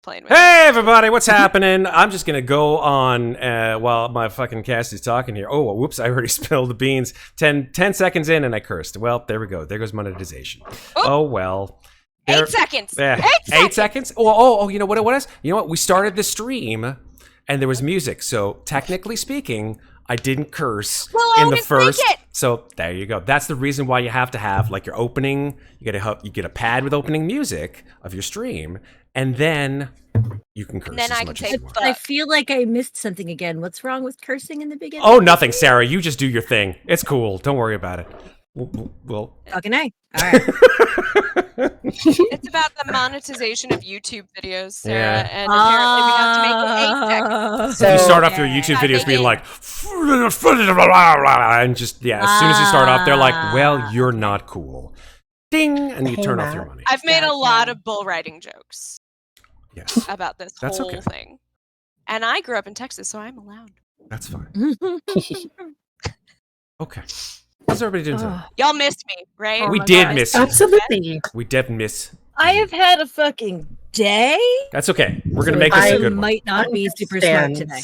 playing with it. Hey everybody, what's happening? I'm just gonna go on while my fucking cast is talking here. Oh, whoops, I already spilled the beans. 10 seconds in and I cursed. Well, there we go. There goes monetization. Oh well. 8 seconds. Yeah. 8 seconds? Oh, you know what it was? You know what? We started the stream and there was music. So technically speaking, I didn't curse in the first. So there you go. That's the reason why you have to have like your opening. You get a pad with opening music of your stream, and then you can curse. And then as I much can as say you want. I feel like I missed something again. What's wrong with cursing in the beginning? Oh, nothing, Sarah. You just do your thing. It's cool. Don't worry about it. Well, fucking A. All right. It's about the monetization of YouTube videos, Sarah, Yeah. and apparently we have to make it 8 seconds. So you start off your YouTube videos being like, and just, as soon as you start off, they're like, well, you're not cool. Ding, and you turn off your money. I've made a lot of bull riding jokes about this That's whole okay. thing. And I grew up in Texas, so I'm allowed. That's fine. Okay. How's everybody doing today? Y'all missed me, right? We did miss you. Absolutely. We did miss. I have had a fucking day. That's okay. We're gonna make this a good one. Might not be super smart today.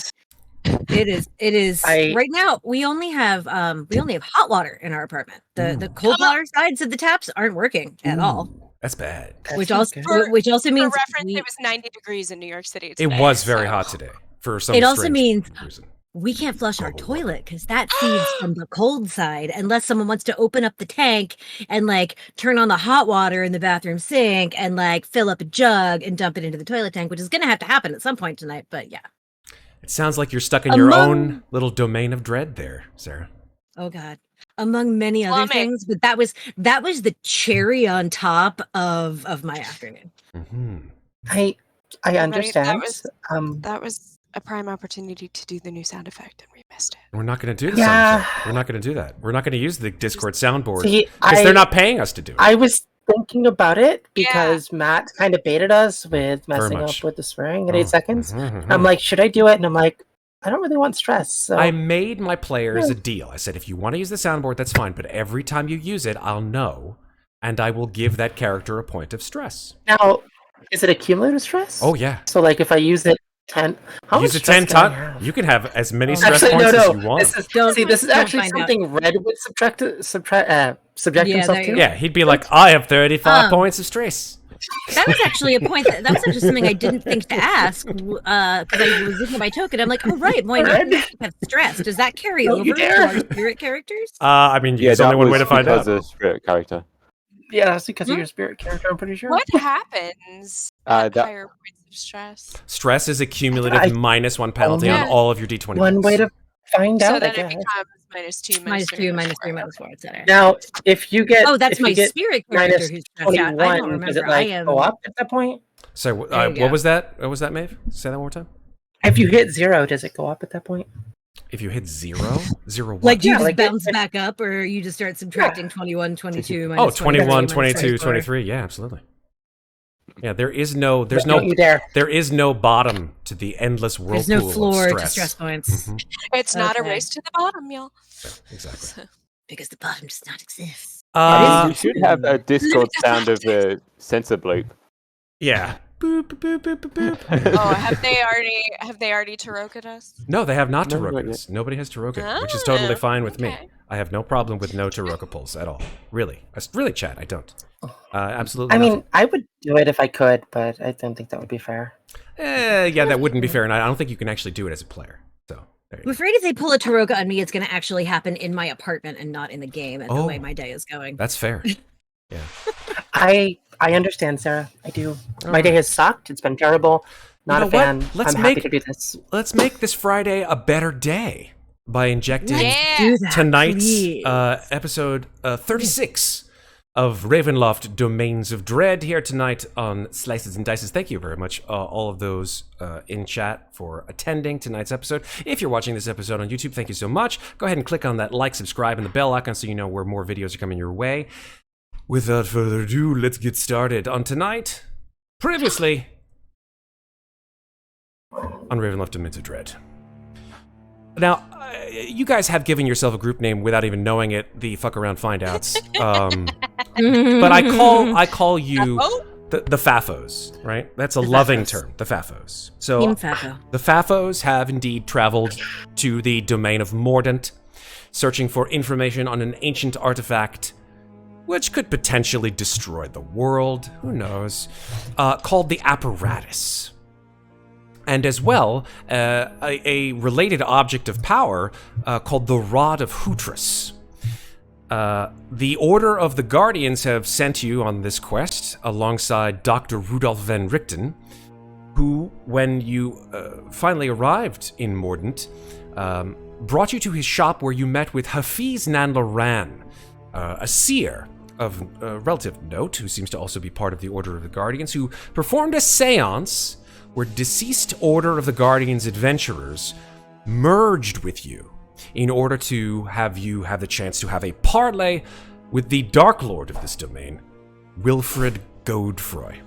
It is. Right now, we only have hot water in our apartment. The cold water sides of the taps aren't working at all. That's bad. Which also means, for reference, it was 90 degrees in New York City today. It was very hot today for some. It also strange means reason. we can't flush our toilet because that feeds from the cold side unless someone wants to open up the tank and like turn on the hot water in the bathroom sink and like fill up a jug and dump it into the toilet tank, which is going to have to happen at some point tonight. But yeah. It sounds like you're stuck in your own little domain of dread there, Sarah. Oh God. Among many other things, but that was the cherry on top of my afternoon. Mm-hmm. I understand. That was a prime opportunity to do the new sound effect, and we missed it. We're not going to do the sound effect. We're not going to do that. We're not going to use the Discord soundboard because they're not paying us to do it. I was thinking about it because Matt kind of baited us with messing up with the swearing at 8 seconds. I'm like, should I do it? And I'm like, I don't really want stress. So. I made my players a deal. I said, if you want to use the soundboard, that's fine. But every time you use it, I'll know. And I will give that character a point of stress. Now, is it a cumulative stress? Oh, yeah. So, like, if I use it 10... Use it 10 times. You can have as many stress points as you want. This is actually something Red would subject himself to. Yeah, he'd be like, I have 35 points of stress. That was actually a point. That was actually something I didn't think to ask because I was looking at my token. I'm like, oh right, why not have stress? Does that carry over to our spirit characters? I mean, there's only one way to find out. Because of spirit character. Yeah, that's because of your spirit character. I'm pretty sure. What happens at higher points of stress? Stress is a cumulative -1 penalty on all of your D20. One way to find out. So then it becomes -2, -3, -4, etc. Now, if you get that's my spirit character who's stressed out. I don't remember. Does it go up at that point? So what was that? What was that, Maeve? Say that one more time. If you hit 0, does it go up at that point? If you hit 0? 0 what? Like you just bounce back up, or you just start subtracting 21, 22, minus 21, 22, 23. Yeah, absolutely. Yeah, there is no bottom to the endless whirlpool. There's no floor of stress. to stress points. Mm-hmm. It's not a race to the bottom, y'all. Yeah, exactly. Because the bottom does not exist. You should have a Discord sound of a sensor bleep. Yeah. Boop, boop, boop, boop, boop. Oh, have they already Tarokaed us? No, they have not Tarokaed us. Nobody has Tarokaed, which is totally fine with me. I have no problem with no Taroka pulls at all. Really, Chad, I don't. Absolutely. I mean, I would do it if I could, but I don't think that would be fair. Yeah, that wouldn't be fair, and I don't think you can actually do it as a player. So there you I'm afraid if they pull a Taroka on me, it's going to actually happen in my apartment and not in the game. And the way my day is going. That's fair. Yeah. I understand, Sarah. I do. My day has sucked. It's been terrible. Not a fan. I'm happy to do this. Let's make this Friday a better day by injecting that, tonight's episode 36 of Ravenloft Domains of Dread here tonight on Slices and Dices. Thank you very much, all of those in chat, for attending tonight's episode. If you're watching this episode on YouTube, thank you so much. Go ahead and click on that like, subscribe, and the bell icon so you know where more videos are coming your way. Without further ado, let's get started on tonight. Previously on Ravenloft Domains of Dread. Now, you guys have given yourself a group name without even knowing it, the fuck around find outs. But I call you the Fafos, right? That's a loving term, the Fafos. So Team Fafo. the Fafos have indeed traveled to the domain of Muadnhait, searching for information on an ancient artifact which could potentially destroy the world, who knows, called the apparatus. And as well, a related object of power called the Rod of Hutris. The Order of the Guardians have sent you on this quest alongside Dr. Rudolf van Richten, who, when you finally arrived in Muadnhait, brought you to his shop where you met with Hafiz Nanlaran, a seer of relative note, who seems to also be part of the Order of the Guardians, who performed a seance where deceased Order of the Guardians adventurers merged with you in order to have you have the chance to have a parley with the Dark Lord of this domain, Wilfred Godefroy.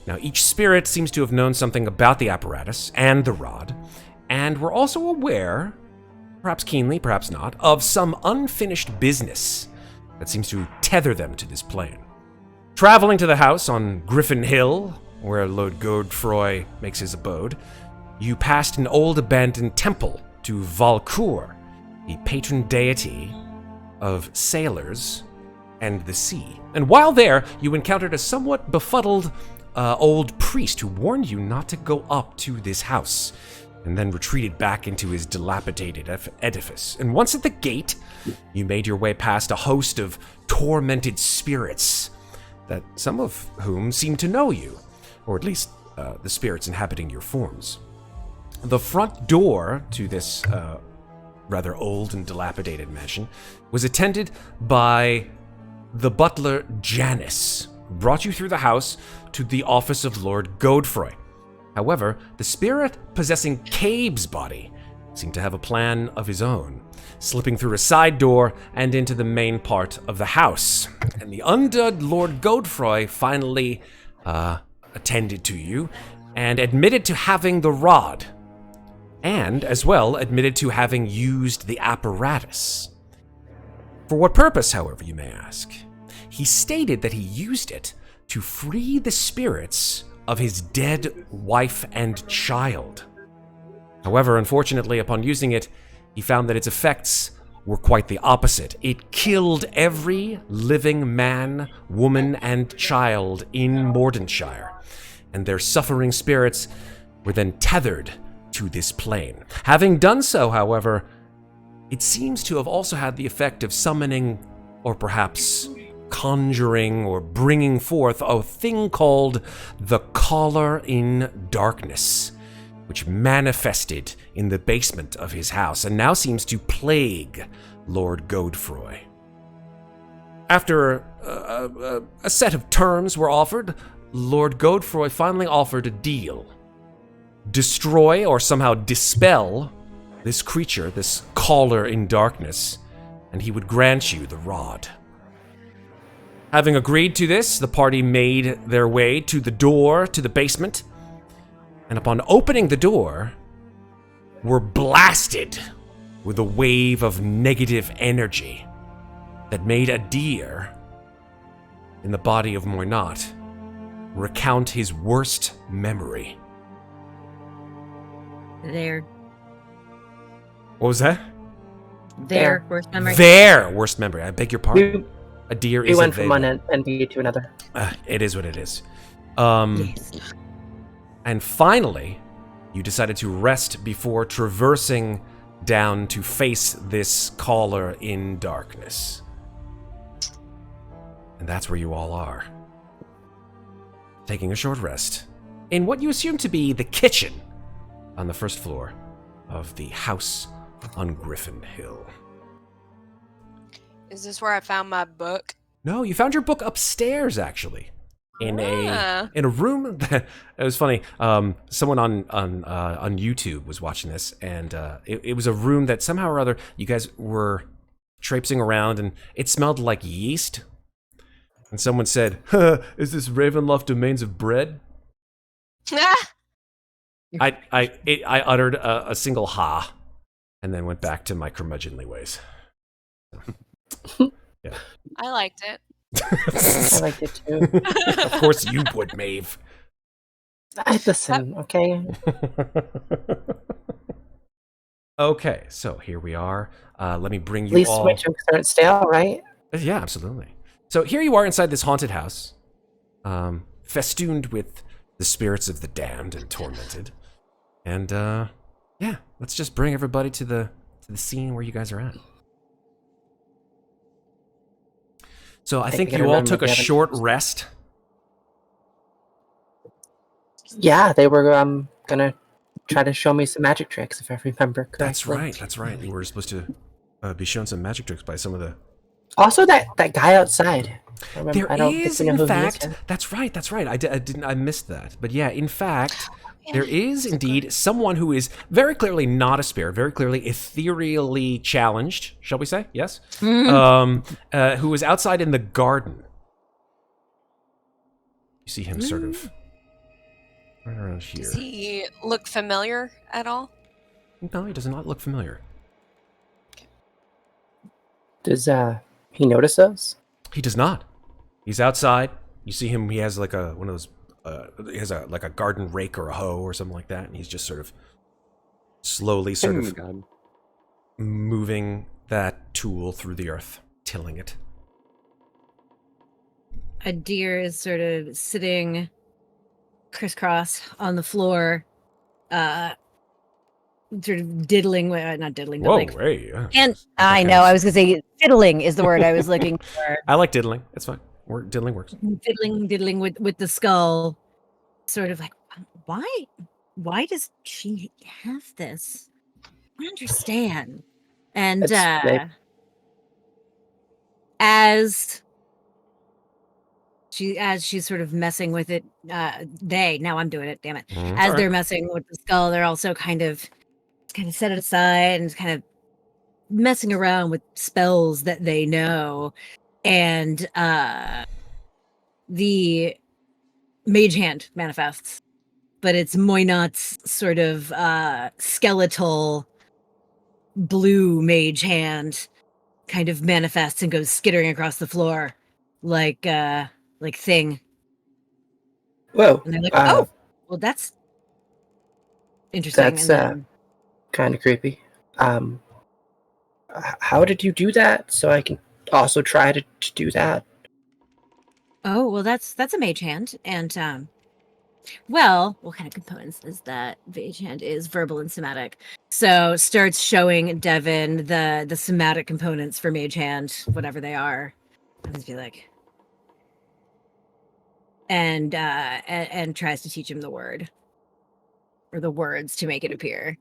Now, each spirit seems to have known something about the apparatus and the rod, and were also aware, perhaps keenly, perhaps not, of some unfinished business that seems to tether them to this plane. Traveling to the house on Griffin Hill, where Lord Godefroy makes his abode, you passed an old abandoned temple to Valcour, the patron deity of sailors and the sea. And while there, you encountered a somewhat befuddled old priest who warned you not to go up to this house, and then retreated back into his dilapidated edifice. And once at the gate, you made your way past a host of tormented spirits, that some of whom seemed to know you, or at least the spirits inhabiting your forms. The front door to this rather old and dilapidated mansion was attended by the butler Janice, who brought you through the house to the office of Lord Godefroy. However, the spirit possessing Cabe's body seemed to have a plan of his own, slipping through a side door and into the main part of the house. And the undead Lord Godefroy finally attended to you and admitted to having the rod, and as well admitted to having used the apparatus. For what purpose, however, you may ask? He stated that he used it to free the spirits of his dead wife and child. However, unfortunately, upon using it, he found that its effects were quite the opposite. It killed every living man, woman, and child in Mordenshire, and their suffering spirits were then tethered to this plane. Having done so, however, it seems to have also had the effect of summoning, or perhaps conjuring or bringing forth, a thing called the Caller in Darkness, which manifested in the basement of his house and now seems to plague Lord Godefroy. After a set of terms were offered, Lord Godefroy finally offered a deal. Destroy or somehow dispel this creature, this Caller in Darkness, and he would grant you the rod. Having agreed to this, the party made their way to the door to the basement, and upon opening the door, were blasted with a wave of negative energy that made a deer in the body of Moynat recount his worst memory. Their What was that? worst memory. Their worst memory. I beg your pardon. A deer We is went a from one entity to another. It is what it is. Yes. And finally, you decided to rest before traversing down to face this Caller in Darkness. And that's where you all are. Taking a short rest in what you assume to be the kitchen on the first floor of the house on Griffin Hill. Is this where I found my book? No, you found your book upstairs, actually, in a room. That it was funny. Someone on YouTube was watching this, and it was a room that somehow or other you guys were traipsing around, and it smelled like yeast. And someone said, "Is this Ravenloft Domains of Bread?" I uttered a single ha, and then went back to my curmudgeonly ways. Yeah. I liked it. I liked it too. Of course you would, Maeve. I listen, okay? Okay, so here we are. Let me bring At you least all. my drinks aren't stale, right? Yeah, absolutely. So here you are inside this haunted house, festooned with the spirits of the damned and tormented. And yeah, let's just bring everybody to the scene where you guys are at. So I think I gotta you all remember took a Devin. short rest. Yeah, they were gonna try to show me some magic tricks, if I remember correctly. That's right. That's right. You were supposed to be shown some magic tricks by some of the. Also, that guy outside. There I don't is, think we know in who he is fact, yet. that's right. That's right. I missed that. But yeah, in fact, there is indeed someone who is very clearly not a spirit, very clearly ethereally challenged, shall we say? Yes. Who is outside in the garden. You see him sort of right around here. Does he look familiar at all? No, he does not look familiar. Does he notice us? He does not. He's outside. You see him. He has like one of those. He has like a garden rake or a hoe or something like that, and he's just sort of slowly, sort of God. moving that tool through the earth, tilling it. A deer is sort of sitting crisscross on the floor, sort of diddling, not diddling, but Whoa, like, hey, yeah. and I know, I was gonna say fiddling is the word I was looking for. I like diddling. It's fine. Diddling works. Diddling with the skull, sort of like, why does she have this? I don't understand. And It's- as she's sort of messing with it, now I'm doing it, damn it. As they're messing with the skull, they're also kind of set it aside and kind of messing around with spells that they know. And the mage hand manifests, but it's Moynot's sort of skeletal blue mage hand kind of manifests and goes skittering across the floor like thing. Whoa. And they're like, oh, well, that's interesting. That's and then, kind of creepy. How did you do that? So I can also try to do that. oh, well, that's a mage hand. And well, what kind of components is that? Mage hand is verbal and somatic. So starts showing Devin the somatic components for mage hand, whatever they are. I'll just be like, and tries to teach him the word or the words to make it appear.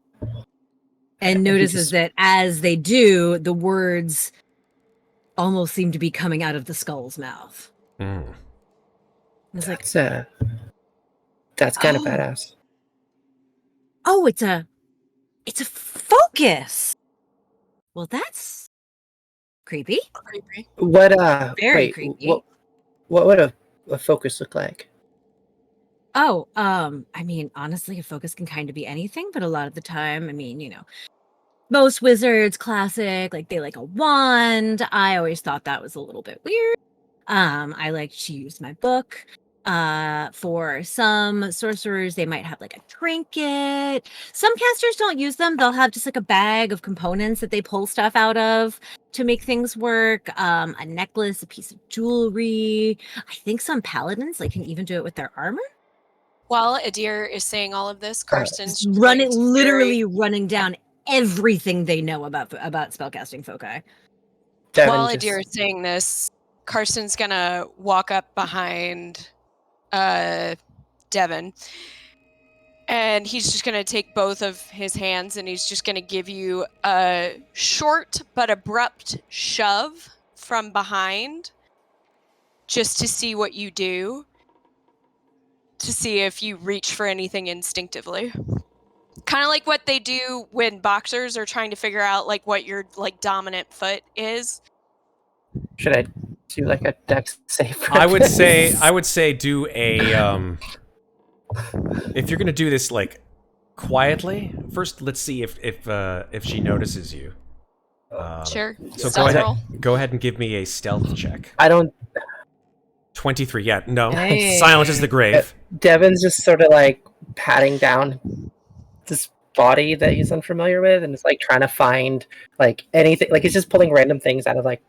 And notices that as they do, the words almost seem to be coming out of the skull's mouth. It's like, that's kind of badass. oh, it's a focus. Well, that's creepy. Creepy. What Very creepy. What would a focus look like? Oh, I mean, honestly, a focus can kind of be anything, but a lot of the time, I mean, you know, most wizards, classic, like they like a wand. I always thought that was a little bit weird. I like to use my book. For some sorcerers, they might have like a trinket. Some casters don't use them. They'll have just like a bag of components that they pull stuff out of to make things work. A necklace, a piece of jewelry. I think some paladins like can even do it with their armor. While Adir is saying all of this, Karsten's Literally running down everything they know about spellcasting foci. While Adir is saying this, Karsten's gonna walk up behind Devin, and he's just gonna take both of his hands and he's just gonna give you a short but abrupt shove from behind just to see what you do, to see if you reach for anything instinctively. Kind of like what they do when boxers are trying to figure out like what your like dominant foot is. Should I do like a dex save? I would say do a if you're gonna do this like quietly, first let's see if she notices you. Sure. So Stealth roll. go ahead and give me a stealth check. I don't 23, yeah, no. Hey. Silent as the grave. Devin's just sort of like patting down this body that he's unfamiliar with, and it's like trying to find like anything. Like he's just pulling random things out of like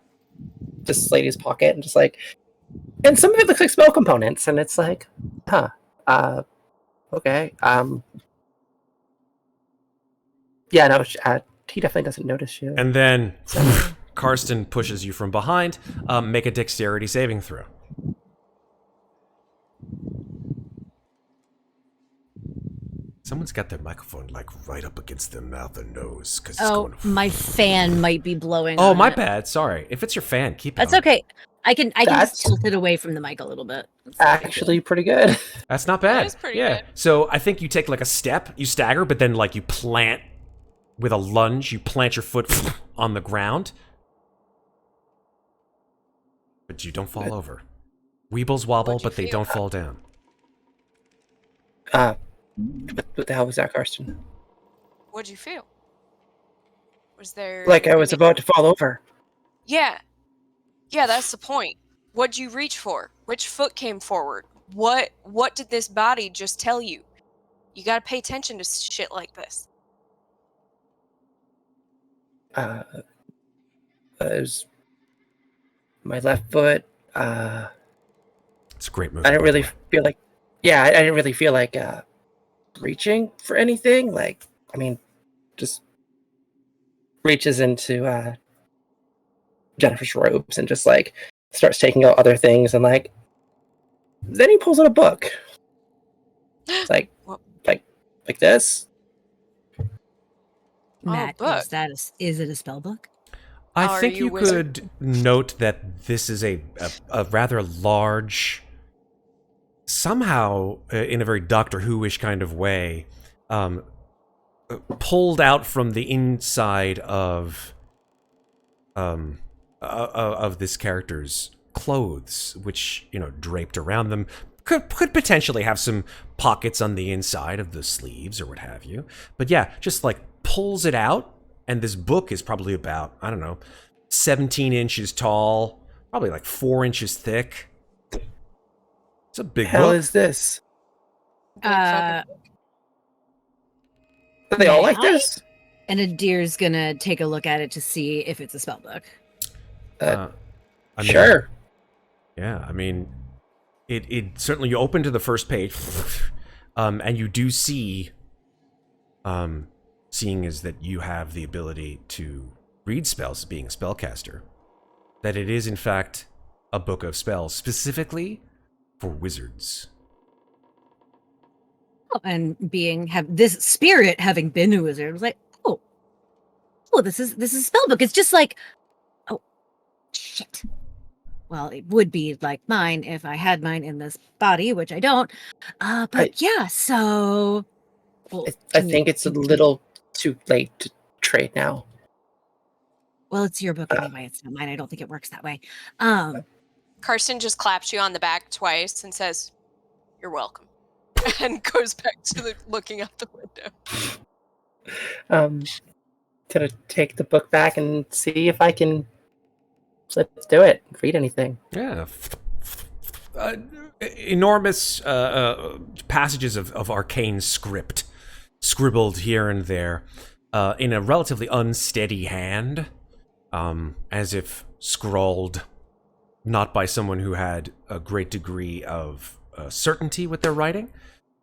this lady's pocket, and just like, and some of it looks like spell components, and it's like, huh, okay, yeah, no, he definitely doesn't notice you. And then Karsten pushes you from behind. Make a dexterity saving throw. Someone's got their microphone like right up against their mouth and nose because it's going. My fan might be blowing. Oh, on my it. bad. Sorry. If it's your fan, keep it. That's on. okay. I can That's just tilt it away from the mic a little bit. actually pretty good. That's not bad. That is pretty yeah. good. So I think you take like a step, you stagger, but then like you plant with a lunge, you plant your foot on the ground, but you don't fall over. Weebles wobble, What'd you but they feel? don't fall down. What the hell was that, Karsten? What'd you feel? Was there Like I was any- about to fall over. Yeah. Yeah, that's the point. What'd you reach for? Which foot came forward? What did this body just tell you? You gotta pay attention to shit like this. It was my left foot. It's a great movie. I didn't really feel like, I didn't really feel like reaching for anything. Like, I mean, just reaches into Jennifer's robes and just like starts taking out other things, and like then he pulls out a book. It's like, What? like this. Matt, book. is it a spell book? I Are think you you wizard? could note that this is a rather large, somehow in a very Doctor Who-ish kind of way, pulled out from the inside of this character's clothes, which, you know, draped around them, could potentially have some pockets on the inside of the sleeves or what have you. But yeah, just like pulls it out, and this book is probably about, I don't know, 17 inches tall, probably like 4 inches thick. It's a big Hell book. is this? Big fucking- Are they all like May I? this? And Adir's gonna take a look at it to see if it's a spell book. I mean, Sure. Yeah, I mean, it certainly, you open to the first page, and you do see, seeing as that you have the ability to read spells, being a spellcaster, that it is in fact a book of spells specifically for wizards. And this spirit having been a wizard was like, oh, this is a spell book. It's just like, oh, shit. Well, it would be like mine if I had mine in this body, which I don't. So. Well, I think it's a little too late to trade now. Well, it's your book anyway. It's not mine. I don't think it works that way. Karsten just claps you on the back twice and says, "You're welcome," and goes back to looking out the window. Gonna take the book back and see if I can. Let's do it. Read anything. Yeah. Enormous passages of arcane script scribbled here and there in a relatively unsteady hand, as if scrawled not by someone who had a great degree of certainty with their writing,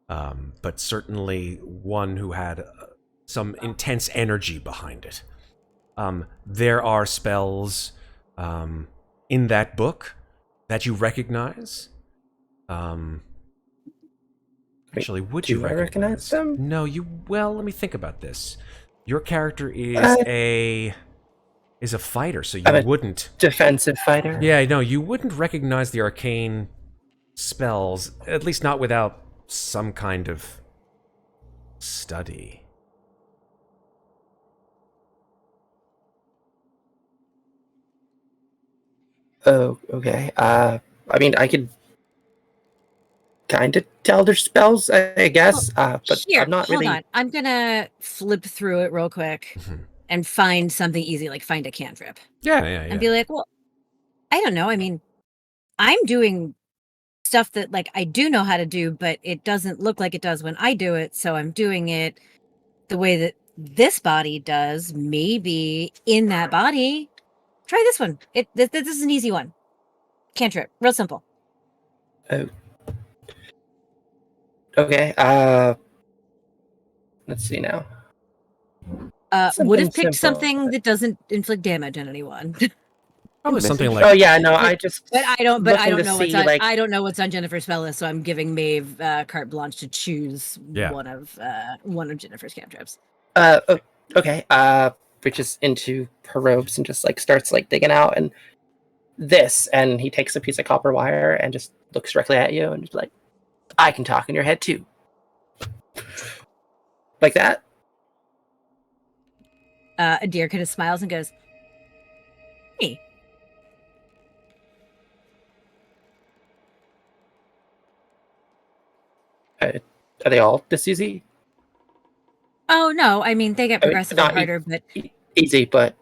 but certainly one who had some intense energy behind it. There are spells in that book that you recognize. Actually, would you Do I recognize them? No, well, let me think about this. Your character is is a fighter, so you wouldn't. Defensive fighter. Yeah, no, you wouldn't recognize the arcane spells, at least not without some kind of study. Oh, okay. I mean, I could kind of tell their spells, I guess. But Here, I'm not hold really. on. I'm gonna flip through it real quick and find something easy, like find a cantrip. Yeah. And be like, well, I don't know. I mean, I'm doing stuff that like I do know how to do, but it doesn't look like it does when I do it. So I'm doing it the way that this body does. Maybe in that body, try this one. This is an easy one. Cantrip, real simple. Oh. Okay. Let's see now. Would have Something picked simple. something that doesn't inflict damage on anyone. Probably something Oh like yeah, no, I just. But I don't looking to know see, what's on. like- I don't know what's on Ginnifer's spell list, so I'm giving Maeve carte blanche to choose Yeah. one of Ginnifer's cantrips. Okay. Reaches into her robes and just like starts like digging out and this, and he takes a piece of copper wire and just looks directly at you and just like, I can talk in your head too. Like that. Adir kind of smiles and goes, "Hey, Are they all this easy? oh no, I mean they get I mean, progressively not harder, but Easy, but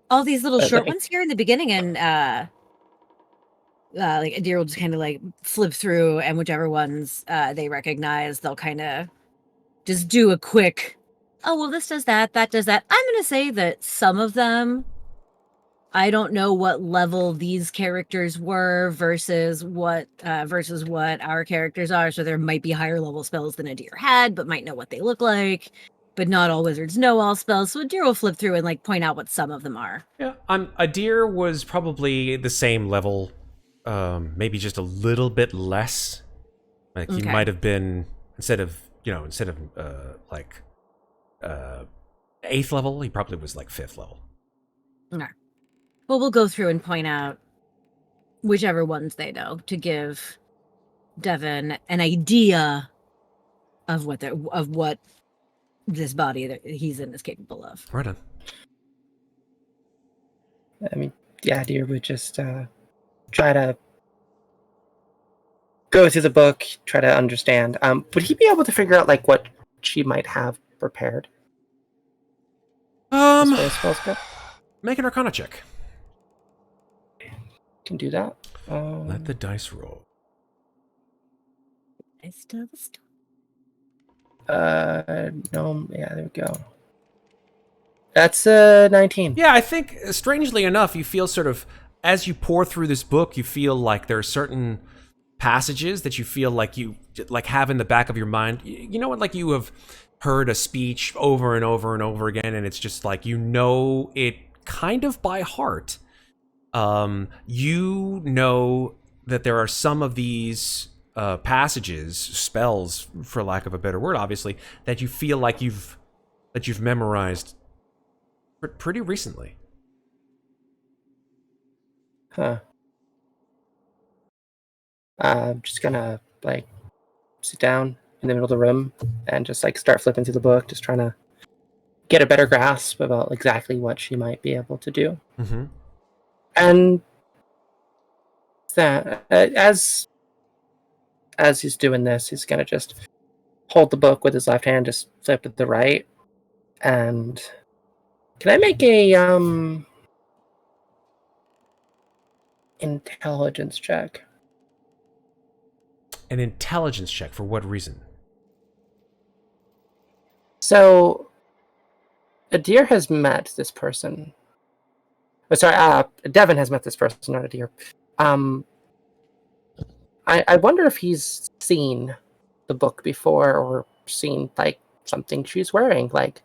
all these little let short me- ones here in the beginning, and like Adir will just kind of like flip through, and whichever ones they recognize, they'll kind of just do a quick, oh well, this does that, that does that. I'm gonna say that some of them, I don't know what level these characters were versus what our characters are. So there might be higher level spells than Adir had, but might know what they look like. But not all wizards know all spells, so Adir will flip through and like point out what some of them are. yeah. Adir was probably the same level, maybe just a little bit less. Like he Okay. might have been instead of 8th level, he probably was like 5th level. Well, we'll go through and point out whichever ones they know to give Devin an idea of what this body that he's in is capable of. Right on. I mean, yeah, dear would just try to go through the book, try to understand. Would he be able to figure out like what she might have prepared? As far as spells go? Make an Arcana check. Can do that. Let the dice roll. I still have a story. No, yeah, there we go. That's 19. Yeah, I think strangely enough, you feel sort of as you pour through this book, you feel like there are certain passages that you feel like you like have in the back of your mind. You know what? Like you have heard a speech over and over and over again, and it's just like you know it kind of by heart. You know that there are some of these passages, spells, for lack of a better word, obviously, that you feel like you've memorized pretty recently. Huh. I'm just gonna like sit down in the middle of the room and just like start flipping through the book, just trying to get a better grasp about exactly what she might be able to do. Mm-hmm. And that as he's doing this, he's gonna just hold the book with his left hand, just flip with the right. And can I make a intelligence check? An intelligence check for what reason? So Adir has met this person. Oh, sorry, Devin has met this person, not Adir. I wonder if he's seen the book before or seen like something she's wearing, like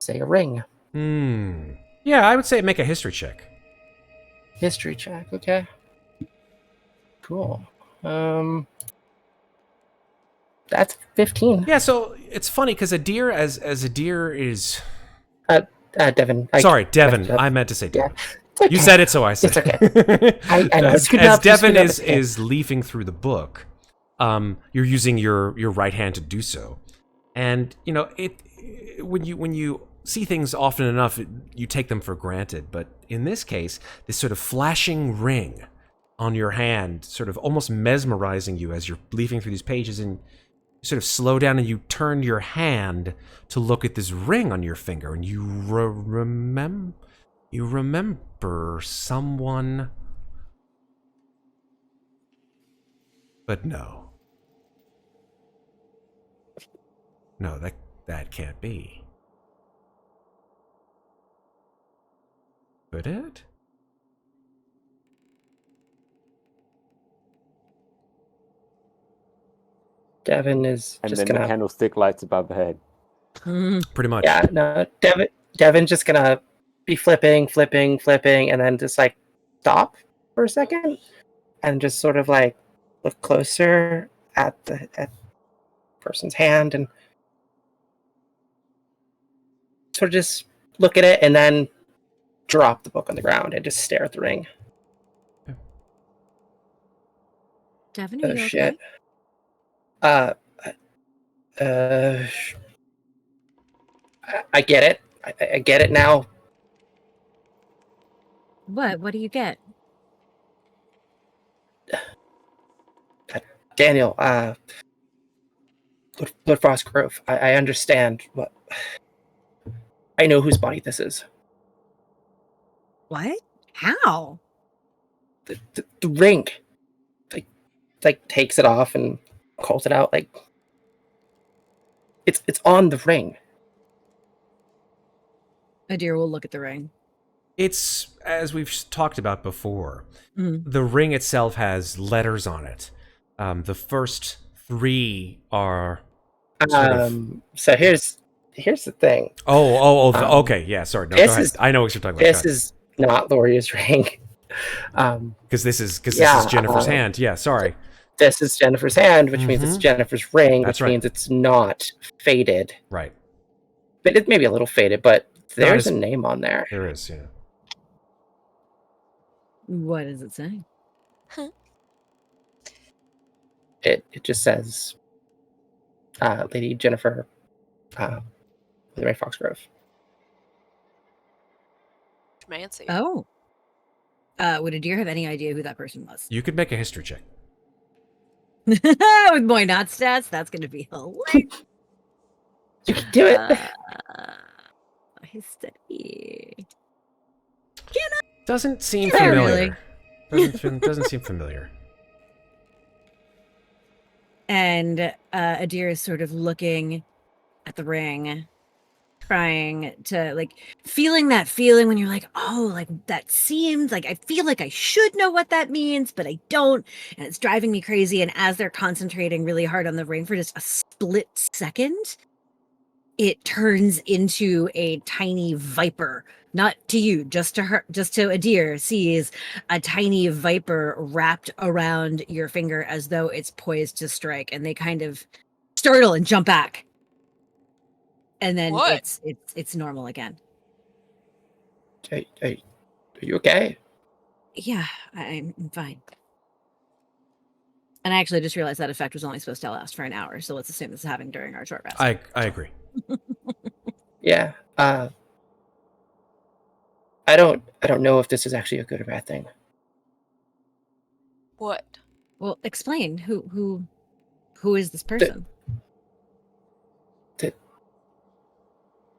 say a ring. Yeah, I would say make a history check. History check, okay. Cool. That's 15. Yeah, so it's funny because Adir, as Adir is. Devin. Sorry, Devin. messed up. I meant to say Devin. It's okay. You said it, so I said. It's okay. I know. As, Screw as up, Devin screw up. is leafing through the book, you're using your right hand to do so, and you know when you see things often enough, you take them for granted. But in this case, this sort of flashing ring on your hand, sort of almost mesmerizing you as you're leafing through these pages, and you sort of slow down and you turn your hand to look at this ring on your finger, and you remember someone But no. No, that can't be. Could it? Devin is And just then the gonna. candlestick lights above the head. Pretty much. Yeah, no, Devin's just gonna be flipping, and then just like stop for a second, and just sort of like look closer at the person's hand, and sort of just look at it, and then drop the book on the ground and just stare at the ring. Devin, are Oh you shit. okay? I get it. I get it now. What do you get? Daniel, Lord Frostgrove, I understand what. I know whose body this is. What? How? The ring. Like takes it off and calls it out. Like it's on the ring. Adir will look at the ring. It's, as we've talked about before, Mhm. the ring itself has letters on it. The first 3 are sort of... So here's the thing. Okay, yeah, sorry. No, go ahead. I know what you're talking about. This is not Lauria's ring. Because this is Ginnifer's hand. Yeah, sorry. This is Jennifer's hand, which means it's Jennifer's ring, That's which right. means it's not faded. Right. But it may be a little faded, but there's as- a name on there. There is, yeah. What does it say? It just says Lady Ginnifer with Ray Foxgrove. Mancy. Oh. Would Adir have any idea who that person was? You could make a history check. With my not stats, that's going to be hilarious. You can do it. History. Doesn't seem Yeah, familiar. Doesn't seem familiar. And Adir is sort of looking at the ring, trying to like feeling that feeling when you're like, oh, like that seems like I feel like I should know what that means, but I don't, and it's driving me crazy. And as they're concentrating really hard on the ring for just a split second, it turns into a tiny viper. Not to you, just to her, just to Adir, sees a tiny viper wrapped around your finger as though it's poised to strike, and they kind of startle and jump back. And then What? it's normal again. Are you okay? Yeah, I'm fine. And I actually just realized that effect was only supposed to last for an hour, so let's assume this is happening during our short rest. I agree. Yeah. I don't know if this is actually a good or bad thing. What? Well, explain who is this person?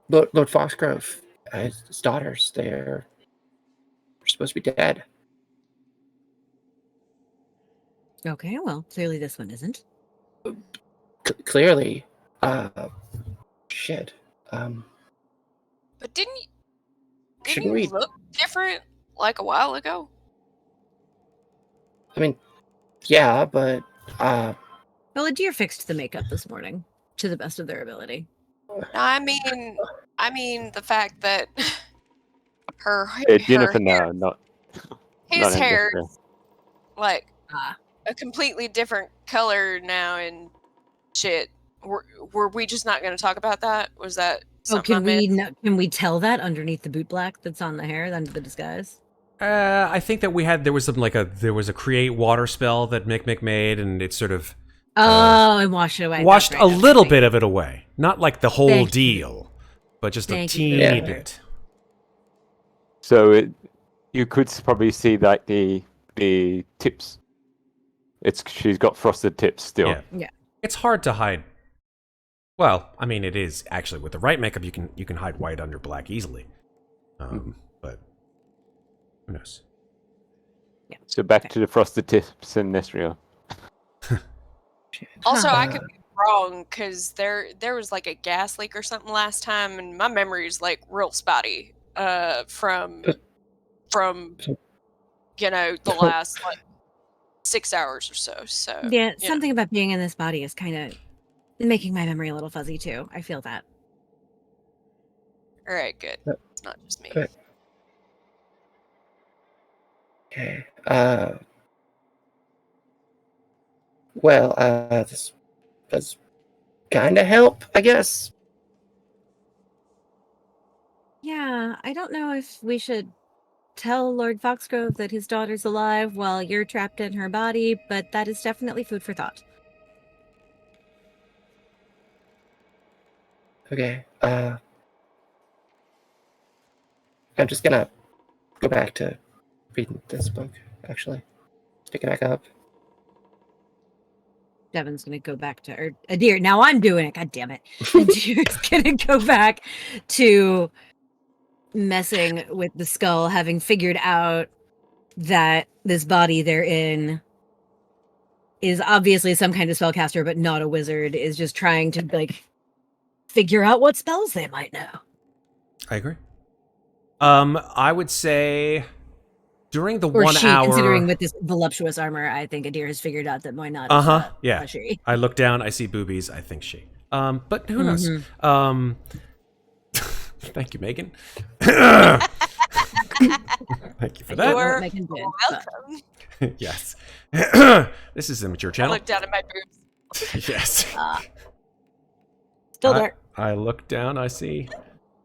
Lord Foxgrove, his daughters, they're supposed to be dead. Okay, well, clearly this one isn't. Clearly. Shit. But didn't Shouldn't you we? look different like a while ago? I mean, yeah, but Well, Adir fixed the makeup this morning to the best of their ability. No, I mean the fact that her Ginnifer, hair, no, not his not hair, Amnestria. like Ah. a completely different color now and shit. Were we just not going to talk about that? Was that Oh, something I missed? can we tell that underneath the boot black that's on the hair under the disguise? I think that there was something like there was a create water spell that Mikmick made, and it sort of And wash it away. washed That's a right, okay, little thank bit you. of it away. Not like the whole Thank you. deal, but just a Thank you for teeny that. bit. So you could probably see like the tips. She's got frosted tips still. Yeah. It's hard to hide. Well, I mean, it is actually with the right makeup. You can hide white under black easily. But who knows? So back to the frosted tips and Amnestria. Also, I Huh. could be wrong because there was like a gas leak or something last time, and my memory is like real spotty. From the last like 6 hours or so. So Yeah, something about being in this body is kind of making my memory a little fuzzy too. I feel that. All right, good. Yep. It's not just me. Good. Okay. Well, this does kind of help, I guess. Yeah, I don't know if we should tell Lord Foxgrove that his daughter's alive while you're trapped in her body, but that is definitely food for thought. Okay. I'm just gonna go back to reading this book. Actually, pick it back up. Devin's gonna go back to, or Adir. Now I'm doing it. God damn it. Adir's gonna go back to messing with the skull, having figured out that this body they're in is obviously some kind of spellcaster, but not a wizard. Is just trying to like figure out what spells they might know. I agree. I would say during the Or 1 she, hour. considering with this voluptuous armor, I think Adir has figured out that Moynat is Yeah. a she. I look down, I see boobies, I think she. But who knows? Mhm. Thank you, Megan. Thank you for I don't that. know what You're Megan did, but- welcome. Yes. This is a mature I channel. looked down at my boobs. Yes. Still there. I look down, I see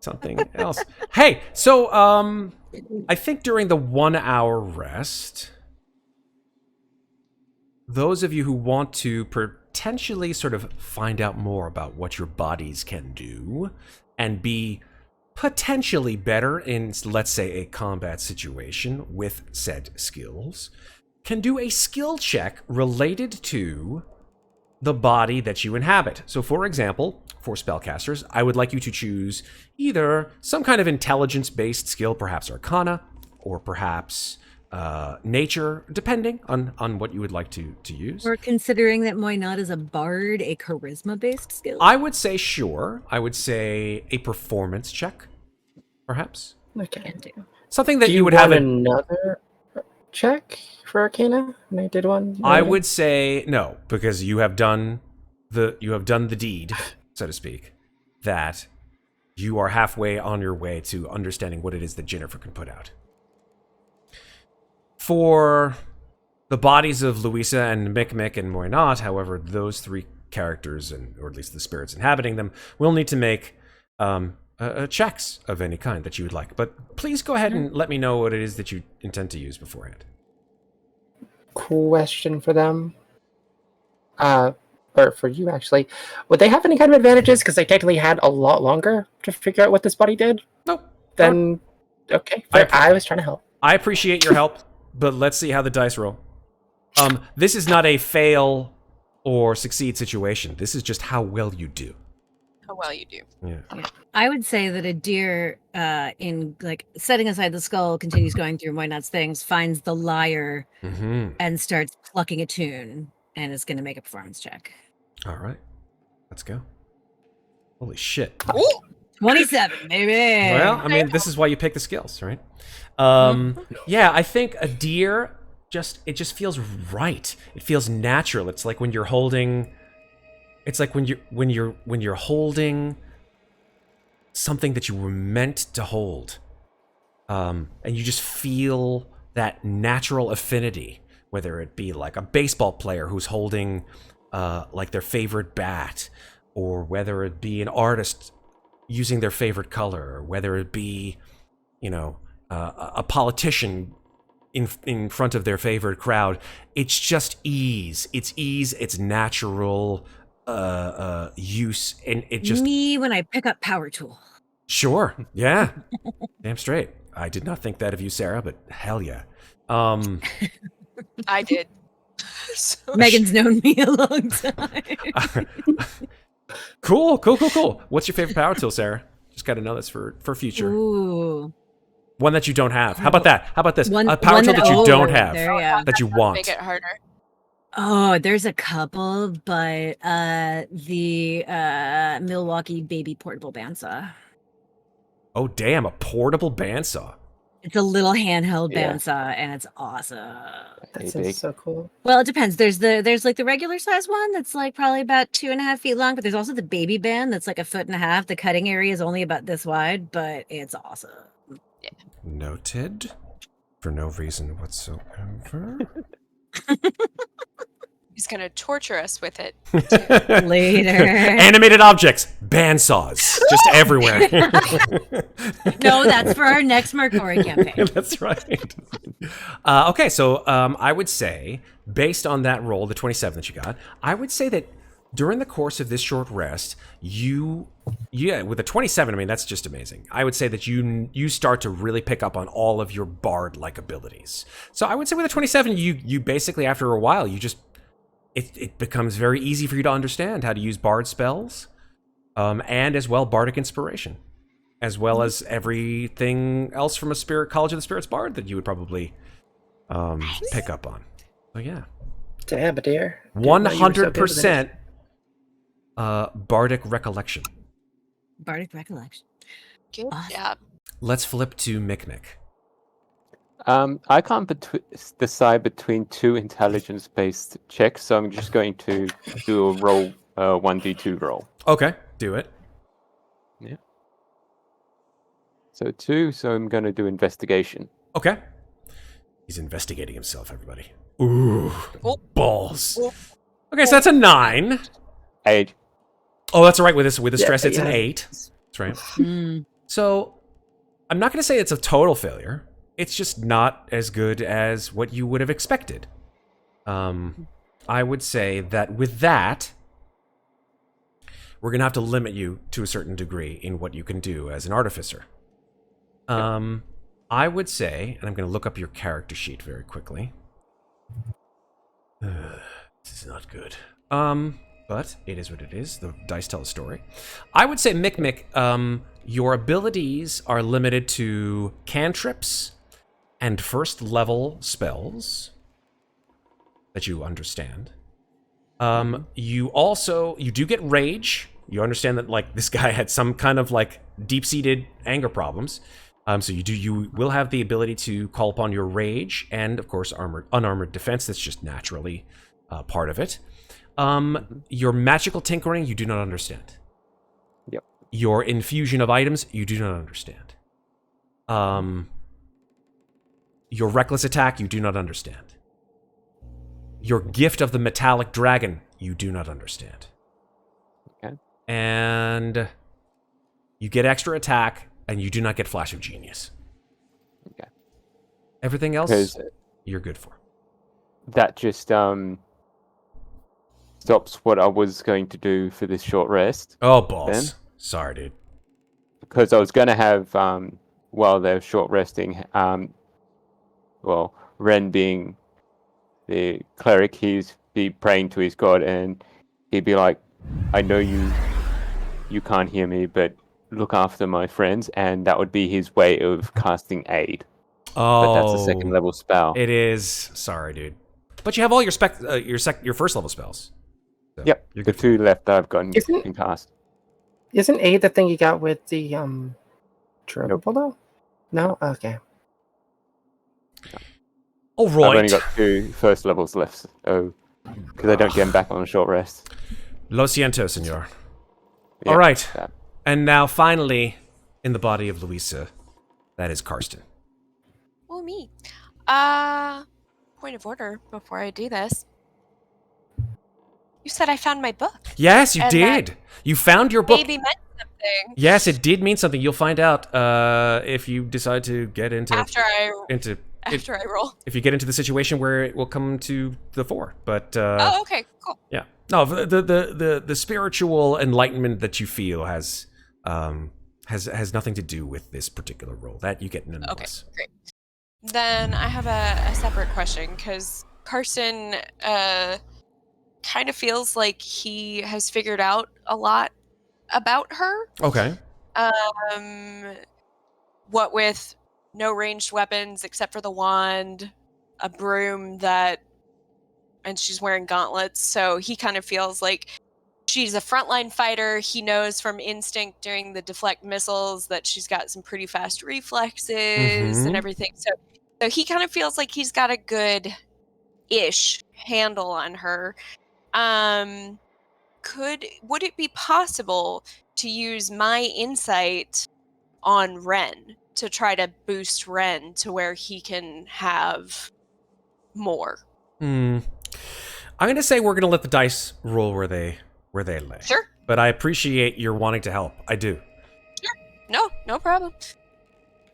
something else. Hey, so I think during the 1 hour rest, those of you who want to potentially sort of find out more about what your bodies can do and be potentially better in, let's say, a combat situation with said skills, can do a skill check related to the body that you inhabit. So, for example, for spellcasters, I would like you to choose either some kind of intelligence-based skill, perhaps Arcana, or perhaps nature, depending on what you would like to use. Or considering that Moynat is a bard, a charisma-based skill. I would say sure. I would say a performance check, perhaps. Okay. Can do. Something that Do you would have. another check for Arcana? And I did one. I already? would say no, because you have done the deed, so to speak, that you are halfway on your way to understanding what it is that Ginnifer can put out. For the bodies of Louisa and Mikmick and Muadnhait, however, those three characters, or at least the spirits inhabiting them, will need to make checks of any kind that you would like. But please go ahead and let me know what it is that you intend to use beforehand. Question for them. Or for you, actually. Would they have any kind of advantages? Because they technically had a lot longer to figure out what this body did? Nope. Then, okay. I was trying to help. I appreciate your help, but let's see how the dice roll. This is not a fail or succeed situation. This is just how well you do. How well you do. Yeah. I would say that Adir, in like setting aside the skull, continues going through Moynat's things, finds the lyre, Mm-hmm. and starts plucking a tune, and is going to make a performance check. All right. Let's go. Holy shit. Ooh, 27, baby. Well, I mean, this is why you pick the skills, right? Yeah, I think a deer it just feels right. It feels natural. It's like when you're holding. It's like when you're holding something that you were meant to hold, and you just feel that natural affinity. Whether it be like a baseball player who's holding like their favorite bat, or whether it be an artist using their favorite color, or whether it be, a politician in front of their favorite crowd. It's just ease. It's natural use, and it just Me when I pick up power tool. sure, yeah, damn straight. I did not think that of you, Sarah, but hell yeah. I did. So, Megan's known me a long time. Cool. What's your favorite power tool, Sarah? Just got to know this for future. Ooh. One that you don't have. How about that? How about this? One- A power one tool that you oh, don't have there, yeah. that you want. make it harder. Oh, there's a couple, but the Milwaukee baby portable bandsaw. Oh, damn, a portable bandsaw. It's a little handheld Yeah. bandsaw, and it's awesome. That Hey, sounds big. so cool. Well, it depends. There's like the regular size one that's like probably about 2.5 feet long, but there's also the baby band that's like 1.5 feet. The cutting area is only about this wide, but it's awesome. Noted. For no reason whatsoever. He's gonna torture us with it. Later. Animated objects, bandsaws, just everywhere. No, that's for our next Mercury campaign. That's right. Okay, so I would say, based on that roll, the 27 that you got, I would say that during the course of this short rest, with a 27, I mean, that's just amazing. I would say that you start to really pick up on all of your bard-like abilities. So I would say with a 27, you basically, after a while, you just, it becomes very easy for you to understand how to use bard spells, and as well bardic inspiration, as well as everything else from a College of the Spirits bard that you would probably pick up on. So yeah, Damn, dear. 100% bardic recollection. Bardic recollection. Good Awesome. job. Let's flip to Mikmick. I can't decide between two intelligence-based checks, so I'm just going to do a roll, 1d2 roll. Okay, do it. So 2, so I'm going to do investigation. Okay. He's investigating himself, everybody. Ooh, Oh. balls. Okay, so that's a 9. 8. Oh, that's all right. With the stress, it's an yeah. 8. That's right. Mm. So, I'm not going to say it's a total failure. It's just not as good as what you would have expected. I would say that with that, we're going to have to limit you to a certain degree in what you can do as an artificer. I would say, and I'm going to look up your character sheet very quickly. This is not good. But it is what it is. The dice tell a story. I would say, Mikmick, your abilities are limited to cantrips and first level spells that you understand. You do get rage. You understand that, like, this guy had some kind of, like, deep-seated anger problems. So you will have the ability to call upon your rage and, of course, unarmored defense. That's just naturally part of it. Your magical tinkering, you do not understand. Yep. Your infusion of items, you do not understand. Your reckless attack, you do not understand. Your gift of the metallic dragon, you do not understand. Okay. And you get extra attack, and you do not get flash of genius. Okay. Everything else, Because you're good for. that just stops what I was going to do for this short rest. Oh, balls. Ben? Sorry, dude. Because I was going to have, while they're short resting, Ren being the cleric, he'd be praying to his god, and he'd be like, I know you can't hear me, but look after my friends, and that would be his way of casting aid. Oh, But that's a second level spell. It is. Sorry, dude. But you have all your your first level spells. So Yep, you're the good. 2 left that I've gotten Isn't- can cast. Isn't A the thing you got with the durable though? No? Okay. All I've only right. got 2 first levels left, because I don't get them back on a short rest. Lo siento, senor. Yeah, All right. that. And now, finally, in the body of Louisa, that is Karsten. Oh, me. Point of order before I do this. You said I found my book. Yes, you And did. You found your book. Maybe meant something. Yes, it did mean something. You'll find out if you decide to get into After I roll. if you get into the situation where it will come to the fore. But Oh, okay, cool. yeah, no, the spiritual enlightenment that you feel has nothing to do with this particular role. That you get nonetheless. Okay, great. Then I have a separate question, because Carson kind of feels like he has figured out a lot about her. Okay. What with no ranged weapons except for the wand, a broom that and she's wearing gauntlets, so he kind of feels like she's a frontline fighter. He knows from instinct during the deflect missiles that she's got some pretty fast reflexes and everything. So he kind of feels like he's got a good-ish handle on her. Would it be possible to use my insight on Ren to try to boost Ren to where he can have more? I'm going to say we're going to let the dice roll where they lay. Sure. But I appreciate your wanting to help. I do. Sure. No problem.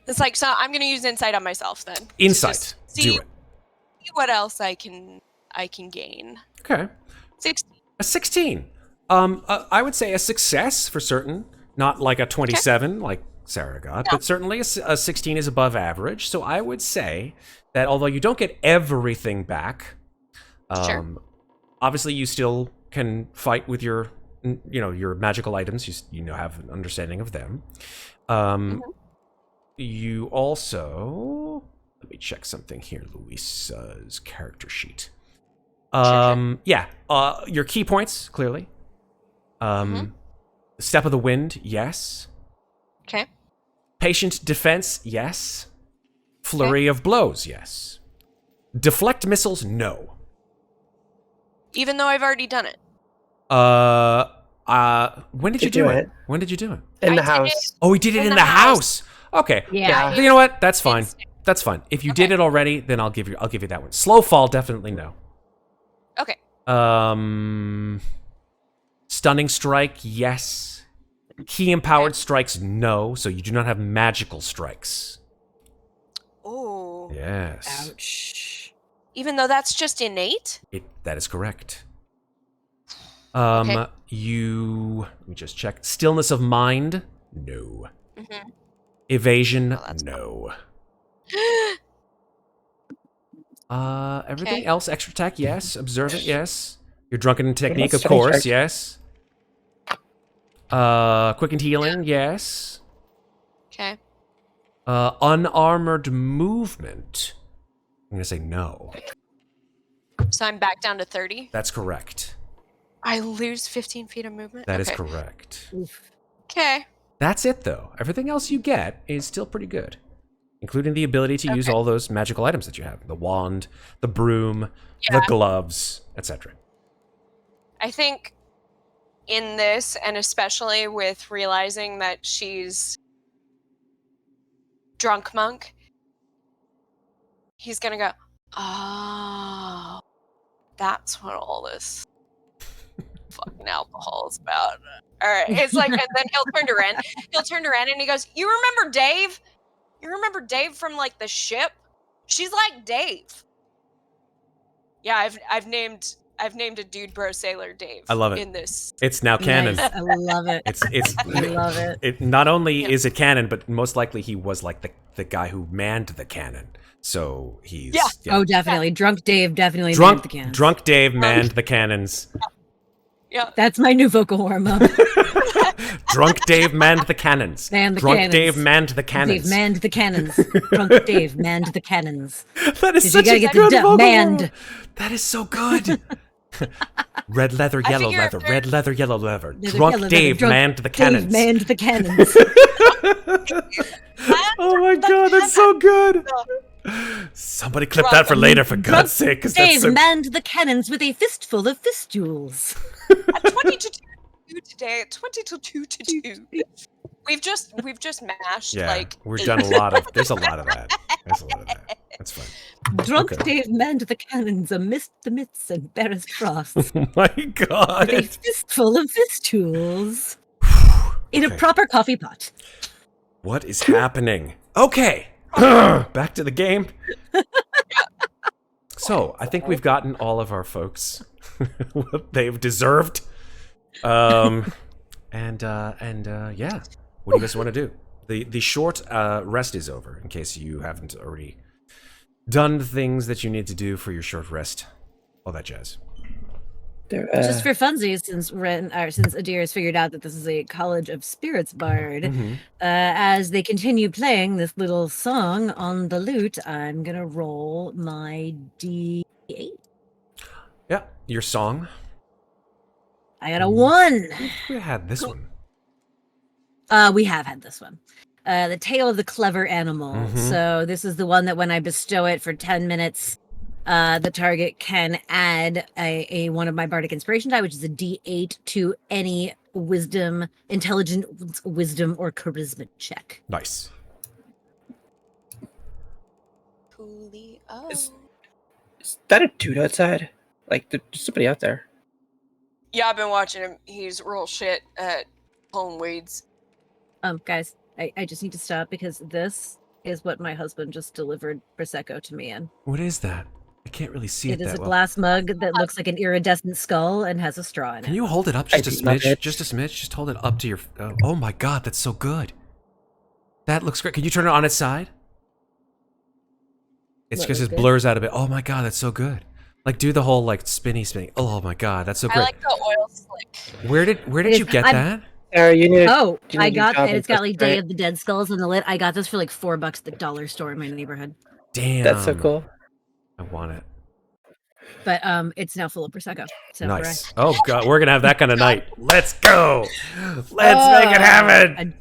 It's like, so I'm going to use insight on myself then. Insight. See Do it. what else I can gain. Okay. 16. A 16. I would say a success for certain. Not like a 27 like Sarah got, but certainly a 16 is above average. So I would say that although you don't get everything back, Sure. obviously you still can fight with your magical items. You have an understanding of them. You also, let me check something here. Louisa's character sheet. Your key points clearly. Step of the wind, yes. Okay. Patient defense, yes. Flurry of blows, yes. Deflect missiles, no. Even though I've already done it. When did you do it? When did you do it? In the I did house. it Oh, we did it in the house. Okay. Yeah. You know what? That's fine. Instinct. That's fine. If you did it already, then I'll give you that one. Slow fall, definitely no. Okay. Stunning strike, yes. Key empowered strikes, no. So you do not have magical strikes. Oh. Yes. Ouch. Even though that's just innate? That is correct. Okay. Let me just check. Stillness of mind, no. Evasion, no. Everything else, extra attack, yes. Observant, yes. Your drunken technique, of stunning course, strike? yes. Quickened healing, yes. Okay. Unarmored movement. I'm gonna say no. So I'm back down to 30. That's correct. I lose 15 feet of movement? That is Okay. correct. Okay. That's it, though. Everything else you get is still pretty good, including the ability to use all those magical items that you have: the wand, the broom, the gloves, etc. I think in this, and especially with realizing that she's drunk monk, he's gonna go, oh, that's what all this fucking alcohol is about. All right. It's like, and then he'll turn to Ren. He'll turn to Ren and he goes, you remember Dave? You remember Dave from like the ship? She's like Dave. Yeah, I've named a dude bro sailor Dave. I love it. In this. It's now canon. Nice. I love it. It's I love it. It not only is it canon, but most likely he was like the guy who manned the cannon. So he's Oh, definitely. Drunk Dave definitely manned drunk the can. drunk Dave manned the cannons. Yeah. That's my new vocal warm-up. Drunk Dave manned the cannons. Manned the Drunk cannons. Dave manned the cannons. Dave manned the cannons. Drunk Dave manned the cannons. That is 'Cause such you gotta a get good the vocal manned. warm-up. That is so good. Red leather, yellow figure leather. if Red leather, yellow leather. Leather, Drunk yellow Dave leather. manned the Dave cannons. manned the cannons. Oh my god, that's so good. Somebody clip that for later, for Drunk God's sake, because Dave that's so. manned the cannons with a fistful of fistules. At 20 to 2 today. At 20 to 2 to 2. We've just mashed Yeah, like we've done a lot of. There's a lot of that. There's a lot of that. That's fun. Drunk Okay. Dave manned the cannons amidst the midst and barest frosts. Oh my god. With a fistful of fistules. In a Okay. proper coffee pot. What is happening? Okay, back to the game. So I think we've gotten all of our folks what they've deserved. Yeah. What do you guys want to do? The short rest is over. In case you haven't already done the things that you need to do for your short rest, all that jazz. Just for funsies, since Adir has figured out that this is a College of Spirits bard, as they continue playing this little song on the lute, I'm gonna roll my D8. Yeah, your song. I got a 1. We had this one. We have had this one. The Tale of the Clever Animal. Mhm. So this is the one that when I bestow it for 10 minutes, the target can add a one of my bardic inspiration die, which is a D8 to any wisdom, intelligence, wisdom, or charisma check. Nice. Coolio. Is that a dude outside? Like, there's somebody out there. Yeah, I've been watching him. He's real shit at pulling weeds. Guys, I just need to stop because this is what my husband just delivered Prosecco to me in. What is that? I can't really see it It is that a well. glass mug that looks like an iridescent skull and has a straw in Can it. you hold it up I just a do love smidge? it. Just a smidge? Just hold it up to your... oh my god, that's so good. That looks great. Can you turn it on its side? It's What because looks it good? blurs out a bit. Oh my god, that's so good. Like, do the whole, like, spinny. Oh my god, that's so I great. like the oil slick. Where did It you is- get I've- that? Sarah, you need. Oh, you need I to got, job and it's got with like this, Day right? of the Dead Skulls on the lid. I got this for like $4 at the dollar store in my neighborhood. Damn. That's so cool. I want it. But it's now full of prosecco. So Nice. Oh god, we're gonna have that kind of night. Let's go. Let's make it I happen.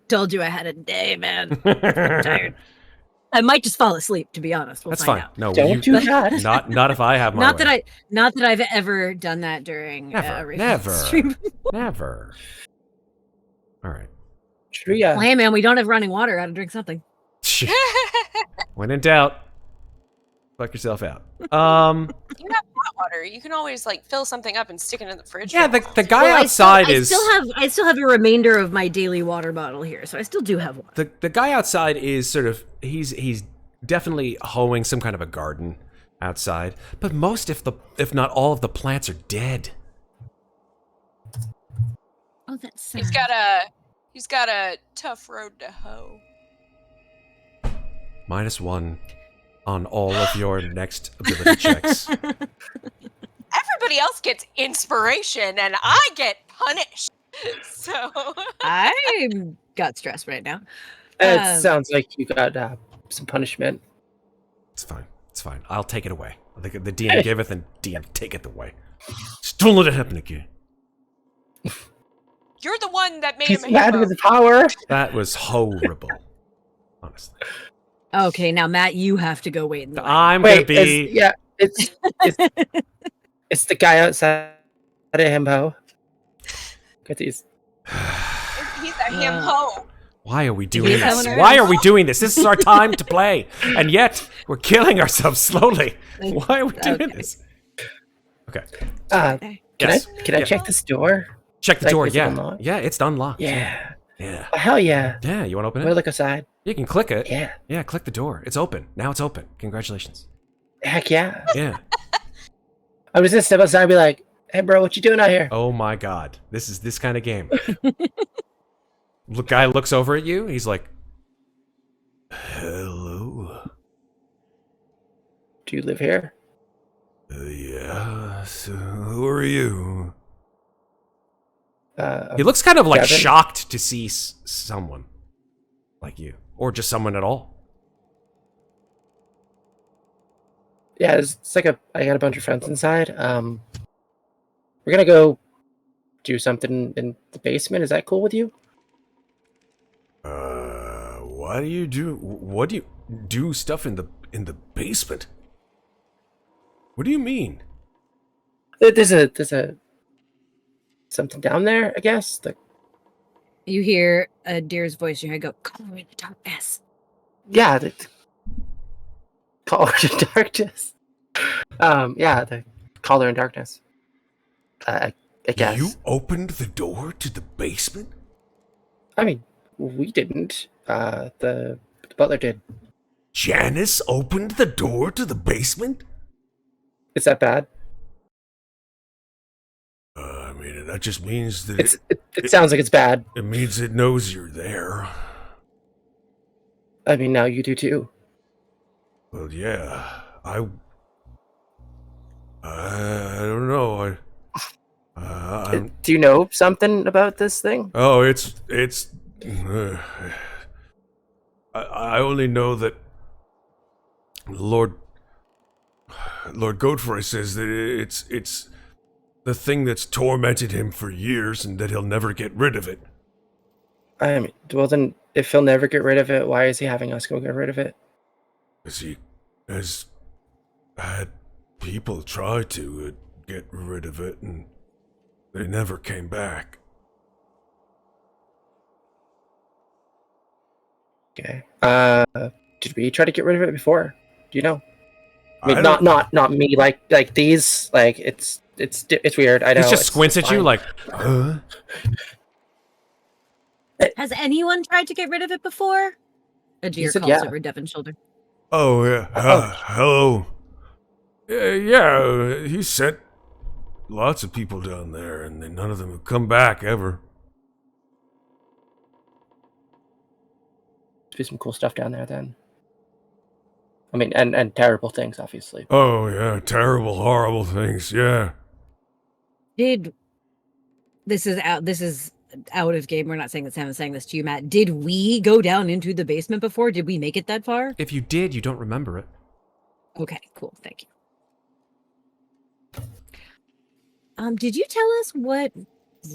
told you I had a day, man. I'm tired. I might just fall asleep, to be honest. We'll That's find fine. out. No, Don't do that. not if I have my Not way. that I've ever done that during Never, a never. stream. Never. All right. Should we, Well, hey, man, we don't have running water. Gotta drink something. When in doubt, fuck yourself out. You have hot water. You can always like fill something up and stick it in the fridge. Yeah, for the guy Well, outside I still have a remainder of my daily water bottle here, so I still do have one. the guy outside is sort of he's definitely hoeing some kind of a garden outside, but most if not all of the plants are dead. Oh, that's sad. He's got a tough road to hoe. -1 on all of your next ability checks. Everybody else gets inspiration, and I get punished. So I got stressed right now. It sounds like you got some punishment. It's fine. It's fine. I'll take it away. The DM giveth and DM taketh away. Just don't let it happen again. you're the one that made He's him a mad hero. with the power. That was horrible. Honestly. Okay, now Matt, you have to go wait in the line. I'm gonna be It's the guy outside of Himbo. Got these. He's a him hoe. Why are we doing He's this? having a- Why are we doing this? This is our time to play. And yet, we're killing ourselves slowly. Why are we doing Okay. this? Okay. Okay. Yes. Can I Yeah. check this door? Check the Like, door. is it Yeah. unlocked? Yeah, it's unlocked. Yeah. Yeah. Oh, hell yeah. Yeah, you want to open Wanna it? look outside? You can click it. Yeah. Yeah, click the door. It's open. Now it's open. Congratulations. Heck yeah. Yeah. I was gonna step outside and be like, "Hey, bro, what you doing out here?" Oh my god. This is this kind of game. Guy looks over at you. He's like, hello. Do you live here? Yeah. So who are you? Uh, He looks kind of like Kevin? shocked to see someone like you, or just someone at all. yeah, it's like I got a bunch of friends inside. We're gonna go do something in the basement. Is that cool with you? Why do you do? What do you do stuff in the basement? What do you mean? There's a something down there, I guess. Like, You hear a deer's voice in your head go, "Color in the darkness." yeah, the Caller in Darkness. Yeah, the Caller in Darkness. I guess. You opened the door to the basement? I mean, we didn't. The butler did. Janice opened the door to the basement? Is that bad? I mean, that just means that It sounds like it's bad. it means it knows you're there. I mean, now you do too. Well, yeah, I don't know. Do you know something about this thing? Oh, it's. I only know that Lord Lord Godfrey says that it's the thing that's tormented him for years and that he'll never get rid of it. I mean, well then, if he'll never get rid of it, why is he having us go get rid of it? Because he has had people try to get rid of it, and they never came back. Okay. Did we try to get rid of it before? Do you know? I mean, I don't- not me. Like these. Like it's weird. I know. He just it's squints at you fine. like, huh? Has anyone tried to get rid of it before? A deer said calls yeah. over Devon's shoulder. Oh, yeah. Hello. Yeah, he sent lots of people down there, and none of them have come back ever. Be some cool stuff down there then. I mean, and terrible things, obviously. Oh, yeah, terrible, horrible things, yeah. This is out of game. We're not saying that Sam is saying this to you, Matt. Did we go down into the basement before? Did we make it that far? If you did, you don't remember it. Okay, cool. Thank you. Did you tell us what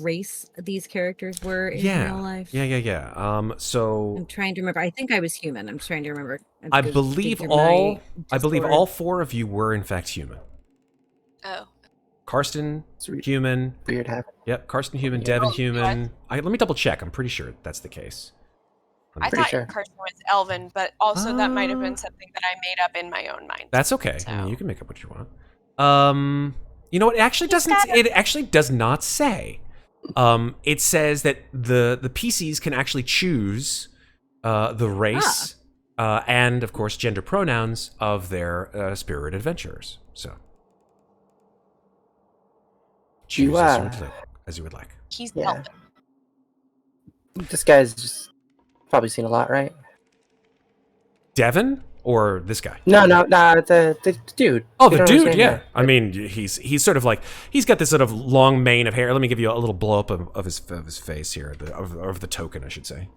race these characters were in real life? Yeah. So I'm trying to remember. I think I was human. I'm trying to remember. I believe all four of you were in fact human. Oh. Karsten, Sweet. human. Weird habit. Yep, Karsten human, Yeah. Devin Oh, human. Let me double check. I'm pretty sure that's the case. I Pretty thought sure. Carson was Elven, but also that might have been Ah. something that I made up in my own mind. That's okay. I mean, So- you can make up what you want. You know what? It actually doesn't. It actually does not say. It says that the PCs can actually choose the race and, of course, gender pronouns of their spirit adventurers. So choose as you would like. He's Yeah. Elven. This guy's just probably seen a lot, right? Devin or this guy? No, the dude. Oh, You the know what I'm dude, saying? yeah. I mean, he's sort of like he's got this sort of long mane of hair. Let me give you a little blow up of his face here, of the token, I should say.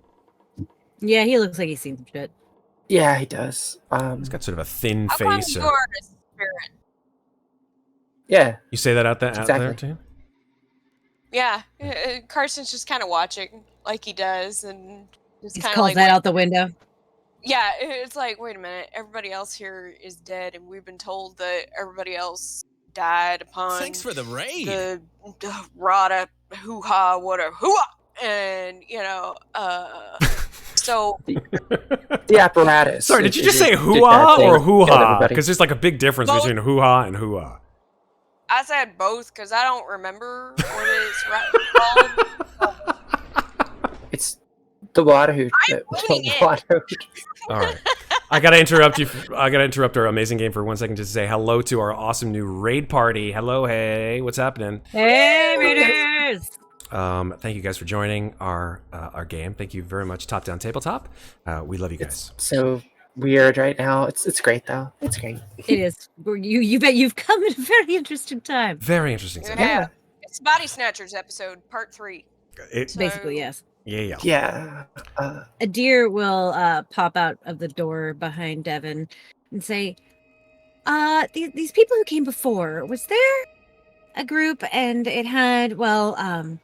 Yeah, he looks like he's seen some shit. Yeah, he does. He's got sort of a thin How come face. you're a spirit? Yeah. You say that out there Exactly. too? Yeah, Carson's just kind of watching like he does, and just He kind of calls like, that out the window. yeah, it's like, wait a minute, everybody else here is dead, and we've been told that everybody else died upon Thanks for the raid. the Rada hoo-ha, whatever, hoo-ha! And, so, The apparatus. Sorry, did you just say did that hoo-ha thing, or killed hoo-ha? everybody. Because there's like a big difference Both. between hoo-ha and hoo-ha. I said both, because I don't remember what it's called. It's the water hoot. I'm winning The it. water hoot. All right. I gotta interrupt you. I gotta interrupt our amazing game for 1 second just to say hello to our awesome new raid party. Hello, hey, what's happening? Hey, Raiders! Thank you guys for joining our game. Thank you very much, Top Down Tabletop. We love you guys. So weird right now. It's great though. It's great. It is. You bet you've come at a very interesting time. Very interesting. Yeah. Stuff. It's Body Snatchers episode, part 3. Basically, yes. Yeah. Yeah. A deer will pop out of the door behind Devon and say, these people who came before, was there a group and it had, a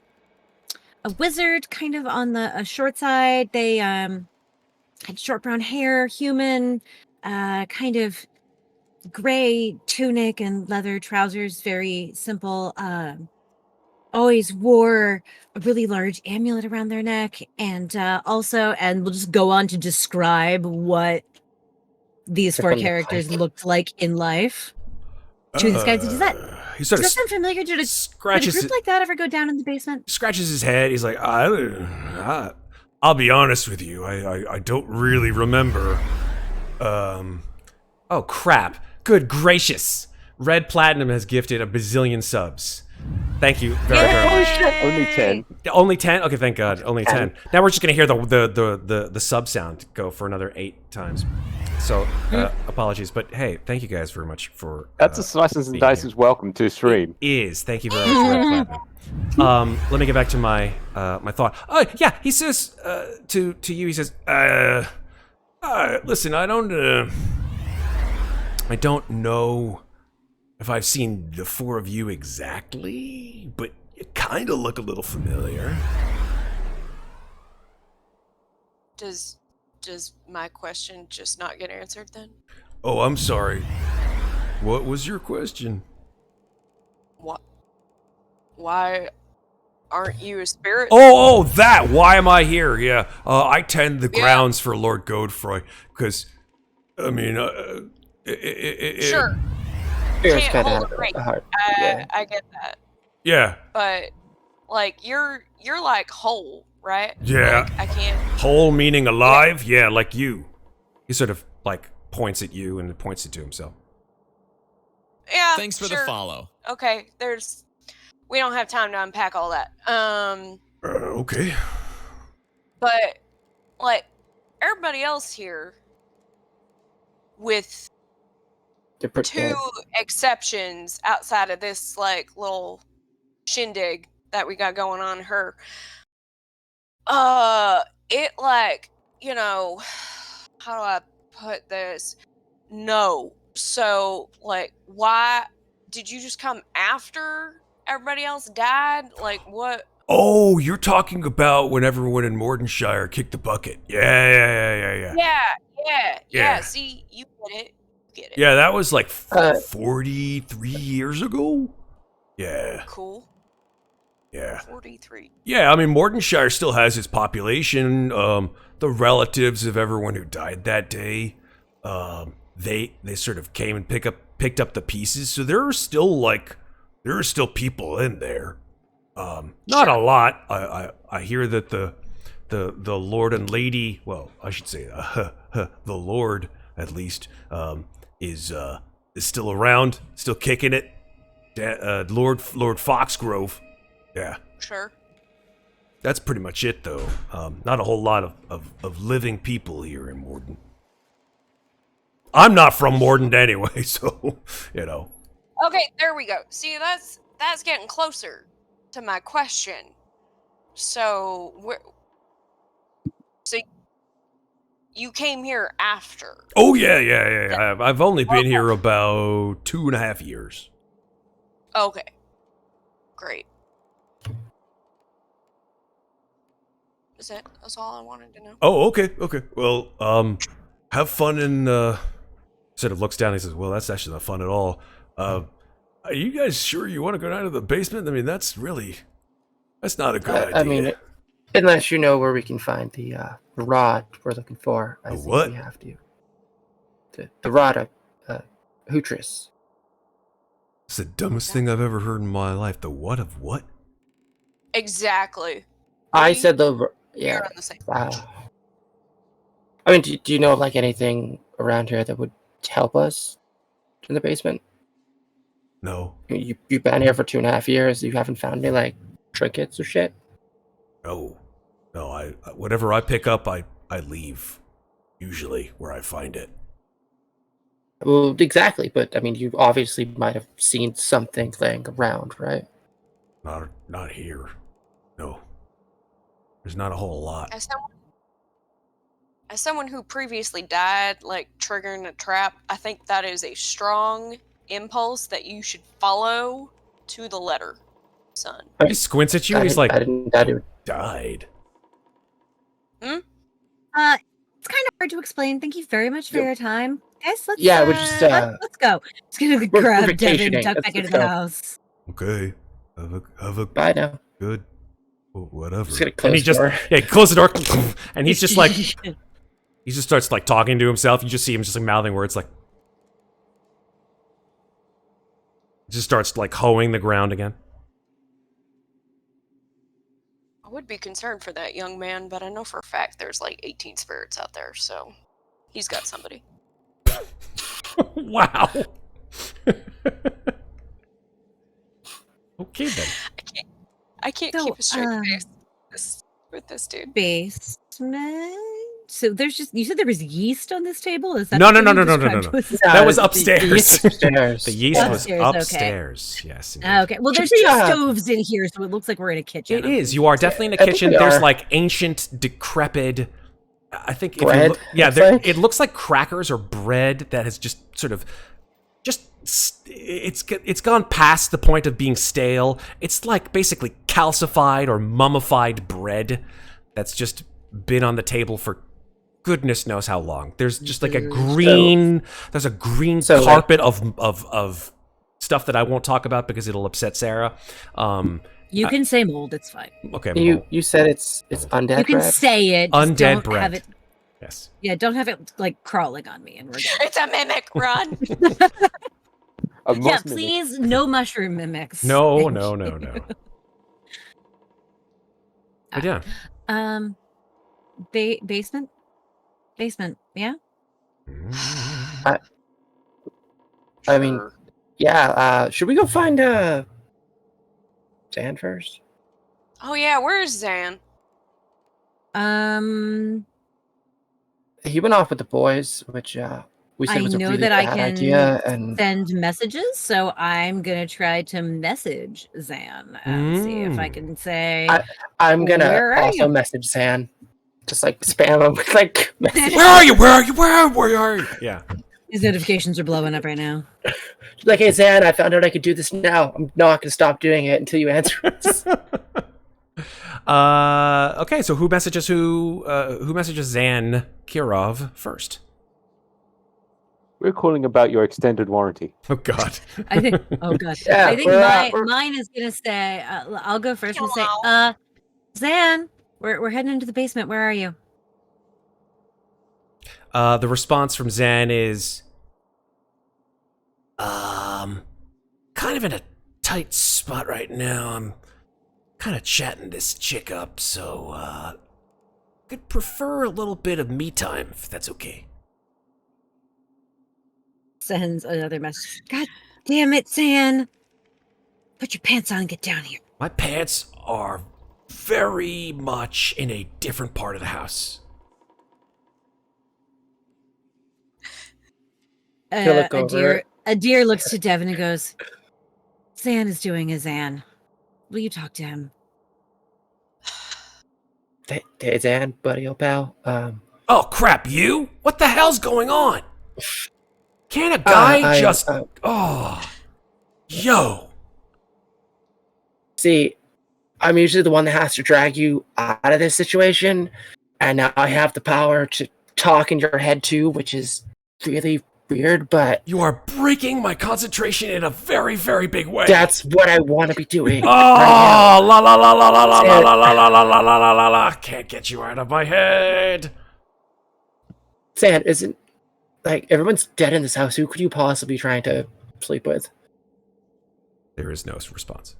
wizard kind of on the short side. They had short brown hair, human, kind of gray tunic and leather trousers, very simple. Always wore a really large amulet around their neck, and we'll just go on to describe what these What four they look characters like. looked like in life. To these guys, does that He sort does of that sound familiar? Did a scratches group like that ever go down in the basement? scratches his head. He's like, I'll be honest with you. I don't really remember. oh crap! Good gracious! Red Platinum has gifted a bazillion subs. Thank you very much. Only 10. Only 10? Okay, thank God. Only 10. Now we're just gonna hear the sub sound go for another 8 times. So apologies, but hey, thank you guys very much for. That's a Slices and being Dice's here. welcome to stream. Is thank you very much, Red Platinum. Let me get back to my my thought. Oh yeah, he says to you. He says, listen, I don't. I don't know if I've seen the four of you exactly, but you kind of look a little familiar. Does my question just not get answered then? Oh, I'm sorry. What was your question? What? Why aren't you a spirit? Oh, that! Why am I here? Yeah, I tend the grounds for Lord Godefroy, because, I mean, Sure. Spirits Can't kind of hold have a rank. a heart. Yeah. I get that. Yeah, But, like, you're like whole, right? Yeah. Like, I can't... whole meaning alive? Yeah, like you. He sort of, like, points at you and points it to himself. Yeah, Thanks for the sure. follow. Okay, we don't have time to unpack all that. Okay. But, like, everybody else here, with two exceptions outside of this, like, little shindig that we got going on her, it, like, you know, how do I put this? No. So, like, why did you just come after everybody else died? Like, what? Oh, you're talking about when everyone in Mordenshire kicked the bucket. Yeah. Yeah. See, you get it. Yeah, that was like 43 years ago? Yeah. Cool. Yeah. 43. Yeah, I mean, Mordenshire still has its population. The relatives of everyone who died that day, they sort of came and picked up the pieces. So there are still people in there. Not a lot. I hear that the Lord and Lady, well, I should say the Lord at least, is still around, still kicking it. Lord Foxgrove. Yeah. Sure. That's pretty much it, though. Not a whole lot of living people here in Morden. I'm not from Morden anyway, so, you know. Okay, there we go. See, that's getting closer to my question. So, you came here after. Oh, yeah. I've only been here about 2.5 years. Okay. Great. That's all I wanted to know. Oh, okay. Well, have fun and, sort of looks down and he says, well, that's actually not fun at all. Are you guys sure you want to go down to the basement? I mean, that's not a good idea. I mean, unless you know where we can find the rod we're looking for. I think what? we have to. The rod of Hutris. It's the dumbest thing I've ever heard in my life. The what of what? Exactly. I said the... Yeah. You're on the same page. I mean, do you know, like, anything around here that would help us in the basement? No. You've been here for 2.5 years. You haven't found any, like, trinkets or shit? No. Whatever I pick up, I leave. Usually where I find it. Well, exactly. But, I mean, you obviously might have seen something laying around, right? Not here. No. There's not a whole lot. As someone who previously died, like, triggering a trap, I think that is a strong impulse that you should follow to the letter, son. He squints at you and he's like, died. It's kind of hard to explain. Thank you very much for your time. Guys, let's we're just let's go. It's gonna grab Devin and duck back into the house. Okay. Have a bye now. Good. Whatever. Just gonna close the door. Yeah, close the door. And he's just like, He just starts like talking to himself. You just see him just like mouthing words like, just starts like hoeing the ground again. I would be concerned for that young man, but I know for a fact there's like 18 spirits out there, so he's got somebody. Wow. Okay then. I can't keep a straight face with this dude. Basement. So there's just, you said there was yeast on this table? Is that No. what you described No. was- That was upstairs. The yeast upstairs. The yeast was Upstairs, okay. upstairs. Yes. indeed. Okay. Well, there's two stoves in here, so it looks like we're in a kitchen. It is. You are definitely in a I think kitchen. we There's are. like ancient, decrepit I think if bread, you look, yeah, looks like? it looks like crackers or bread that has just sort of it's gone past the point of being stale. It's like basically calcified or mummified bread that's just been on the table for goodness knows how long. There's just like a green carpet of stuff that I won't talk about because it'll upset Sarah. You can say mold. It's fine. Okay, You said it's undead You can bread? say it. Just undead don't bread. have it. Yes. Yeah, don't have it like crawling on me and we're good. It's a mimic, run. A Yeah, moss mimic. please, no mushroom mimics. No. Thank you. But yeah. Basement, yeah. I mean, yeah. Should we go find Zan first? Oh yeah, where's Zan? He went off with the boys, which we said I was a know really that I bad can idea. And send messages, so I'm gonna try to message Zan and see if I can say. I'm gonna Where are also you? message Zan, just like spam him with like messages. Where are you? Where are you? Where are you? Yeah. These notifications are blowing up right now. Like, hey Zan, I found out I could do this now. I'm not gonna stop doing it until you answer us. Okay, so who messages who? Who messages Zan Kirov first? We're calling about your extended warranty. Oh God. I think. Oh god. Yeah, I think mine is gonna say. I'll go first and say. Zan, we're heading into the basement. Where are you? The response from Zan is, kind of in a tight spot right now. I'm kind of chatting this chick up, so could prefer a little bit of me time if that's okay. Sends another message. God damn it, Zan! Put your pants on and get down here. My pants are very much in a different part of the house. He'll look over it. A deer looks to Devin and goes, Zan is doing a Zan. Will you talk to him? Hey Zan, buddy, old pal. Oh crap! You? What the hell's going on? Can't a guy just? Yo. See, I'm usually the one that has to drag you out of this situation, and now I have the power to talk in your head too, which is really weird, but You are breaking my concentration in a very, very big way. that's what I want to be doing. Oh, la la la la la la la la la la la la la la la la! Can't get you out of my head. Zan, isn't like everyone's dead in this house? Who could you possibly be trying to sleep with? There is no response.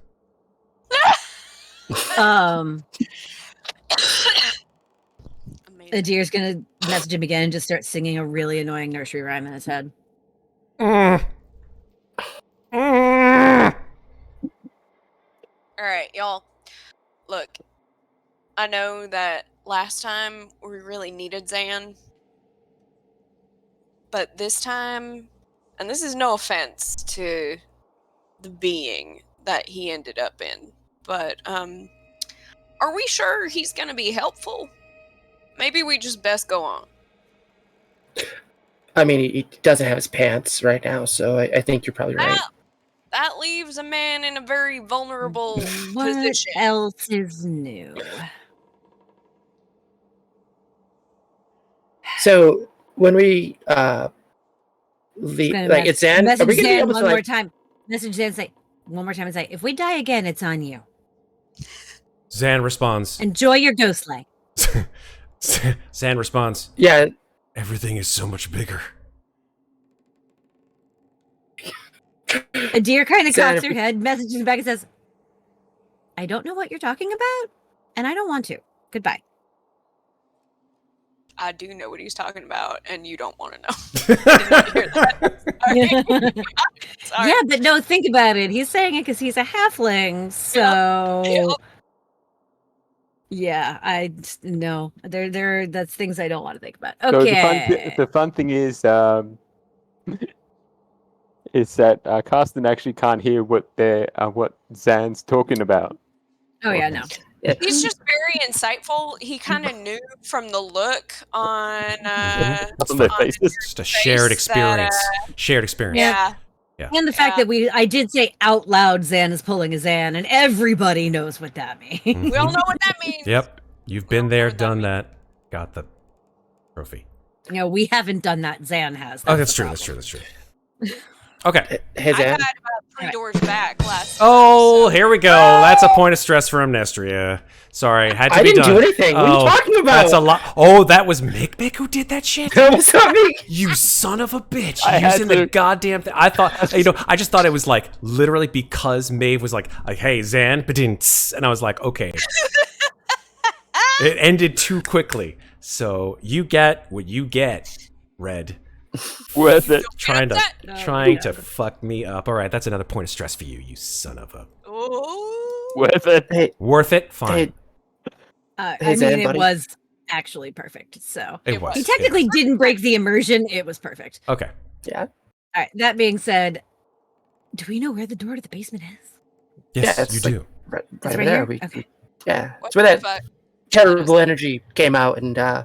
Adir's gonna message him again and just start singing a really annoying nursery rhyme in his head. Alright, y'all. Look, I know that last time we really needed Zan. But this time, and this is no offense to the being that he ended up in, but are we sure he's gonna be helpful? Maybe we just best go on. I mean, he doesn't have his pants right now, so I think you're probably right. That leaves a man in a very vulnerable What position. else is new? So when we leave, like it's Zan, are Message we gonna be Zan able one to more like? time. Message Zan say one more time and say, if we die again, it's on you. Zan responds. Enjoy your ghost life. Zan responds. Yeah, Everything is so much bigger. A deer kind of Zan, cocks her head, messages back and says, I don't know what you're talking about, and I don't want to. Goodbye. I do know what he's talking about, and you don't want to know. Did not hear that. Sorry. Yeah, but no, think about it. He's saying it because he's a halfling, so Yep. yeah, no. That's things I don't want to think about. So Okay. the fun thing is that Karsten actually can't hear what Zan's talking about. Oh yeah, no. He's just very insightful. He kind of knew from the look on On their on faces. Just a shared face that, experience. Shared experience. yeah. And the fact that I did say out loud Zan is pulling a Zan, and everybody knows what that means. We all know what that means. Yep. You've been there, done that, got the trophy. We haven't done that. Zan has. Oh, That's that's the true. That's true. problem. That's true. Okay. Hey, I Zan. got about 3 doors back last Oh, time, so- here we go. That's a point of stress for Amnestria. Sorry, had to I be didn't done. do anything. What are you talking about? That's a lot. Oh, that was Mikmick who did that shit. That was not me. You son of a bitch! I had Using the to- goddamn thing. I thought, I just thought it was like literally because Maeve was like, "Hey, Zan," and I was like, "Okay." It ended too quickly, so you get what you get, Red. Worth it. Trying to upset? fuck me up. All right, that's another point of stress for you, you son of a. Ooh. Worth it. Hey, Worth it? Fine. hey, I Hey, mean, Zan, it buddy. was actually perfect. So It was. he technically didn't break the immersion. It was perfect. Okay. yeah. All right. That being said, do we know where the door to the basement is? Yes, Yeah, it's you like- do. Right, It's right right there. here? Okay. Yeah. What It's where the that fuck? terrible energy came out, and Yeah,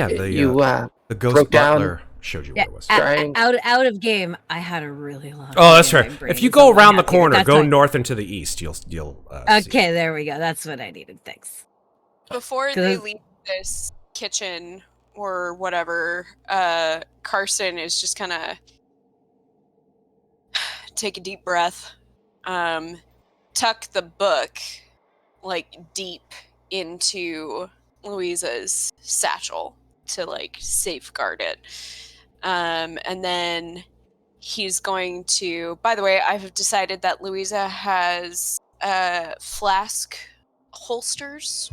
the you ghost broke down- butler showed you where Yeah. it was. Trying- Out of game. I had a really long. Oh, that's day. right. My brain If you is go so around the unhappy. corner, That's go fine. north and to the east. You'll see. Okay, there we go. That's what I needed. Thanks. Before they Good. leave this kitchen or whatever, Carson is just gonna take a deep breath, tuck the book like deep into Louisa's satchel to like safeguard it. And then he's going to, by the way, I've decided that Louisa has flask holsters,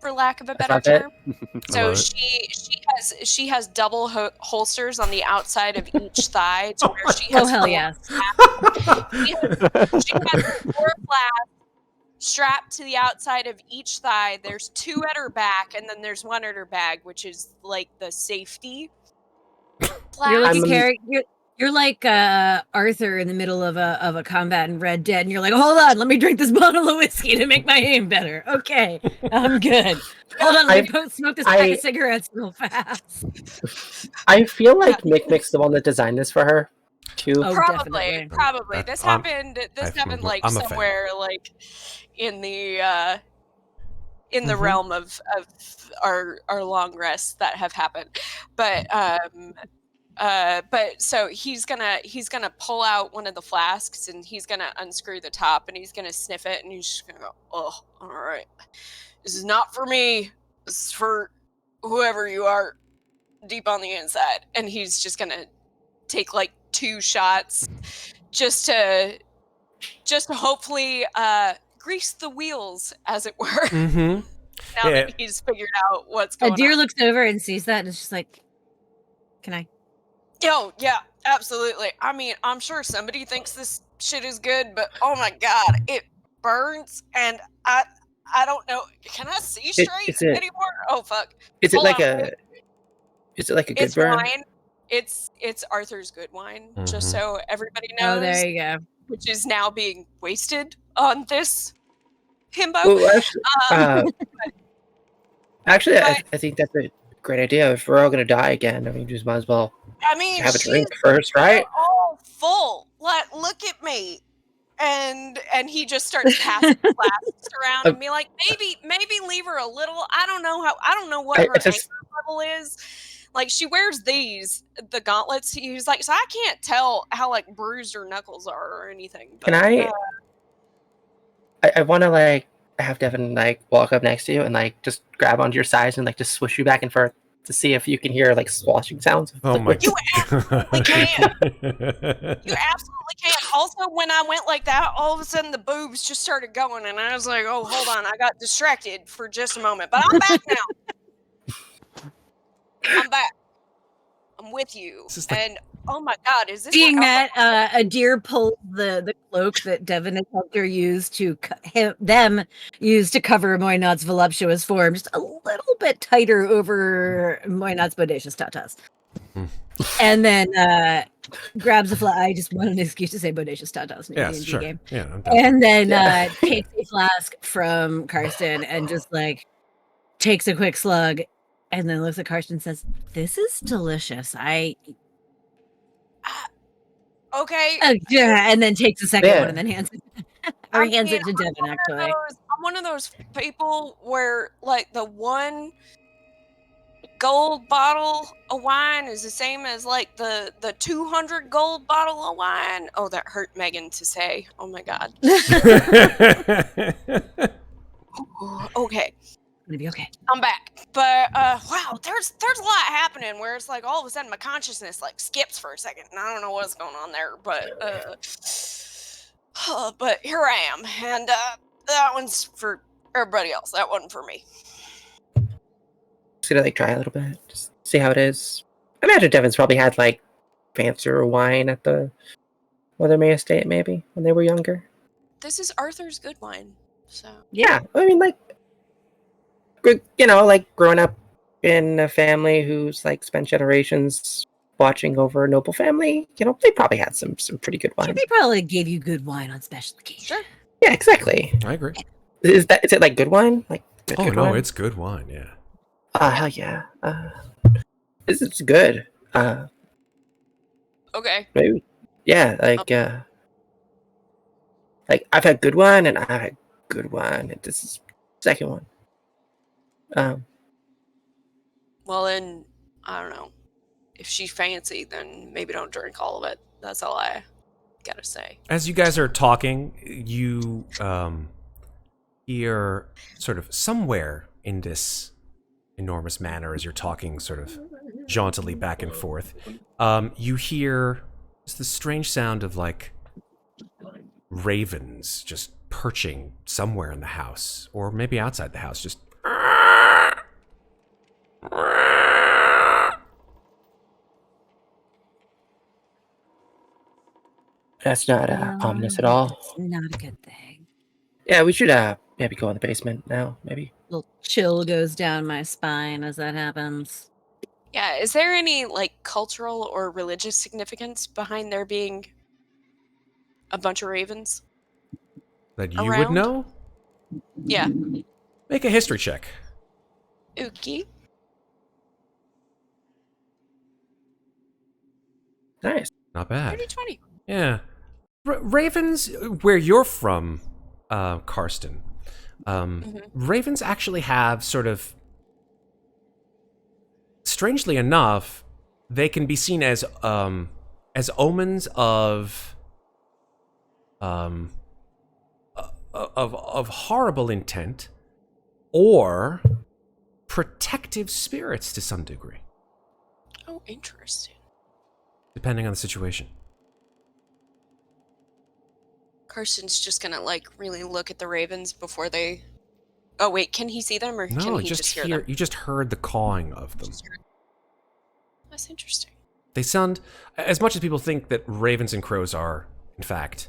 for lack of a better love it. term. I So love it. she has double holsters on the outside of each thigh to where she Oh has hell four yes. she has 4 flasks strapped to the outside of each thigh. There's 2 at her back, and then there's 1 at her bag, which is like the safety flask. You're like I'm- a character. You're like Arthur in the middle of a combat in Red Dead, and you're like, "Hold on, let me drink this bottle of whiskey to make my aim better." Okay, I'm good. Hold on, let me smoke this pack of cigarettes real fast. I feel like Mikmick's the one that designed this for her, too. Oh, Probably. definitely. This I'm- happened. This I'm happened a- like I'm a fan. somewhere like in the Mhm. realm of our long rests that have happened, but so he's gonna pull out one of the flasks and he's gonna unscrew the top and he's gonna sniff it and he's just gonna go, "Oh, all right, this is not for me. This is for whoever you are, deep on the inside." And he's just gonna take like 2 shots just to hopefully grease the wheels, as it were. Mm-hmm. Now Yeah. that he's figured out what's going A deer on. looks over and sees that, and it's just like, "Can I?" Yo, yeah, absolutely. I mean, I'm sure somebody thinks this shit is good, but oh my god, it burns, and I don't know. Can I see straight is it- anymore? Oh fuck! Is it Hold like on, a? Is it like a good It's burn? wine. It's Arthur's good wine, Mhm. just so everybody knows, Oh, there you go. which is now being wasted on this himbo. Well, actually, but- I think that's a great idea. If we're all gonna die again, I mean, just might as well I mean, have a she's drink first, right? all full. Like, look at me. And he just starts passing flasks around and be like, maybe leave her a little. I don't know what her It's just- anger level is. Like, she wears the gauntlets. He's like, so I can't tell how like bruised her knuckles are or anything. Can but, I? I want to like have Devin like walk up next to you and like just grab onto your sides and like just swish you back and forth to see if you can hear like sloshing sounds. Oh my You absolutely can. god. You absolutely can. Also, when I went like that, all of a sudden the boobs just started going, and I was like, "Oh, hold on!" I got distracted for just a moment, but I'm back now. I'm back. I'm with you. This is like- And oh my god, is this Seeing what that, a deer pulled the cloak that Devin and Hector used to use to cover Moynot's voluptuous form just a little bit tighter over Moynot's bodacious tatas. Hmm. And then grabs a flask. I just want an excuse to say bodacious tatas in a Yes, D&D sure. game. Yeah, I'm down. And then Yeah. takes a flask from Karsten and just like takes a quick slug and then looks at Karsten and says, "This is delicious. Okay. Yeah," and then takes a second one Yeah. and then hands it or hands it to Devin actually. I'm one of those people where like the one gold bottle of wine is the same as like the 200 gold bottle of wine. Oh, that hurt Megan to say. Oh my god. Okay, Gonna be okay. I'm back. But wow, there's a lot happening where it's like all of a sudden my consciousness like skips for a second and I don't know what's going on there, but here I am, and that one's for everybody else. That wasn't for me. Just gonna like try a little bit, just see how it is. I imagine Devin's probably had like fancier wine at the Weathermay estate, maybe when they were younger. This is Arthur's good wine, so Yeah, I mean, like, like growing up in a family who's like spent generations watching over a noble family, they probably had some pretty good Sure, wine. they probably gave you good wine on special occasions. sure. Yeah, exactly. I agree. Is it like good wine? Like good No, wine? it's good wine. Yeah. Hell yeah. It's good. Okay. Maybe. Yeah, like I've had good wine and I've had good wine, and this is second one. Well, then I don't know. If she's fancy, then maybe don't drink all of it. That's all I gotta say. As you guys are talking, you hear sort of somewhere in this enormous manner as you're talking sort of jauntily back and forth, you hear just the strange sound of like ravens just perching somewhere in the house or maybe outside the house, just That's not ominous at all. It's not a good thing. Yeah, we should maybe go in the basement now, maybe. Little chill goes down my spine as that happens. Yeah, is there any like cultural or religious significance behind there being a bunch of ravens? that you would Around? know. Yeah. Make a history check. Ookie. Nice. Not bad. 30-20. Yeah. Ravens, where you're from, Karsten, ravens actually have sort of, strangely enough, they can be seen as omens of horrible intent or protective spirits to some degree, Oh, interesting. depending on the situation. Carson's just gonna like really look at the ravens before they. Oh wait, can he see them or No, can he just hear them? you just heard the cawing of them. That's interesting. They sound, as much as people think that ravens and crows are, in fact,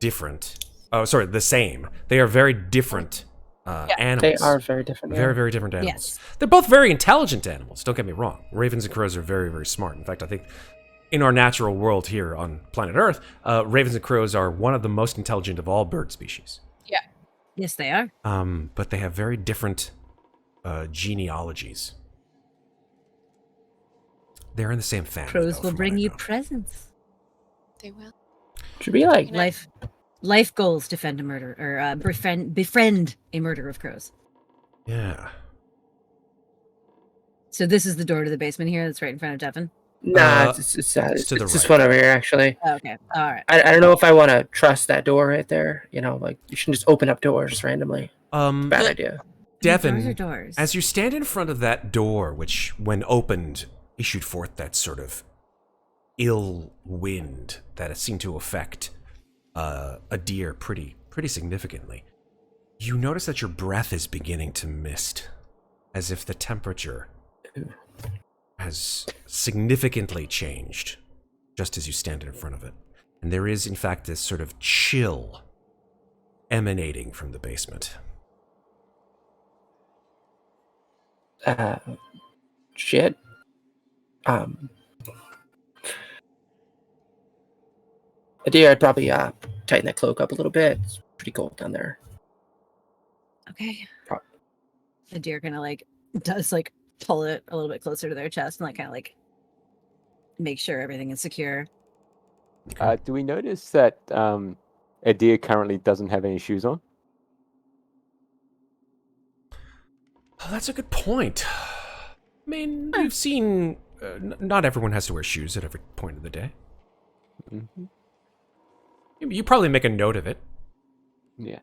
different. Oh, sorry, the same. They are very different animals. They are very different. Very, very different animals. Yes. They're both very intelligent animals, don't get me wrong. Ravens and crows are very, very smart. In fact, I think in our natural world here on planet Earth, ravens and crows are one of the most intelligent of all bird species. Yeah. Yes, they are. But they have very different genealogies. They're in the same family. Crows though, will from bring what I you know. presents. They will. Should be like Life goals: defend a murder or befriend a murder of crows. Yeah. So this is the door to the basement here. That's right in front of Devin. nah. it's It's to the this right. one over here actually. Oh, okay. All right. I don't know if I want to trust that door right there. Like you shouldn't just open up doors randomly. Bad idea. Devin, Doors are doors. as you stand in front of that door, which, when opened, issued forth that sort of ill wind that seemed to affect a deer pretty significantly, you notice that your breath is beginning to mist, as if the temperature has significantly changed just as you stand in front of it. And there is, in fact, this sort of chill emanating from the basement. Shit. Adir, I'd probably tighten that cloak up a little bit. It's pretty cold down there. Okay. Pro- The deer kind of like does like pull it a little bit closer to their chest and like kind of like make sure everything is secure. Do we notice that Adir currently doesn't have any shoes on? Oh, that's a good point. I mean, you've seen... not everyone has to wear shoes at every point of the day. Mm-hmm. You probably make a note of it. Yeah.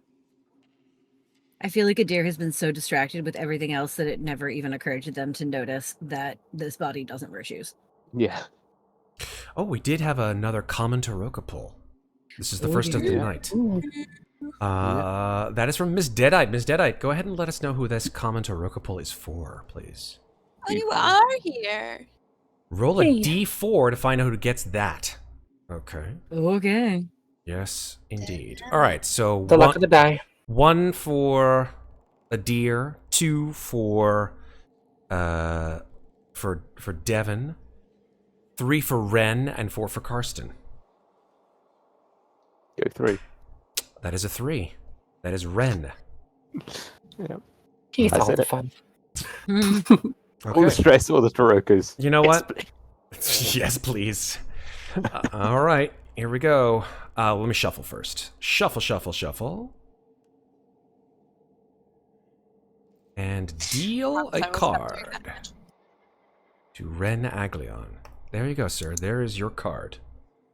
I feel like a deer has been so distracted with everything else that it never even occurred to them to notice that this body doesn't wear shoes. Yeah. Oh, we did have another common Taroka pull. This is the first of the dear. night. That is from Miss Deadite. Miss Deadite, go ahead and let us know who this common Taroka pull is for, please. Oh, you are here. Roll a d4 to find out who gets that. Okay. Okay. Yes, indeed. All right, so The luck of the die. 1 for a deer, 2 for Devon, 3 for Ren, and 4 for Karsten. Go 3. That is a 3. That is Ren. Yeah. He's I all said the it. fun. All the stress, all the Tarokas. You know what? Yes, please. All right, here we go. Let me shuffle first. Shuffle, shuffle, shuffle. And deal a card to Ren Aglion. There you go, sir. There is your card.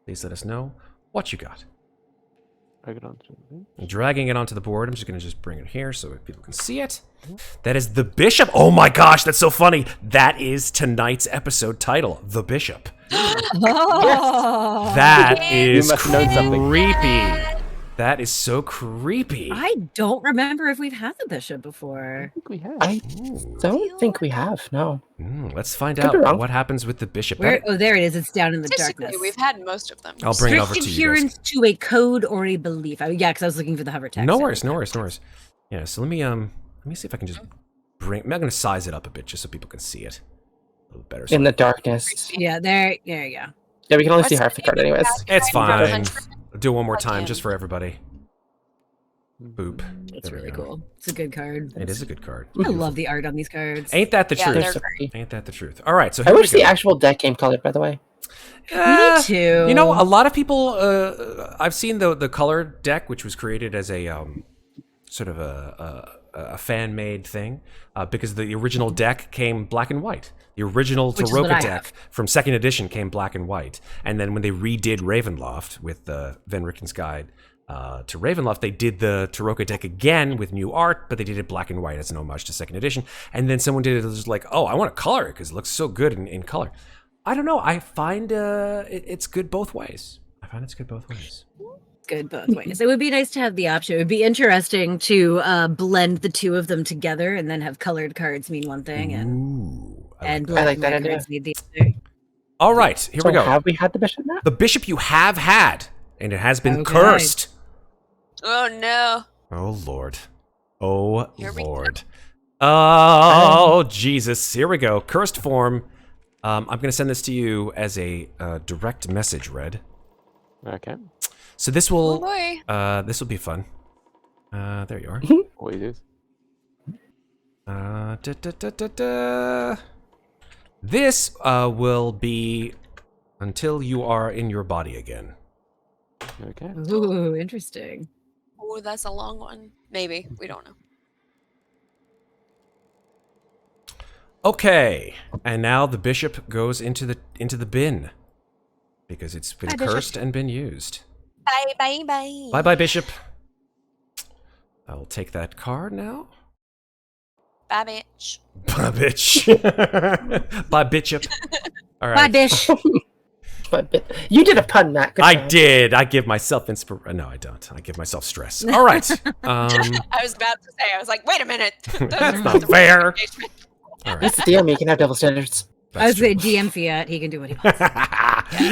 Please let us know what you got. I'm dragging it onto the board. I'm just going to bring it here so people can see it. That is the Bishop. Oh my gosh, that's so funny. That is tonight's episode title, The Bishop. Oh, That is You must know something. creepy. That is so creepy. I don't remember if we've had the bishop before. I think we have. I don't think we have, no. Let's find Could be out wrong. what happens with the Bishop. Where? Oh, there it is. It's down in the Statistically, darkness. we've had most of them. I'll bring it over Strict to you guys. adherence to a code or a belief. Oh, yeah, because I was looking for the hover text. No worries, no worries, no worries. Yeah, so let me see if I can just I'm going to size it up a bit just so people can see it a little better. In the darkness. Yeah, there you go. Yeah, we can only see half the card anyways. It's fine. 100. I'll do it one more time Again. just for everybody. Boop. It's There we really go. cool. It's a good card. It is a good card. I love the art on these cards. Ain't that the Yeah, truth? they're so great. Ain't that the truth? All right, so I here wish we the go. actual deck came colored, by the way. We need to. You know, a lot of people. I've seen the color deck, which was created as a sort of a fan made thing, because the original deck came black and white. The original Which is what Taroka I deck have. from second edition came black and white, and then when they redid Ravenloft with Van Richten's guide to Ravenloft, they did the Taroka deck again with new art, but they did it black and white as an homage to second edition. And then someone did it was like, oh, I want to color it because it looks so good in color. I don't know. I find it's good both ways. I find it's good both ways. Good both ways. It would be nice to have the option. It would be interesting to blend the two of them together and then have colored cards mean one thing and Ooh, I like that. black like and that white idea. cards mean the other. All right, here So we go. have we had the bishop now? The bishop you have had, and it has been Okay. cursed. Oh no. Oh Lord. Oh Here we go. Lord. Oh Jesus. Here we go. Cursed form. I'm gonna send this to you as a direct message, Red. Okay. So this Oh will boy. this will be fun. There you are. Always is. Da, da, da, da, da. This will be until you are in your body again. Okay. Ooh, interesting. Oh, that's a long one. Maybe. We don't know. Okay, and now the bishop goes into the bin because it's been Bye, Bishop. cursed and been used. Bye, bye, bye. Bye bye, bishop. I'll take that card now. Bye, bitch. Bye, bitch. Bye, bishop. All Bye, right. Bish. But you did a pun, Matt. Good I job. did. I give myself inspiration. No, I don't. I give myself stress. All right. I was about to say, I was like, wait a minute. That's not fair. All right. It's the DM, you can have double standards. I was That's true. the GM Fiat. He can do what he wants.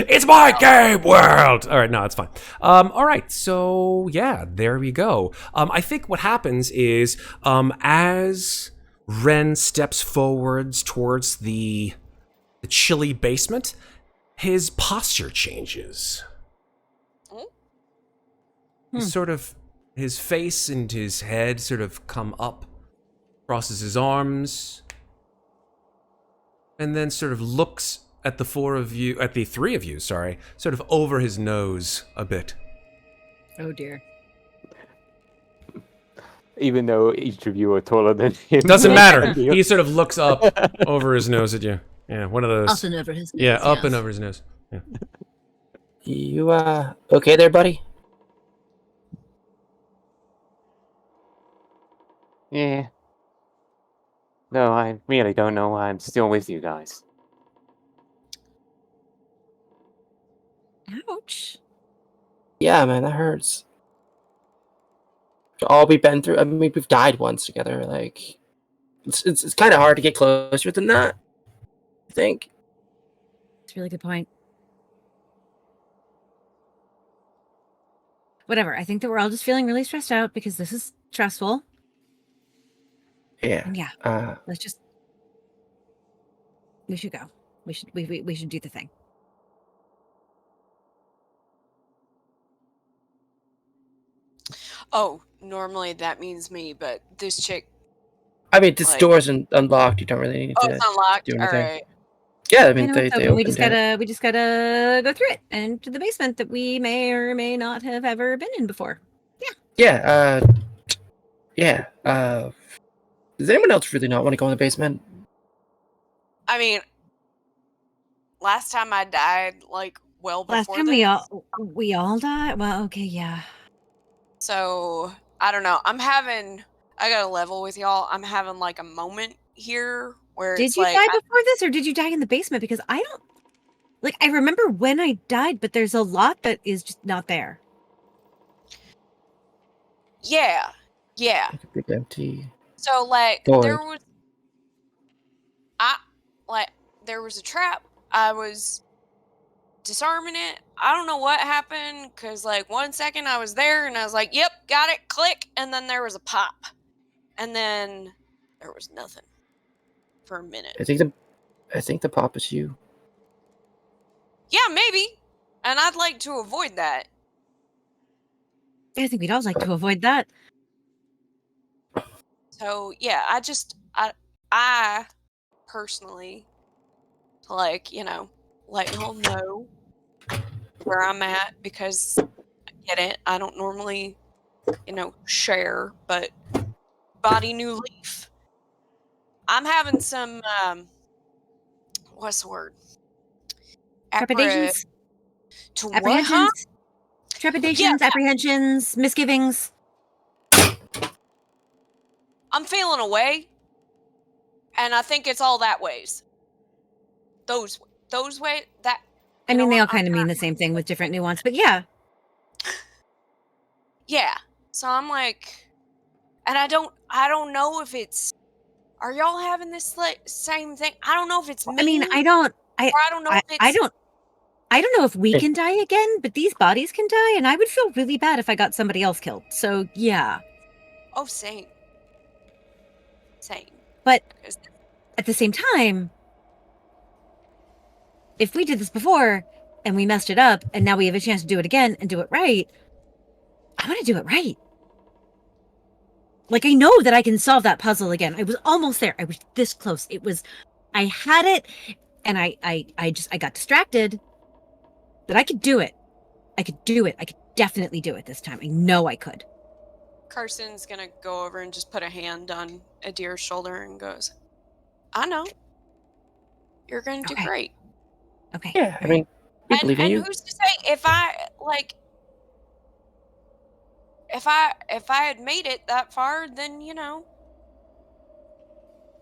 It's my game world. All right, no, it's fine. All right, so yeah, there we go. I think what happens is as Ren steps forwards towards the chilly basement, his posture changes. He's sort of, his face and his head sort of come up, crosses his arms, and then sort of looks at the three of you, sorry, sort of over his nose a bit. Oh dear. Even though each of you are taller than him. Doesn't matter. He sort of looks up over his nose at you. Yeah, one of those. Up and over his nose. Yeah, up yes. and over his nose. Yeah. You okay there, buddy? Yeah. No, I really don't know why I'm still with you guys. Ouch. Yeah, man, that hurts. All we've been through. I mean, we've died once together. Like, it's kind of hard to get closer than that, I think. That's a really good point. Whatever. I think that we're all just feeling really stressed out because this is stressful. Yeah. And yeah. Let's just. We should go. We should do the thing. Oh, normally that means me, but this chick. I mean, this Like- door's unlocked. You don't really need Oh, to it's unlocked. do All anything. right. Yeah, I I mean, know they it's open. opened We just it. gotta go through it and to the basement that we may or may not have ever been in before. Yeah. Yeah. Does anyone else really not want to go in the basement? I mean, last time I died, like, well before Last time this. we all died. Well, okay, yeah. So, I don't know. I got a level with y'all. I'm having, like, a moment here where Did it's you like, die before this, or did you die in the basement? Because I don't like. I remember when I died, but there's a lot that is just not there. yeah. Like a big empty. So, like, Void. there was a trap. I was disarming it. I don't know what happened, because, like, 1 second I was there, and I was like, yep, got it, click, and then there was a pop. And then there was nothing for a minute. I think the pop is you. Yeah, maybe. And I'd like to avoid that. I think we'd all like to avoid that. So, yeah, I personally, like, let y'all know where I'm at, because I get it. I don't normally, share, but body new leaf. I'm having some, what's the word? Trepidations, To what, huh? apprehensions, trepidations, Yeah. apprehensions, misgivings. I'm feeling away, and I think it's all that ways. Those ways, that... I you know mean, they what? all kind of mean the same thing with different nuance, but yeah. Yeah. So I'm like, and I don't know if it's... Are y'all having this same thing? I don't know if it's me. I mean, I or I don't know if it's... I don't know if we can die again, but these bodies can die, and I would feel really bad if I got somebody else killed. So yeah. Oh, same. Same. But 'Cause- at the same time, if we did this before and we messed it up and now we have a chance to do it again and do it right, I want to do it right. Like, I know that I can solve that puzzle again. I was almost there. I was this close. I had it, and I got distracted. But I could do it. I could do it. I could definitely do it this time. I know I could. Carson's gonna go over and just put a hand on Adir's shoulder and goes, I know. You're gonna do Okay. great. Okay. Yeah, I mean, we believe in And you. who's to say if I had made it that far, then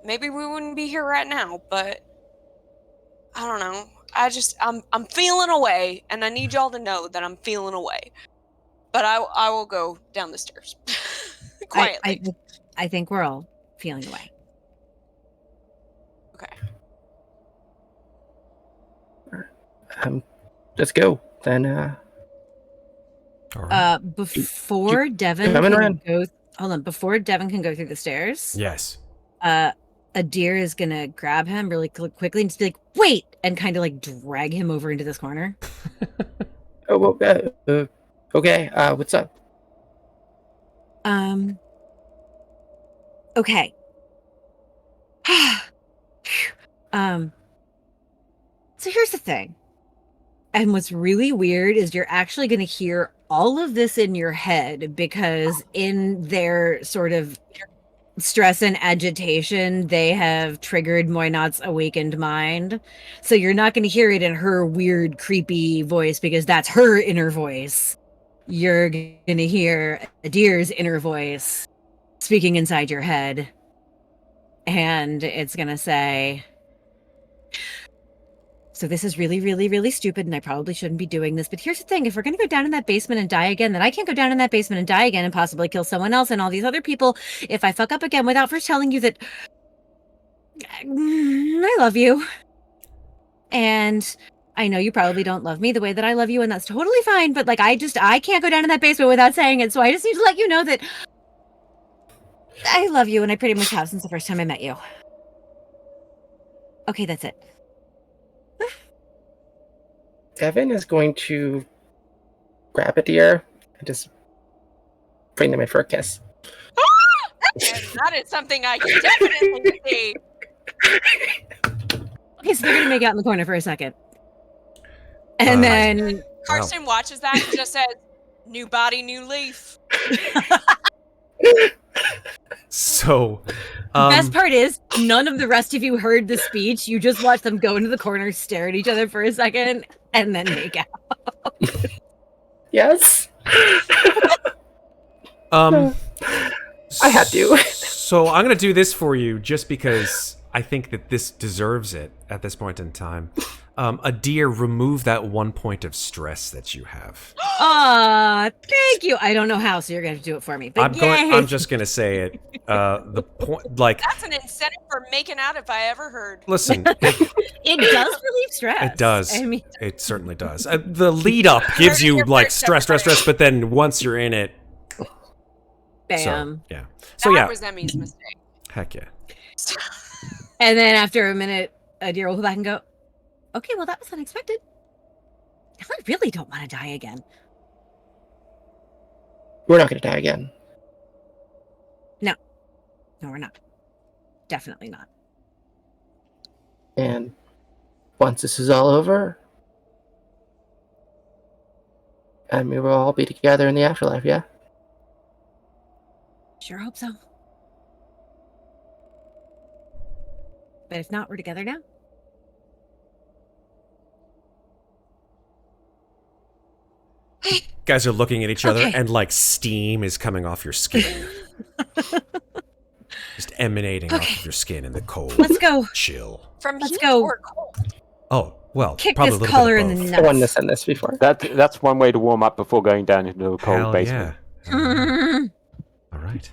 maybe we wouldn't be here right now. But I don't know. I'm feeling away, and I need y'all to know that I'm feeling away. But I will go down the stairs quietly. I think we're all feeling away. Okay. Let's go then. All right. Before Devin coming can around? go, hold on. Before Devin can go through the stairs, Yes. Adir is gonna grab him really quickly and just be like, "Wait!" and kind of like drag him over into this corner. Oh, well, okay. What's up? Okay. So here's the thing. And what's really weird is you're actually going to hear all of this in your head because in their sort of stress and agitation, they have triggered Moynot's awakened mind. So you're not going to hear it in her weird, creepy voice because that's her inner voice. You're going to hear Adir's inner voice speaking inside your head. And it's going to say, so this is really, really, really stupid, and I probably shouldn't be doing this. But here's the thing. If we're going to go down in that basement and die again, then I can't go down in that basement and die again and possibly kill someone else and all these other people if I fuck up again without first telling you that I love you. And I know you probably don't love me the way that I love you, and that's totally fine. But like, I can't go down in that basement without saying it. So I just need to let you know that I love you, and I pretty much have since the first time I met you. Okay, that's it. Devin is going to grab a deer and just bring them in for a kiss. And that is something I can definitely see. Okay, so they're going to make out in the corner for a second. And then Karsten watches that and just says, "New body, new leaf." So, best part is none of the rest of you heard the speech. You just watched them go into the corner, stare at each other for a second, and then make out. Yes. I had to. So I'm gonna do this for you just because I think that this deserves it at this point in time. Adir, remove that 1 point of stress that you have. Thank you. I don't know how, so you're gonna have to do it for me. But I'm just gonna say it. The point, like, that's an incentive for making out if I ever heard. Listen, it does relieve stress. It does. I mean, it certainly does. The lead up gives you like stress, but then once you're in it, bam. So, yeah. That was Emmy's mistake. Heck yeah. And then after a minute, Adir will go back and go, okay, well, that was unexpected. I really don't want to die again. We're not going to die again. No, we're not. Definitely not. And once this is all over, and we will all be together in the afterlife, yeah? Sure hope so. But if not, we're together now. Guys are looking at each other Okay. and like steam is coming off your skin. Just emanating off of your skin in the cold. Let's go. Chill. From Let's heat go. or cold? Oh, well, Kick probably this a little collar bit in of the both. nuts. I wanted to send this before. That's one way to warm up before going down into the cold Hell basement. yeah. All right.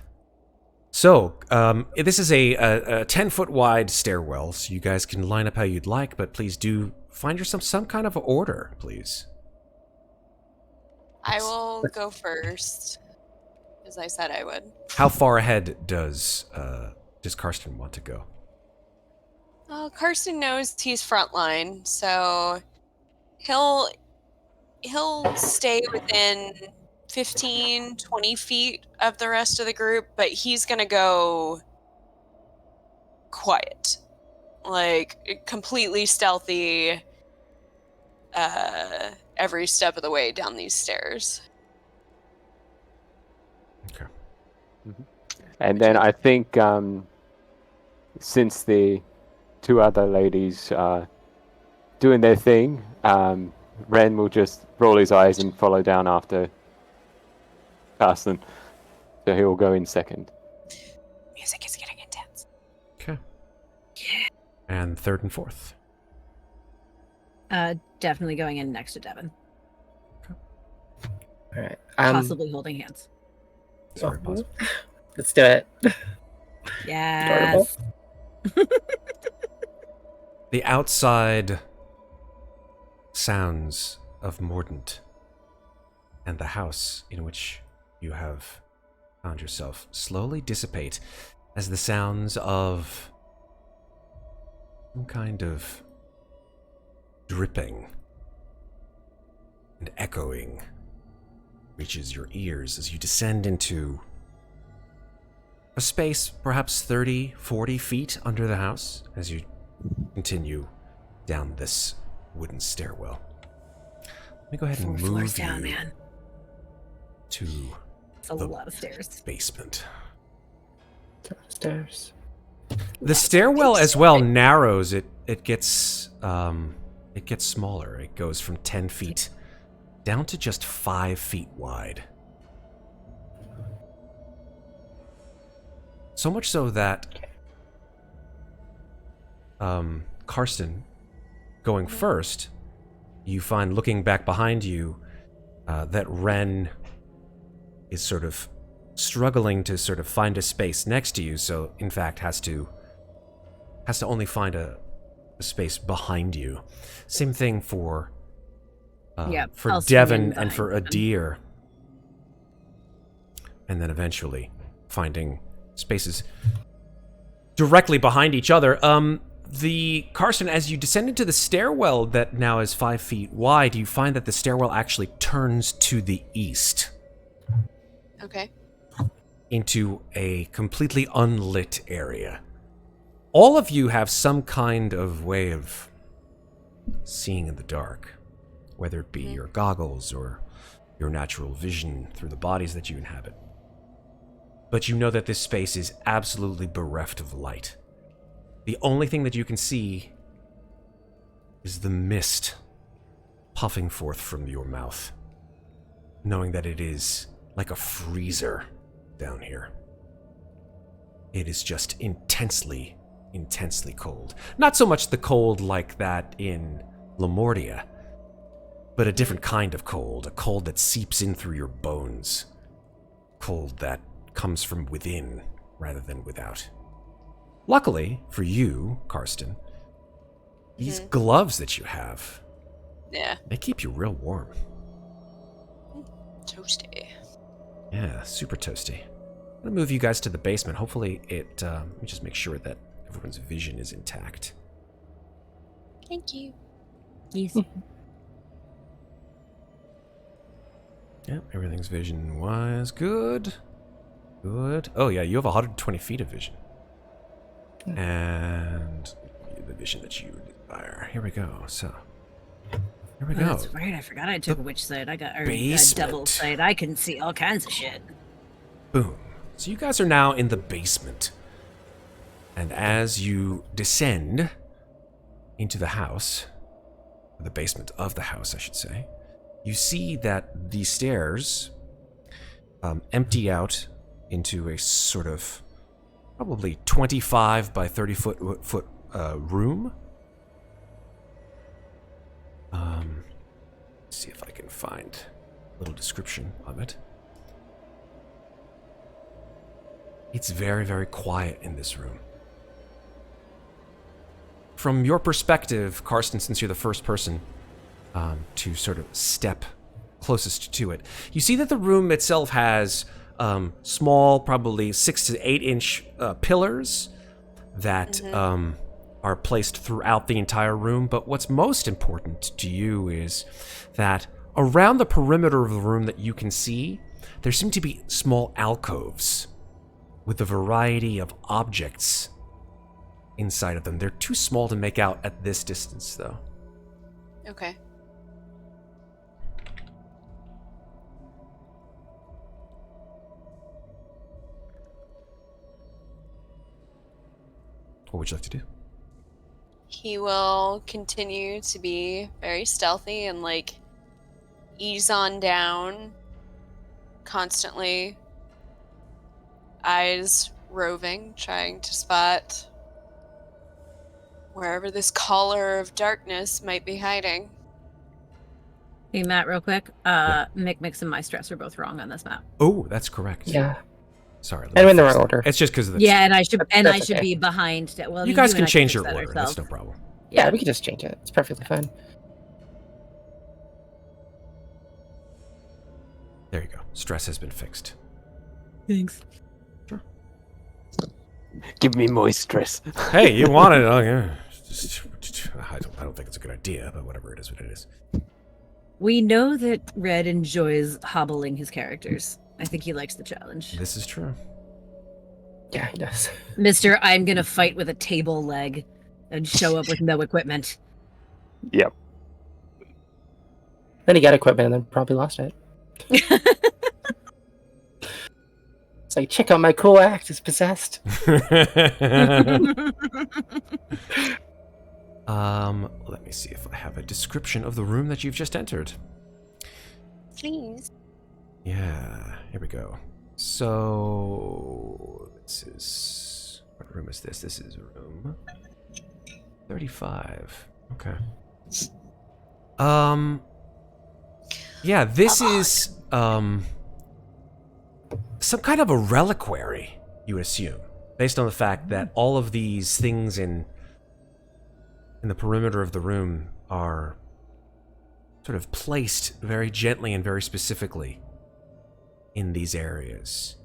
So, this is a 10-foot wide stairwell, so you guys can line up how you'd like, but please do find yourself some kind of order, please. I will go first, as I said I would. How far ahead does Karsten want to go? Well, Karsten knows he's frontline, so he'll stay within 15, 20 feet of the rest of the group, but he's gonna go quiet, like completely stealthy, every step of the way down these stairs. Okay. And then I think since the two other ladies are doing their thing, Ren will just roll his eyes and follow down after Carsten. So he will go in second. Music is getting intense. Okay. And third and fourth. Definitely going in next to Devin. All right. Possibly holding hands. It's very possible. Let's do it. Yes. The outside sounds of Mordant and the house in which you have found yourself slowly dissipate as the sounds of some kind of dripping and echoing reaches your ears as you descend into a space perhaps 30, 40 feet under the house as you continue down this wooden stairwell. Let me go ahead and 4 floors move down, you man. to It's a lot of stairs. basement. Stairs. The stairwell as well narrows. It gets smaller. It goes from 10 feet down to just 5 feet wide. So much so that Karsten, going first, you find looking back behind you that Ren is sort of struggling to sort of find a space next to you, so in fact has to only find a space behind you. Same thing for I'll Devon swim and for behind them. Adir. And then eventually finding spaces directly behind each other. The Karsten, as you descend into the stairwell that now is 5 feet wide, you find that the stairwell actually turns to the east Okay. into a completely unlit area. All of you have some kind of way of seeing in the dark, whether it be your goggles or your natural vision through the bodies that you inhabit. But you know that this space is absolutely bereft of light. The only thing that you can see is the mist puffing forth from your mouth, knowing that it is like a freezer down here. It is just intensely, intensely cold. Not so much the cold like that in Lamortia, but a different kind of cold, a cold that seeps in through your bones. Cold that comes from within rather than without. Luckily for you, Karsten, these gloves that you have, Yeah. they keep you real warm. Toasty. Yeah, super toasty. I'm gonna move you guys to the basement. Hopefully let me just make sure that everyone's vision is intact. Thank you. Easy. Yep, everything's vision-wise good. Good. Oh yeah, you have 120 feet of vision. And the vision that you desire. Here we go. So, here we Oh, go. that's right. I forgot I took a witch sight. I got a basement. devil sight. I can see all kinds of shit. Boom. So you guys are now in the basement. And as you descend into the house, or the basement of the house, I should say, you see that the stairs empty out into a sort of probably 25 by 30 foot room. Let's see if I can find a little description of it. It's very, very quiet in this room. From your perspective, Karsten, since you're the first person to sort of step closest to it, you see that the room itself has small, probably 6 to 8 inch pillars that are placed throughout the entire room. But what's most important to you is that around the perimeter of the room that you can see, there seem to be small alcoves with a variety of objects inside of them. They're too small to make out at this distance, though. Okay. What would you like to do? He will continue to be very stealthy and like ease on down, constantly eyes roving, trying to spot wherever this collar of darkness might be hiding. Hey, Matt, real quick. Mikmick and my stress are both wrong on this map. Oh, that's correct. Yeah. Sorry. And in the wrong order. It's just because of the... Yeah, and I should That's okay. be behind. Well, You guys and can I change fix your that order. That's ourselves. no problem. Yeah, we can just change it. It's perfectly fine. There you go. Stress has been fixed. Thanks. Give me more stress. Hey, you want it? Okay. I don't think it's a good idea, but whatever it is, what it is. We know that Red enjoys hobbling his characters. I think he likes the challenge. This is true. Yeah, he does. Mister, I'm gonna fight with a table leg and show up with no equipment. Yep. Then he got equipment and then probably lost it. It's like, check out my cool axe. It's possessed. Let me see if I have a description of the room that you've just entered. Please. Yeah, here we go. So, this is... What room is this? This is room 35. Okay. Yeah, this is, some kind of a reliquary, you assume, based on the fact that all of these things in the perimeter of the room are sort of placed very gently and very specifically in these areas.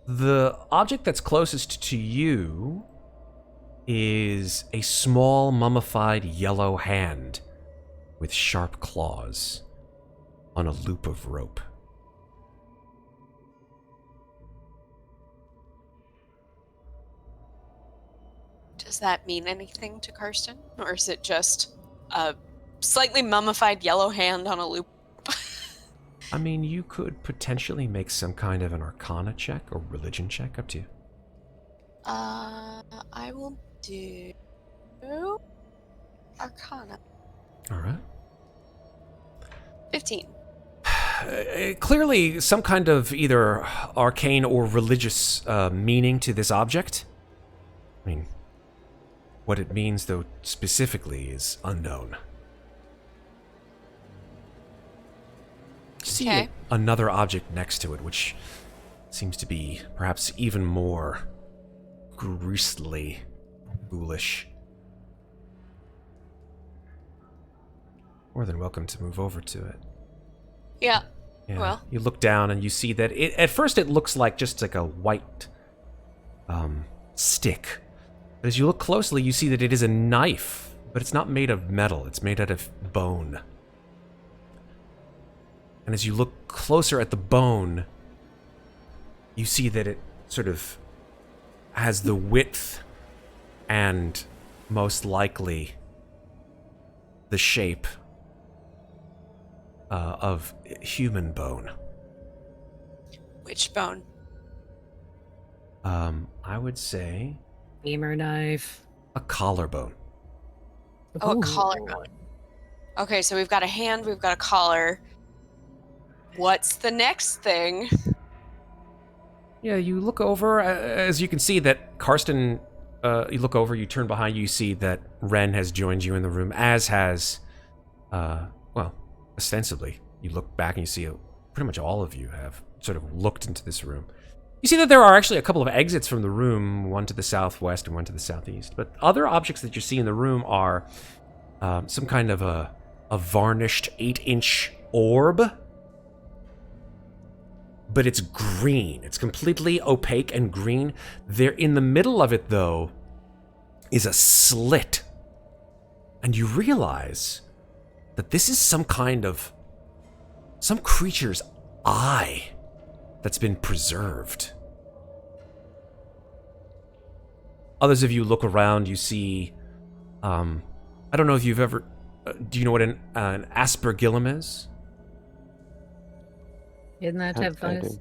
The object that's closest to you is a small mummified yellow hand with sharp claws on a loop of rope. Does that mean anything to Karsten? Or is it just a slightly mummified yellow hand on a loop? I mean, you could potentially make some kind of an arcana check or religion check, up to you. I will do Arcana. All right. 15. Clearly, some kind of either arcane or religious meaning to this object. I mean, what it means, though, specifically is unknown. See Okay. another object next to it, which seems to be perhaps even more grisly, ghoulish. More than welcome to move over to it. Yeah. Yeah. Well. You look down and you see that at first it looks like just like a white stick. But as you look closely, you see that it is a knife, but it's not made of metal, it's made out of bone. And as you look closer at the bone, you see that it sort of has the width and most likely the shape of human bone. Which bone? I would say Gamer knife. a collarbone. Oh, a Ooh. collarbone. Okay, so we've got a hand, we've got a collar. What's the next thing? Yeah, you look over, as you can see that Karsten, you look over, you turn behind you, you see that Ren has joined you in the room, as has, well, ostensibly. You look back and you see pretty much all of you have sort of looked into this room. You see that there are actually a couple of exits from the room, one to the southwest and one to the southeast. But other objects that you see in the room are some kind of a varnished 8-inch orb. But it's green. It's completely opaque and green. There, in the middle of it, though, is a slit. And you realize that this is some creature's eye that's been preserved. Others of you look around, you see, I don't know if you've ever, do you know what an aspergillum is? Isn't that a type of fungus?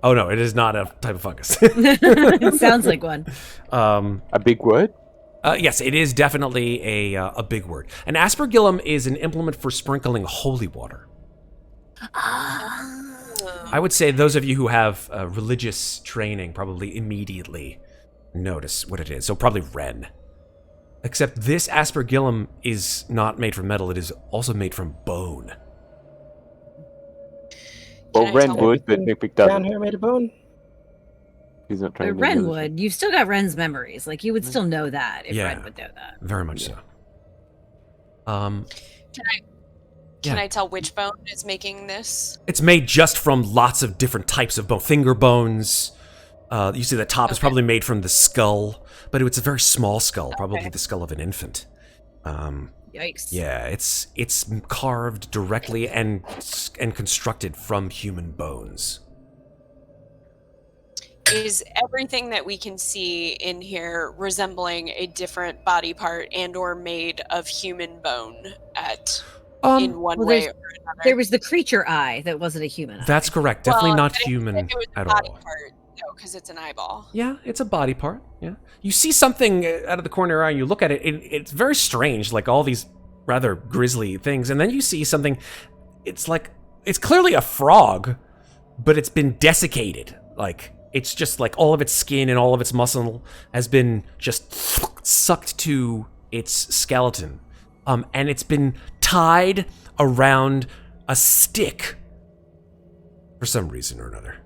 Oh no, it is not a type of fungus. It sounds like one. A big word? Yes, it is definitely a big word. An aspergillum is an implement for sprinkling holy water. I would say those of you who have religious training probably immediately notice what it is. So probably Ren. Except this aspergillum is not made from metal, it is also made from bone. Well, I Ren tell- would, but Mikmick Down doesn't. here made of bone. He's not But trained in Ren religion. would. You've still got Ren's memories. Like, you would still know that if Yeah. Ren would know that. Very much so. Can Yeah. I tell which bone is making this? It's made just from lots of different types of bone. Finger bones. You see the top is Okay. probably made from the skull, but it's a very small skull, probably Okay. the skull of an infant. Yikes. Yeah, it's carved directly and constructed from human bones. is everything that we can see in here resembling a different body part and or made of human bone in one Well, way or there another? was the creature eye that wasn't a human That's eye. correct. Definitely Well, not but human it was a at body all. part, though, because it's an eyeball. Yeah, it's a body part. Yeah, you see something out of the corner of your eye, and you look at it. It's very strange, like all these rather grisly things, and then you see something. It's clearly a frog, but it's been desiccated. Like it's just like all of its skin and all of its muscle has been just sucked to its skeleton, and it's been tied around a stick for some reason or another,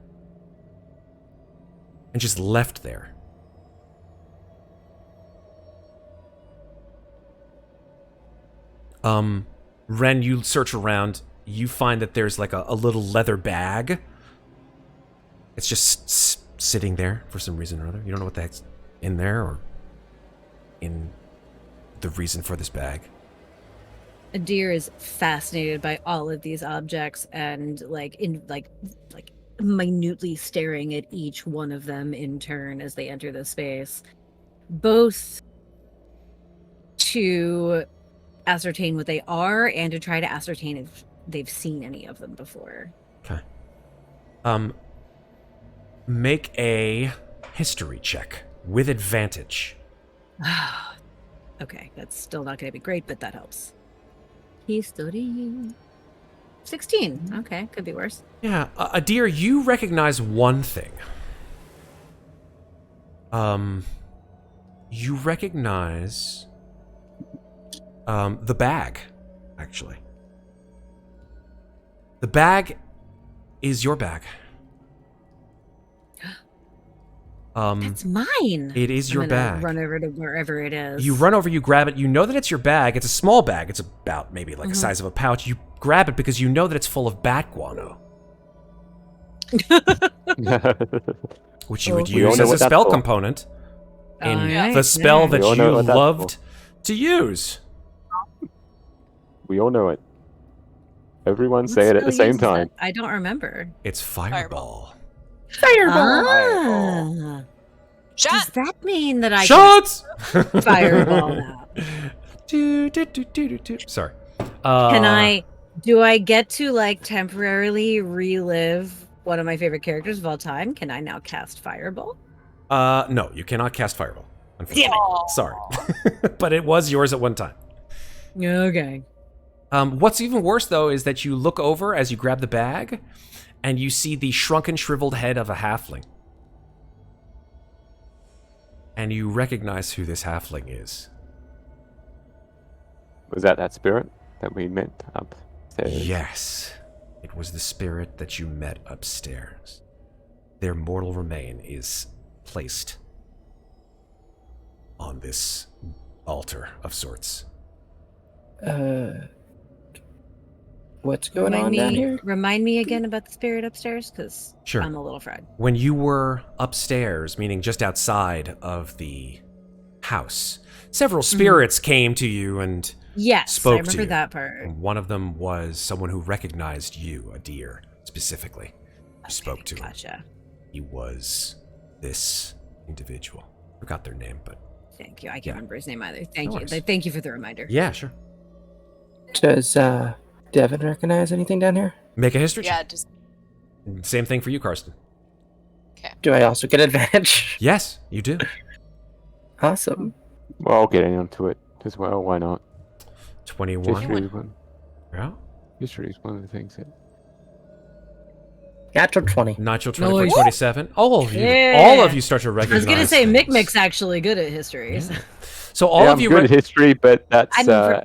and just left there. Ren, you search around, you find that there's like a little leather bag. It's just sitting there for some reason or other. You don't know what the heck's in there or in the reason for this bag. Adir is fascinated by all of these objects and minutely staring at each one of them in turn as they enter the space, both to ascertain what they are and to try to ascertain if they've seen any of them before. Okay. Make a history check with advantage. Okay, that's still not going to be great, but that helps. History. 16. Okay, could be worse. Yeah, Adir, you recognize one thing. You recognize the bag, actually. The bag is your bag. That's mine. It is your I'm gonna bag. Run over to wherever it is. You run over, you grab it. You know that it's your bag. It's a small bag. It's about maybe like the size of a pouch. You grab it because you know that it's full of bat guano, which you would Okay. use know as what a that's spell for. component in Alright, the spell yeah. that We all you know what that's loved to use. We all know it. Everyone What say it at the spell same uses time. it? I don't remember. It's fireball. Ah. Does Shot! that mean that I Shots! can fireball now? Sorry. Do I get to like temporarily relive one of my favorite characters of all time? Can I now cast fireball? No, you cannot cast fireball. Unfortunately. Sorry. But it was yours at one time. Okay. What's even worse, though, is that you look over as you grab the bag, and you see the shrunken, shriveled head of a halfling. And you recognize who this halfling is. Was that spirit that we met upstairs? Yes, it was the spirit that you met upstairs. Their mortal remain is placed on this altar of sorts. What's going on down here? Remind me again about the spirit upstairs, because Sure. I'm a little fried. When you were upstairs, meaning just outside of the house, several spirits came to you and Yes, spoke I to remember you. that part. And one of them was someone who recognized you, Adir, specifically. You spoke to him. Gotcha. He was this individual. Forgot their name, but Thank you. I can't Yeah. remember his name either. Thank No you. worries. Thank you for the reminder. yeah, sure. Does Devin recognize anything down here? Make a history Yeah, check. just Same thing for you, Karsten. Do I also get advantage? Yes, you do. Awesome. Well, I'll get into it as well. Why not? 21. Yeah. History is one of the things that. Natural 20. Natural 20 Nice. 27. All of you. Yeah. All of you start to I recognize was gonna say things. Mikmick's actually good at histories. Yeah. So all Yeah, of I'm you good at history, but that's I'm seven.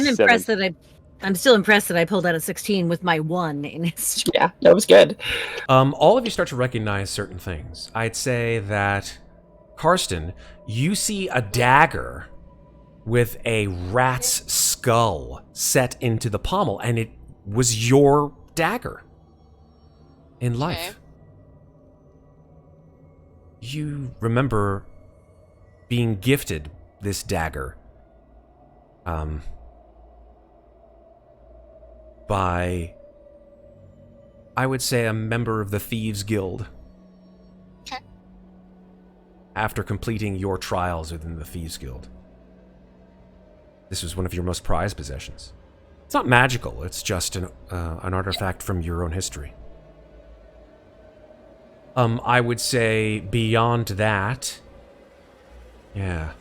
impressed that I'm still impressed that I pulled out a 16 with my 1 in history. Yeah, that was good. all of you start to recognize certain things. I'd say that, Karsten, you see a dagger with a rat's skull set into the pommel, and it was your dagger in life. You remember being gifted this dagger by, I would say, a member of the Thieves Guild. Okay. after completing your trials within the Thieves Guild. This was one of your most prized possessions. It's not magical, it's just an artifact from your own history. I would say beyond that... Yeah.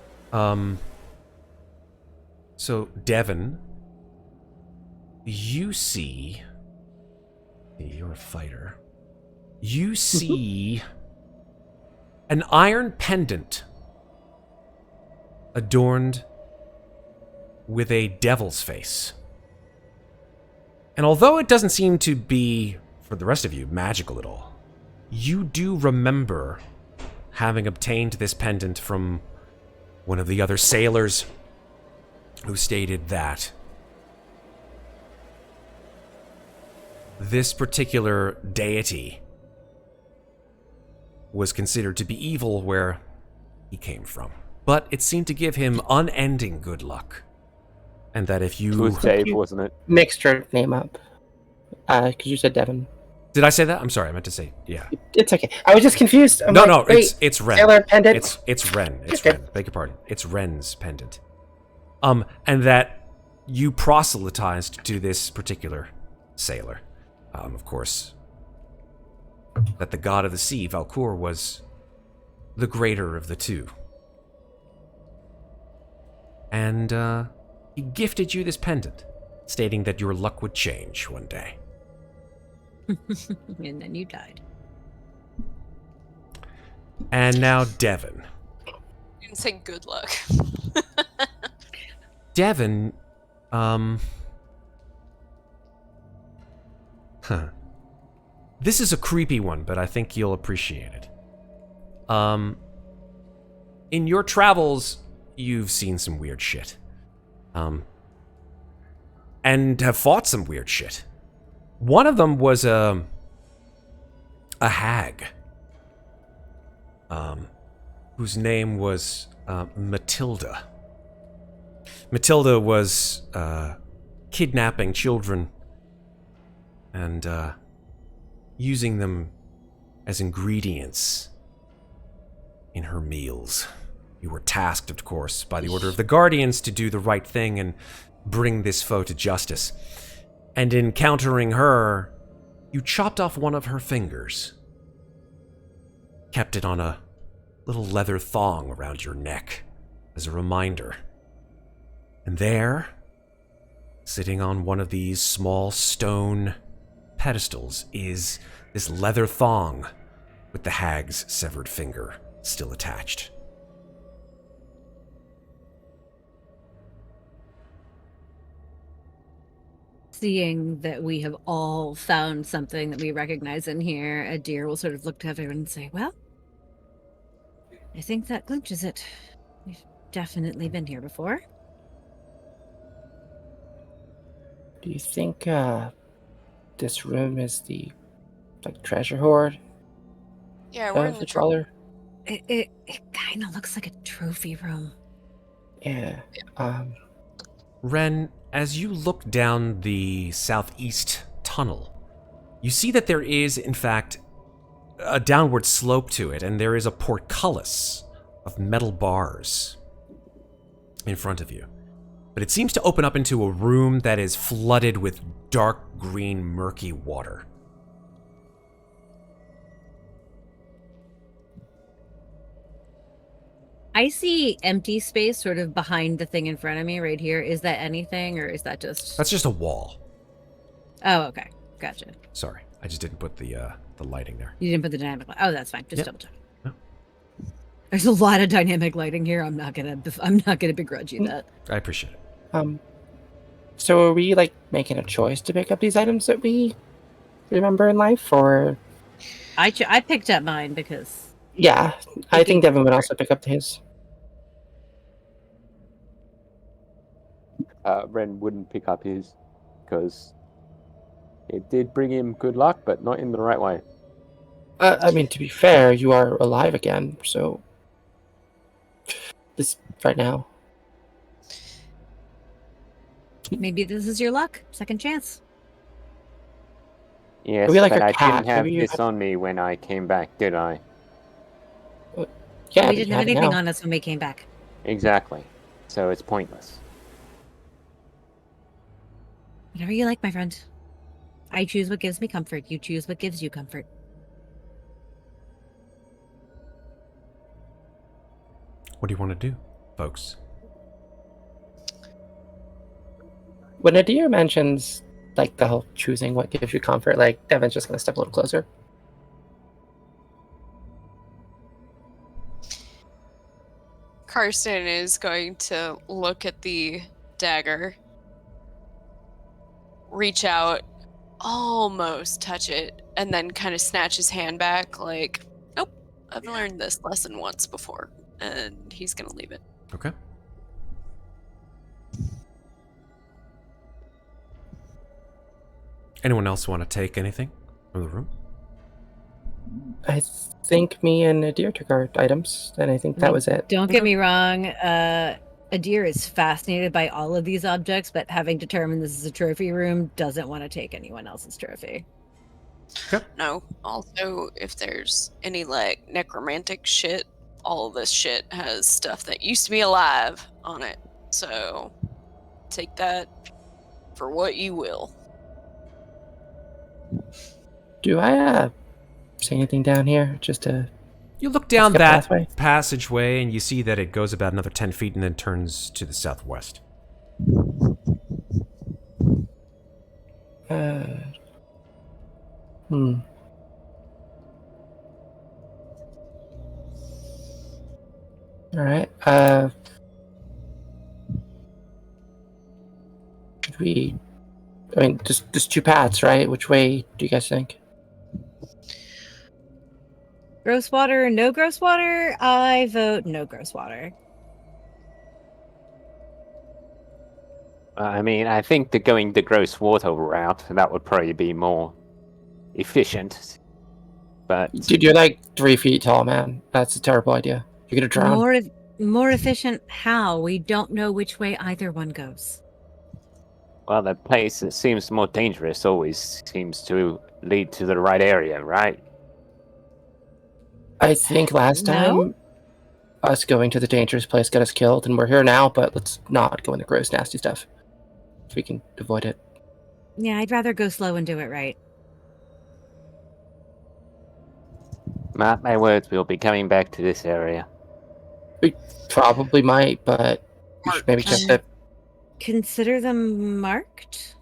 So, Devon, you see... You're a fighter. You see an iron pendant adorned with a devil's face. And although it doesn't seem to be, for the rest of you, magical at all, you do remember having obtained this pendant from one of the other sailors who stated that this particular deity was considered to be evil where he came from. But it seemed to give him unending good luck. And that if you... It was Dave, wasn't it? Mixed your name up. Because you said Devon. Did I say that? I'm sorry, I meant to say, yeah. It's okay. I was just confused. I'm no, like, no, wait, it's Ren. Sailor pendant? It's Ren. It's Ren. Beg your pardon. It's Ren's pendant. And that you proselytized to this particular sailor. Of course, that the god of the sea, Valcour, was the greater of the two. And he gifted you this pendant, stating that your luck would change one day. And then you died. And now Devon. You didn't say good luck. Devon, This is a creepy one, but I think you'll appreciate it. In your travels, you've seen some weird shit. And have fought some weird shit. One of them was a hag. Whose name was Matilda. Matilda was kidnapping children and using them as ingredients in her meals. You were tasked, of course, by the order of the Guardians to do the right thing and bring this foe to justice. And in countering her, you chopped off one of her fingers, kept it on a little leather thong around your neck as a reminder. And there, sitting on one of these small stone pedestals, is this leather thong with the hag's severed finger still attached. Seeing that we have all found something that we recognize in here, Adir will sort of look to everyone and say, well, I think that clinches it. We've definitely been here before. Do you think this room is the treasure hoard Yeah, we're in of the the trawler? It kind of looks like a trophy room. Yeah. Ren, as you look down the southeast tunnel, you see that there is, in fact, a downward slope to it, and there is a portcullis of metal bars in front of you. But it seems to open up into a room that is flooded with dark green, murky water. I see empty space sort of behind the thing in front of me right here. Is that anything, or is that just... That's just a wall. Oh, okay. Gotcha. Sorry, I just didn't put the lighting there. You didn't put the dynamic light. Oh, that's fine. Just Yep. double check. No. There's a lot of dynamic lighting here. I'm not gonna begrudge you that. I appreciate it. So are we making a choice to pick up these items that we remember in life, or? I picked up mine because... Yeah, I think Devin would also pick up his. Ren wouldn't pick up his because it did bring him good luck, but not in the right way. I mean, to be fair, you are alive again, so this right now. Maybe this is your luck. Second chance. Yes, Maybe like but a I cat. didn't have Maybe you this had- on me when I came back, did I? Yeah, we but didn't you have have it anything now. on us when we came back. Exactly. So it's pointless. Whatever you like, my friend. I choose what gives me comfort. You choose what gives you comfort. What do you want to do, folks? When Nadir mentions like the whole choosing what gives you comfort, like Devin's just gonna step a little closer. Karsten is going to look at the dagger, reach out, almost touch it, and then kind of snatch his hand back like, nope, I've learned this lesson once before. And he's going to leave it. Okay. Anyone else want to take anything from the room? I think me and Nadir took our items, and I think that was it. Don't get me wrong. Adir is fascinated by all of these objects, but having determined this is a trophy room, doesn't want to take anyone else's trophy. Okay. No. Also, if there's any like necromantic shit, all of this shit has stuff that used to be alive on it. So take that for what you will. Do I see anything down here? Just to You look down skip that pathway? passageway and you see that it goes about another 10 feet and then turns to the southwest. All right. Should we? I mean, just two paths, right? Which way do you guys think? Gross water, no gross water? I vote no gross water. I mean, I think going the gross water route, that would probably be more efficient. But Dude, you're like 3 feet tall, man. That's a terrible idea. You're gonna drown. More efficient how? We don't know which way either one goes. well, the place that seems more dangerous always seems to lead to the right area, right? I think last No? time us going to the dangerous place got us killed, and we're here now. But let's not go in the gross, nasty stuff, so we can avoid it. Yeah, I'd rather go slow and do it right. Mark my words, we'll be coming back to this area. We probably might, but we should maybe check Um, that. Consider them marked?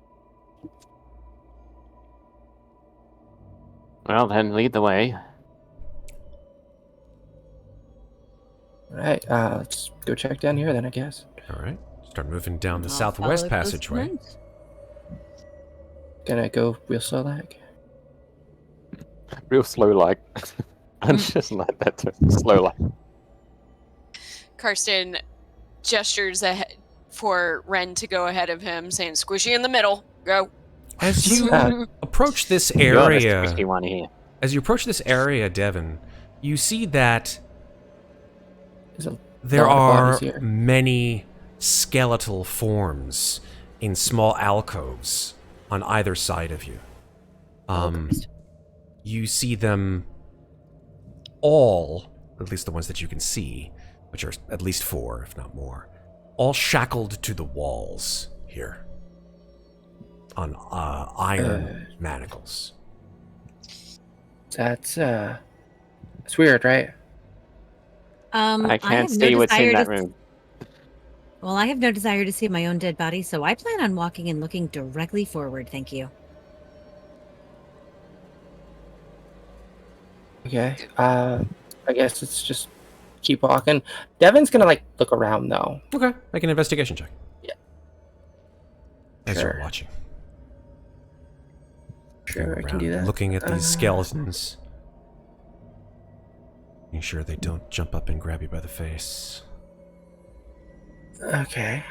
Well, then lead the way. All right, let's go check down here then, I guess. All right. Start moving down the I'll southwest follow those passageway. commands. Gonna go real slow like. Real slow like. I'm just like that too. Slow like. Karsten gestures ahead for Ren to go ahead of him, saying, "Squishy in the middle, go." As you approach this You're the area, squishy one here. as you approach this area, Devin, you see that There's a there lot of are bodies here. many skeletal forms in small alcoves on either side of you. You see them all, at least the ones that you can see, which are at least 4, if not more, all shackled to the walls here on iron manacles. That's weird, right? I can't have no see what's in desire that to- room. Well, I have no desire to see my own dead body, so I plan on walking and looking directly forward, thank you. Okay. I guess let's just keep walking. Devin's gonna like look around though. Okay, make an investigation check. Yeah. As Sure. you're watching. Sure, I Going can do around, that. looking at these skeletons. Making sure they don't jump up and grab you by the face. Okay.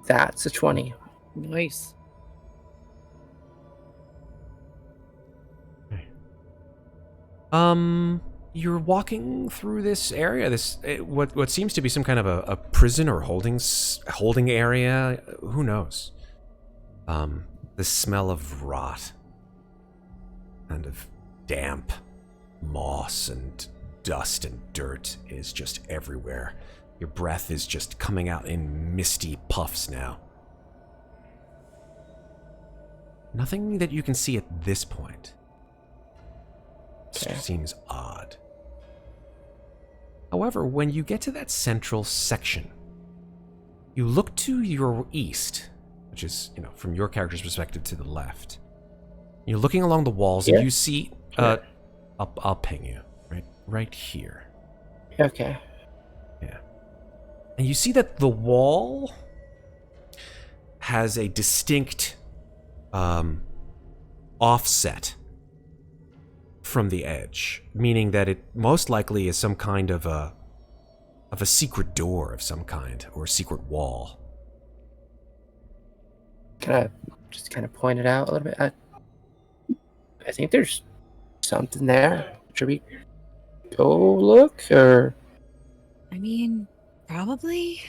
That's a 20. Nice. You're walking through this area. What seems to be some kind of a prison or holding area. Who knows? The smell of rot and of damp moss and dust and dirt is just everywhere. Your breath is just coming out in misty puffs now. Nothing that you can see at this point. Okay. Seems odd. However, when you get to that central section, you look to your east, which is, from your character's perspective to the left. You're looking along the walls and you see, I'll ping you, right here. Okay. Yeah. And you see that the wall has a distinct offset from the edge, meaning that it most likely is some kind of a secret door of some kind, or a secret wall. Can I just kind of point it out a little bit? I think there's something there. Should we go look, or? I mean, probably.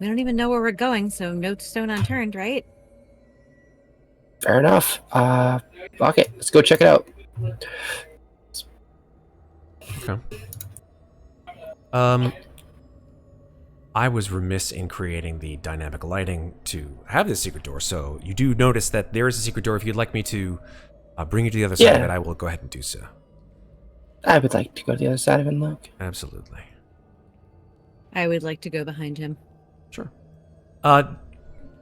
We don't even know where we're going, so no stone unturned, right? Fair enough. Okay, let's go check it out. Okay. I was remiss in creating the dynamic lighting to have this secret door, so you do notice that there is a secret door. If you'd like me to bring you to the other side of it, I will go ahead and do so. I would like to go to the other side of it and look. Absolutely. I would like to go behind him. Sure.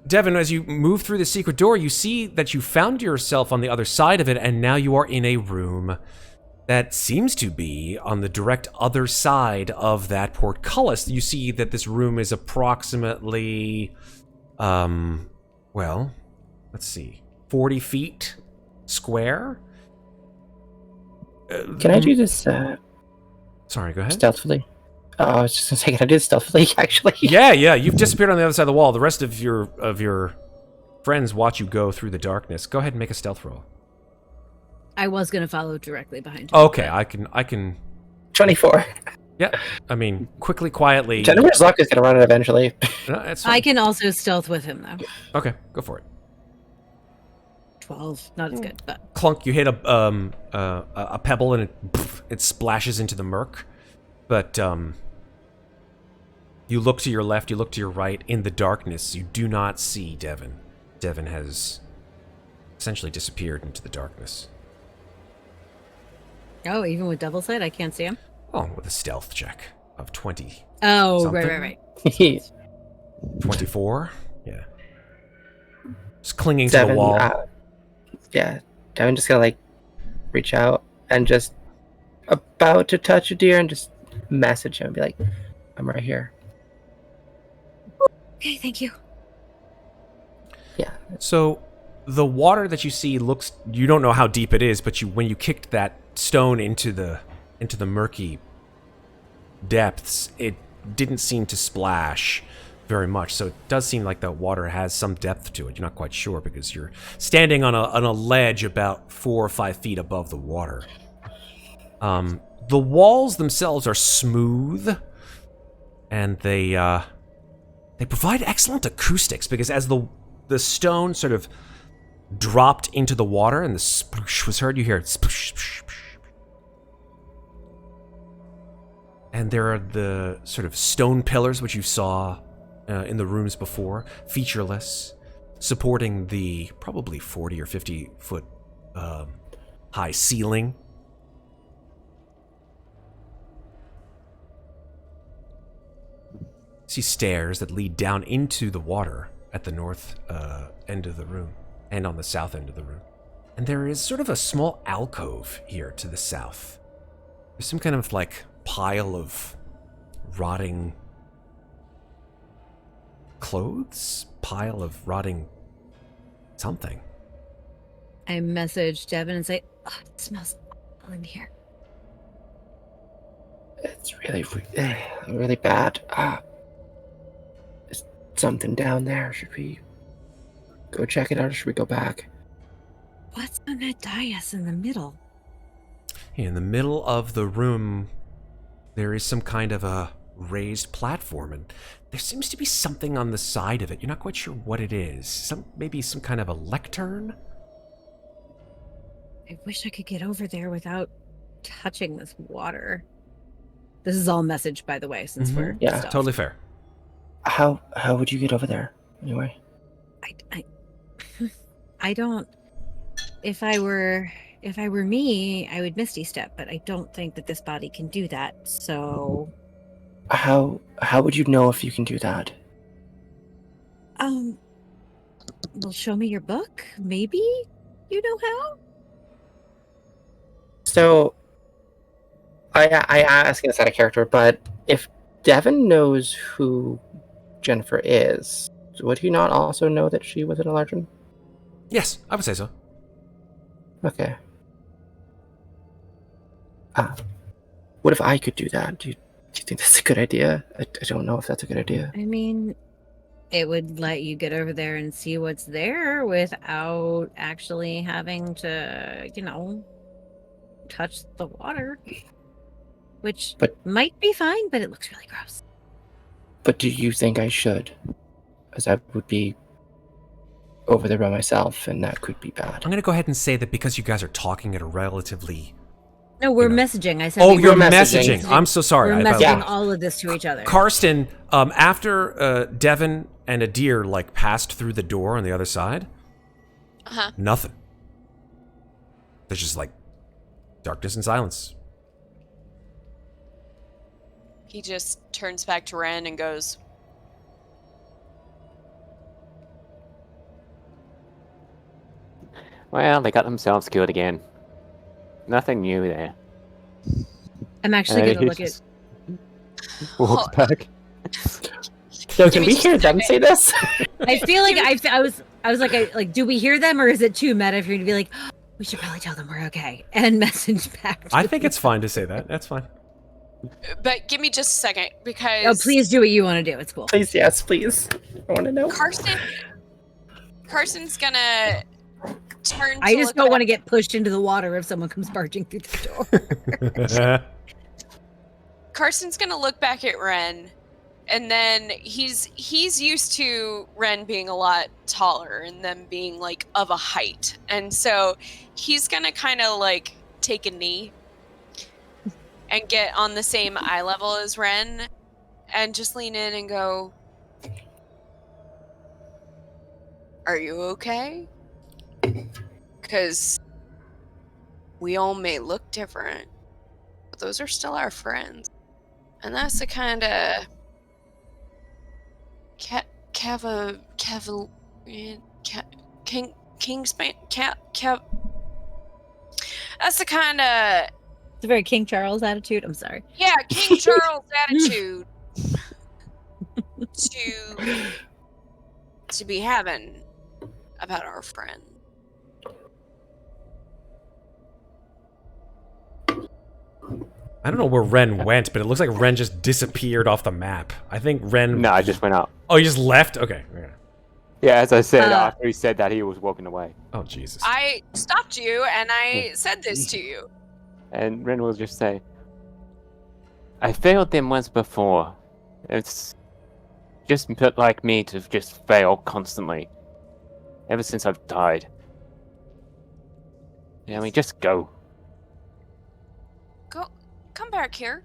Devin, as you move through the secret door, you see that you found yourself on the other side of it, and now you are in a room that seems to be on the direct other side of that portcullis. You see that this room is approximately, well, let's see, 40 feet square? Can I do this Sorry, go ahead. stealthily? Oh, I was just going to say, can I do this stealthily, actually? Yeah, you've disappeared on the other side of the wall. The rest of your friends watch you go through the darkness. Go ahead and make a stealth roll. I was going to follow directly behind him. Okay, I can 24. Yeah, I mean, quickly, quietly. Jennifer's luck is going to run it eventually. No, that's fine. I can also stealth with him, though. Okay, go for it. 12. Not as good, but... Clunk, you hit a pebble and it splashes into the murk. But you look to your left, you look to your right. In the darkness, you do not see Devin. Devin has essentially disappeared into the darkness. Oh, even with double sight, I can't see him? Oh, with a stealth check of 20. Oh, Something? right. 24? Yeah. Just clinging to the wall. Yeah, Devin just gonna reach out and just about to touch a deer and just message him and be like, I'm right here. Okay, thank you. Yeah. So the water that you see looks, you don't know how deep it is, but when you kicked that stone into the murky depths, it didn't seem to splash very much. So it does seem like the water has some depth to it. You're not quite sure because you're standing on a ledge about 4 or 5 feet above the water. The walls themselves are smooth, and they provide excellent acoustics because as the stone sort of dropped into the water and the sploosh was heard, you hear it sploosh, sploosh, sploosh. And there are the sort of stone pillars which you saw in the rooms before, featureless, supporting the probably 40 or 50 foot high ceiling. See stairs that lead down into the water at the north end of the room and on the south end of the room. And there is sort of a small alcove here to the south. There's some kind of pile of rotting clothes? Pile of rotting something. I message Devin and say, oh, it smells awful in here. It's really bad. There's something down there. Should we go check it out, or should we go back? What's on that dais in the middle? In the middle of the room, there is some kind of a raised platform, and there seems to be something on the side of it. You're not quite sure what it is. Maybe some kind of a lectern? I wish I could get over there without touching this water. This is all message, by the way, since Mhm. we're Yeah. stealth. Totally fair. How would you get over there anyway? I don't. If I were me, I would Misty Step, but I don't think that this body can do that. So, How would you know if you can do that? well, show me your book. Maybe you know how. So, I ask this out of character, but if Devin knows who Ginnifer is, would he not also know that she was an Elargian? Yes, I would say so. Okay. What if I could do that? Do you think that's a good idea? I don't know if that's a good idea. I mean, it would let you get over there and see what's there without actually having to, touch the water. Which might be fine, but it looks really gross. But do you think I should? As I would be over there by myself, and that could be bad. I'm going to go ahead and say that because you guys are talking at a relatively... No, we're You know. messaging. I said. Oh, we you're were messaging. I'm so sorry. We're I thought- messaging all of this to each other. Karsten, after Devin and a deer passed through the door on the other side, nothing. There's just darkness and silence. He just turns back to Ren and goes, Well, they got themselves killed again. Nothing new there. I'm actually And going to he look at. just walks back. Yo, can we hear them say this? I feel like I was like, do we hear them, or is it too meta for you to be like, oh, we should probably tell them we're okay and message back? I think it's fine to say that. That's fine. but give me just a second because... Oh, please do what you want to do. It's cool. Please, yes, please. I want to know. Carson's gonna turn to I just look don't back- want to get pushed into the water if someone comes barging through the door. Carson's gonna look back at Ren, and then he's used to Ren being a lot taller and them being of a height, and so he's gonna kind of take a knee and get on the same eye level as Ren, and just lean in and go, "Are you okay? Because we all may look different, but those are still our friends." And that's the kind of that's the kind of It's a very King Charles attitude. I'm sorry. King Charles attitude to be having about our friend. I don't know where Ren went, but it looks like Ren just disappeared off the map. I think Ren... No, I just went up. Oh, he just left? Okay. Yeah, as I said, after he said that, he was walking away. Oh, Jesus. I stopped you and I said this to you. And Ren will just say, I failed them once before. It's just like me to just fail constantly. Ever since I've died. Yeah, I mean, just go. Come back here.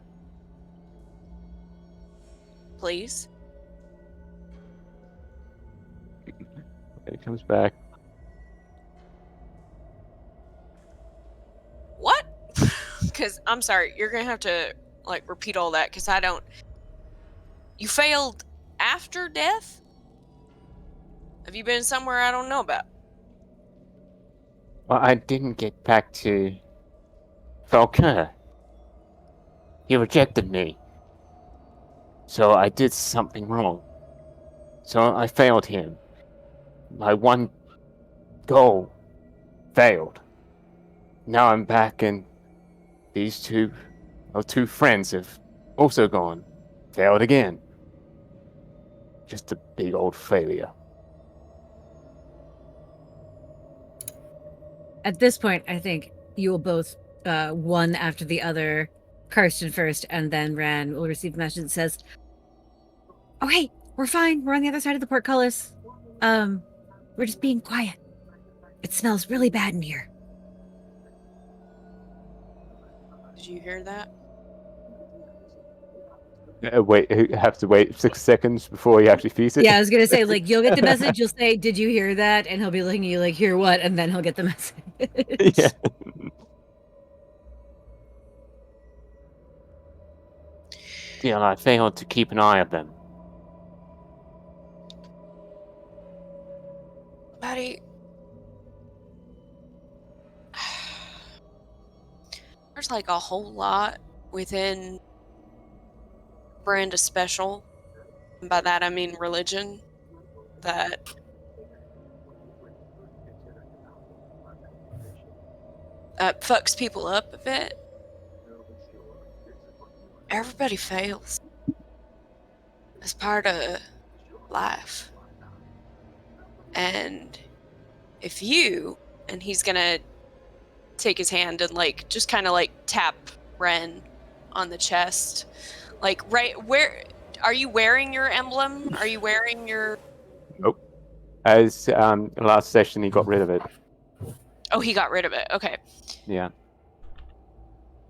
Please. It comes back. What? Because I'm sorry, you're gonna have to repeat all that because I don't. You failed after death? Have you been somewhere I don't know about? Well, I didn't get back to Falconer. He rejected me. So I did something wrong. So I failed him. My one goal failed. Now I'm back and these two friends have also gone. Failed again. Just a big old failure. At this point, I think you will both, one after the other, Karsten first, and then Ran will receive a message that says, "Oh, hey, we're fine. We're on the other side of the portcullis. We're just being quiet. It smells really bad in here." Did you hear that? Wait, you have to wait 6 seconds before he actually sees it. Yeah, I was gonna say, like, you'll get the message, you'll say, "Did you hear that?" And he'll be looking at you like, "Hear what?" And then he'll get the message. Yeah. Still, I failed to keep an eye on them. Buddy. There's like a whole lot within brand of special. And by that I mean religion. That fucks people up a bit. Everybody fails. It's part of life. And if you, and he's gonna take his hand and like just kind of like tap Ren on the chest, like right where are you wearing your emblem? Are you wearing your? Nope. As last session, he got rid of it. Oh, he got rid of it. Okay. Yeah.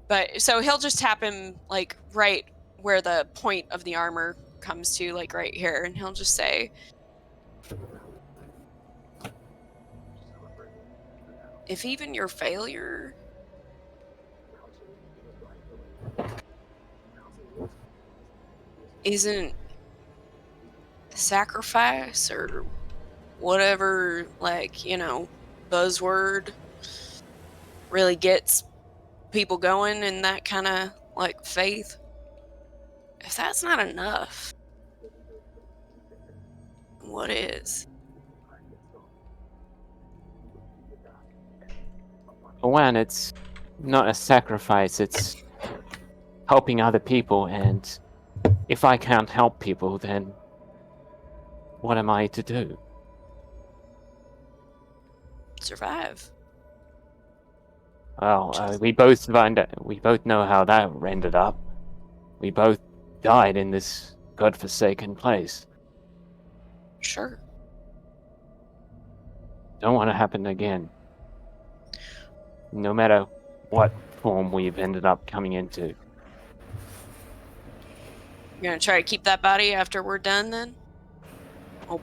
But so he'll just tap him like right where the point of the armor comes to, like right here, and he'll just say, if even your failure isn't sacrifice or whatever, like, you know, buzzword really gets people going in that kind of like faith, if that's not enough, what is? When it's not a sacrifice, it's helping other people, and if I can't help people, then what am I to do? Survive. Well, we both know how that ended up. We both died in this godforsaken place. Sure. Don't want to happen again. No matter what form we've ended up coming into. You're gonna try to keep that body after we're done then? Oh.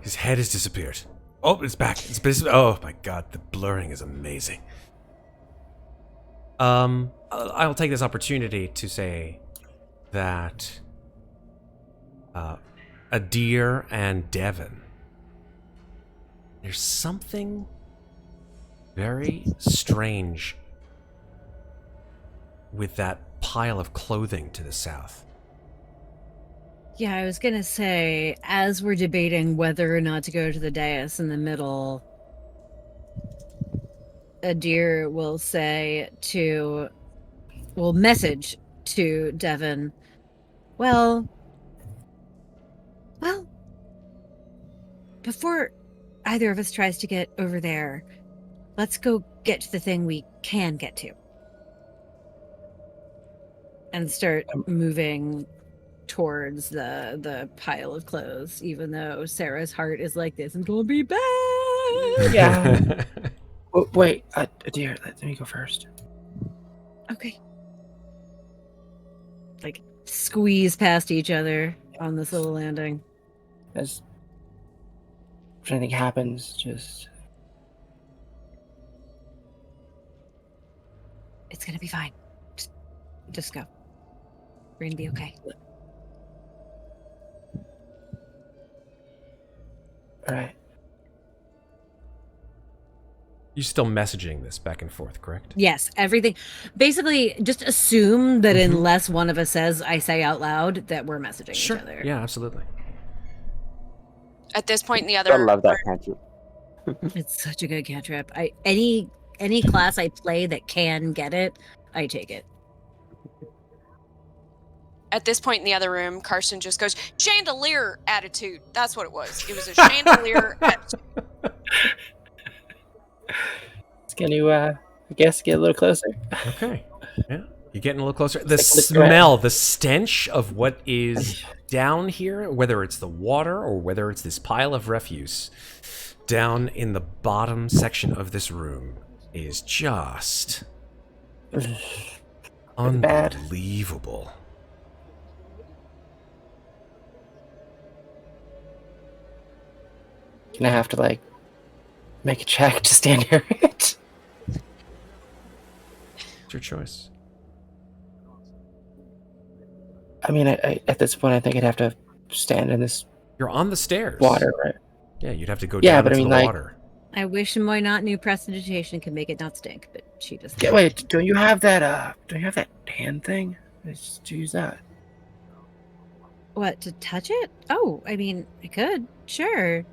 His head has disappeared. Oh, it's back. Oh my god, the blurring is amazing. I'll take this opportunity to say that Adir and Devon, there's something very strange with that pile of clothing to the south. Yeah, I was gonna say, as we're debating whether or not to go to the dais in the middle, Adir will message to Devon, well, before either of us tries to get over there, let's go get to the thing we can get to. And start moving towards the pile of clothes, even though Sarah's heart is like, this is gonna be bad. Yeah. Wait, dear, let me go first. Okay. Like, squeeze past each other on this little landing. As if anything happens, just It's gonna be fine. Just go. We're gonna be okay. all right. You're still messaging this back and forth, correct? Yes, everything. Basically, just assume that unless one of us says, I say out loud, that we're messaging each other. Yeah, absolutely. At this point in the I other love that cantrip. It's such a good cantrip. Any class I play that can get it, I take it. At this point in the other room, Carson just goes, chandelier attitude. That's what it was. It was a chandelier attitude. It's going to, I guess, get a little closer. Okay. Yeah. You're getting a little closer. The Like, smell, the stench of what is down here, whether it's the water or whether it's this pile of refuse down in the bottom section of this room, is just Pretty bad. unbelievable. Gonna have to like make a check to stand near it. It's your choice. I mean, I at this point, I think I'd have to stand in this You're on the stairs. water, right? Yeah, you'd have to go Yeah, down but I into mean, the like- water. I wish Moynot knew prestidigitation could make it not stink, but she doesn't. Yeah, wait, don't you have that? Don't you have that hand thing? Let's just use that. What, to touch it? Oh, I mean, I could. Sure.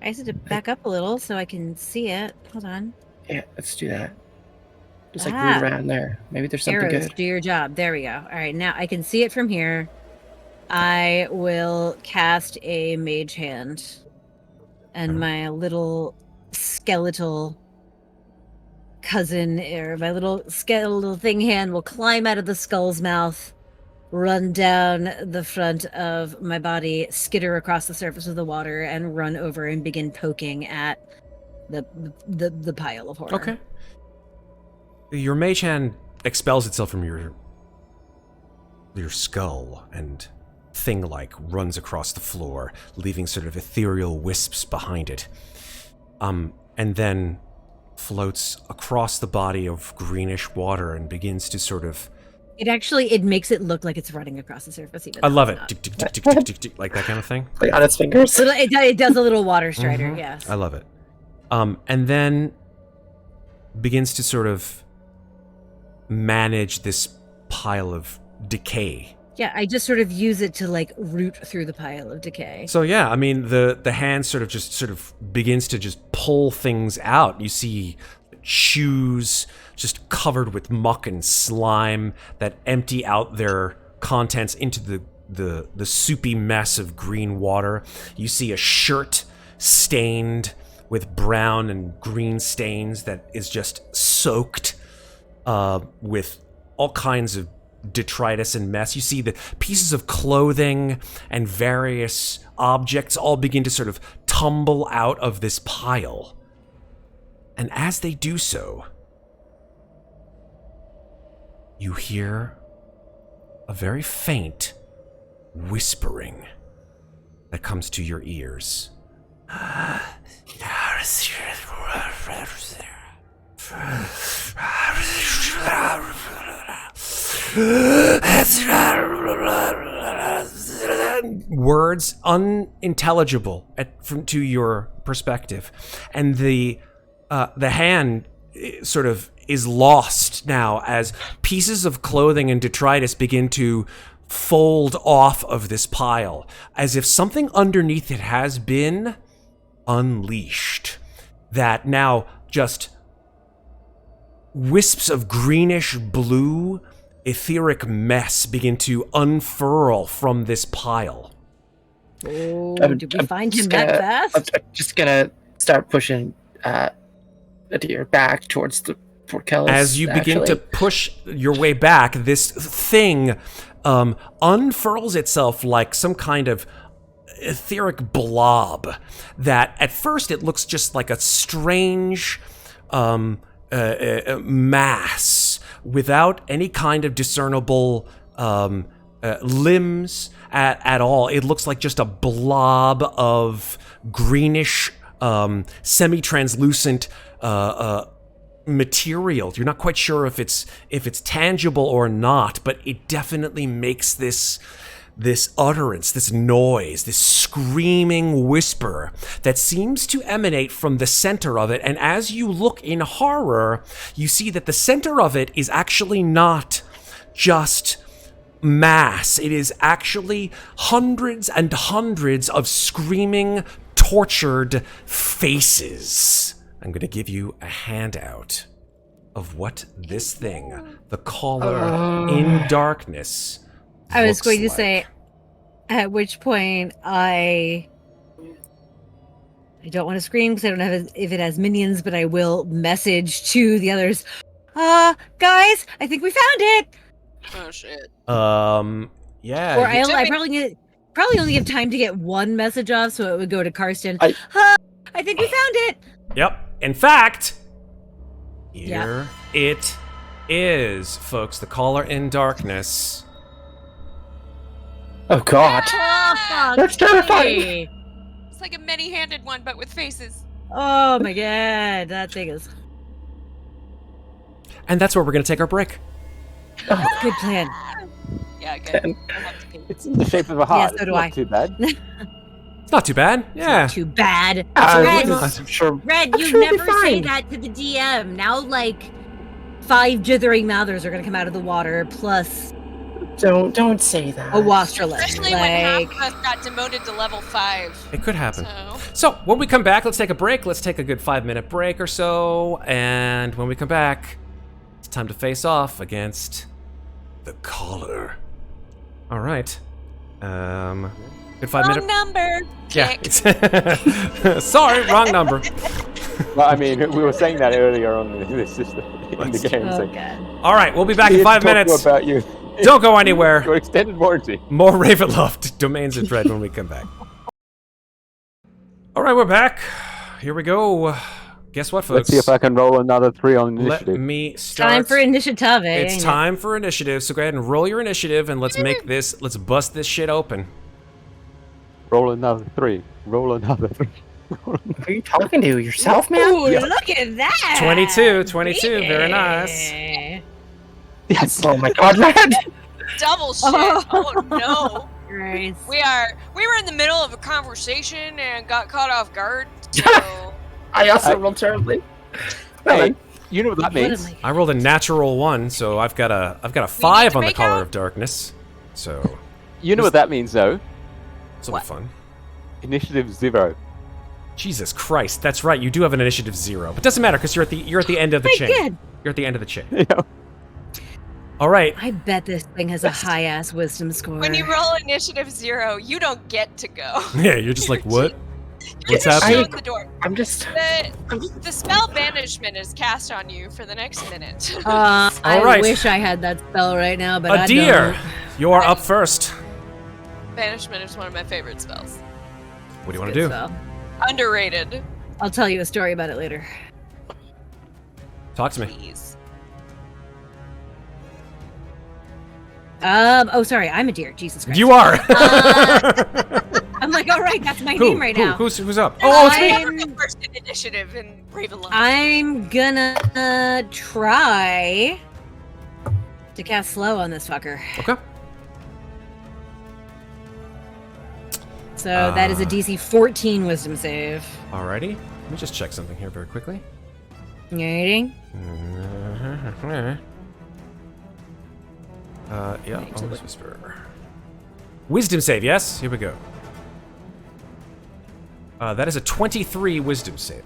I just have to back up a little so I can see it. Hold on. Yeah, let's do that. Just like Ah. move around there. Maybe there's something Arrows, good. do your job. There we go. All right, now I can see it from here. I will cast a mage hand. And my little skeletal cousin, or my little skeletal thing hand, will climb out of the skull's mouth, run down the front of my body, skitter across the surface of the water, and run over and begin poking at the pile of horror. Okay. Your mage hand expels itself from your skull and thing-like runs across the floor, leaving sort of ethereal wisps behind it. And then floats across the body of greenish water and begins to sort of... It makes it look like it's running across the surface. Even I though love it's it. not. Tick, tick, tick, tick, tick, tick, tick, like that kind of thing. Like on its fingers. It does a little water strider, Mhm. yes. I love it. And then begins to sort of manage this pile of decay. Yeah, I just sort of use it to like root through the pile of decay. So yeah, I mean the hand sort of begins to just pull things out. You see shoes just covered with muck and slime that empty out their contents into the soupy mess of green water. You see a shirt stained with brown and green stains that is just soaked with all kinds of detritus and mess. You see the pieces of clothing and various objects all begin to sort of tumble out of this pile. And as they do so, you hear a very faint whispering that comes to your ears. Words unintelligible to your perspective, and the hand sort of is lost now as pieces of clothing and detritus begin to fold off of this pile, as if something underneath it has been unleashed. That now just wisps of greenish blue etheric mess begin to unfurl from this pile. Oh, I'm- did we I'm find just him that gonna- fast? I'm just gonna start pushing Adir back towards the portcullis. As you begin to push your way back, this thing unfurls itself like some kind of etheric blob that at first it looks just like a strange mass without any kind of discernible limbs at all. It looks like just a blob of greenish, semi-translucent material. You're not quite sure if it's tangible or not, but it definitely makes this utterance, this noise, this screaming whisper that seems to emanate from the center of it. And as you look in horror, you see that the center of it is actually not just mass. It is actually hundreds and hundreds of screaming, tortured faces. I'm going to give you a handout of what this thing, the caller in darkness, I was looks going to like. say, at which point I don't want to scream because I don't have if it has minions, but I will message to the others. Guys, I think we found it. Oh shit. Yeah. Or you- I probably only have time to get one message off, so it would go to Karsten. I- I think we found it. Yep. In fact, Here it is, folks. The caller in darkness. Oh God. Oh, That's terrifying. me. It's like a many-handed one, but with faces. Oh my god, that thing is And that's where we're going to take our break. good plan. Yeah, good. Ten. I have to pee. It's in the shape of a heart. so do it's not I. too bad. It's not too bad. Yeah. Too bad. I'm Red, sure. Red, I'm you sure it'll be never say fine. that to the DM. Now, like, 5 jithering mouthers are gonna come out of the water, plus Don't say that. a wastrelith. Especially when half of us got demoted to level 5. It could happen. So, So, when we come back, let's take a break. Let's take a good 5-minute break or so. And when we come back, it's time to face off against The caller. All right. Good wrong 5-minute. number. Yeah. Kick. Sorry, wrong number. Well, I mean, we were saying that earlier on in the system, in the game. Oh so god. All right, we'll be back in we 5 talked minutes. about you. Don't go anywhere. Your extended warranty. More Ravenloft Domains of Dread when we come back. All right, we're back. Here we go. Guess what, folks? Let's see if I can roll another 3 on Let initiative. me start. Time for initiative. It's ain't it? time for initiative. So go ahead and roll your initiative, and let's make this. Let's bust this shit open. Roll another 3. Roll another 3. Who are you talking to? Yourself, man? Ooh, look at that. 22, very nice. Yeah. Yes. Oh my God, Red! Double shit. Oh. Oh no. Christ. We were in the middle of a conversation and got caught off guard. So I also rolled terribly. Hey, you know what that What am means? I- I rolled a natural 1, so I've got a 5 to on the make Color out? of Darkness. So You know what that means, though? this will be fun. Initiative 0. Jesus Christ, that's right. You do have an initiative 0, but doesn't matter because you're at the end of the My chain. God. You're at the end of the chain. You know? All right. I bet this thing has a high ass wisdom score. when you roll initiative 0, you don't get to go. Yeah, you're just like, what? You're What's just happening? shown the door. I'm just. The spell banishment is cast on you for the next minute. I All right. wish I had that spell right now, but I Adir, don't. you are up first. Banishment is one of my favorite spells. What do you want to Good do? spell. Underrated. I'll tell you a story about it later. Talk to me. Please. Oh, sorry, I'm a deer. Jesus Christ. You are. I'm like, all right, that's my Who? name right now. Who's up? Oh, it's me. I'm the first in initiative in Ravenloft. I'm gonna try to cast slow on this fucker. Okay. So that is a DC 14 Wisdom save. Alrighty. Let me just check something here very quickly. Alrighty. Yeah, always whisper. Wisdom save, yes? Here we go. That is a 23 wisdom save.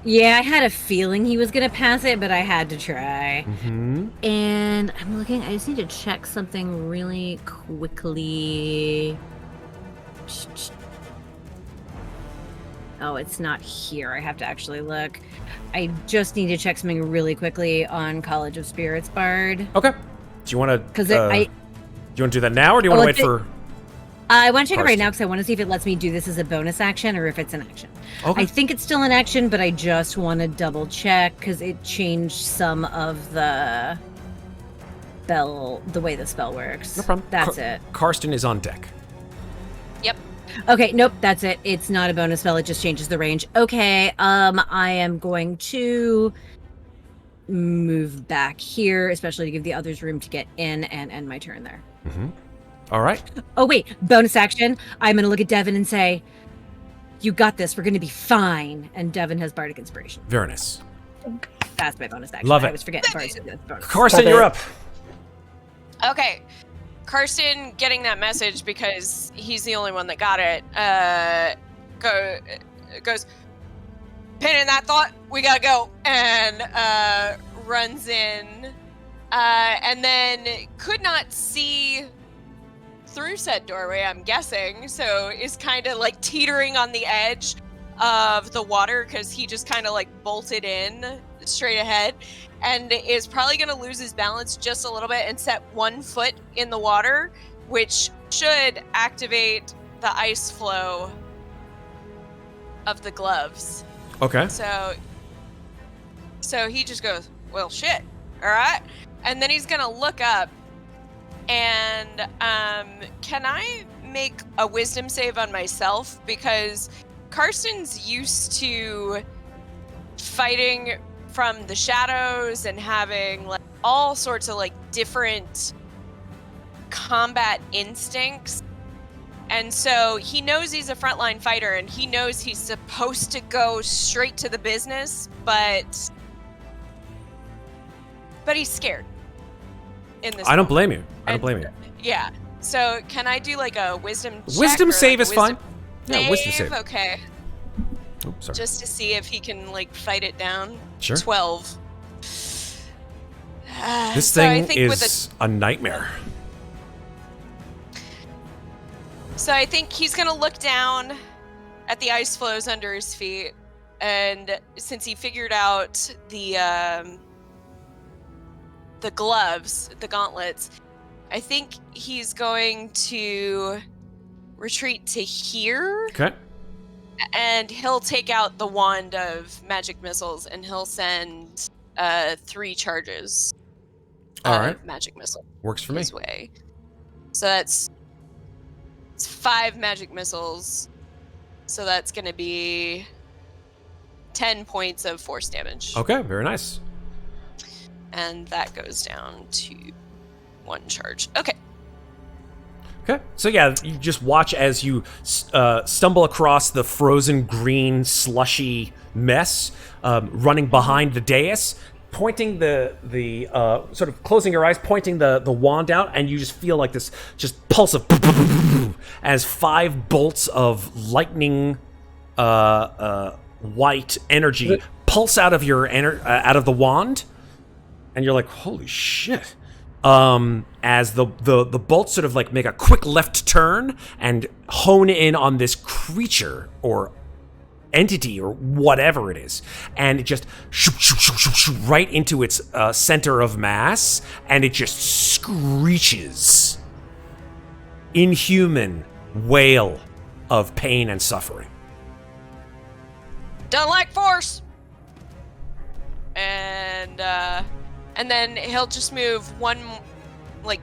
Yeah, I had a feeling he was gonna pass it, but I had to try. Mm-hmm. And I'm looking, I just need to check something really quickly. Oh, it's not here. I have to actually look. I just need to check something really quickly on College of Spirits Bard. Okay. Do you want to? Because do you want to do that now, or do you want to wait for? I want to check it right First. now because I want to see if it lets me do this as a bonus action or if it's an action. Okay. I think it's still an action, but I just want to double check because it changed some of the spell, the way the spell works. No problem. That's it. Karsten is on deck. Yep. Okay, nope, that's it. It's not a bonus spell. It just changes the range. Okay, I am going to move back here, especially to give the others room to get in and end my turn there. Mm-hmm. All right. Oh, wait, bonus action. I'm going to look at Devin and say, you got this. We're going to be fine. And Devin has Bardic Inspiration. Very nice. That's my bonus action. Love it. I always forget. Bardic bonus. Karsten, you're up. Okay. Karsten getting that message because he's the only one that got it. Goes, pin in that thought. We gotta go, and runs in, and then could not see through said doorway. I'm guessing, so is kind of like teetering on the edge of the water because he just kind of like bolted in straight ahead. And is probably going to lose his balance just a little bit and set one foot in the water, which should activate the ice flow of the gloves. Okay. So he just goes, well, shit. All right. And then he's going to look up. And can I make a wisdom save on myself? Because Karsten's used to fighting from the shadows and having like all sorts of like different combat instincts. And so he knows he's a frontline fighter and he knows he's supposed to go straight to the business, but he's scared in this I don't moment. blame you. I don't blame you. Yeah. So can I do like a wisdom check? Wisdom or, save like, is fine. Yeah, wisdom save? save. Okay. Oh, sorry. Just to see if he can like fight it down. Sure. 12. This So I thing think with is a nightmare. So I think he's gonna look down at the ice floes under his feet, and since he figured out the gloves, the gauntlets, I think he's going to retreat to here, Okay. and he'll take out the wand of magic missiles, and he'll send 3 charges All of right. magic missile Works for me. his way. So it's 5 magic missiles. So that's going to be 10 points of force damage. Okay, very nice. And that goes down to 1 charge. Okay. Okay. So yeah, you just watch as you stumble across the frozen green slushy mess, running behind the dais, pointing the sort of closing your eyes, pointing the wand out, and you just feel like this just pulse of as 5 bolts of lightning white energy pulse out of your out of the wand, and you're like, holy shit. As the bolts sort of like make a quick left turn and hone in on this creature or entity or whatever it is, and it just right into its center of mass, and it just screeches inhuman wail of pain and suffering. Don't like force. And then he'll just move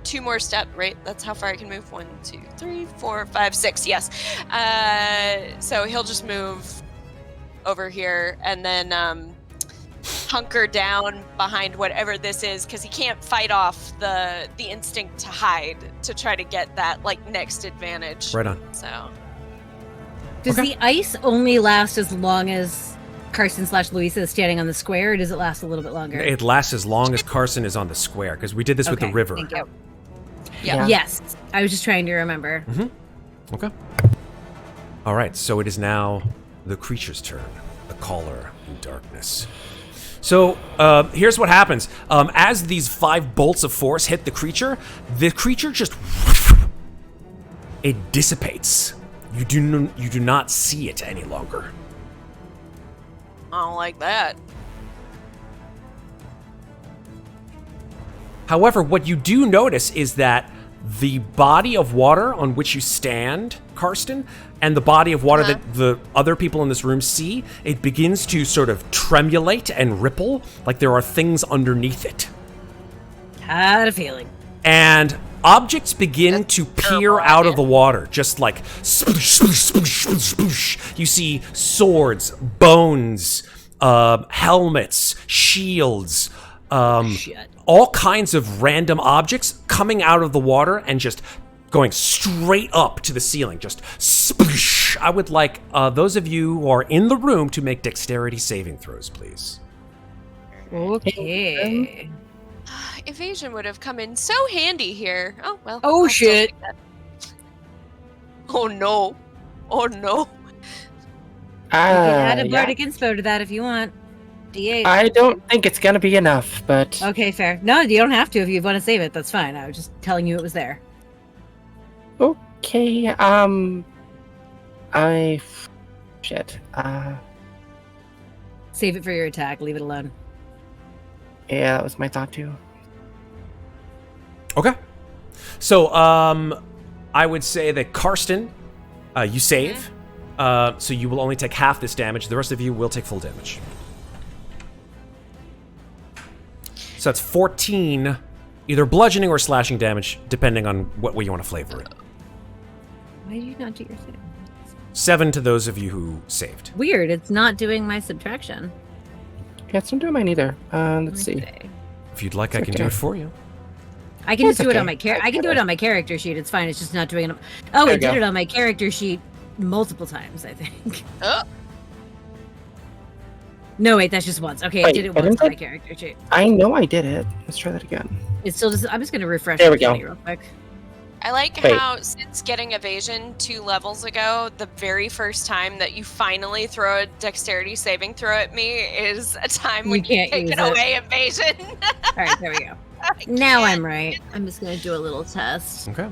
2 more steps, right? That's how far I can move. 1, 2, 3, 4, 5, 6. Yes. So he'll just move over here and then hunker down behind whatever this is, because he can't fight off the instinct to hide to try to get that next advantage. Right on. So Does the ice only last as long as Carson/Louisa is standing on the square, or does it last a little bit longer? It lasts as long as Carson is on the square, because we did this with the Okay, river. thank you. yeah. Yes, I was just trying to remember. Okay. All right, so it is now the creature's turn, the caller in darkness. So here's what happens. As these 5 bolts of force hit the creature just it dissipates. You do not see it any longer. I don't like that. However, what you do notice is that the body of water on which you stand, Karsten, and the body of water that the other people in this room see, it begins to sort of tremulate and ripple, like there are things underneath it. Had a feeling. And objects begin to peer out of the water, just like sploosh, sploosh, sploosh, sploosh, sploosh. You see swords, bones, helmets, shields, all kinds of random objects coming out of the water and just going straight up to the ceiling, just sploosh. I would like those of you who are in the room to make dexterity saving throws, please. Okay. Evasion would have come in so handy here. Oh, well. Oh, I'll still shit. take that. Oh, no. Oh, no. You can add a Yeah. bardic inspo to that if you want. D8. I don't think it's gonna be enough, but Okay, fair. No, you don't have to if you want to save it. That's fine. I was just telling you it was there. okay. Shit. Save it for your attack. Leave it alone. Yeah, that was my thought too. Okay. So, I would say that Karsten, you save. So you will only take half this damage. The rest of you will take full damage. So that's 14, either bludgeoning or slashing damage, depending on what way you want to flavor it. Why do you not do your thing? 7 to those of you who saved. Weird, it's not doing my subtraction. Yeah, it's not doing mine either. Let's see. If you'd like, I can okay. do it for you. I can just do it okay. on my I can do it on my character sheet. It's fine. It's just not doing it. Oh, There it you did go. it on my character sheet multiple times, I think. Oh, No, wait, that's just once. Okay, I Wait, did it I once didn't on my think- character sheet. I know I did it. Let's try that again. It's still just. I'm just gonna refresh There we the go. sheet real quick. I like Wait. how since getting evasion 2 levels ago, the very first time that you finally throw a dexterity saving throw at me is a time when You can't you've use taken it. away evasion. All right, there we go. Now I'm right. I'm just gonna do a little test. Okay.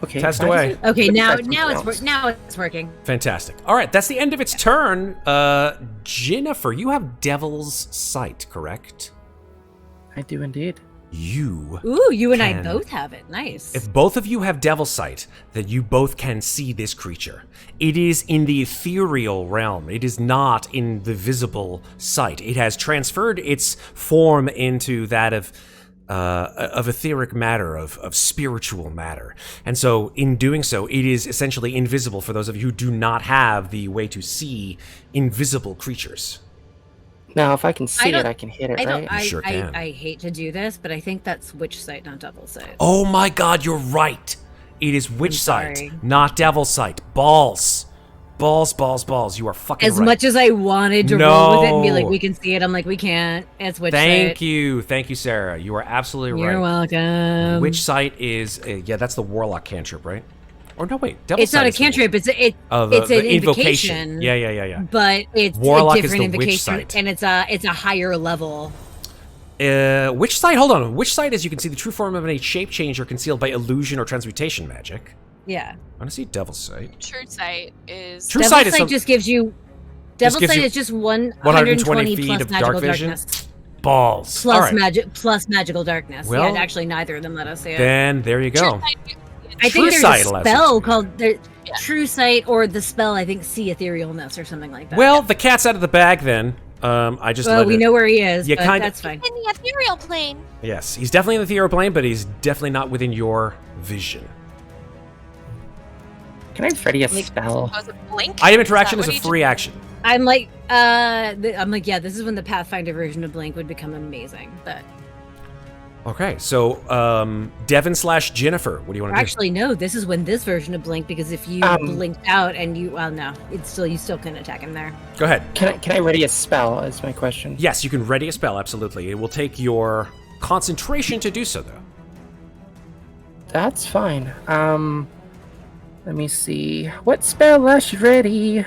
Okay. Test why does away. it Okay, look now like something else? now it's working. Fantastic. All right, that's the end of its turn. Ginnifer, you have Devil's Sight, correct? I do indeed. You. Ooh, you and I Can- both have it. Nice. If both of you have Devil's Sight, then you both can see this creature. It is in the ethereal realm. It is not in the visible sight. It has transferred its form into that of etheric matter, of spiritual matter. And so, in doing so, it is essentially invisible for those of you who do not have the way to see invisible creatures. Now, if I can see don't- it, I can hit it, I don't. right? You sure can. I hate to do this, but I think that's witch sight, not double sight. Oh my god, you're right. It is Witch Sight, sorry. not Devil Sight. Balls. Balls, balls, balls. You are fucking As right. much as I wanted to roll with it and be like, No. we can see it, I'm like, we can't. It's witch Thank sight. you. Thank you, Sarah. You are absolutely You're right. welcome. Witch Sight is, yeah, that's the Warlock cantrip, right? Or no, wait. Devil It's not Sight a is the- cantrip. It's an the invocation. Yeah. But it's Warlock a is different the witch invocation, sight. and it's a higher level. Witch Sight, hold on. Witch Sight is you can see the true form of any shape change or concealed by illusion or transmutation magic. Yeah. I want to see Devil Sight. True sight is True Devil Sight is some- just gives you. Devil gives Sight you is just 120 120 feet plus of magical dark vision? darkness. Balls. Plus All right. magical darkness. Well, yeah, actually, neither of them let us see it. Then there you go. True sight. I True think there's Sight a allows you spell to- called Yeah. True Sight, or the spell I think See Etherealness or something like that. Well, the cat's out of the bag then. I just well, let we it. know where he is. You but kinda- that's fine. In the ethereal plane. Yes, he's definitely in the ethereal plane, but he's definitely not within your vision. Can I ready a Like- spell? Oh, is it blink? Item interaction that is a what he free action. I'm like, yeah, this is when the Pathfinder version of Blink would become amazing. But Okay, so Devin/Ginnifer, what do you want to do? actually, no, this is when this version of Blink, because if you blinked out and no, you still couldn't attack him there. Go ahead. Can I ready a spell? Is my question. Yes, you can ready a spell, absolutely. It will take your concentration to do so, though. That's fine. Let me see. What spell I should ready?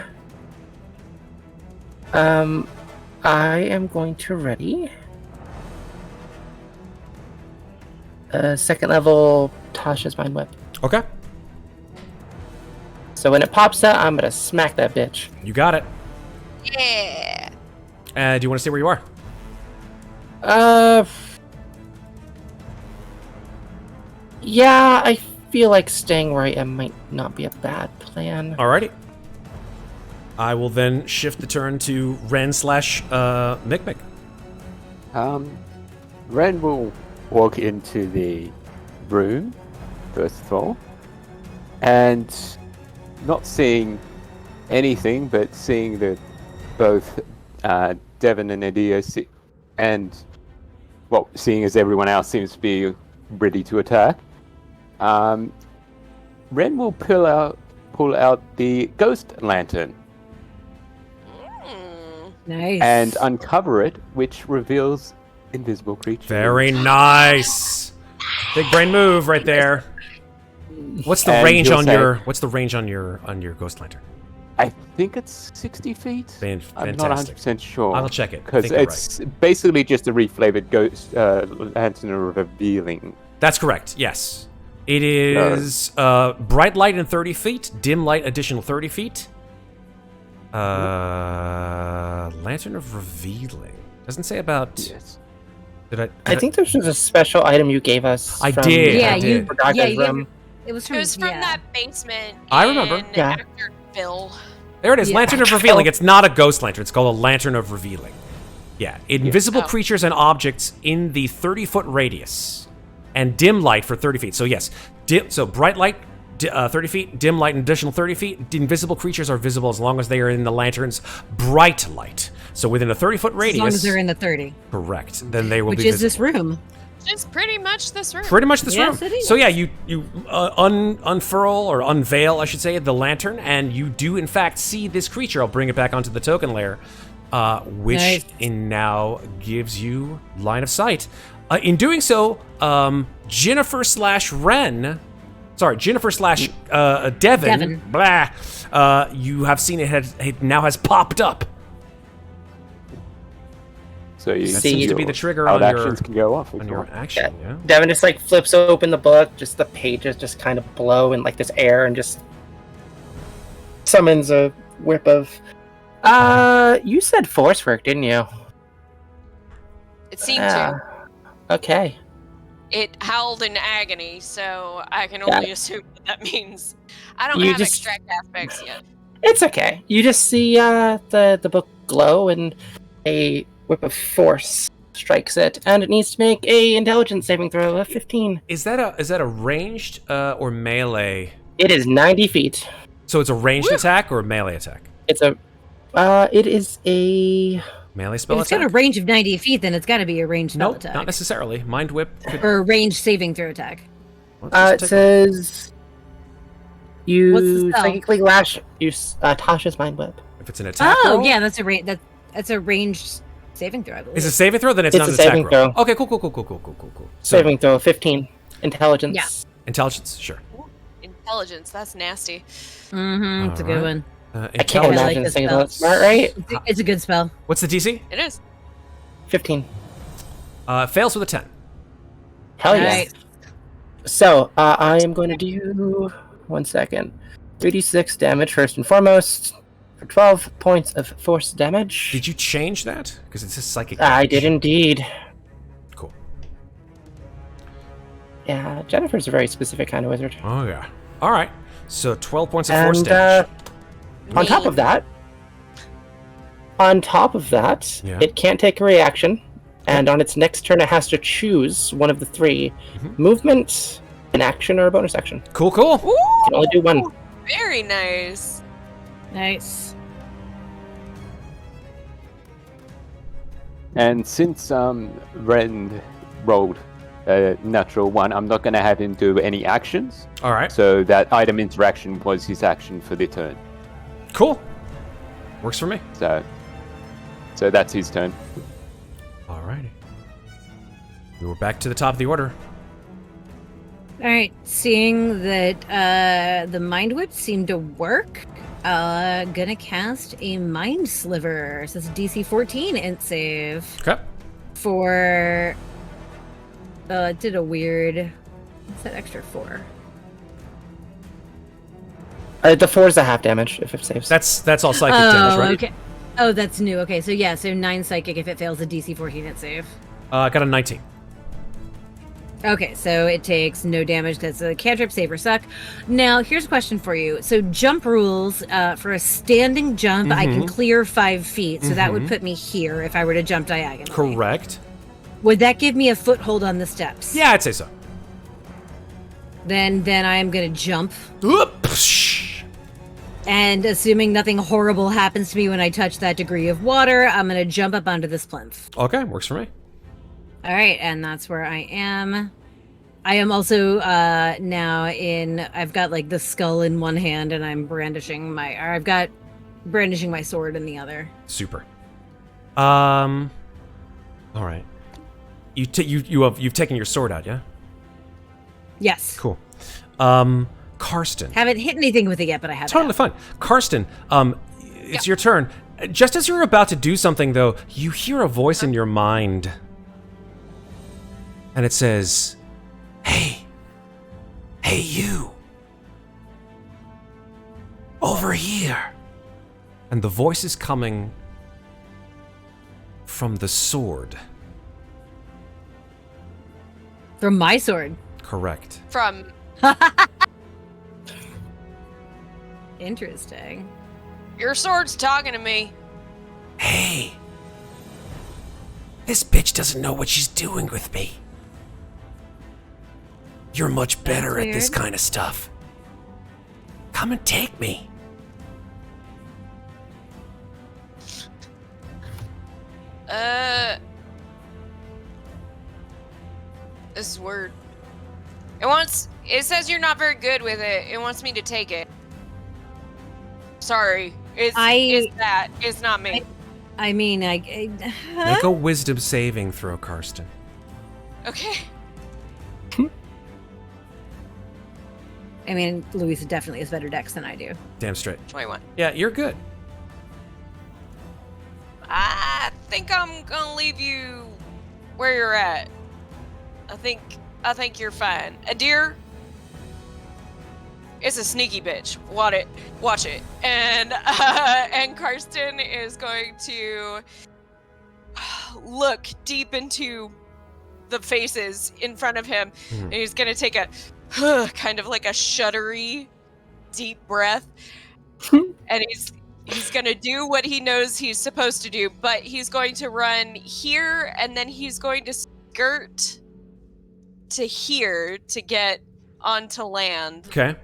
I am going to ready. Second level Tasha's Mind Whip. Okay, So when it pops out, I'm gonna smack that bitch. you got it. Yeah. Do you want to stay where you are? Yeah, I feel like staying where I am might not be a bad plan. Alrighty. I will then shift the turn to Ren/Mikmick. Ren will walk into the room, first of all, and not seeing anything, but seeing that both Devin and Adia seeing as everyone else seems to be ready to attack, Ren will pull out the ghost lantern Nice. and uncover it, which reveals invisible creatures. Very nice. Big brain move right there. What's the And range he'll on say- your ghost lantern? I think it's 60 feet. I'm not Fantastic. 100% sure. I'll check it. I Because think you're it's basically just a reflavored ghost lantern revealing. That's correct. Yes, it is bright light in 30 feet, dim light additional 30 feet. Lantern of revealing doesn't say about. Yes. I think this was a special item you gave us. I from did, yeah, I did. Forgotten room. it was It from, was from yeah. that basement. I remember. in Yeah. Actorville. There it is. Yeah. Lantern of revealing. It's not a ghost lantern. It's called a lantern of revealing. Yeah, invisible Oh. creatures and objects in the 30-foot radius, and dim light for 30 feet. So yes, so bright light, 30 feet, dim light, an additional 30 feet. The invisible creatures are visible as long as they are in the lantern's bright light. So within a 30-foot radius. As long as they're in the 30. Correct. Then they will Which be is this visible. room. It's pretty much this room. Pretty much this Yes, room. it is. So yeah, you unfurl or unveil, I should say, the lantern, and you do in fact see this creature. I'll bring it back onto the token layer, which Nice. now gives you line of sight. In doing so, Ginnifer slash Devin. Blah. You have seen it now has popped up. So you That See, seems to your be the trigger held on your actions can go off. on your action. Yeah. Devin just like flips open the book, just the pages just kind of blow in like this air and just summons a whip of. You said force work, didn't you? It seemed to. Okay. It howled in agony, so I can Yeah. only assume what that means. I don't You have just- extract aspects yet. It's okay. You just see the book glow and a whip of force strikes it, and it needs to make a intelligence saving throw of 15. Is that a ranged or melee? It is 90 feet. So it's a ranged attack or a melee attack? It is a Melee spell If it's got attack? a range of 90 feet, then it's got to be a ranged spell Nope, attack. not necessarily. Mind whip. Could, Or a ranged saving throw attack. let's just it take a- says What's the you spell? psychically lash Tasha's mind whip. if it's an attack. Oh, roll, yeah, that's a ranged saving throw, I believe. Is it a saving throw? Then it's It's not a an attack saving roll. throw. Okay, cool. So, Saving throw of 15. Intelligence. Yeah. intelligence, sure. Intelligence, that's nasty. Mm-hmm. It's a good Alright. one. I can't I like imagine this saying spell. that smart, right? It's a good spell. What's the DC? It is. 15. Fails with a 10. Hell yeah. Alright. So, I am going to do 1 second. 3d6 damage first and foremost. For 12 points of force damage. Did you change that? Because it's a psychic. I damage. did indeed. Cool. Yeah, Jennifer's a very specific kind of wizard. Oh yeah. All right. So 12 points of force And damage. on top of that, Yeah. it can't take a reaction, and on its next turn, it has to choose one of the three: Mhm. movement, an action, or a bonus action. Cool. You can only do one. Very nice. Nice. And since Ren rolled a natural 1, I'm not going to have him do any actions. All right. So that item interaction was his action for the turn. Cool. Works for me. So that's his turn. All righty. We were back to the top of the order. All right. Seeing that the mind whip seemed to work, gonna cast a mind sliver. So it's a DC 14 int save Okay. for. It did a weird. What's that extra for? The 4 is a half damage if it saves. That's all psychic damage, right? Okay. Oh, that's new. Okay, so yeah, so 9 psychic if it fails a DC 14 int save. I got a 19. Okay, so it takes no damage because the cantrip saver suck. Now, here's a question for you. So, jump rules for a standing jump, I can clear 5 feet, so that would put me here if I were to jump diagonally. Correct. Would that give me a foothold on the steps? Yeah, I'd say so. Then I am gonna jump, Oop, psh. and assuming nothing horrible happens to me when I touch that degree of water, I'm gonna jump up onto this plinth. Okay, works for me. All right, and that's where I am. I am also now in. I've got like the skull in one hand, and I'm brandishing my sword in the other. Super. All right. You've taken your sword out, yeah? Yes. Cool. Karsten. Haven't hit anything with it yet, but I have. Totally fine. Karsten, it's your turn. Just as you're about to do something, though, you hear a voice in your mind. And it says, Hey, you. Over here. And the voice is coming from the sword. From my sword. Correct. From Interesting. your sword's talking to me. Hey, She doesn't know what she's doing with me. You're much better at this weird. kind of stuff. Come and take me. This is weird. It says you're not very good with it. It wants me to take it. Sorry. It's not me. I mean, Make a wisdom saving throw, Karsten. Okay. I mean, Louisa definitely has better dex than I do. Damn straight. 21. Yeah, you're good. I think I'm gonna leave you where you're at. I think you're fine. A deer. It's a sneaky bitch. Watch it. And Karsten is going to look deep into the faces in front of him, and he's gonna take a kind of like a shuddery, deep breath, and he's gonna do what he knows he's supposed to do, but he's going to run here, and then he's going to skirt to here to get onto land. Okay.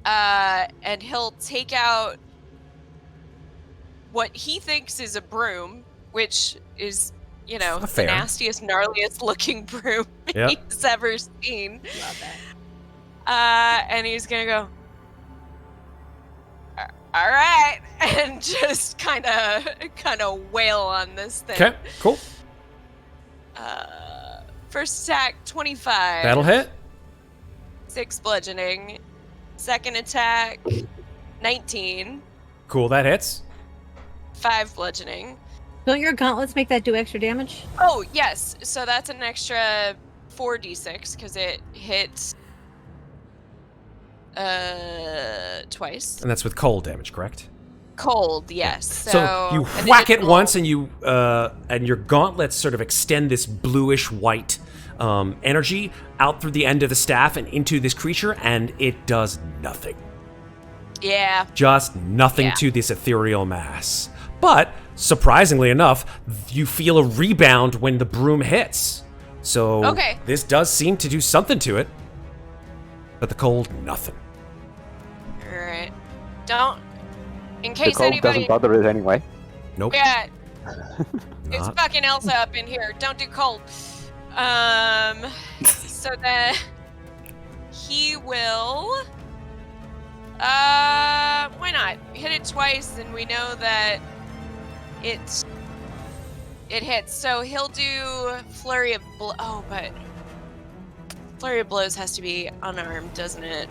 And he'll take out what he thinks is a broom, which is, the Fair. nastiest, gnarliest looking broom Yep. he's ever seen. Love that. And he's gonna go, all right, and just kind of wail on this thing. Okay, cool. First attack, 25. That'll hit. 6 bludgeoning. Second attack, 19. Cool, that hits. 5 bludgeoning. Don't your gauntlets make that do extra damage? Oh, yes. So that's an extra 4d6 because it hits twice. And that's with cold damage, correct? Cold, yes. So you an whack it additional- once, and and your gauntlets sort of extend this bluish white energy out through the end of the staff and into this creature, and it does nothing. Yeah. Just nothing Yeah. to this ethereal mass. But surprisingly enough, you feel a rebound when the broom hits. So Okay. this does seem to do something to it. But the cold, nothing. All right. Don't. In The case cold anybody. doesn't bother it anyway. Nope. Yeah. It's Not. fucking Elsa up in here. Don't do cold. So then he will. Why not? Hit it twice, and we know that it hits. So he'll do flurry of but flurry of blows has to be unarmed, doesn't it?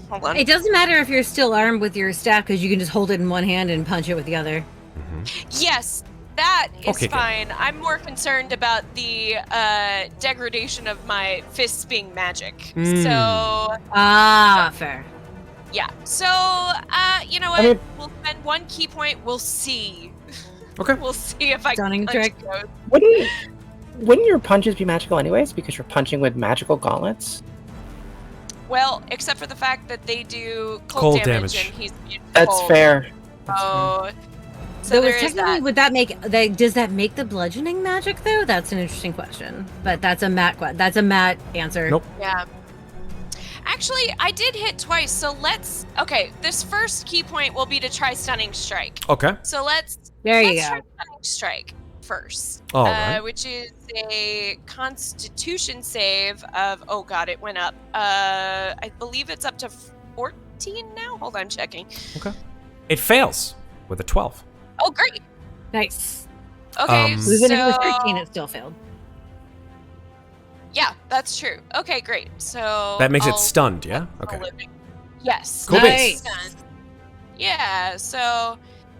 Hold on. It doesn't matter if you're still armed with your staff because you can just hold it in one hand and punch it with the other. Yes, that is Okay, good. fine. I'm more concerned about the degradation of my fists being magic. Mm. So, Fair. yeah. So, you know what? I mean- We'll spend 1 key point. We'll see. Okay. We'll see if I Stunning can punch trick. those. Wouldn't your punches be magical anyways? Because you're punching with magical gauntlets. Well, except for the fact that they do Cold cold damage, damage. and he's immune to That's cold. fair. So So there is technically, that. would that does that make the bludgeoning magic though? That's an interesting question. But that's a Matt answer. Nope. Yeah. Actually, I did hit twice, so okay, this first key point will be to try Stunning Strike. Okay. So let's There you try go. Stunning Strike first. All right. Which is a Constitution save of, oh god, it went up. I believe it's up to 14 now? Hold on, I'm checking. Okay. It fails with a 12. Oh, great. Nice. Okay, Um, so... Even if it was 13, it still failed. Yeah, that's true. Okay, great. So That makes I'll- it stunned, yeah? I'll Okay. live it. Yes. Cool that's beans. done. Yeah, so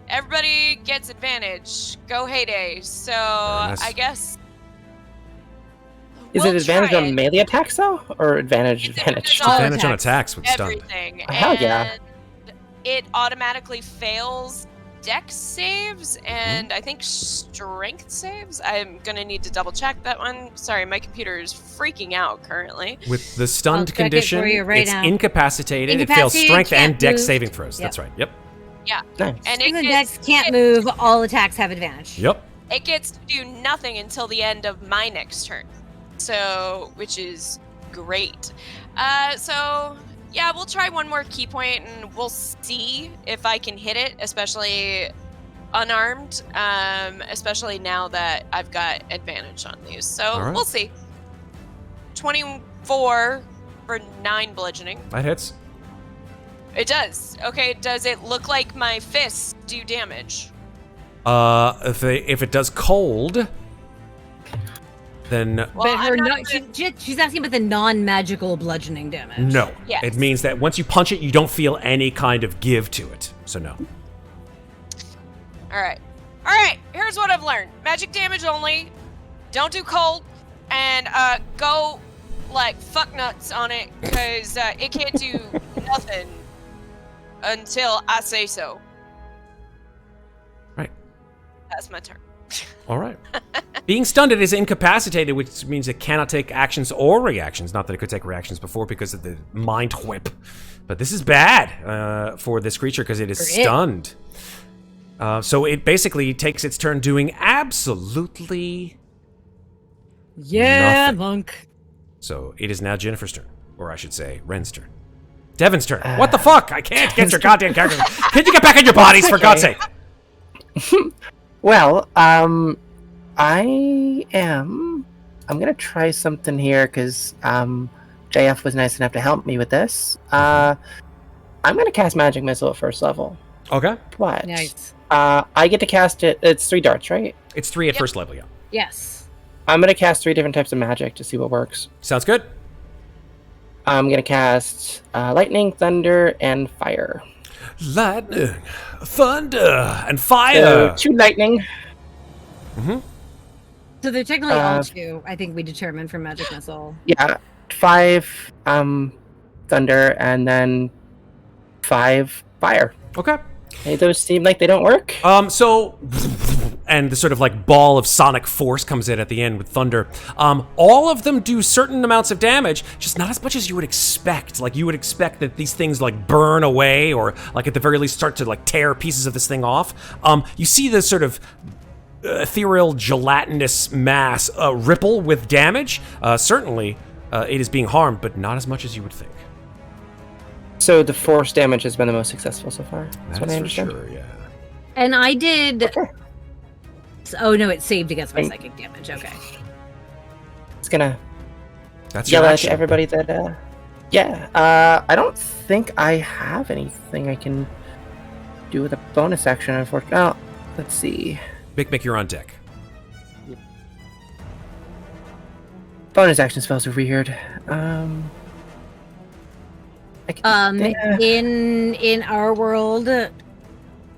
everybody gets advantage. Go Heyday. So nice. I guess Is we'll it advantage try on it. melee attacks though, or advantage? It's advantage on Advantage on attacks. attacks with stunned. Everything. Hell yeah. And it automatically fails dex saves and I think strength saves. I'm gonna need to double check that one. Sorry, my computer is freaking out currently. With the I'll stunned check it condition, for you right it's now. incapacitated. It fails Incapacitated, strength and can't dex move. saving throws. Yep. That's right. Yep. Yeah. Nice. And Strength and Dex can't move. All attacks have advantage. Yep. It gets to do nothing until the end of my next turn. So, which is great. So yeah, we'll try one more key point and we'll see if I can hit it, especially unarmed, especially now that I've got advantage on these. So All right. we'll see. 24 for 9 bludgeoning. That hits. It does. Okay, does it look like my fists do damage? If it does cold, then Well, But her I'm not she's asking about the non-magical bludgeoning damage. no. Yes. It means that once you punch it, you don't feel any kind of give to it. So no. All right, here's what I've learned. Magic damage only. Don't do cold. And go like fuck nuts on it, because it can't do nothing until I say so. Right. That's my turn. All right. Being stunned, it is incapacitated, which means it cannot take actions or reactions. Not that it could take reactions before because of the mind whip. But this is bad for this creature because it is stunned. So it basically takes its turn doing absolutely nothing. Monk. So it is now Ginnifer's turn. Or I should say, Ren's turn. Devin's turn. What the fuck? I can't get your goddamn characters. Can you get back in your bodies, for God's sake? Well, I'm gonna try something here because JF was nice enough to help me with this. I'm gonna cast Magic Missile at first level. Okay. What? Nice. I get to cast it. It's 3 darts, right? It's 3 at first level, yeah. Yes. I'm gonna cast 3 different types of magic to see what works. Sounds good. I'm gonna cast lightning, thunder, and fire. Lightning, thunder, and fire. So 2 lightning. So they're technically all 2, I think we determined from Magic Missile. Yeah, 5 thunder, and then 5 fire. Okay. Hey, those seem like they don't work. So, and the sort of like ball of sonic force comes in at the end with thunder. All of them do certain amounts of damage, just not as much as you would expect. Like you would expect that these things like burn away, or like at the very least start to like tear pieces of this thing off. You see this sort of ethereal gelatinous mass ripple with damage. Certainly, it is being harmed, but not as much as you would think. So the force damage has been the most successful so far. That's what I for understand. sure, yeah. And I did... Okay. Oh, no, it saved against my psychic damage. Okay. It's gonna That's yell your out action. to everybody that, I don't think I have anything I can do with a bonus action, unfortunately. Oh, let's see. Mikmick, you're on deck. Bonus action spells are weird. In our world,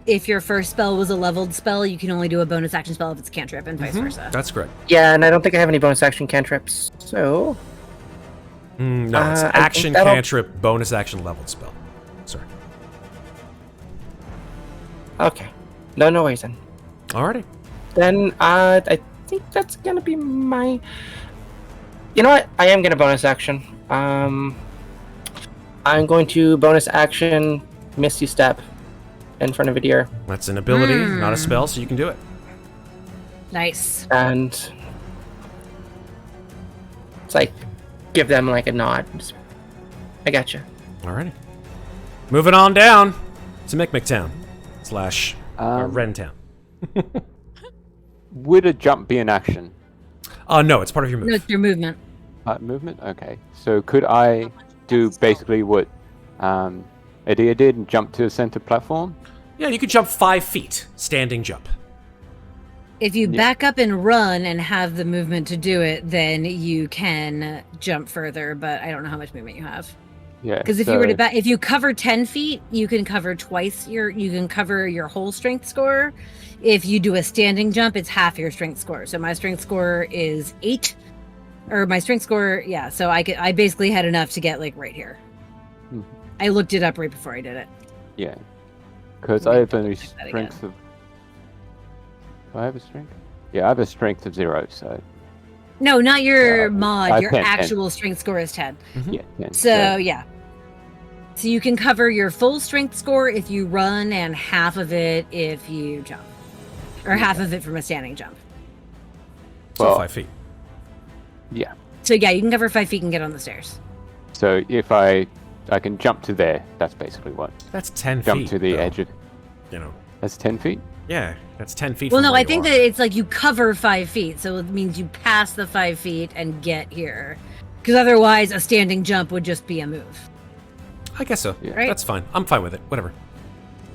if your first spell was a leveled spell, you can only do a bonus action spell if it's a cantrip, and vice versa. That's correct. Yeah, and I don't think I have any bonus action cantrips, so... No, it's I think action that'll- cantrip, bonus action leveled spell. Sorry. Okay. No worries then. Alrighty. Then, I think that's gonna be my... You know what? I am gonna bonus action. I'm going to bonus action Misty Step in front of Vidir. That's an ability, not a spell, so you can do it. Nice. And it's like, give them like a nod. I gotcha. Alrighty. Moving on down to Mikmick Town / Ren Town. Would a jump be an action? No, it's part of your move. No, it's your movement. Movement? Okay. So could I do basically what Adia did and jump to a center platform? Yeah, you can jump 5 feet, standing jump. If you back up and run and have the movement to do it, then you can jump further, but I don't know how much movement you have. Yeah. Because if you were to if you cover 10 feet, you can cover you can cover your whole strength score. If you do a standing jump, it's half your strength score. So my strength score is 8. Or my strength score, yeah. So I basically had enough to get like right here. Mm-hmm. I looked it up right before I did it. Yeah. Because I have only strength of... Do I have a strength? Yeah, I have a strength of 0, so... No, not your mod. Your 10. actual strength score is 10. Yeah, 10. So, yeah. So you can cover your full strength score if you run, and half of it if you jump, or half of it from a standing jump. So Well, 5 feet. Yeah. So yeah, you can cover 5 feet and get on the stairs. So if I can jump to there, that's basically what. That's 10 Jump feet. to the though. edge of. You know. That's 10 feet. Yeah, that's 10 feet. Well, from no, where I you think are. that it's like you cover 5 feet, so it means you pass the 5 feet and get here. Because otherwise, a standing jump would just be a move. I guess so. Yeah. Right? That's fine. I'm fine with it. Whatever.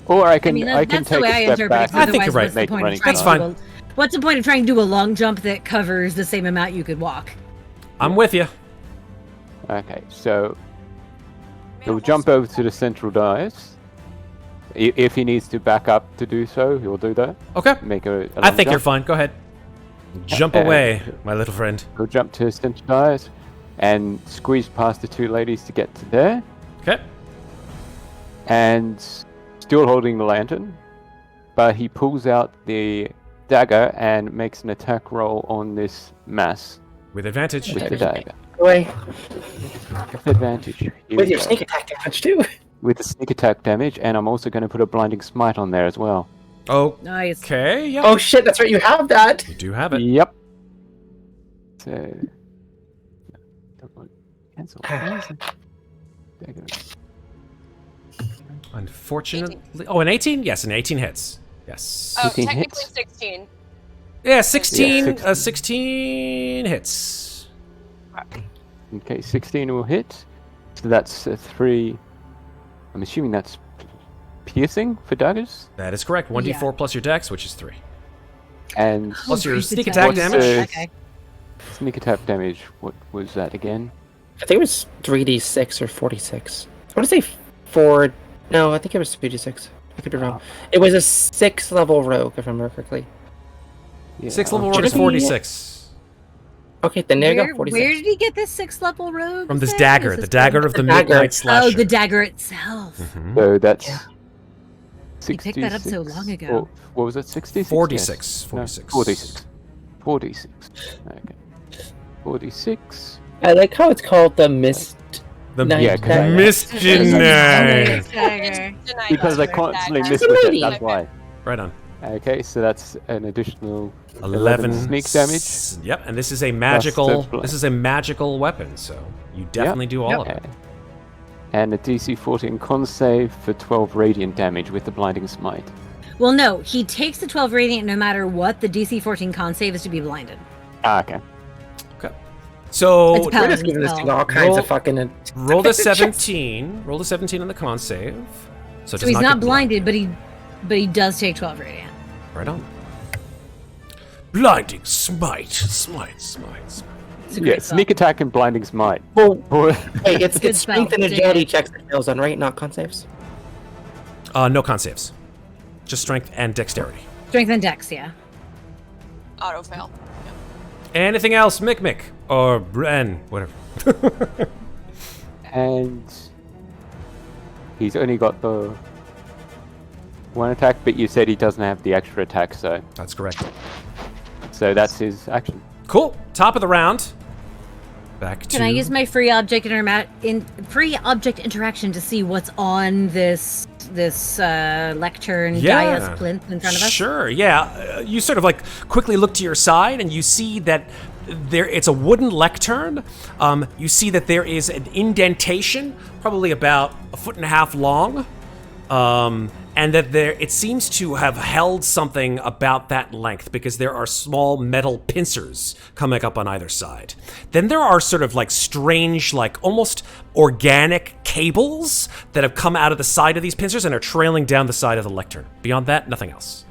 Or I can mean, I can that's the take way I a step interpret back. it. 'cause I think you're otherwise, right. what's the Make point of running trying That's to fine. do what's the point of trying to do a long jump that covers the same amount you could walk? I'm with you. Okay, so he'll jump over to the central dais. If he needs to back up to do so, he'll do that. Okay. Make a I long think you're jump. fine. Go ahead. Jump away, my little friend. He'll jump to central dais and squeeze past the two ladies to get to there. Okay. And still holding the lantern, but he pulls out the dagger and makes an attack roll on this mass With advantage. with the dagger. Away. With advantage. Here With we your go. sneak attack damage too. With the sneak attack damage, and I'm also going to put a blinding smite on there as well. Nice. Okay. Yep. Oh shit, that's right, you have that. You do have it. Yep. So. Cancel. Where is it? Dagger. Unfortunately. Oh, an 18? Yes, an 18 hits. Yes. Oh, 18 technically hits? 16. Yeah, 16. Yeah, 16 hits. Okay, 16 will hit. So that's 3. I'm assuming that's piercing for daggers. That is correct. 1d4 plus your dex, which is 3. And Plus your Increase sneak attack. attack What's damage. Okay. sneak attack damage, what was that again? I think it was 3d6 or 46. I want to say 4. No, I think it was 3d6. I could be wrong. It was a 6th level rogue, if I remember correctly. Yeah, 6th level I'll rogue is check. 46. Okay, then there you Where, go, 46. where did he get this 6th level rogue? From this thing? dagger. Is The this dagger from- of the The dagger. Midnight Slasher. Oh, the dagger itself. Mhm. So that's Yeah. 66. picked that up so long ago. Or, what was it? 66? 46. No, 46. 46. 46. Okay. 46. I like how it's called the Mist. The Yeah, 'cause I- Mischief. Dagger. Because I constantly Dagger. miss with it, Maybe. that's why. Right on. Okay, so that's an additional 11 sneak damage. Yep, and this is a magical. the bl- This is a magical weapon, so you definitely do all of it. Okay. And a DC 14 con save for 12 radiant damage with the blinding smite. Well, no, he takes the 12 radiant no matter what. The DC 14 con save is to be blinded. Ah, okay. So It's We're paladin just giving this spell. thing all kinds Roll- of fucking. roll a 17. Roll a 17 on the con save. So, it So does he's not not get blinded, but he does take 12 radiant. Right on. Blinding smite. Smite. It's a Yeah, great spell. sneak attack and blinding smite. Well, Or- hey, it's Good strength spell. and agility checks that fails on, right? Not con saves. No con saves. Just strength and dexterity. Strength and dex, yeah. Auto fail. Anything else, Mikmick or Bren, whatever. and he's only got the one attack, but you said he doesn't have the extra attack, so That's correct. that's his action. Cool. Top of the round. Back to. Can I use my free object interaction to see what's on this lectern Gaia's plinth in front of us? Sure, yeah. You sort of like quickly look to your side and you see that it's a wooden lectern. You see that there is an indentation, probably about 1.5 feet long. And that it seems to have held something about that length because there are small metal pincers coming up on either side. Then there are sort of like strange, like almost organic cables that have come out of the side of these pincers and are trailing down the side of the lectern. Beyond that, nothing else.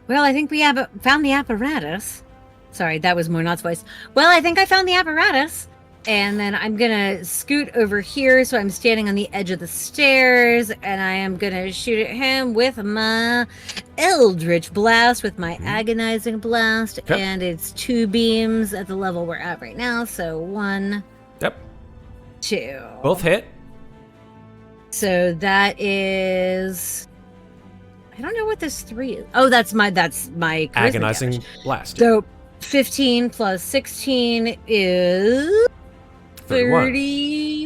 Well, I think we have found the apparatus. Sorry, that was Monat's voice. Well, I think I found the apparatus. And then I'm gonna scoot over here, so I'm standing on the edge of the stairs, and I am gonna shoot at him with my Eldritch Blast, with my Agonizing Blast, Okay. and it's 2 beams at the level we're at right now, so 1, Yep. 2. Both hit. So that is... I don't know what this 3 is. Oh, that's my charisma Agonizing damage. blast. So 15 plus 16 is 31.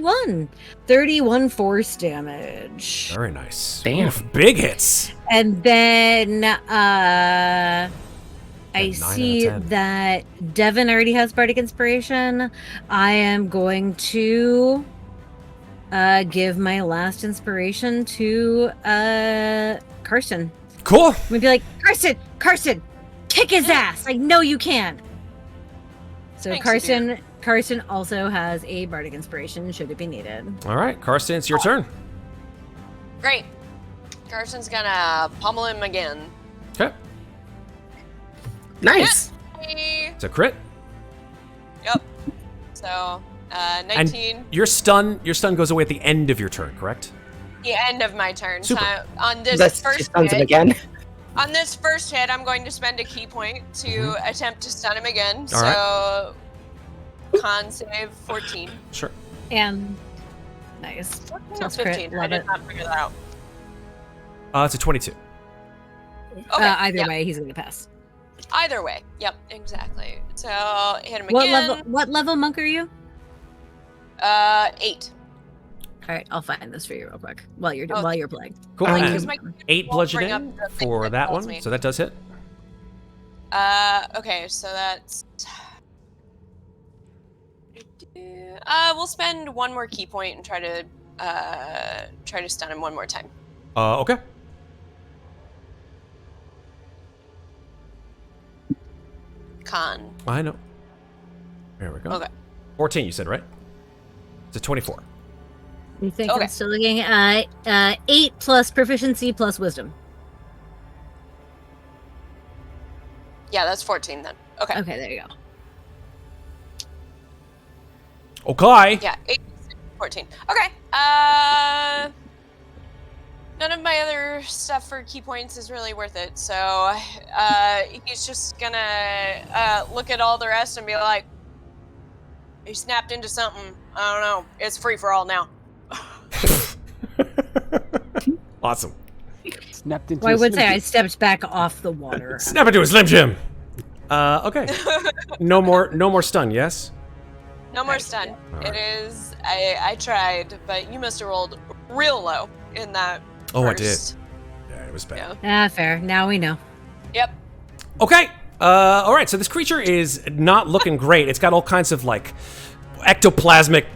31. 31 force damage. Very nice. Damn. Oof, big hits. And then I 9 see out of 10. that Devin already has Bardic Inspiration. I am going to give my last inspiration to Carson. Cool. I'm gonna be like, Carson, kick his ass. I know you can. So Thanks, Carson also has a Bardic Inspiration should it be needed. All right, Karsten, it's your turn. Great. Carson's gonna pummel him again. Okay. Nice. Hey. It's a crit. Yep. So, 19. And your stun goes away at the end of your turn, correct? The end of my turn. Super. So on this That's first just stuns him hit, again. on this first hit, I'm going to spend a key point to attempt to stun him again. All So, con save 14. Sure. And nice. 14 or Plus crit, 15. I love did it. not figure that out. It's a 22. Okay. Either yep. way, he's gonna pass. Either way. Yep, exactly. So, hit him What again. level? What level monk are you? 8. All right, I'll find this for you real quick while you're Oh. playing. Cool. Um, And Because my computer 8 won't bring bludgeoning up the thing for that tells one, me. so that does hit. Okay, so that's. We'll spend one more key point and try to stun him one more time. Okay. Con. I know. There we go. Okay. 14, you said, right? It's a 24. You think Okay. I'm still looking at 8 plus proficiency plus wisdom. Yeah, that's 14 then. Okay. Okay, there you go. Okay. Yeah, 8, 14. Okay. None of my other stuff for key points is really worth it. So, he's just gonna look at all the rest and be like, "He snapped into something. I don't know. It's free for all now." Awesome. Snapped into Well, I a would say Slim I stepped back off the water. Snap into a Slim Jim. Okay. No more stun, yes? No more stun. Alright. It is. I tried, but you must have rolled real low in that. Oh, I first. Yeah, it was bad. Yeah. Fair. Now we know. Yep. Okay. All right. So this creature is not looking great. It's got all kinds of like ectoplasmic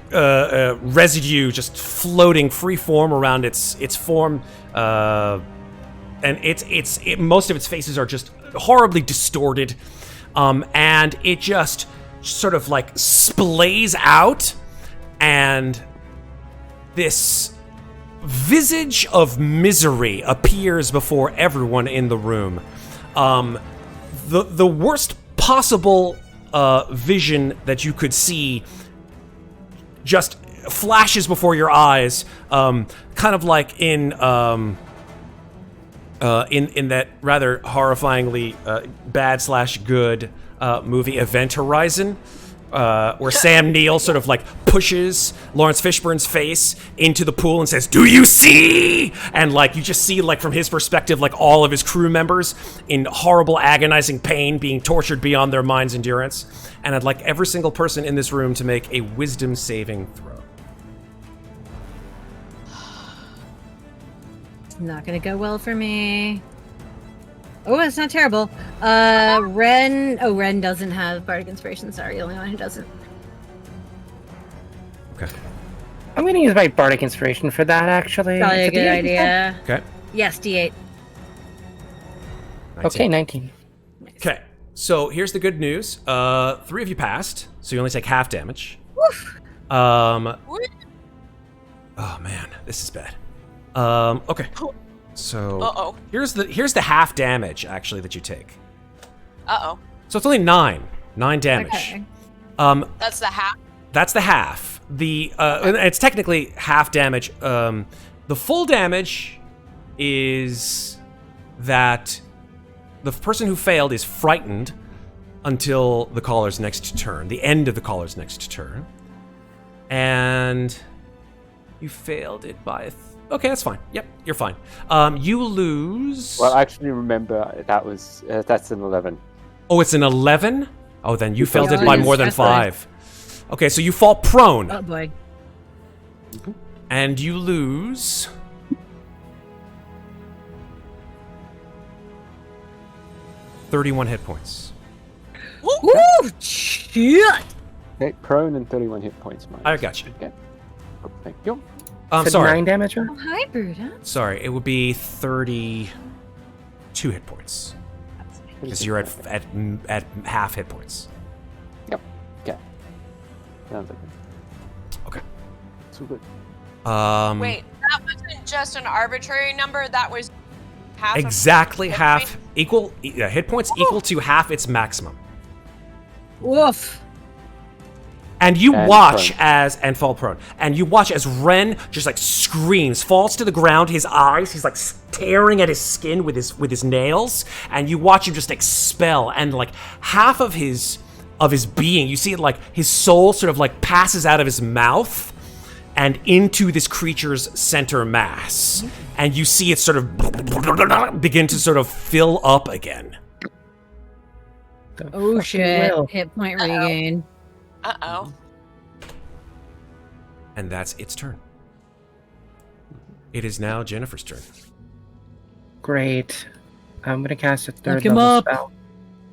residue just floating free form around its form, and most of its faces are just horribly distorted, and it just sort of like splays out, and this visage of misery appears before everyone in the room. The worst possible vision that you could see just flashes before your eyes, kind of like in that rather horrifyingly bad/good movie Event Horizon, where Sam Neill sort of like pushes Lawrence Fishburne's face into the pool and says, "Do you see?" And like you just see like from his perspective like all of his crew members in horrible agonizing pain being tortured beyond their mind's endurance. And I'd like every single person in this room to make a wisdom saving throw. Not gonna go well for me. Oh, it's not terrible. Ren. Oh, Ren doesn't have Bardic Inspiration. Sorry, the only one who doesn't. Okay. I'm gonna use my Bardic Inspiration for that, actually. Probably Is a it the good eight you said? idea. Okay. Yes, D8. Okay, 19. Okay. So here's the good news. 3 of you passed, so you only take half damage. Oh man, this is bad. Okay. So Uh-oh. here's the half damage actually that you take. Uh-oh. So it's only 9 damage. Okay. That's the half. That's the half. And it's technically half damage. The full damage is that the person who failed is frightened until the caller's next turn, the end of the caller's next turn, and you failed it by. Okay, that's fine. Yep, you're fine. You lose. Well, actually, remember that's an 11. Oh, it's an 11. Oh, then you failed it Oh, by it is more than stressful. 5. Okay, so you fall prone. Oh boy. And you lose 31 hit points. Woo! Shit! Okay, prone and 31 hit points. I got you. Okay. Oh, thank you. I'm Said sorry. 9 damage, right? Oh, hi, Bruta. Sorry, it would be 32 hit points. Because you're at half hit points. Yep. Okay. Sounds like it. Okay. So good. Wait, that wasn't just an arbitrary number. That was half. Exactly of half equal hit points equal to half its maximum. Woof. And you And watch prone. and fall prone. And you watch as Ren just like screams, falls to the ground, his eyes, he's like staring at his skin with his nails, and you watch him just expel, and like half of his being, you see it like his soul sort of like passes out of his mouth and into this creature's center mass. And you see it sort of begin to sort of fill up again. Oh, shit. will. Hit point regain. Uh-oh. And that's its turn. It is now Jennifer's turn. Great. I'm gonna cast a Look third him level up. spell.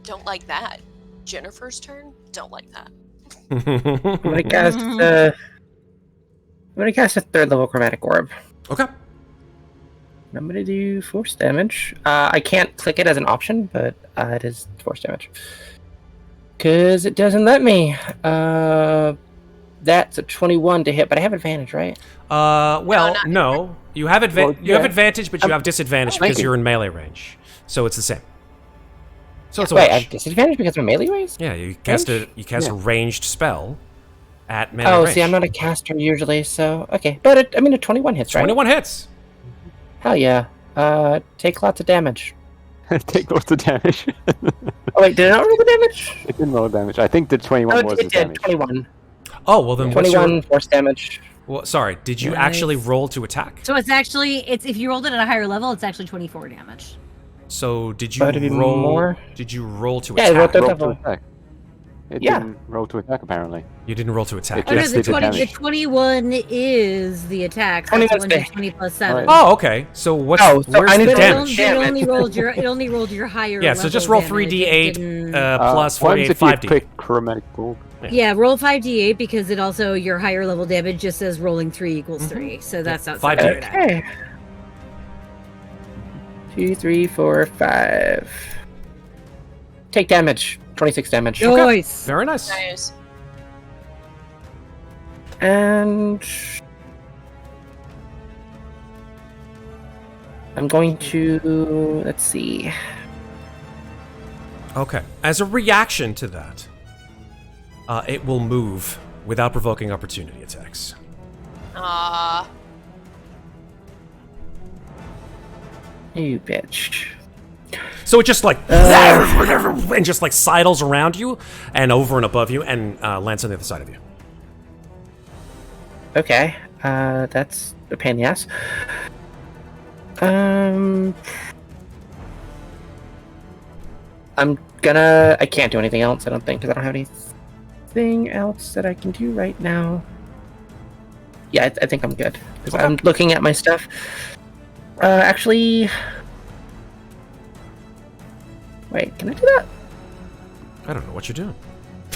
Don't like that. Jennifer's turn? Don't like that. I'm gonna cast a third level chromatic orb. Okay. I'm gonna do force damage. I can't click it as an option, but it is force damage. Cause it doesn't let me. That's a 21 to hit, but I have advantage, right? Well, not- no. You have Well, you have yeah. advantage, but you have disadvantage thank because you. you're in melee range. So it's the same. So it's a Wait, I wash. have disadvantage because of melee raise? Yeah, you cast a Yeah. ranged spell at melee Oh, range. see, I'm not a caster usually, so okay. But a 21 hits, right? 21 hits. Hell yeah. Take lots of damage. Take lots of damage. Oh wait, did it not roll the damage? It didn't roll damage. I think the 21 Oh, was it the did. damage. 21. Oh, well then what's 21 your... force damage. Well, sorry, did you Nice. actually roll to attack? So it's if you rolled it at a higher level, it's actually 24 damage. So did you Oh, to be roll... more? Did you roll to Yeah, I attack? rolled third Roll to level. attack. It Yeah. didn't roll to attack, apparently. You didn't roll to attack. It Oh no, just the did the 20, the damage. 21 is the attack. So 21 it's is 20 plus 7. Alright. Oh, okay. So what's Oh, so where's I need the to But it, damage? Damn it. it only rolled your higher Yeah, level so just roll damage. It 3d8 didn't- plus What 48, happens if you 5d. click chromatic orb? Yeah, roll 5d8 because it also, your higher level damage just says rolling 3 equals Mhm. 3. So that's not 5d8. Okay. 2, 3, 4, 5. Take damage. 26 damage. Nice. Very nice. Nice. And I'm going to let's see. Okay. As a reaction to that, it will move without provoking opportunity attacks. You bitch. So it just like and just like sidles around you and over and above you and lands on the other side of you. Okay. That's a pain in the ass. I can't do anything else, I don't think, because I don't have anything else that I can do right now. Yeah, I think I'm good. Because Okay. I'm looking at my stuff. Actually... Wait, can I do that? I don't know what you're doing.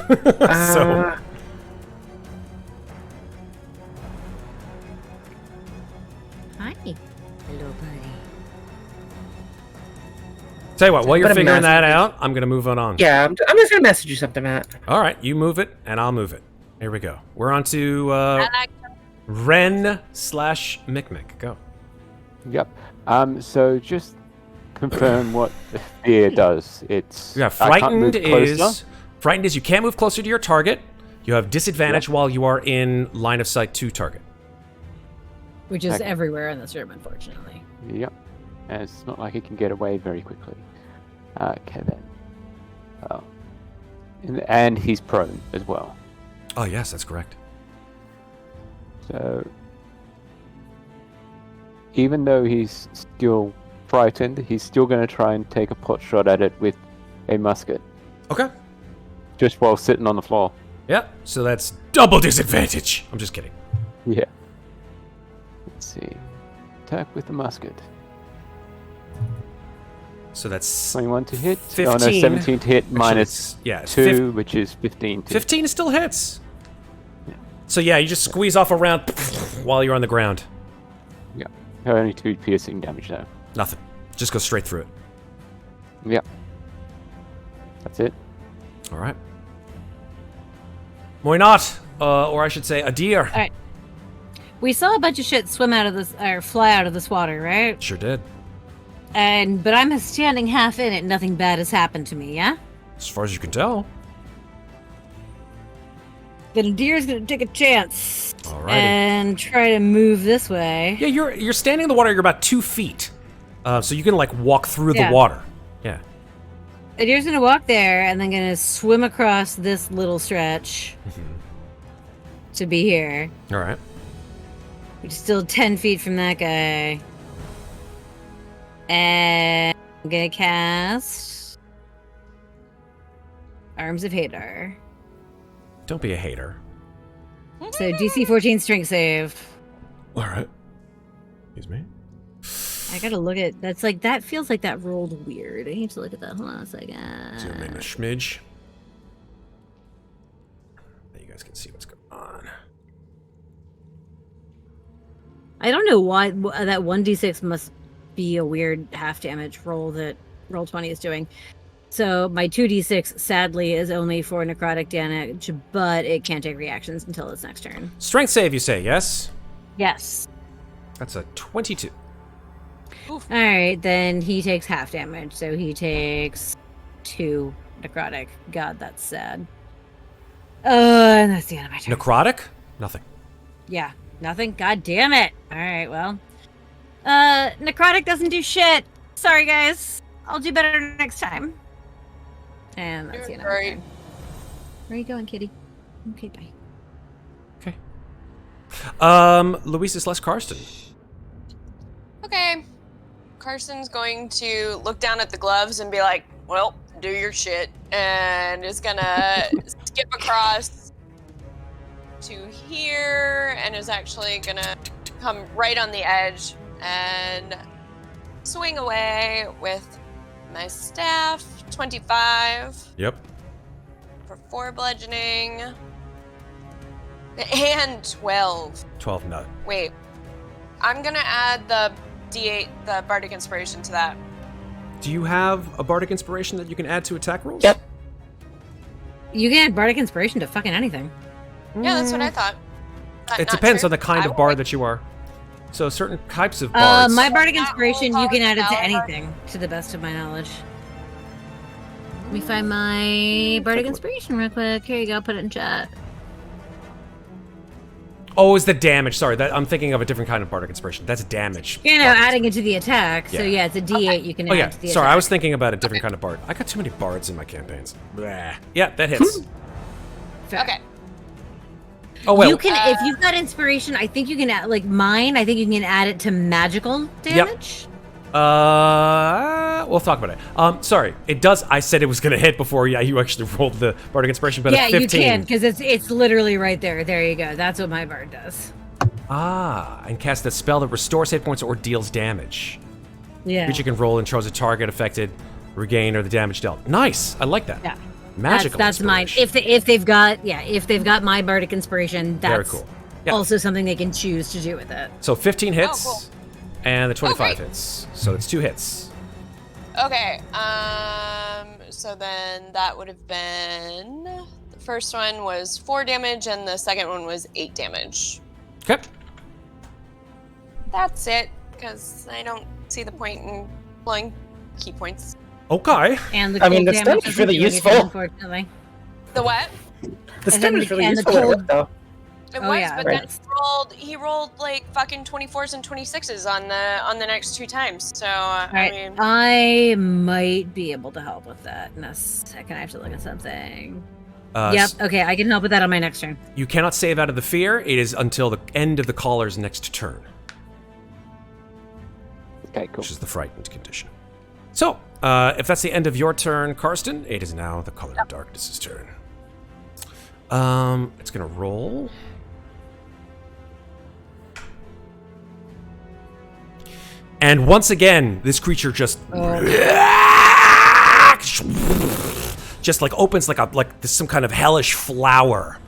Uh, Hi. Hello, buddy. Tell you what, while you're What a figuring that mess. out, I'm gonna move on. yeah, I'm just gonna message you something, Matt. All right, you move it, and I'll move it. Here we go. We're on to I like Ren/Mikmick. Go. Yep. So just confirm what the fear does. It's Yeah, I can't move frightened closer. is you can't move closer to your target. You have disadvantage while you are in line of sight to target. Which is Okay. everywhere in this room, unfortunately. Yep. And it's not like it can get away very quickly. Okay then. Oh. And he's prone as well. Oh yes, that's correct. So even though he's still frightened, he's still going to try and take a pot shot at it with a musket, Okay. just while sitting on the floor. Yeah. So that's double disadvantage. I'm just kidding. Yeah. Let's see. Attack with the musket. So that's 21 to hit. 15. Oh, no, 17 to hit Actually, minus yeah, 2, which is 15 to hit. 15 still hits. So yeah, you just squeeze off a round while you're on the ground. Yeah. Only 2 piercing damage though. Nothing. Just go straight through it. Yeah. That's it. All right. Moynat, or I should say, a deer. All right. We saw a bunch of shit swim out of this, or fly out of this water, right? Sure did. But I'm standing half in it. Nothing bad has happened to me, yeah? As far as you can tell. Then a deer's gonna take a chance Alrighty. and try to move this way. Yeah, you're standing in the water. You're about 2 feet, so you can like walk through the water. Yeah. A deer's gonna walk there and then gonna swim across this little stretch to be here. All right. Which is still 10 feet from that guy. And I'm gonna cast Arms of Hadar. Don't be a hater. So DC 14 strength save. All right. Excuse me. I gotta look at that's like that feels like that rolled weird. I need to look at that. Hold on a second. Zoom in a smidge. Now you guys can see what's going on. I don't know why that 1d6 must be a weird half damage roll that Roll20 is doing. So my 2d6 sadly is only for necrotic damage, but it can't take reactions until its next turn. Strength save, you say? Yes. Yes. That's a 22. All right, then he takes half damage, so he takes 2 necrotic. God, that's sad. And that's the end of my turn. Necrotic? Nothing. Yeah, nothing. God damn it. All right, well, necrotic doesn't do shit. Sorry, guys. I'll do better next time. And that's the end of my turn. Where are you going, kitty? Okay, bye. Okay. Louisa/Karsten. Okay. Carson's going to look down at the gloves and be like, well, do your shit. And is gonna skip across to here and is actually gonna come right on the edge and swing away with my staff. 25. Yep. For 4 bludgeoning. And 12. 12 nut. Wait. I'm gonna add the D8, the Bardic Inspiration to that. Do you have a Bardic Inspiration that you can add to attack rolls? Yep. You can add Bardic Inspiration to fucking anything. Yeah, that's what I thought. It depends on the kind of bard that you are. So certain types of bards. My Bardic That Inspiration, roll you can add it to power. anything, to the best of my knowledge. Let me find my Bardic Inspiration real quick. Here you go, put it in chat. Oh, it's the damage. Sorry, that I'm thinking of a different kind of Bardic Inspiration. That's damage. You know, Bardic adding it to the attack. So Yeah. yeah, it's a D8 you can Oh add yeah, to the sorry, attack. I was thinking about a different kind of bard. I got too many bards in my campaigns. Blah. Yeah, that hits. Fair. Okay. Oh well. You can, if you've got inspiration, I think you can add, like mine, I think you can add it to magical damage. We'll talk about it. Sorry, it does. I said it was gonna hit before. Yeah, you actually rolled the Bardic Inspiration, but Yeah, it's you 15. can, because it's literally right there. There you go. That's what my bard does. And cast a spell that restores hit points or deals damage. Yeah. Creature can roll and chose a target affected, regain, or the damage dealt. Nice. I like that. Yeah. Magical. That's mine. inspiration. If they've got my bardic inspiration, Very that's cool. Yeah. also something they can choose to do with it. So 15 hits, cool. and the 25 great. hits. So it's 2 hits. Okay. So then that would have been the first one was 4 damage and the second one was 8 damage. Okay. That's it, because I don't see the point in blowing key points. Okay. And the I mean, cold the damage stamina is doesn't really do anything, useful. unfortunately. The what? The And then stem is the- really and the useful at cold- work, though. It Oh, was, yeah, but right. then he rolled like fucking 24s and 26s on the next 2 times. So All I right, mean, I might be able to help with that in a second. I have to look at something. Yep. Okay, I can help with that on my next turn. You cannot save out of the fear. It is until the end of the caller's next turn, Okay, cool. which is the frightened condition. So, if that's the end of your turn, Karsten, it is now the Color of Darkness's turn. It's gonna roll. And once again, this creature just like opens like some kind of hellish flower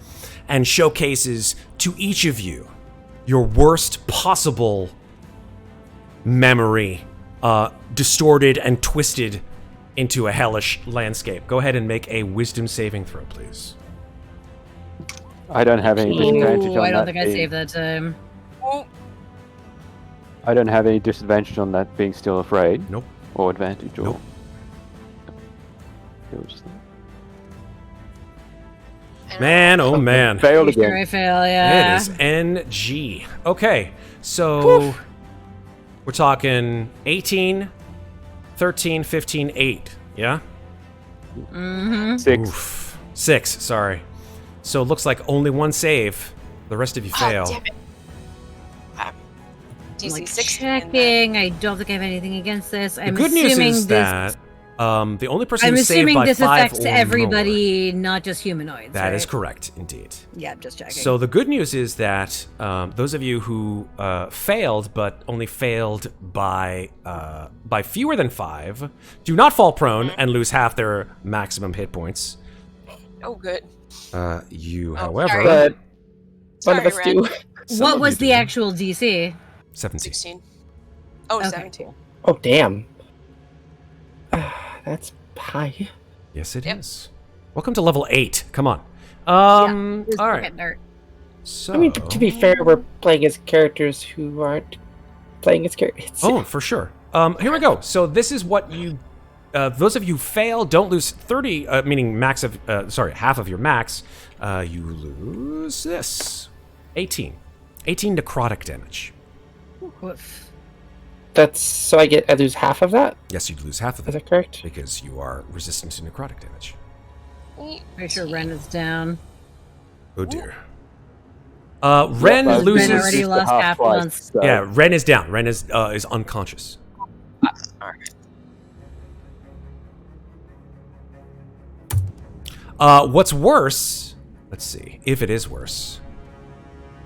and showcases to each of you your worst possible memory, distorted and twisted into a hellish landscape. Go ahead and make a wisdom saving throw, please. I don't have any disadvantage on that. I don't think I saved that time. I don't have any disadvantage on that being still afraid. Nope. Or advantage, or... Nope. Man, oh man. Failed Pretty sure again. I fail, yeah. It is NG. Okay, so we're talking 18, 13, 15, 8, yeah? Mm-hmm. 6. Oof. 6, sorry. So it looks like only one save. The rest of you fail. Oh, damn it. DC Like 16. then. checking. I don't think I have anything against this. The I'm good news assuming is that the only person I'm who's saved assuming by this 5 affects or everybody, not just humanoids. more. That is right? correct, indeed. Yeah, just checking. So the good news is that those of you who failed, but only failed by fewer than 5, do not fall prone and lose half their maximum hit points. Oh, good. You, Oh, however, sorry. But one of Sorry, us Red. do. some what of was you the do. actual DC? 17. 16. Oh, Okay, 17. cool. Oh, damn. That's high. Yes, it is. Yep. Welcome to level 8. Come on. Just all look right. at dirt. So, I mean, to be fair, we're playing as characters who aren't playing as characters. oh, for sure. Here we go. So this is what you, those of you who fail don't lose 30, meaning max of, half of your max. You lose this, 18 necrotic damage. Woof. That's so I lose half of that. Yes, you'd lose half of Is that that correct? because you are resistant to necrotic damage. Make sure Ren is down. Oh dear. Ren Well, loses. Ren already lost half once. So Yeah, Ren is down. Ren is unconscious. What's worse? Let's see if it is worse.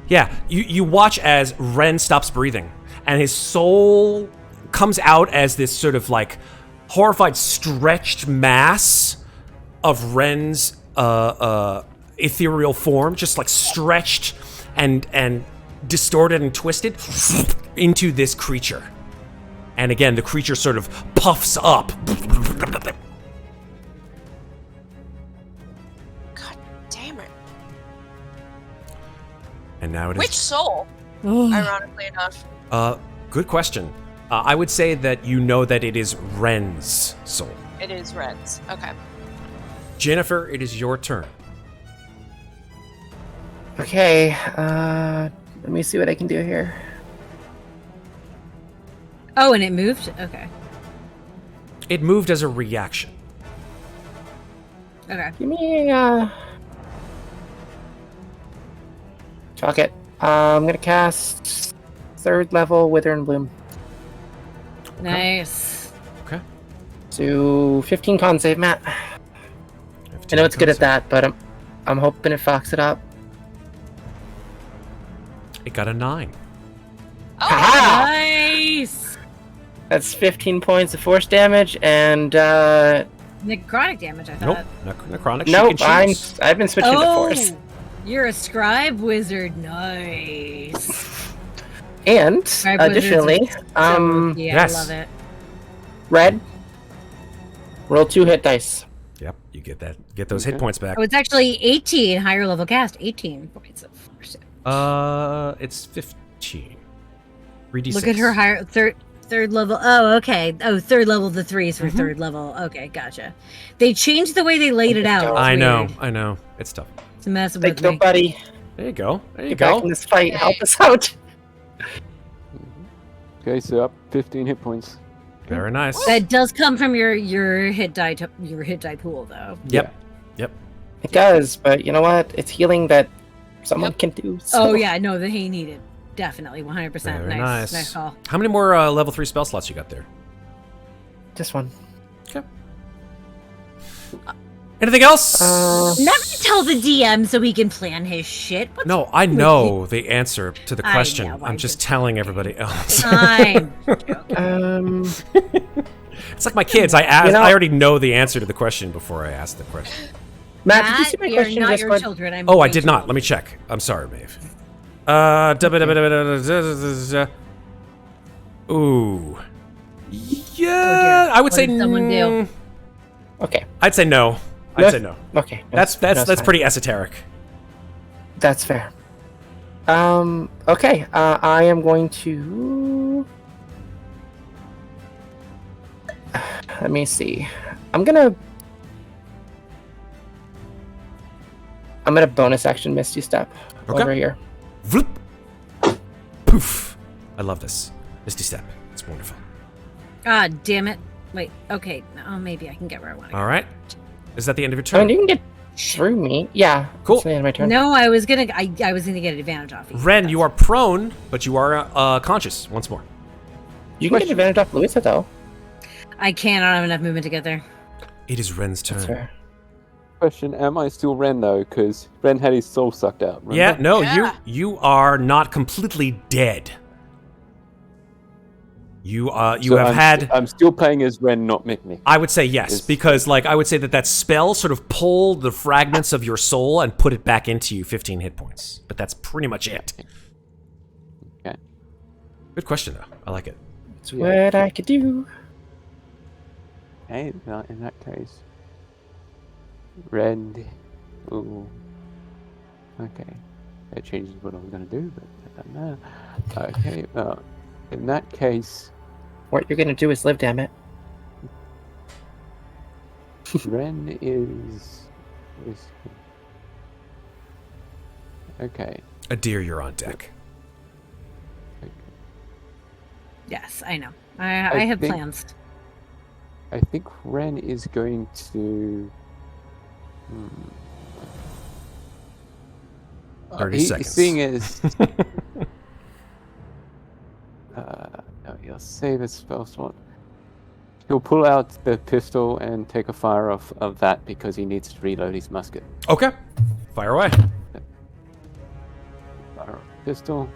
Yeah, you watch as Ren stops breathing, and his soul comes out as this sort of like horrified, stretched mass of Ren's ethereal form, just like stretched and distorted and twisted into this creature. And again, the creature sort of puffs up. God damn it. And now it is. Which soul? Ironically enough. Good question. I would say that you know that it is Ren's soul. It is Red's. Okay. Ginnifer, it is your turn. Okay. Let me see what I can do here. Oh, and it moved? Okay. It moved as a reaction. Okay. Give me Fuck it. I'm gonna cast 3rd level Wither and Bloom. Nice. Okay. So 15 con save, Matt. I know it's good at that, but I'm hoping it fucks it up. It got a 9. Haha! Nice. That's 15 points of force damage, and Necrotic damage, I Nope. thought. Necronic. nope, She can choose. I've been switching to force. You're a scribe wizard. Nice. And Scribe wizards additionally, are yeah, yes. I love it. Red, roll 2 hit dice. Yep. You get that. Get those hit points back. Oh, it's actually 18 higher level cast. 18 points of force. It's 15. 3d6. Look at her higher third level. Oh, okay. Oh, third level. The 3s for third level. Okay, gotcha. They changed the way they laid it out. It's I know. weird. I know. It's tough. It's a mess Thank with you, me. buddy. There you go. There you Get back go. in this fight. Help us out. Okay, so up 15 hit points. Very nice. That does come from your hit die pool though. Yep. Yep. It does, but you know what? It's healing that someone can do. So. Oh yeah, no, the hay needed. Definitely 100%. Very Nice. nice. Nice call. How many more level 3 spell slots you got there? Just one. Okay. Anything else? Never tell the DM so he can plan his shit. What's No, I know the answer to the I question. know, I'm just telling everybody else. time? It's like my kids. I already know the answer to the question before I ask the question. Matt, did you see my you're question? not Just your what- children. I'm Oh, I Rachel. did not. Let me check. I'm sorry, Maeve. Ooh. Yeah, I would What say did someone do? Okay. I'd say no. I'd say no. Okay. That's fine. pretty esoteric. That's fair. Okay. I am going to. Let me see. I'm gonna bonus action Misty Step Okay. over here. Vloop. Poof. I love this. Misty Step. It's wonderful. God damn it. Wait, okay. Oh, maybe I can get where I want to go. All right. Is that the end of your I turn? mean, you can get through me. Yeah. Cool. That's the end of my turn. No, I was gonna get advantage off you. Ren, you are prone, but you are conscious once more. You can get advantage off Louisa though. I can't. I don't have enough movement to get there. It is Ren's turn. That's fair. Question: am I still Ren though? Because Ren had his soul sucked out. Remember? Yeah, no, Yeah. you are not completely dead. You So have had. I'm still playing as Ren, not Mikmick. I would say yes, Yes. because I would say that spell sort of pulled the fragments of your soul and put it back into you, 15 hit points. But that's pretty much it. Okay. Good question though. I like it. That's what I could do. Okay, in that case, Ren. Ooh. Okay, that changes what I was gonna do, but that doesn't matter. Okay, in that case, What you're gonna do is live, damn it. Ren is. Okay. Adir, you're on deck. Yes, I know. I have think- plans. I think Ren is going to. 30 seconds. Seeing as. No, he'll save his spell slot. He'll pull out the pistol and take a fire off of that because he needs to reload his musket. Okay. Fire away. Fire off pistol.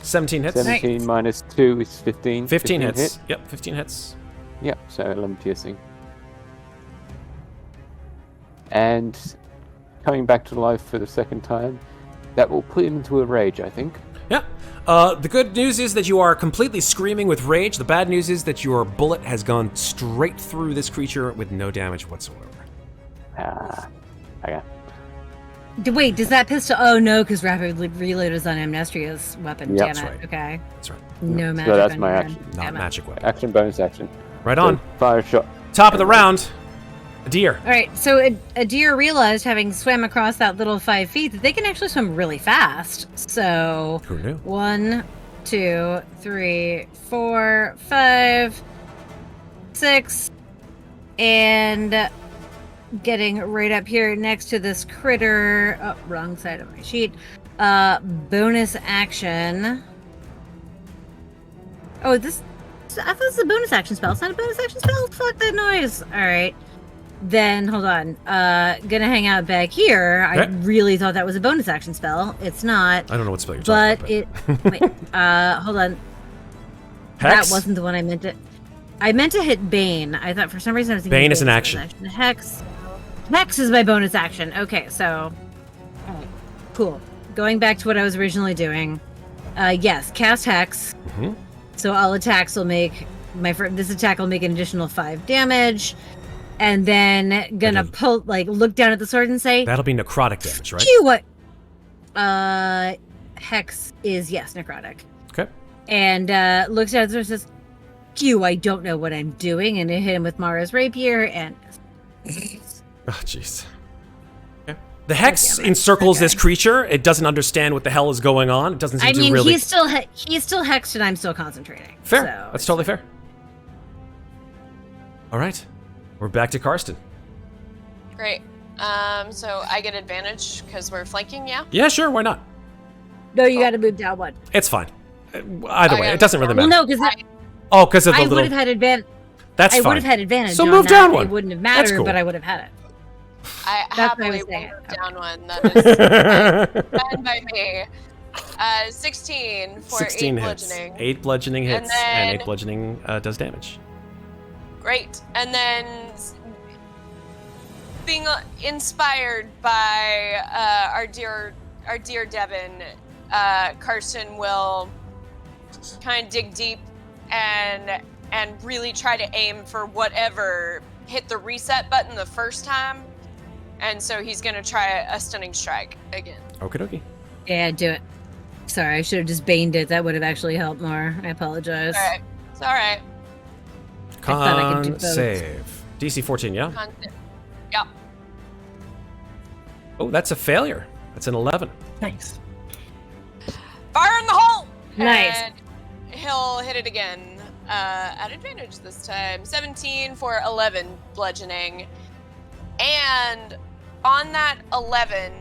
17 hits. 17 minus 2 is 15. 15 hits. hit. Yep, 15 hits. Yep, so 11 piercing. And coming back to life for the second time, that will put him into a rage, I think. Yeah. The good news is that you are completely screaming with rage. The bad news is that your bullet has gone straight through this creature with no damage whatsoever. Okay. Wait, does that pistol? Oh no, because rapid reload is on Amnestria's weapon. Yep. Damn That's it. right. Okay. That's right. No magic. So that's on my your action. end. Not Damn it. magic weapon. Action, bonus action. Right So on. fire a shot. Top of the round. Adir. All right, so a deer realized, having swam across that little 5 feet, that they can actually swim really fast. So Who knew? 1, 2, 3, 4, 5, 6, and getting right up here next to this critter. Oh, wrong side of my sheet. Bonus action. Oh, this. I thought this was a bonus action spell. It's not a bonus action spell. Fuck that noise. All right. Then hold on. Gonna hang out back here. I Okay. really thought that was a bonus action spell. It's not. I don't know what spell you're talking But about. it. Wait. Hold on. Hex? That wasn't the one I meant to. I meant to hit Bane. I thought for some reason I was thinking Bane is an bonus action. Hex. Hex is my bonus action. Okay, so. Alright, cool. Going back to what I was originally doing. Yes, cast Hex. Mhm. So all attacks will make this attack will make an additional 5 damage, and then gonna look down at the sword and say, That'll be necrotic damage, right? "You what?" Hex is yes necrotic, Okay. and looks down at the sword and says, "You, I don't know what I'm doing," and it hit him with Mara's rapier, and Oh, jeez. Okay. The hex damn it. encircles Okay. this creature. It doesn't understand what the hell is going on. It doesn't seem I to mean really. he's still hexed, and I'm still concentrating. Fair. So That's totally fair. All right. We're back to Karsten. Great. So I get advantage because we're flanking, yeah? Yeah, sure. Why not? No, you got to move down one. It's fine. Either I way, got it doesn't really Well, matter. no, because Oh, because of the I would little. have had advantage. That's I fine. would have had advantage. So on move that. down one. It wouldn't have That's mattered, cool. but I would have had it. I That's what I happily was will saying. move down one. That is fine by me. 16 for 16 8 hits. bludgeoning. 8 bludgeoning hits, and then- 8 bludgeoning does damage. Great. And then being inspired by our dear Devin, Carson will kind of dig deep and really try to aim for whatever hit the reset button the first time. And so he's going to try a stunning strike again. Okie dokie. Yeah, do it. Sorry, I should have just baned it. That would have actually helped more. I apologize. All right. It's all right. thought I could do Con both. save. DC 14, yeah? Yep. Oh, that's a failure. That's an 11. Nice. Fire in the hole! Nice. And he'll hit it again at advantage this time. 17 for 11 bludgeoning. And on that 11,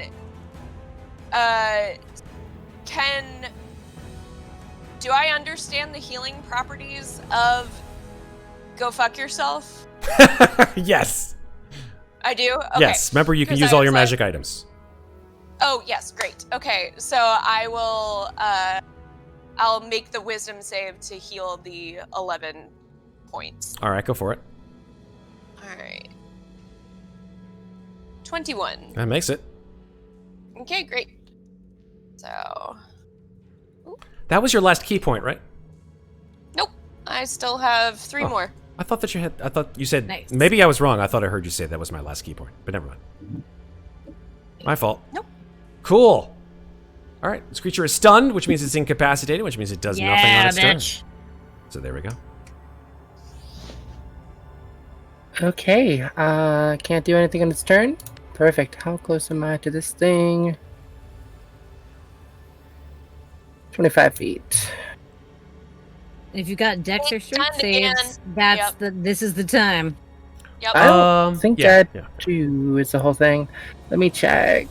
do I understand the healing properties of Go Fuck Yourself? Yes. I do? Okay. Yes. Remember, you can 'Cause use I all was your like- magic items. Oh, yes, great. Okay, so I will, I'll make the wisdom save to heal the 11 points. All right, go for it. Alright. 21. That makes it. Okay, great. So, That was your last key point, right? nope. I still have 3 Oh. more. I thought that you had. I thought you said. Nice. Maybe I was wrong. I thought I heard you say that was my last key point, but never mind. My fault. Nope. Cool. All right. This creature is stunned, which means it's incapacitated, which means it does nothing on Yeah, its turn. bitch. So there we go. Okay, can't do anything on its turn. Perfect. How close am I to this thing? 25 feet. If you got Dex or Strength Time again. saves, that's this is the time. Yep. I don't think yeah, I do is the whole thing. Let me check.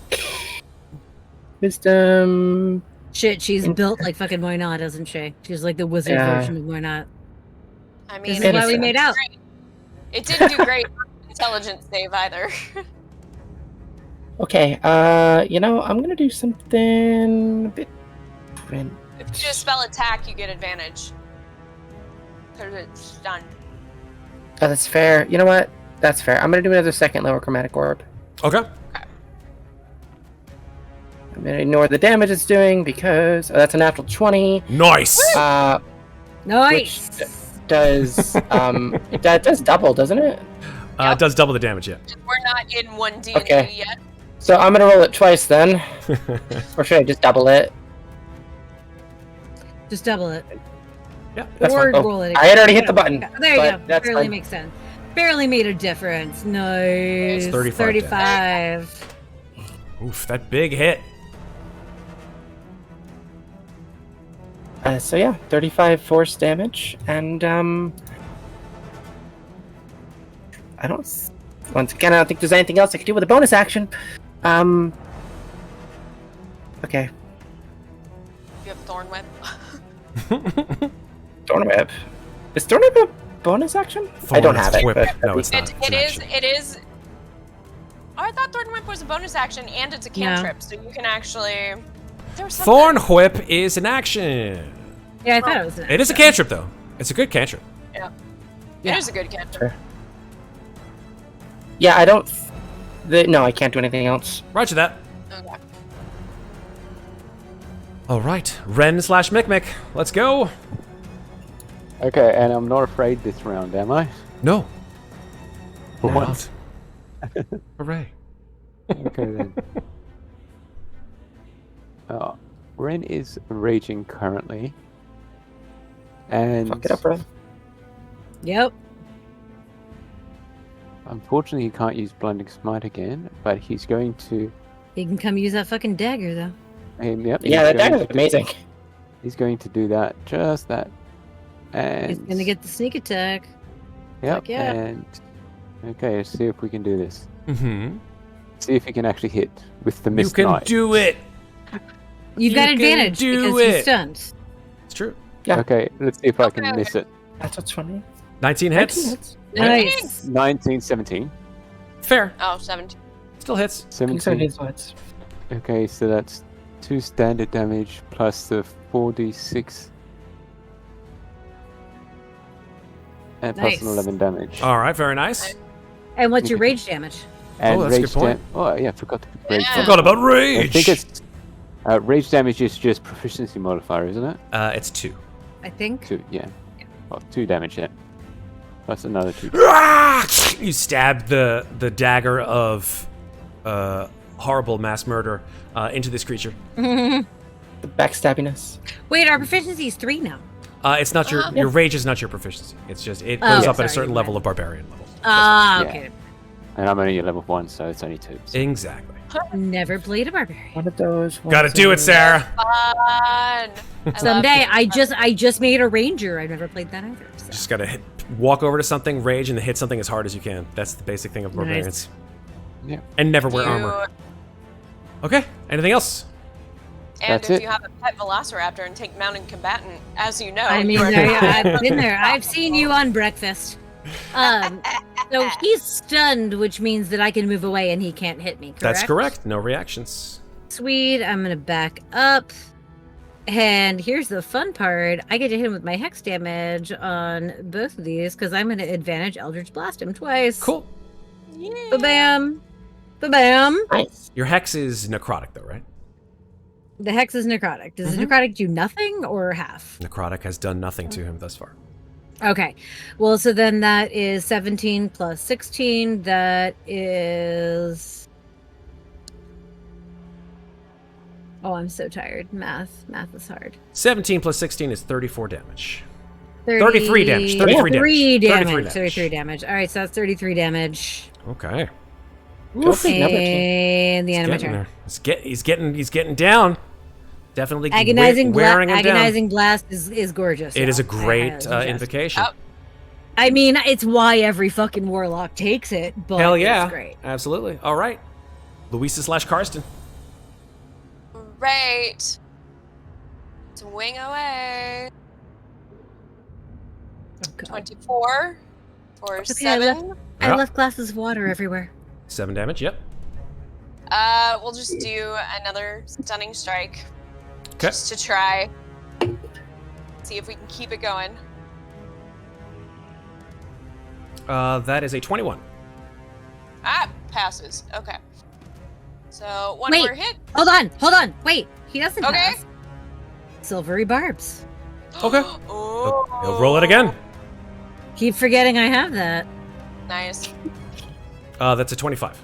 Wisdom. Shit, she's built like fucking Moina, doesn't she? She's like the wizard Yeah. version of Moina. I mean, This is why we innocent. made out. it didn't do great intelligence save either. Okay, I'm gonna do something a bit different. If you do a spell attack, you get advantage. Because it's done. Oh, that's fair. You know what? That's fair. I'm gonna do another second level chromatic orb. Okay. I'm gonna ignore the damage it's doing because that's a natural 20. Nice. Nice. Does that does double, doesn't it? It does double the damage, yeah. We're not in 1D&D Okay. yet. So I'm gonna roll it twice then, or should I just double it? Just double it. Yeah. That's or fine. Oh, roll it. I had already hit the button. There you but go. that's Barely fine. makes sense. Barely made a difference. Nice. 35 35. Oof, that big hit. So yeah, 35 force damage, and I don't. Once again, I don't think there's anything else I can do with a bonus action. Okay, You have Thorn Whip. Thorn Whip. Is Thorn Whip a bonus action? I don't have it. Whip. But No, it's not. It It's is. an action. It is. Oh, I thought Thorn Whip was a bonus action, and it's a No. cantrip, so you can actually. There was something. Thorn Whip is an action. Yeah, I thought it was an It is a cantrip, though. It's a good cantrip. Yeah. Yeah. It is a good cantrip. Yeah, I don't. No, I can't do anything else. Roger that. Okay. All right, Ren/Mikmick. Let's go. Okay, and I'm not afraid this round, am I? No. For You're once. not. Hooray. Okay then. Ren is raging currently. And Fuck it up, bro. Yep. unfortunately he can't use Blinding Smite again, but he's going to You can come use that fucking dagger, though. yep, Yeah, that he's going dagger's to- amazing. He's going to do that, just that. And He's gonna get the sneak attack. yep, fuck yeah. and okay, let's see if we can do this. Mm-hmm. See if he can actually hit with the You Mist can Knight. do it. You've You got can advantage do because it. he's stunned. It's true. Yeah. Okay, let's see if I can Okay. miss it. That's what's funny. 19 hits. Nice. 19, 17. Fair. Oh, 17. Still hits. 17. Okay, so that's 2 standard damage plus the 4d6. And plus an Nice. 11 damage. All right, very nice. And what's your rage damage? And that's a good rage point. Oh, yeah, I forgot to put rage Yeah. damage. Forgot about I rage. think it's... rage damage is just proficiency modifier, isn't it? It's 2. I think. 2, yeah. Well, 2 damage then. Plus another 2. You stab the dagger of horrible mass murder into this creature. The backstabbiness. Wait, our proficiency is 3 now. It's not your rage is not your proficiency. It's just it goes up at a certain level of barbarian level. Ah, Yeah. okay. And I'm only at level 1, so it's only 2. So. Exactly. Never played a barbarian. One of those. Got to do it, Sarah. Fun. Someday. I just made a ranger. I've never played that either. So. Just gotta walk over to something, rage, and hit something as hard as you can. That's the basic thing of barbarians. Yeah. And never wear armor. Okay. Anything else? And That's if it. you have a pet velociraptor and take mounted combatant, as you know, I mean, you are I've been there. I've seen you on breakfast. So he's stunned, which means that I can move away and he can't hit me. Correct? That's correct. No reactions. Sweet. I'm gonna back up. And here's the fun part. I get to hit him with my hex damage on both of these because I'm gonna advantage Eldritch Blast him twice. Cool. Ba-bam. Ba-bam. Nice. Your hex is necrotic, though, right? The hex is necrotic. Does the necrotic do nothing or half? Necrotic has done nothing to him thus far. Okay. Well, so then that is 17 plus 16. That is... Oh, I'm so tired. Math is hard. 17 plus 16 is 34 damage. 33 damage. 33 damage. 33 damage. All right, so that's 33 damage. Okay. Oof, another two. And the end of my Getting turn. there. He's getting down. Definitely wearing him down. Agonizing Blast is gorgeous. It is a y'all. I great highly suggest. invocation. Oh. I mean, it's why every fucking warlock takes it, but Hell yeah. it's great. Absolutely. All right. Louisa / Karsten. Right. Swing away. Oh, God. 24 for Okay, 7. I Yeah. left glasses of water everywhere. 7 damage. Yep. We'll just do another stunning strike. Okay. Just to try. See if we can keep it going. That is a 21. Passes. Okay. So one Wait. more hit. Hold on. Wait, he doesn't Okay. pass. Silvery barbs. Okay. Oh. He'll roll it again. Keep forgetting I have that. Nice. That's a 25.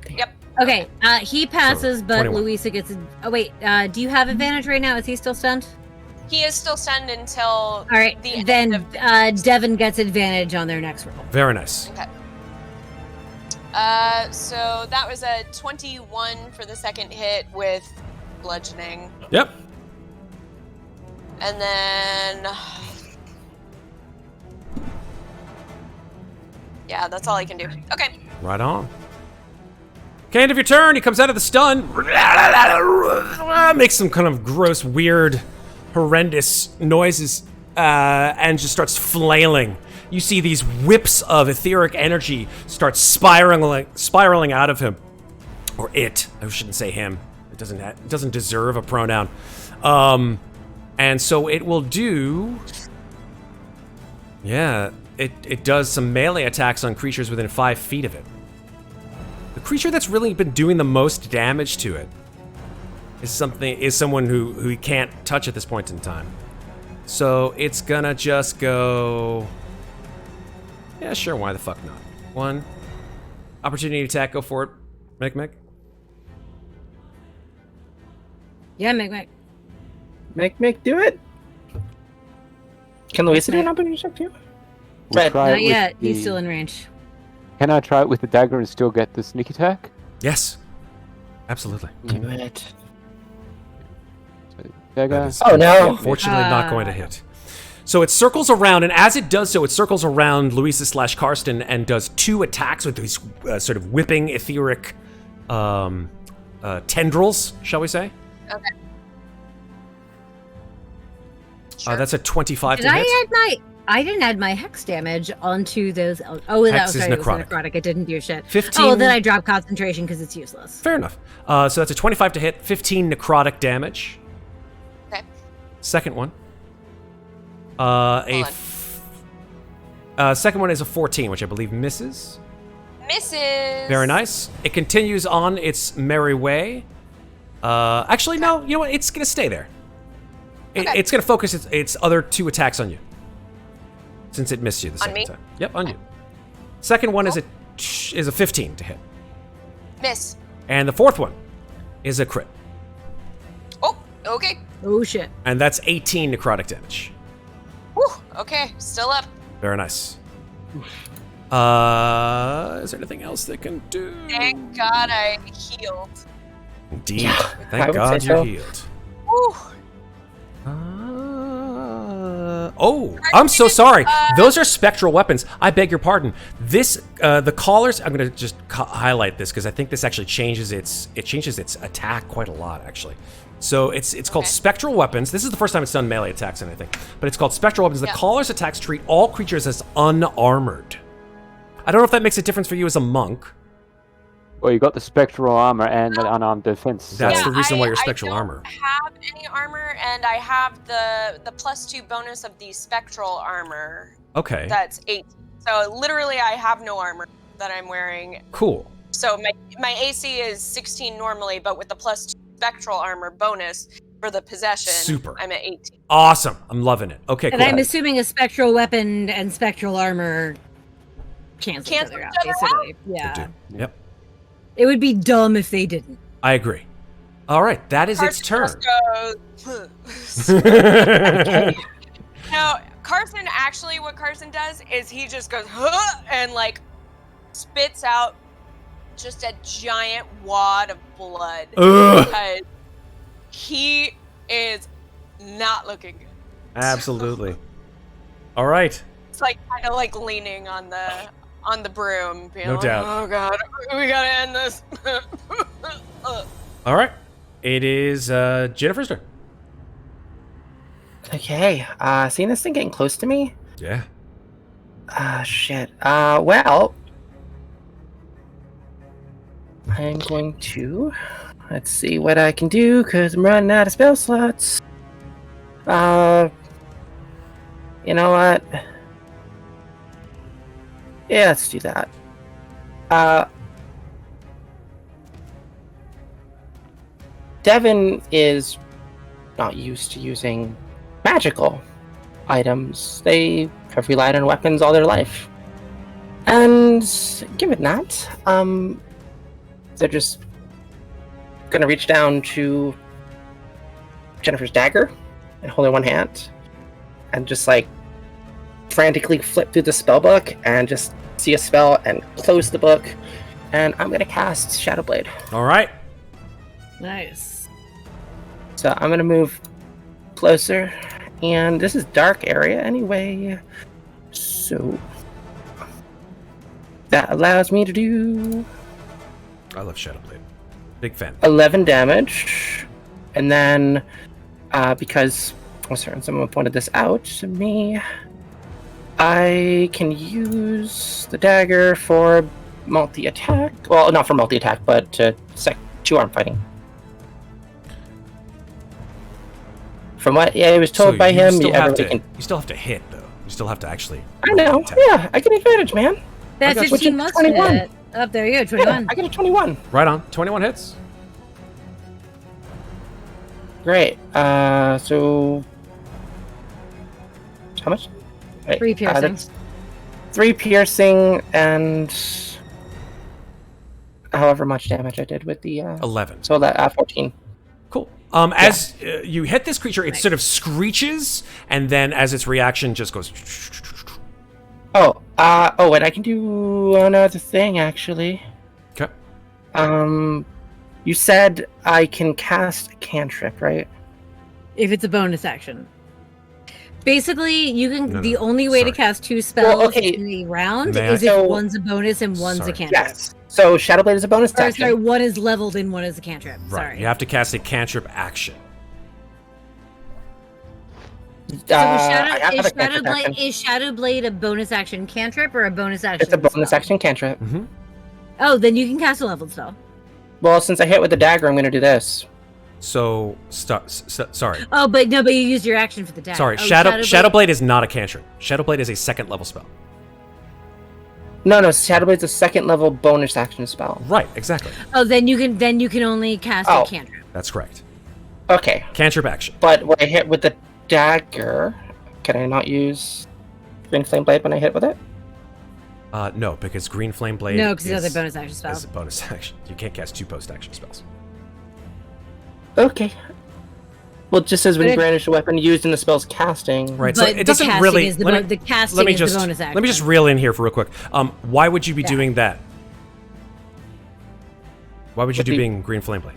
Yep. Okay, he passes, but 21. Louisa gets. Oh wait, do you have advantage right now? Is he still stunned? He is still stunned until. All right, The end then of- Devin gets advantage on their next roll. Very nice. Okay. So that was a 21 for the second hit with bludgeoning. Yep. And then. Yeah, that's all I can do. Okay. Right on. Okay, end of your turn. He comes out of the stun. Makes some kind of gross, weird, horrendous noises, and just starts flailing. You see these whips of etheric energy start spiraling out of him, or it. I shouldn't say him. It doesn't deserve a pronoun. And so it will do. Yeah, it does some melee attacks on creatures within 5 feet of it. The creature that's really been doing the most damage to it is someone who he can't touch at this point in time. So it's gonna just go. Yeah, sure. Why the fuck not? 1 opportunity attack. Go for it, Mikmick. Yeah, Mikmick. Make do it. Can Louisa do an opportunity check too? We'll Red. try it Not with yet. the- He's still in range. Can I try it with the dagger and still get the sneak attack? Yes, absolutely. Do it. So, dagger. That is Oh, no. Unfortunately, not going to hit. So it circles around, and as it does so, it circles around Louisa / Karsten and does 2 attacks with these sort of whipping etheric tendrils, shall we say? Okay. Sure. That's a 25 Did to I hit. add my? I didn't add my hex damage onto those. Oh, Hex that is was necrotic. necrotic. I didn't do shit. 15. Oh, then I dropped concentration because it's useless. Fair enough. So that's a 25 to hit, 15 necrotic damage. Okay. Second one. Hold Second one is a 14, which I believe misses. Misses. Very nice. It continues on its merry way. Actually, no. You know what? It's gonna stay there. Okay. It's gonna focus its other 2 attacks on you, since it missed you the On second me? time. Yep, on you. Second one is a 15 to hit, Miss. and the fourth one is a crit, Oh, okay. Oh shit. and that's 18 necrotic damage. Whew, okay, still up. Very nice. Is there anything else they can do? Thank God I healed. Indeed. Yeah, I Thank would God say you're so. healed. Whew. I'm so sorry. Those are spectral weapons. I beg your pardon. This, the collars. I'm gonna just highlight this because I think this actually changes its attack quite a lot, actually. So it's called Okay. spectral weapons. This is the first time it's done melee attacks and anything, but it's called spectral weapons. The Yeah. collars attacks treat all creatures as unarmored. I don't know if that makes a difference for you as a monk. Well, you got the spectral armor and the unarmed defense. So That's the reason why you're I spectral don't armor. have any armor, and I have the +2 bonus of the spectral armor. Okay. That's 8. So literally, I have no armor that I'm wearing. Cool. So my AC is 16 normally, but with the +2 spectral armor bonus for the possession, Super. I'm at 18. Awesome. I'm loving it. Okay, And cool. I'm assuming a spectral weapon and spectral armor cancel each Cancel other out, each other basically. They Yeah. do. Yep. It would be dumb if they didn't. I agree. All right, that is its turn. Carson just goes, No, Carson, actually what Carson does is he just goes, huh, and like spits out just a giant wad of blood. Ugh. Because he is not looking good. Absolutely. All right. It's like kind of like leaning on the broom. Being No like, doubt. Oh god, we gotta end this. All right. It is Ginnifer's turn. Okay, seeing this thing getting close to me? Yeah. Shit. Well, I'm going to, let's see what I can do, because I'm running out of spell slots. You know what? Yeah, let's do that. Devin is not used to using magical items. They have relied on weapons all their life. And given that, they're just gonna reach down to Jennifer's dagger and hold it in one hand and just like frantically flip through the spell book and just see a spell and close the book. And I'm gonna cast Shadowblade. All right. Nice. So I'm gonna move closer, and this is dark area anyway, so that allows me to do I love Shadowblade. Big fan. 11 damage, and then because someone pointed this out to me, I can use the dagger for multi-attack. Well, not for multi-attack, but two-arm fighting. From what I was told by him, you everybody still can. you still have to hit though. You still have to actually. I know. attack. Yeah, I get advantage, man. That got you. 15 must 21. hit. Up there you go, Yeah, 21. I get a 21. Right on. 21 hits. Great. So how much? Wait, 3 piercing. that's 3 piercing and however much damage I did with the 11. so that 14. Cool. As you hit this creature, it sort of screeches, and then as its reaction just goes. And I can do another thing actually. Okay. You said I can cast a cantrip, right? If it's a bonus action. Basically, you can. No, the only way sorry. to cast 2 spells okay. in a round May I- is if So- one's a bonus and one's Sorry. a cantrip. Yes. So Shadowblade is a bonus Or, action. sorry, one is leveled and one is a cantrip. Right. Sorry. You have to cast a cantrip action. I have a cantrip action. Is Shadow Blade a bonus action cantrip or a bonus action? It's a bonus spell? action cantrip. Oh, then you can cast a leveled spell. Well, since I hit with the dagger, I'm going to do this. So, sorry. Oh, but you used your action for the dagger. Sorry, Oh, Shadow Blade is not a cantrip. Shadow Blade is a second level spell. No, Shadow Blade's a second level bonus action spell. Right, exactly. Oh, then you can only cast a cantrip. That's correct. Okay. Cantrip action. But when I hit with the dagger, can I not use Green Flame Blade when I hit with it? No, because Green Flame Blade. No, because it's a bonus action spell. Is a bonus action. You can't cast 2 post action spells. Okay. Well, it just says when you brandish a weapon used in the spell's casting. Right, But so it doesn't really. the casting is the bonus action. Let me just reel in here for real quick. Why would you be doing that? Why would you do being Green Flame Blade?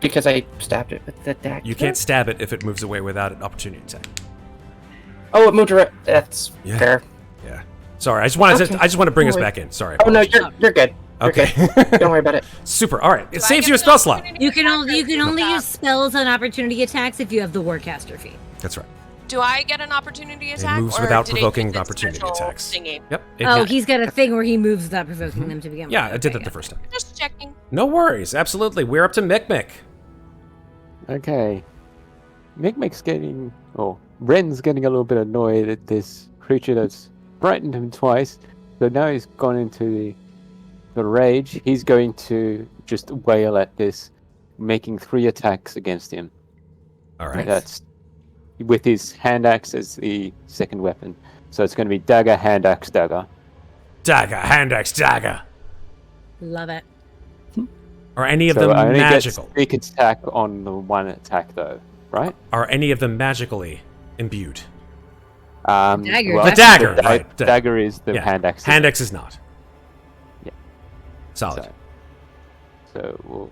Because I stabbed it with the dagger. You can't stab it if it moves away without an opportunity attack. Oh, it moved around. That's fair. Yeah. Sorry, I just wanted to bring us back in. Sorry. Oh no, you're good. Okay. Don't worry about it. Super. All right. It saves you a spell slot. You can only use spells on opportunity attacks if you have the Warcaster feat. That's right. Do I get an opportunity attack? It moves or without did it provoking do the opportunity special attacks. thingy? Yep. He's got a thing where he moves without provoking them to begin with. Yeah, I did that the first time. Just checking. No worries. Absolutely. We're up to Mikmick. Okay. Mikmick's Ren's getting a little bit annoyed at this creature that's frightened him twice. So now he's gone into the rage. He's going to just wail at this, making 3 attacks against him. All right. That's with his hand axe as the second weapon. So it's going to be dagger, hand axe, dagger. Dagger, hand axe, dagger. Love it. Are any of So them I only magical? get sneak attack on the one attack though, right? Are any of them magically imbued? Dagger. The dagger. Right. Dagger is the hand axe. Hand axe is not. Yeah. Solid. So we'll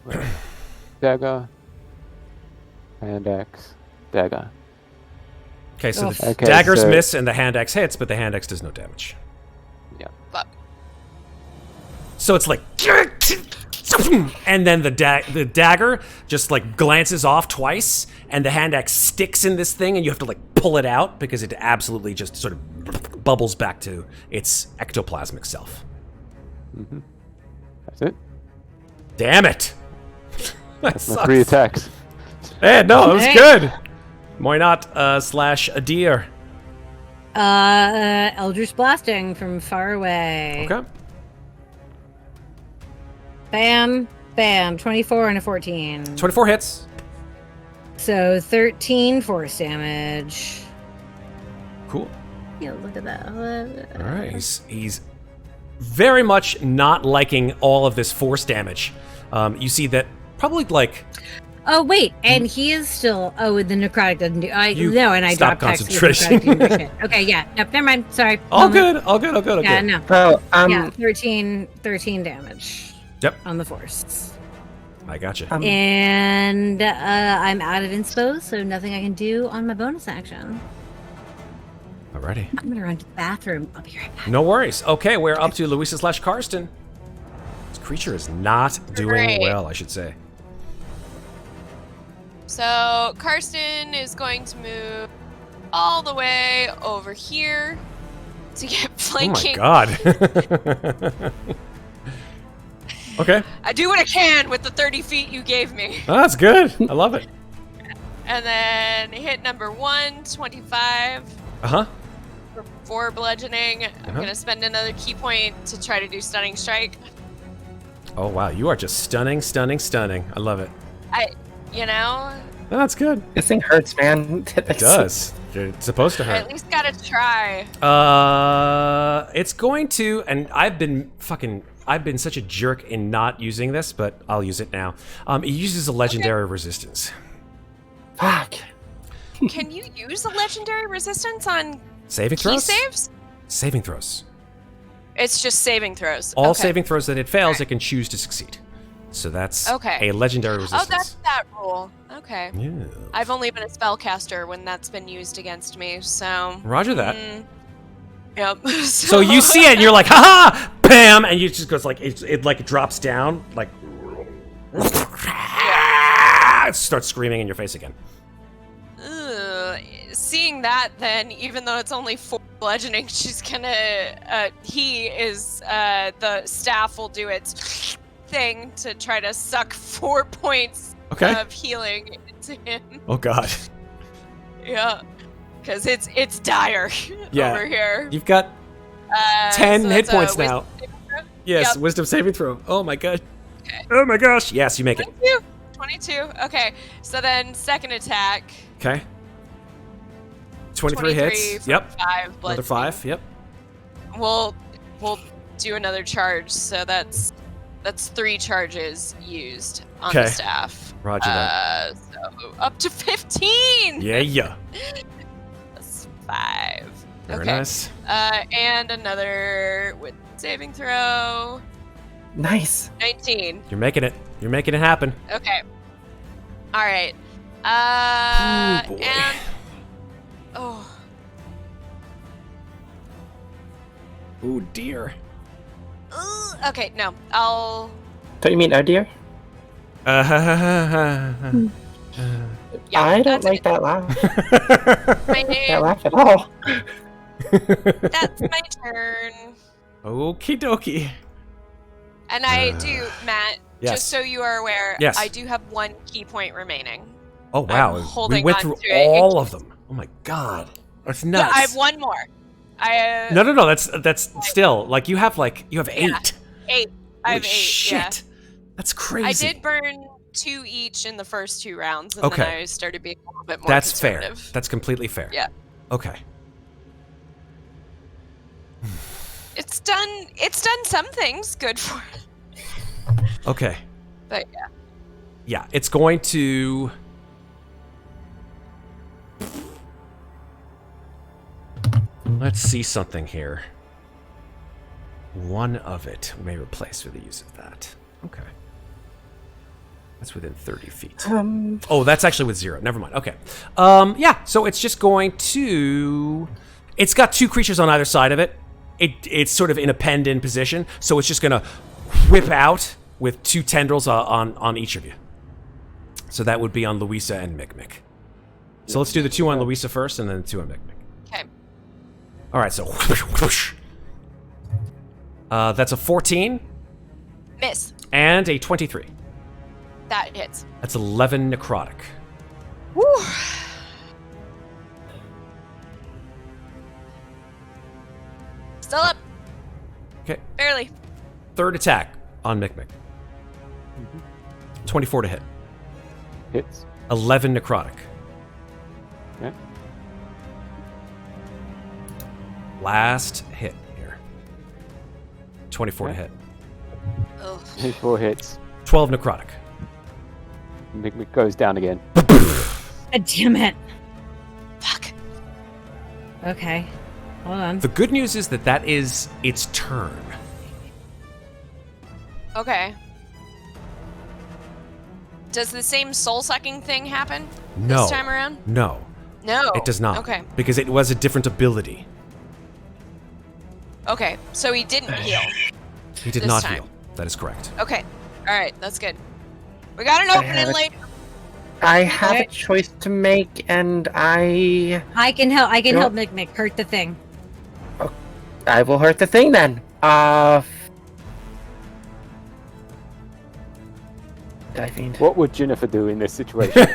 see. Dagger. Hand axe. Dagger. Okay, so the daggers miss and the hand axe hits, but the hand axe does no damage. Yeah. Fuck. So it's like, and then the dagger just like glances off twice, and the hand axe sticks in this thing, and you have to like pull it out because it absolutely just sort of bubbles back to its ectoplasmic self. Mm-hmm. That's it. Damn it! That's my 3 attacks. Hey, no, it was good. Why not slash a deer? Eldritch Blasting from far away. Okay. Bam, bam. 24 and a 14. 24 hits. So 13 force damage. Cool. Yeah, look at that. All right, he's very much not liking all of this force damage. You see that probably like. Oh wait, and he is still. Oh, the necrotic doesn't do. I stop dropped text. concentration. Okay, yeah. Nope, never mind. Sorry. All good. Yeah, no. Oh, yeah, 13 damage. Yep. On the force. I gotcha. And I'm out of inspo, so nothing I can do on my bonus action. Alrighty. I'm gonna run to the bathroom. I'll be right back. No worries. Okay, we're up to Louisa / Karsten. This creature is not doing well, I should say. So Karsten is going to move all the way over here to get flanking. Oh my god. Okay. I do what I can with the 30 feet you gave me. Oh, that's good. I love it. And then hit number 1, 25. Uh-huh. For 4 bludgeoning. I'm going to spend another key point to try to do stunning strike. Oh, wow. You are just stunning. I love it. Oh, that's good. This thing hurts, man. It does. It's supposed to hurt. I at least gotta try. It's going to, and I've been such a jerk in not using this, but I'll use it now. It uses a legendary resistance. Fuck. Can you use a legendary resistance on saving throws? Key saves? Saving throws. It's just saving throws. All saving throws that it fails, it can choose to succeed. So that's a legendary resistance. Oh, that's that rule. Okay. Yeah. I've only been a spellcaster when that's been used against me, so... Roger that. Yep. So you see it, and you're like, ha-ha! Bam! And you just goes like, it like drops down, like... It starts screaming in your face again. Seeing that, then, even though it's only 4 bludgeoning, she's gonna. The staff will do its thing to try to suck 4 points of healing into him. Oh god. Yeah, because it's dire over here. You've got 10 so hit that's a points wisdom now. saving throw? Yes, Yep. wisdom saving throw. Oh my god. Okay. Oh my gosh. Yes, you make it. 22. Okay, so then second attack. Okay. 23 hits. Yep. 5 Another 5. Yep. We'll do another charge. So that's 3 charges used on the staff. Roger that. So up to 15. Yeah. That's 5. Very nice. And another with saving throw. Nice. 19. You're making it. You're making it happen. Okay. All right. Oh boy. And Oh dear. okay. No, I'll. Don't you mean oh dear? Yeah, I don't that's like it. that laugh. My That laugh at all. That's my turn. Okie dokie. And I do, Matt. Yes. Just so you are aware, Yes. I do have 1 key point remaining. Oh wow. We holding went on through to it. all of them. Oh my god. That's Yeah, nuts. I have 1 more. No. That's still like you have 8. 8. I have 8. Shit. Yeah. That's crazy. I did burn 2 each in the first 2 rounds, and Okay. then I started being a little bit more That's fair. conservative. That's completely fair. Yeah. Okay. It's done some things good for it. Okay. But yeah. Yeah, it's going to. Let's see something here. 1 of it may replace for the use of that. Okay. That's within 30 feet. Oh, that's actually with 0. Never mind. Okay. Yeah, so it's just going to. It's got 2 creatures on either side of it. It's sort of in a penned-in position, so it's just going to whip out with 2 tendrils on each of you. So that would be on Louisa and Mikmick. So let's do the 2 on Louisa first, and then the 2 on Mikmick. Okay. All right, so whoosh. That's a 14 Miss. and a 23. That hits. That's 11 necrotic. Woo. Still up. Okay. Barely. Third attack on Mikmick. 24 to hit. Hits. 11 necrotic. Okay. Last hit here. 24 to hit. Ugh. 24 hits. 12 necrotic. Mikmick goes down again. God damn it. Fuck. Okay. Hold on. The good news is that is its turn. Okay. Does the same soul-sucking thing happen No. this time around? No, No. it does not. Okay. Because it was a different ability. Okay. So he didn't heal. He did This not time. heal. That is correct. Okay. All right. That's good. We got an I opening have it. later. I have a Okay. choice to make, and I I can help You know- help Mikmick hurt the thing. will hurt the thing then. Diving. What would Ginnifer do in this situation?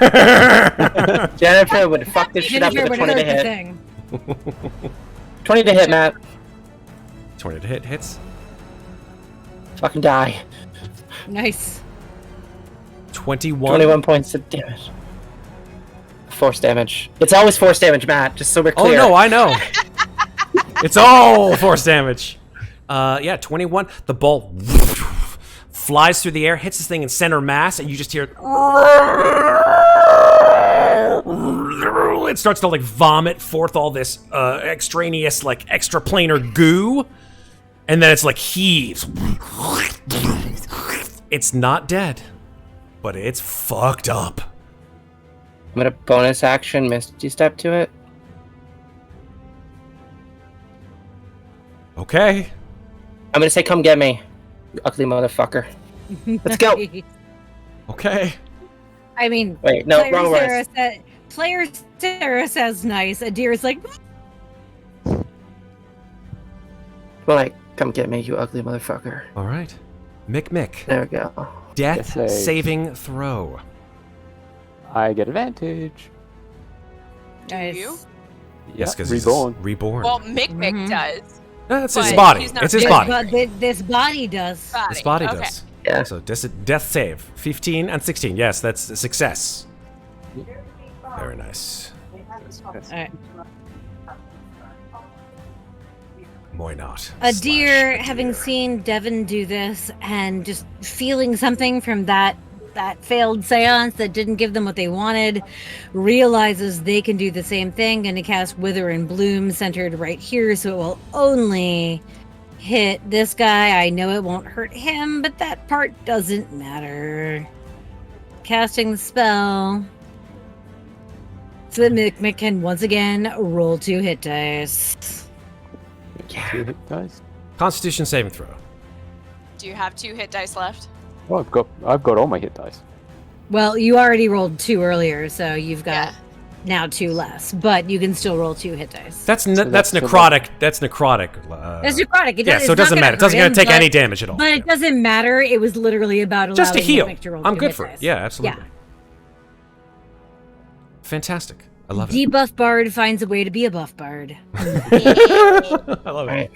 Jennifer would fuck this shit up Ginnifer with a would 20 to hurt the hit. thing. 20 to hit, Matt. 20 to hit hits. Fucking die. Nice. 21. 21 points of damage. Force damage. It's always force damage, Matt, just so we're Oh clear. no, I know. It's all force damage. Yeah, 21. The ball flies through the air, hits this thing in center mass, and you just hear it starts to like vomit forth all this extraneous, like extraplanar goo, and then it's like heaves. It's not dead, but it's fucked up. I'm gonna bonus action Misty Step to it. Okay. I'm gonna say, come get me, you ugly motherfucker. Let's go. Okay. I mean, Wait, no, wrong words. Player Sarah says nice. Adir is like, Well, like, come get me, you ugly motherfucker. All right. Mikmick. There we go. Death Death save. saving throw. I get advantage. nice. you? Yes, because reborn. he's reborn. Well, Mikmick Mhm. does. That's his but body. he's not It's his dead. body. But this body does. This body okay. does. Yeah. So death save. 15 and 16. Yes, that's a success. Very nice. All right. Why not? Adir, Slash having Adir. seen Devin do this and just feeling something from that failed seance that didn't give them what they wanted, realizes they can do the same thing and to cast Wither and Bloom centered right here, so it will only hit this guy. I know it won't hurt him, but that part doesn't matter. Casting the spell. So that Mikmick can once again roll 2 hit dice. 2 hit dice. Constitution saving throw. Do you have 2 hit dice left? Oh, I've got all my hit dice. Well, you already rolled 2 earlier, so you've got Yeah. now 2 less, but you can still roll 2 hit dice. That's that's necrotic. That's necrotic. That's necrotic. Yeah, so it doesn't matter. It doesn't gonna take any damage at all. But it doesn't matter. It was literally about allowing Just to heal. Mikmick to roll I'm 2 good hit for dice. it. Yeah, absolutely. Yeah. Fantastic. I love it. Debuff bard finds a way to be a buff bard. I love it. Right.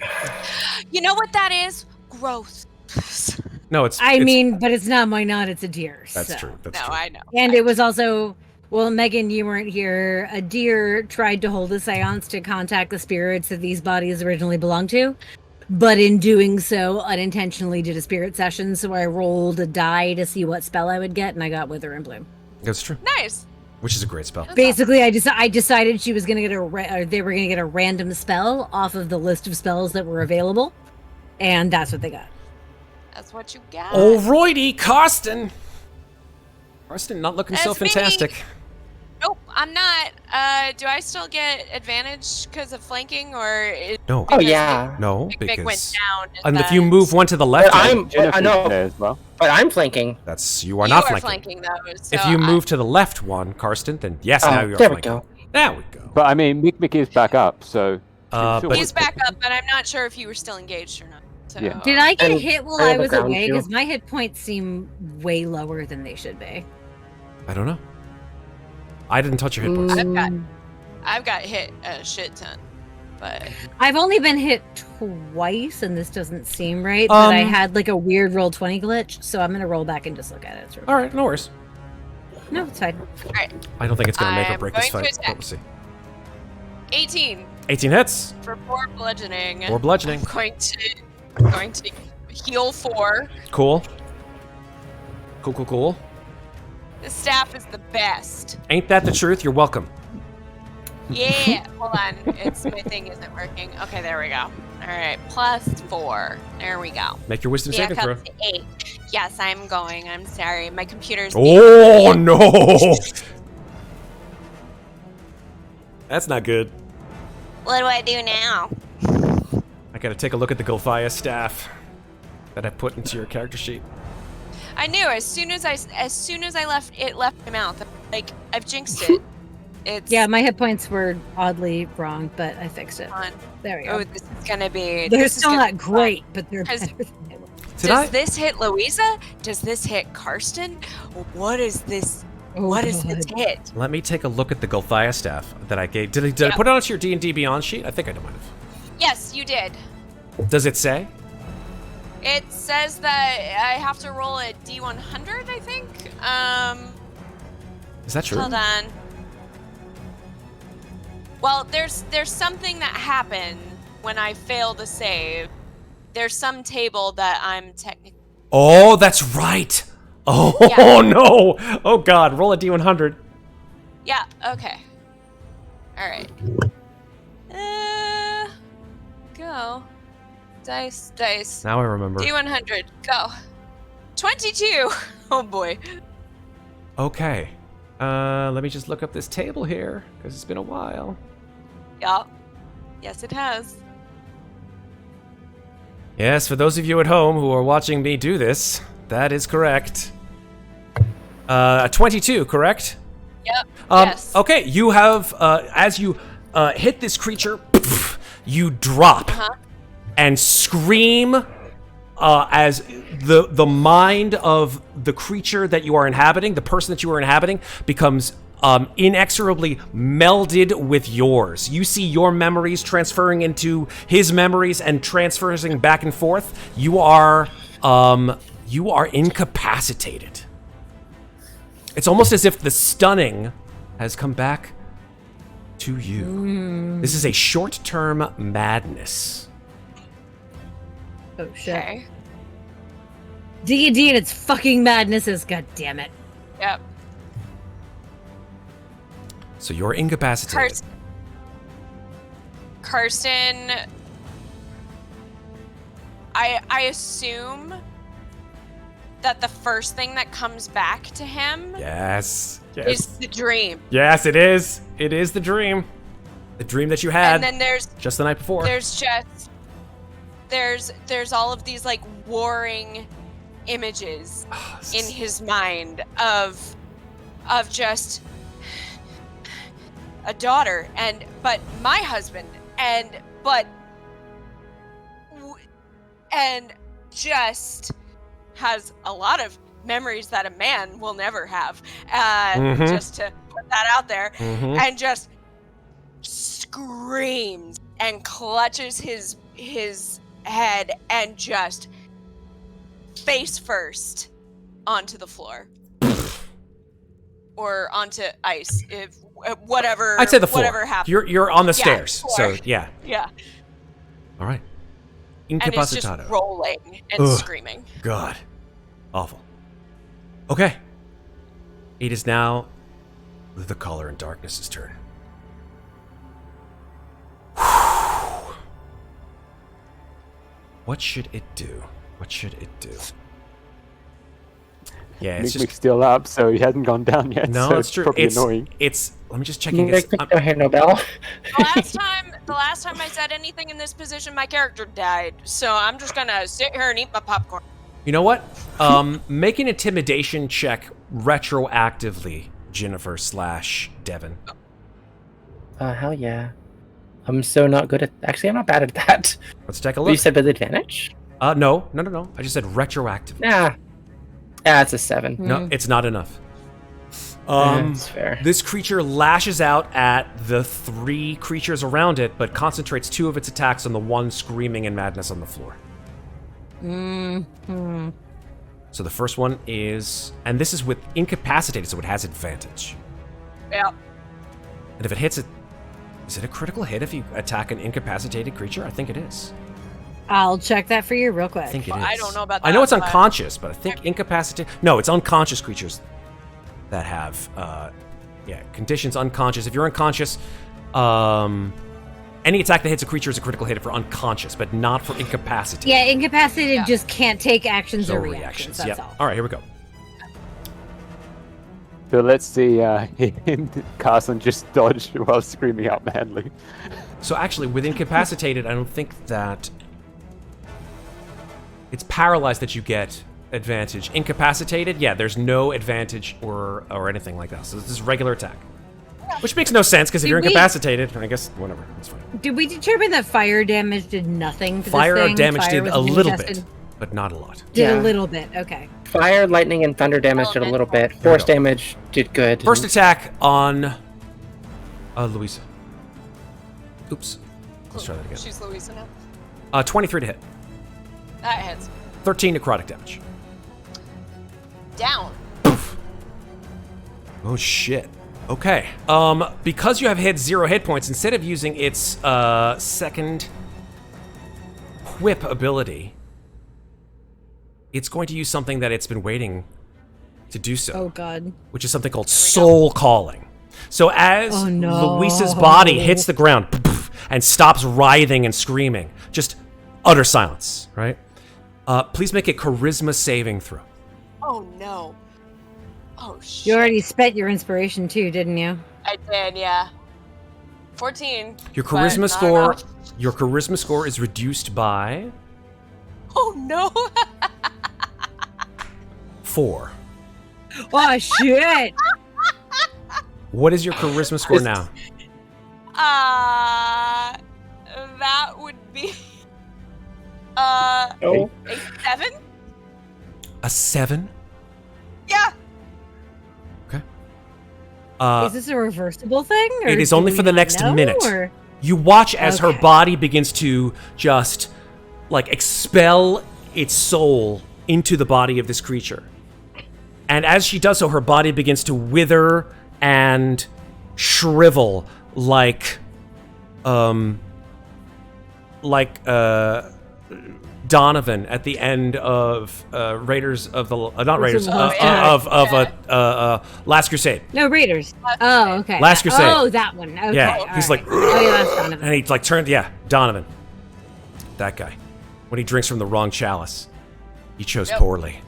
You know what that is? Growth. No, it's. I it's- mean, but it's not my not, it's a deer. that's so. true. That's No, true. I know. And it was also, well, Megan, you weren't here. A deer tried to hold a seance to contact the spirits that these bodies originally belonged to, but in doing so, unintentionally did a spirit session. So I rolled a die to see what spell I would get, and I got Wither and Bloom. That's true. Nice. Which is a great spell. Basically, I decided she was gonna get or they were gonna get a random spell off of the list of spells that were available, and that's what they got. That's what you got. Alrighty, Karsten. Karsten, not looking so That's me. fantastic. Nope, I'm not. Do I still get advantage because of flanking, or is No. Oh, because yeah. No, Mikmick because. went down? And if you move one to the left, But then I'm, I Ginnifer's know, there as well. but I'm flanking. that's you are you not are flanking. flanking those. So If you move to the left one, Karsten, then yes, Oh, now you are there we flanking. go. There we go. But I mean, Mikmick is back up, so. But- he's back up, but I'm not sure if you were still engaged or not. So. Yeah. Did I get And hit while I I have a was ground away? shield. Because my hit points seem way lower than they should be. I don't know. I didn't touch your hit points. I've got hit a shit ton, but I've only been hit twice, and this doesn't seem right. But I had like a weird roll 20 glitch, so I'm gonna roll back and just look at it. It's really- All right, no worries. No, it's fine. I don't think it's gonna make or I'm break this going to fight. attack. But we'll see. 18 18 hits. for 4 bludgeoning. More bludgeoning. I'm going to heal 4. Cool. Cool. The staff is the best. Ain't that the truth? You're welcome. Yeah. Hold on. My thing isn't working. Okay, there we go. All right, +4. There we go. Make your wisdom Back saving throw. up to 8. Yes, I'm going. I'm sorry. My computer's. Oh no! That's not good. What do I do now? I gotta take a look at the Golthia staff that I put into your character sheet. I knew as soon as I left my mouth. Like I've jinxed it. It's Yeah, my hit points were oddly wrong, but I fixed it. on. There we Oh, go. this is gonna be. They're this is still gonna not be great, but they're Because- better than they were. Does this hit Louisa? Does this hit Karsten? What is this? Oh, What is this God. hit? Let me take a look at the Golthia staff that I gave. Did I put it onto your D&D Beyond sheet? I think I might have. Yes, you did. Does it say? It says that I have to roll a D100, I think. Is that true? Hold on. Well, there's something that happened when I failed a save. There's some table that I'm technically. Oh, that's right. Oh Yeah. no! Oh god! Roll a D100. Yeah. Okay. All right. Go. Dice. Now I remember. D100. Go. 22. Oh boy. Okay. Let me just look up this table here because it's been a while. Yeah. Yes, it has. Yes, for those of you at home who are watching me do this, that is correct. A 22, correct? Yep. Yes. Okay, you have, as you hit this creature, you drop and scream as the mind of the creature that you are inhabiting, the person that you are inhabiting, becomes inexorably melded with yours. You see your memories transferring into his memories and transferring back and forth. You are incapacitated. It's almost as if the stunning has come back to you. This is a short-term madness. Oh shit. Okay. D&D and its fucking madnesses, god damn it. Yep. So you're incapacitated. Carson, I assume that the first thing that comes back to him Yes. is the dream. Yes, it is. It is the dream. The dream that you had And then there's just the night before. there's all of these like warring images in his mind of just a daughter but my husband and just has a lot of memories that a man will never have, just to put that out there, and just screams and clutches his head and just face first onto the floor or onto ice, if whatever. I'd say the floor. Whatever happens. You're on the stairs, floor. so yeah. Yeah. All right. And it's Incapacitado. just rolling and screaming. God. Awful. Okay. It is now the Color in Darkness's turn. What should it do? What should it do? Yeah, it's Mikmick's just... still up, so he hasn't gone down yet. No, so it's true. Probably It's annoying. It's... Let me just check in. Don't hear no bell. The last time I said anything in this position, my character died. So I'm just gonna sit here and eat my popcorn. You know what? Make an intimidation check retroactively, Ginnifer / Devin. Hell yeah. I'm so not good at... Actually, I'm not bad at that. Let's take a You look. said with advantage? No. I just said retroactively. Nah. Yeah, it's a 7. No, it's not enough. That's fair. This creature lashes out at the 3 creatures around it, but concentrates 2 of its attacks on the one screaming in madness on the floor. So the first one is... And this is with incapacitated, so it has advantage. Yeah. And if it hits it... Is it a critical hit if you attack an incapacitated creature? I think it is. I'll check that for you real quick. I think it is. I don't know about I know that, it's but- unconscious, but I think incapacitated... No, it's unconscious creatures that have... conditions unconscious. If you're unconscious, any attack that hits a creature is a critical hit for unconscious, but not for incapacitated. Yeah, incapacitated just can't take actions No or reactions. reactions. That's Yep. all. All right, here we go. So let's see him, Carson, just dodge while screaming out madly. So actually, with incapacitated, I don't think that... It's paralyzed that you get advantage. Incapacitated, yeah, there's no advantage or anything like that. So this is regular attack. Which makes no sense, because if you're Did we- incapacitated, I guess, whatever, that's fine. Did we determine that fire damage did nothing for Fire this thing? damage Fire did was a little congested? bit, but not a lot. Did Yeah. a little bit, okay. Fire, lightning, and thunder damage did a little bit. Force go. damage did good. First attack on Louisa. Oops. Let's try that again. She's Louisa now. 23 to hit. That hits. 13 necrotic damage. Down. Oh shit. Okay. Because you have hit 0 hit points, instead of using its second whip ability, it's going to use something that it's been waiting to do so. Oh god. Which is something called soul calling. So as Oh, no. Luisa's body hits the ground and stops writhing and screaming, just utter silence, right? Please make a charisma saving throw. Oh no. Oh shit. You already spent your inspiration too, didn't you? I did, yeah. 14. Your but charisma not score enough. your charisma score is reduced by Oh no. 4. Oh shit! What is your charisma score now? That would be Oh, a 7. A 7? Yeah. Is this a reversible thing? Or It is do only we for the not next know, minute. or- You watch as her Okay. body begins to just, like, expel its soul into the body of this creature. And as she does so, her body begins to wither and shrivel like Donovan at the end of Raiders of the not Raiders Last Crusade. No, Raiders. Oh, okay. Last Crusade. Oh, that one. Okay. Yeah, all he's right. like, Oh, yeah, that's Donovan. and he like turned. Yeah, Donovan, that guy. When he drinks from the wrong chalice, he chose poorly.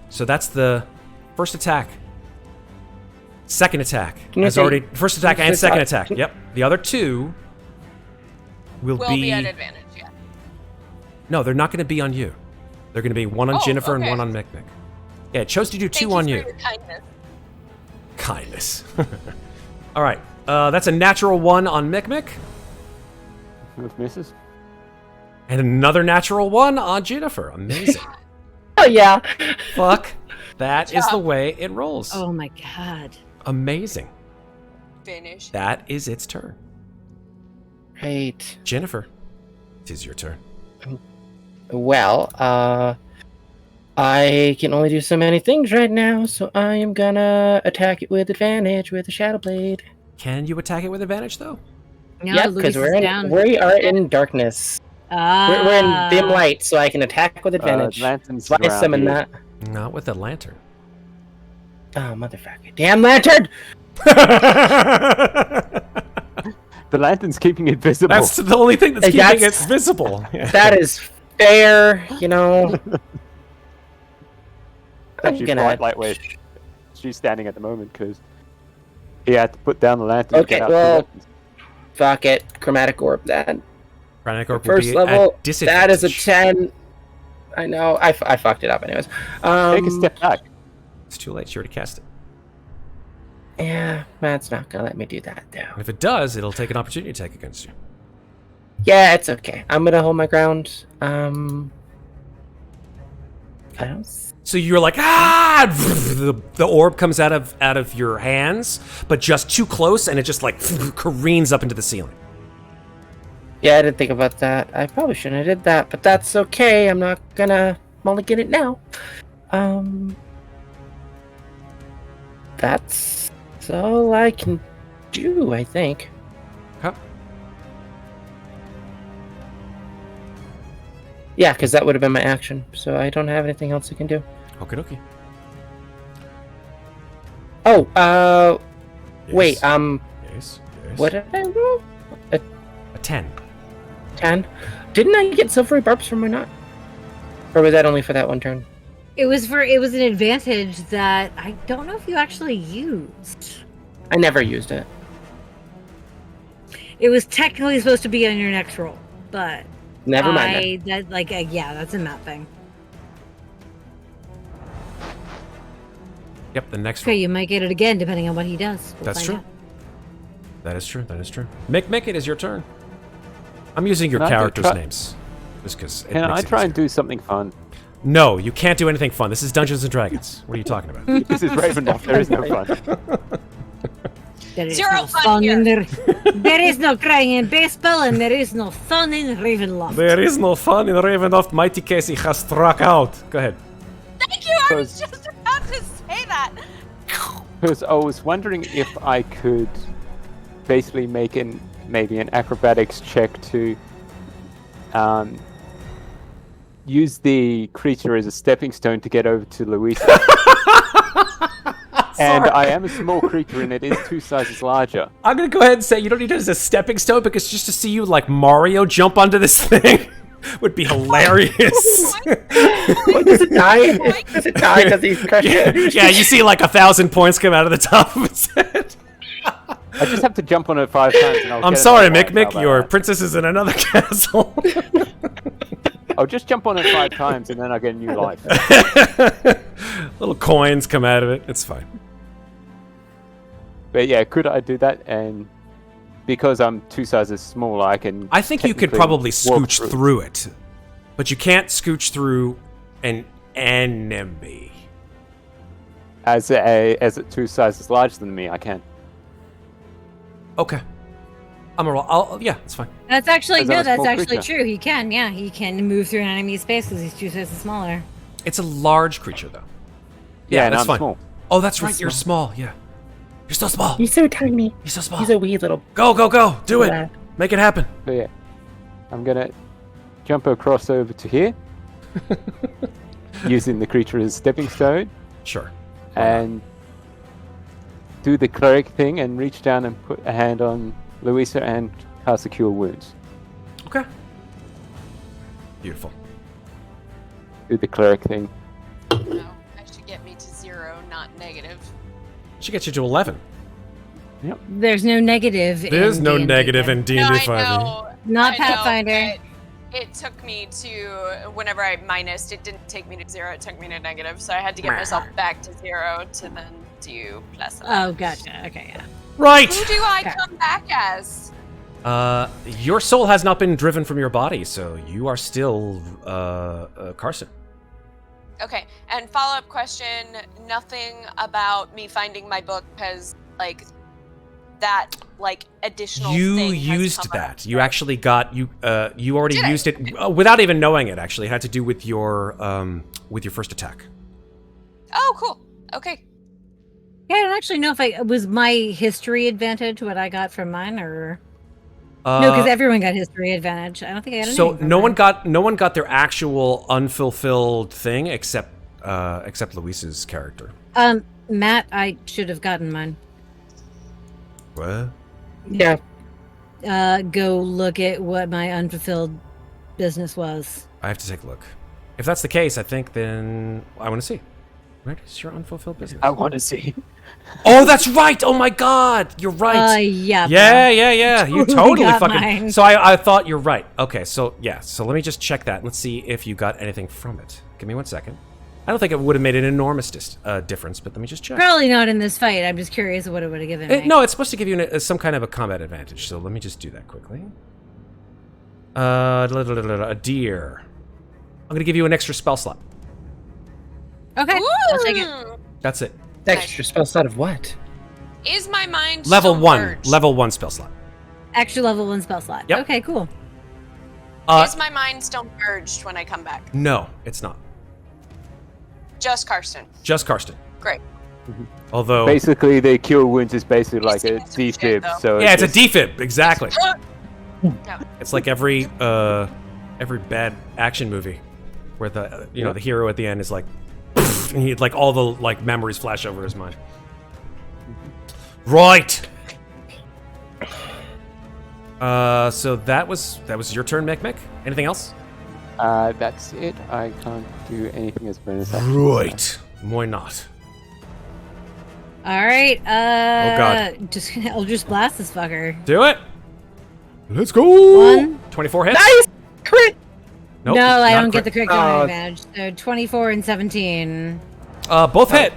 So that's the first attack. Second attack Can you has say- already first attack and First second attack. attack. Yep. The other two will Will be at advantage, yeah. No, they're not going to be on you. They're going to be one on Oh, Ginnifer and okay. one on Mikmick. Yeah, it chose to do two Thank on you you. for your kindness. Kindness. All right. That's a natural 1 on Mikmick. With misses. And another natural 1 on Ginnifer. Amazing. oh yeah. Fuck. That is the job. way it rolls. Oh my god. Amazing. Finish. That is its turn. Right. Ginnifer, it is your turn. Well, I can only do so many things right now, so I am gonna attack it with advantage with a Shadow Blade. Can you attack it with advantage, though? No, Yep, Luis because is down. we are in darkness. We're in dim light, so I can attack with advantage. Lanterns So I around summon you. that. Not with a lantern. Oh, motherfucker. Damn lantern! The lantern's keeping it visible. That's the only thing that's Hey, keeping that's- it visible. That is fair, you know. I'm actually gonna. quite light where she's standing at the moment because he had to put down the lantern. Okay, to get out well, the weapons. Fuck it. Chromatic Orb that. Chromatic Orb will First be level, at disadvantage. that is a 10. I know. I fucked it up anyways. Take a step back. It's too late. She already cast it. Yeah, that's not gonna let me do that though. And if it does, it'll take an opportunity attack against you. Yeah, it's okay. I'm gonna hold my ground. I don't. So you're like, ah! The orb comes out of your hands, but just too close, and it just like careens up into the ceiling. Yeah, I didn't think about that. I probably shouldn't have did that, but that's okay. I'm not gonna mulligan it now. That's all I can do, I think. Huh? Yeah, because that would have been my action, so I don't have anything else I can do. Okie dokie. Oh, wait, Yes, yes. what did I roll? A 10. 10? Didn't I get silvery barbs from my knot? Or was that only for that one turn? It was an advantage that I don't know if you actually used. I never used it. It was technically supposed to be on your next roll, but Never mind. Then. yeah, that's a map thing. Yep, the next Okay, one. you might get it again depending on what he does. We'll That's find true. out. That is true. That is true. Mick, it is your turn. I'm using your Can I do characters' try- names. Just because Can I try and do something fun? No, you can't do anything fun. This is Dungeons and Dragons. What are you talking about? This is Ravenloft. There is no fun. There is Zero no fun in here. there. There is no crying in baseball, and there is no fun in Ravenloft. There is no fun in Ravenloft. Mighty Casey has struck out. Go ahead. Thank you. I was just about to say that. Because I was wondering if I could basically make maybe an acrobatics check to use the creature as a stepping stone to get over to Louisa. And I am a small creature and it is 2 sizes larger. I'm going to go ahead and say you don't need it as a stepping stone because just to see you like Mario jump onto this thing would be hilarious. What, does it die? Does it die because he's crushed it? Yeah, you see like 1,000 points come out of the top of its head. I just have to jump on it 5 times and I'll I'm get sorry, another Mikmick. how about Your that? princess is in another castle. I'll just jump on it 5 times and then I'll get a new life. Little coins come out of it. It's fine. But yeah, could I do that? And because I'm 2 sizes smaller, I can. I think you could technically probably walk scooch through it, but you can't scooch through an enemy. As it 2 sizes larger than me, I can. Okay. I'm gonna roll. Yeah, it's fine. That's actually Is that no. a That's small actually creature? true. He can. Yeah, he can move through an enemy's space because he's 2 sizes smaller. It's a large creature, though. Yeah, and that's I'm fine. small. Oh, that's right. You're small. Yeah. You're still small. He's so tiny. He's so small. He's a wee little. Go, go, go. Do it. Yeah. Make it happen. So yeah, I'm gonna jump across over to here, using the creature as a stepping stone, Sure. and do the cleric thing and reach down and put a hand on Louisa and cast a Cure Wounds. Okay. Beautiful. Do the cleric thing. No, that should get me to 0, not negative. She gets you to 11. There's no negative. There's in no D&D. negative in D&D No, I 5e. know. Not I know, Pathfinder. but it took me to, whenever I minused, it didn't take me to 0, it took me to negative, so I had to get myself back to 0 to then do plus 11. Oh, gotcha. Okay, yeah. Right. Who do I Okay. come back as? Your soul has not been driven from your body, so you are still Carson. Okay, and follow-up question, nothing about me finding my book has, like, that, like, additional You thing has used come that. up. You actually got you already Did I? used it without even knowing it. Actually, it had to do with your first attack. Oh, cool. Okay. Yeah, I don't actually know if I was my history advantage what I got from mine, or no, because everyone got history advantage. I don't think I got So anything from no mine. one got their actual unfulfilled thing except Louisa's character. Matt, I should have gotten mine. What? Yeah. Go look at what my unfulfilled business was. I have to take a look. If that's the case, I think then I want to see. Where is your unfulfilled business? I want to see. Oh, that's right. Oh my God, you're right. Yeah. Yeah. You totally got fucking. mine. So I thought you're right. Okay, so yeah. So let me just check that. Let's see if you got anything from it. Give me 1 second. I don't think it would have made an enormous difference, but let me just check. Probably not in this fight. I'm just curious what it would have given me. No, it's supposed to give you some kind of a combat advantage. So let me just do that quickly. A deer. I'm gonna give you an extra spell slot. Okay, I'll take it. Ooh. That's it. Extra spell slot of what? Is my mind Level still 1. merged? Level 1 spell slot. Extra level 1 spell slot. Yep. Okay, cool. Is my mind still merged when I come back? No, it's not. Just Karsten. Just Karsten. Great. Although, Basically, the Cure Wounds is basically like a Using some shit, defib. though. So yeah, it's a just- defib. Exactly. No. It's like every bad action movie where the the hero at the end is like, and he like all the like memories flash over his mind. Right. So that was your turn, Mikmick. Anything else? That's it. I can't do anything as bonus action. Right. Why not? All right. Oh, God. Just Eldritch Blast this fucker. Do it. Let's go. 1. 24 hits. Nice! Crit! Nope, no, I not don't get crit. the critical Oh. advantage. So 24 and 17. Both hit.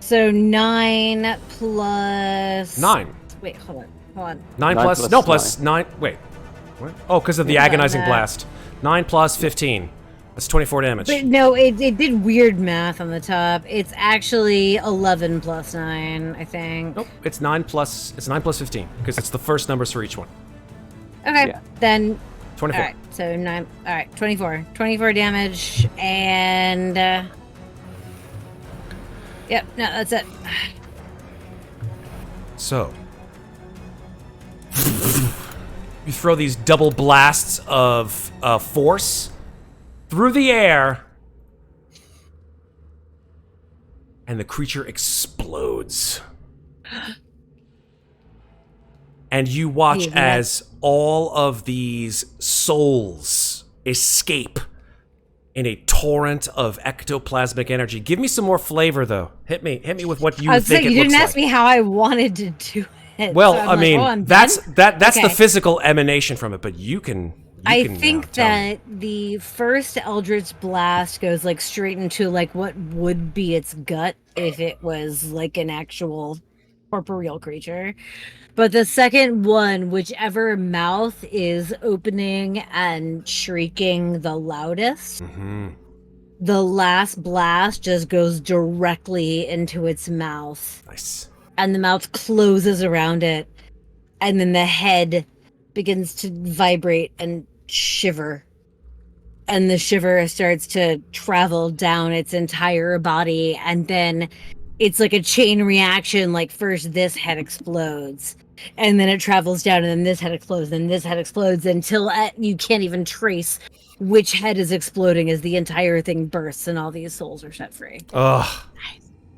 So 9 plus 9. Wait, hold on. 9 9 plus. plus No, plus 9. Wait. What? Oh, because of the Hold on, agonizing that. blast. 9 plus 15. That's 24 damage. But no, it did weird math on the top. It's actually 11 plus 9, I think. Nope. It's 9 plus 15 because it's the first numbers for each one. Okay, Yeah. then 24. all right. So 9. All right, 24. 24 damage, and yep. No, that's it. So you throw these double blasts of force through the air, and the creature explodes. And you watch Yeah. as all of these souls escape in a torrent of ectoplasmic energy. Give me some more flavor, though. Hit me with what you I was think saying, it you looks didn't like. ask me how I wanted to do it. Well, so I'm I like, mean, oh, I'm that's done? that's the Okay. physical emanation from it, but you can I can now think tell me. that the first Eldritch Blast goes like straight into like what would be its gut if it was like an actual corporeal creature. But the second one, whichever mouth is opening and shrieking the loudest, Mm-hmm. the last blast just goes directly into its mouth. Nice. And the mouth closes around it. And then the head begins to vibrate and shiver. And the shiver starts to travel down its entire body. And then it's like a chain reaction. Like first this head explodes. And then it travels down, and then this head explodes, and then this head explodes until you can't even trace which head is exploding as the entire thing bursts and all these souls are set free. Ugh.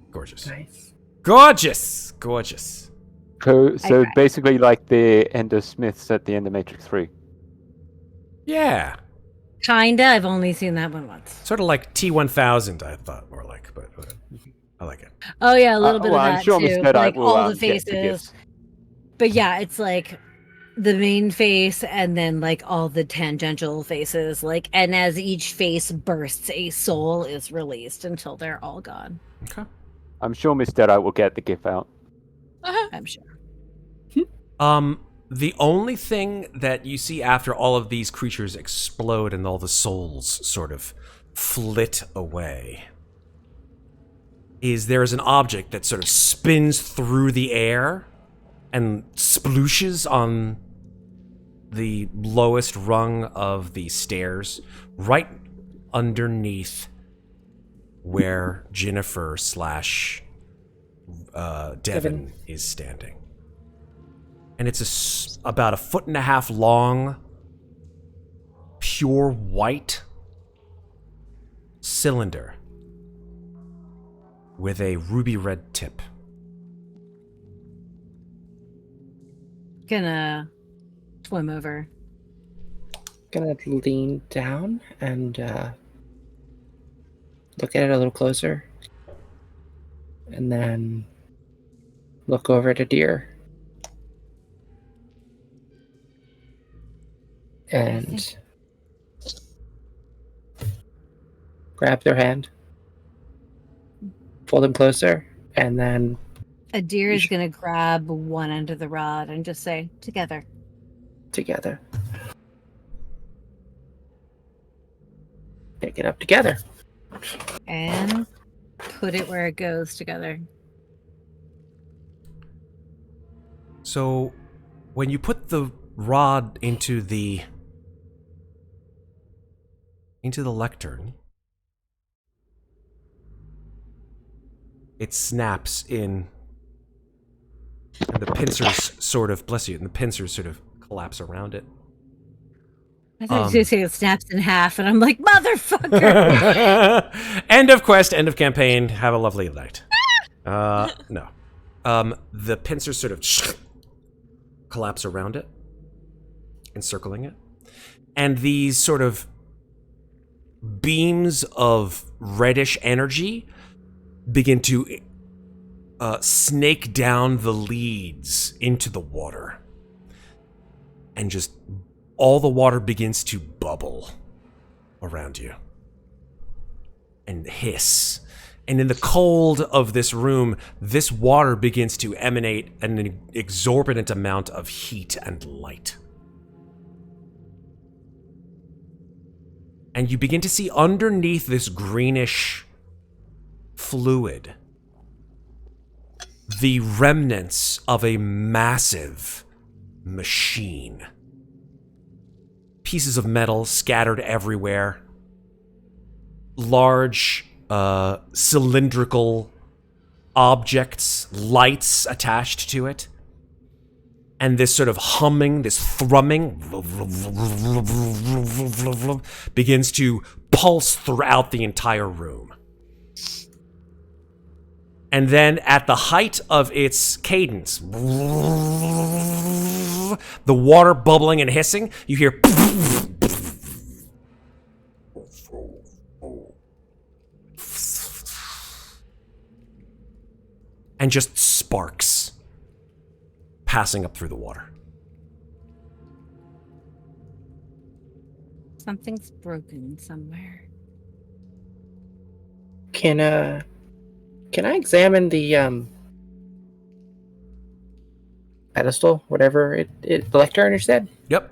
Gorgeous. Nice. Gorgeous. Gorgeous. So cried. basically like the Ender Smiths at the end of Matrix 3. Yeah. Kinda. I've only seen that one once. Sort of like T-1000, I thought more like, but I like it. Oh yeah, a little bit well, of I'm that sure too. Miss Deadeye Like will, all the get the faces. gifts. But yeah, it's like the main face and then like all the tangential faces. Like, and as each face bursts, a soul is released until they're all gone. Okay. I'm sure Miss Deadeye will get the gift out. I'm sure. The only thing that you see after all of these creatures explode and all the souls sort of flit away is there's an object that sort of spins through the air and splooshes on the lowest rung of the stairs right underneath where Ginnifer / Devin is standing. And it's about 1.5 feet long, pure white cylinder with a ruby red tip. Gonna swim over. Gonna lean down and look at it a little closer. And then look over to Deer. And grab their hand. Pull them closer. And then A deer is gonna grab one end of the rod and just say, together. together. Pick it up together. And put it where it goes together. So, when you put the rod into the lectern, it snaps in, and the pincers sort of, bless you, and the pincers sort of collapse around it. I thought you were going to say it snaps in half, and I'm like, motherfucker! End of quest, end of campaign. Have a lovely night. No. The pincers sort of collapse around it, encircling it. And these sort of beams of reddish energy begin to snake down the leads into the water. And just all the water begins to bubble around you and hiss. And in the cold of this room, this water begins to emanate an exorbitant amount of heat and light. And you begin to see underneath this greenish fluid the remnants of a massive machine. Pieces of metal scattered everywhere. Large, cylindrical objects, lights attached to it. And this sort of humming, this thrumming begins to pulse throughout the entire room. And then at the height of its cadence, the water bubbling and hissing, you hear and just sparks passing up through the water. Something's broken somewhere. Can I examine the pedestal, whatever the lectern you said? Yep.